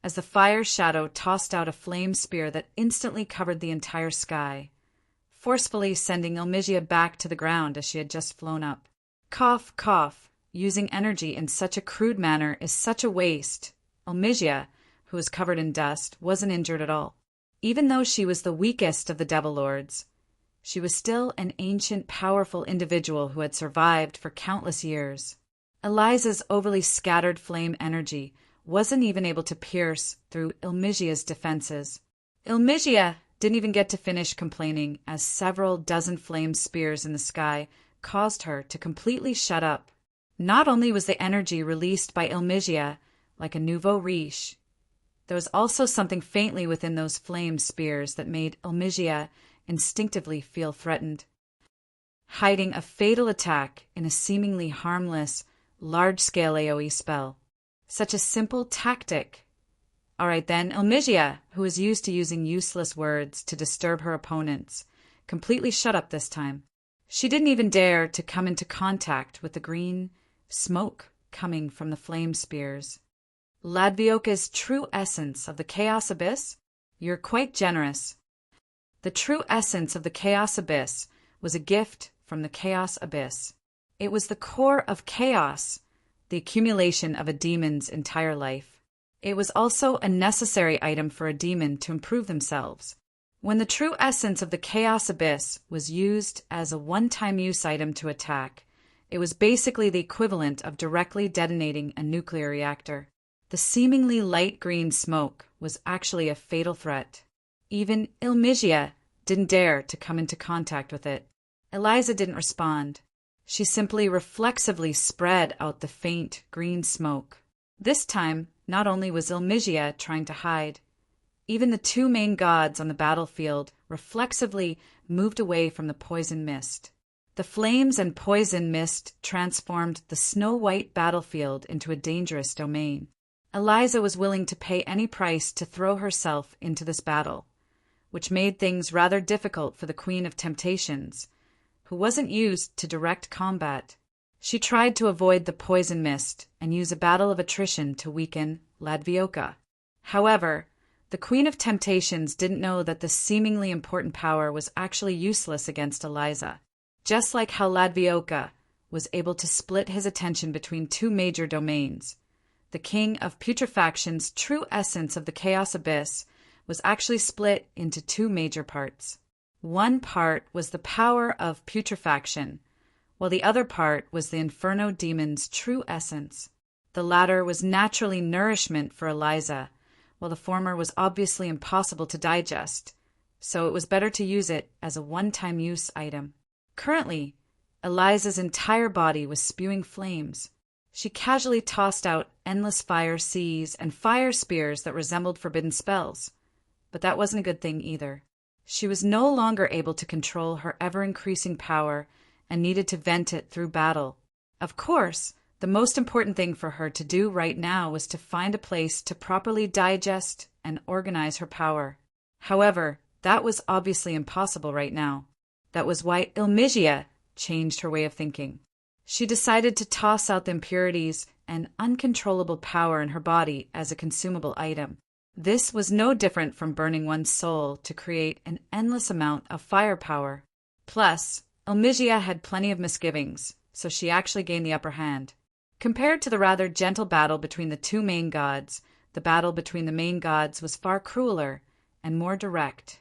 as the fire shadow tossed out a flame spear that instantly covered the entire sky, forcefully sending Ilmigia back to the ground as she had just flown up. Cough, cough. Using energy in such a crude manner is such a waste. Ilmigia, who was covered in dust, wasn't injured at all. Even though she was the weakest of the Devil Lords, she was still an ancient, powerful individual who had survived for countless years. Eliza's overly scattered flame energy wasn't even able to pierce through Ilmigia's defenses. Ilmigia didn't even get to finish complaining, as several dozen flame spears in the sky caused her to completely shut up. Not only was the energy released by Ilmigia like a nouveau riche, there was also something faintly within those flame spears that made Ilmigia instinctively feel threatened. Hiding a fatal attack in a seemingly harmless, large-scale AoE spell. Such a simple tactic. All right then, Ilmigia, who was used to using useless words to disturb her opponents, completely shut up this time. She didn't even dare to come into contact with the green smoke coming from the flame spears. Ladvioka's true essence of the Chaos Abyss? You're quite generous. The true essence of the Chaos Abyss was a gift from the Chaos Abyss. It was the core of chaos, the accumulation of a demon's entire life. It was also a necessary item for a demon to improve themselves. When the true essence of the Chaos Abyss was used as a one-time use item to attack, it was basically the equivalent of directly detonating a nuclear reactor. The seemingly light green smoke was actually a fatal threat. Even Ilmigia didn't dare to come into contact with it. Eliza didn't respond. She simply reflexively spread out the faint green smoke. This time, not only was Ilmigia trying to hide, even the two main gods on the battlefield reflexively moved away from the poison mist. The flames and poison mist transformed the snow-white battlefield into a dangerous domain. Eliza was willing to pay any price to throw herself into this battle, which made things rather difficult for the Queen of Temptations, who wasn't used to direct combat. She tried to avoid the poison mist and use a battle of attrition to weaken Ladvioka. However, the Queen of Temptations didn't know that this seemingly important power was actually useless against Eliza. Just like how Ladvioka was able to split his attention between two major domains, the King of Putrefaction's true essence of the Chaos Abyss was actually split into two major parts. One part was the power of putrefaction, while the other part was the Inferno demon's true essence. The latter was naturally nourishment for Eliza, while the former was obviously impossible to digest, so it was better to use it as a one-time use item. Currently, Eliza's entire body was spewing flames. She casually tossed out endless fire seas and fire spears that resembled forbidden spells, but that wasn't a good thing either. She was no longer able to control her ever-increasing power and needed to vent it through battle. Of course, the most important thing for her to do right now was to find a place to properly digest and organize her power. However, that was obviously impossible right now. That was why Ilmigia changed her way of thinking. She decided to toss out the impurities and uncontrollable power in her body as a consumable item. This was no different from burning one's soul to create an endless amount of firepower. Plus, Ilmigia had plenty of misgivings, so she actually gained the upper hand. Compared to the rather gentle battle between the two main gods, the battle between the main gods was far crueler and more direct.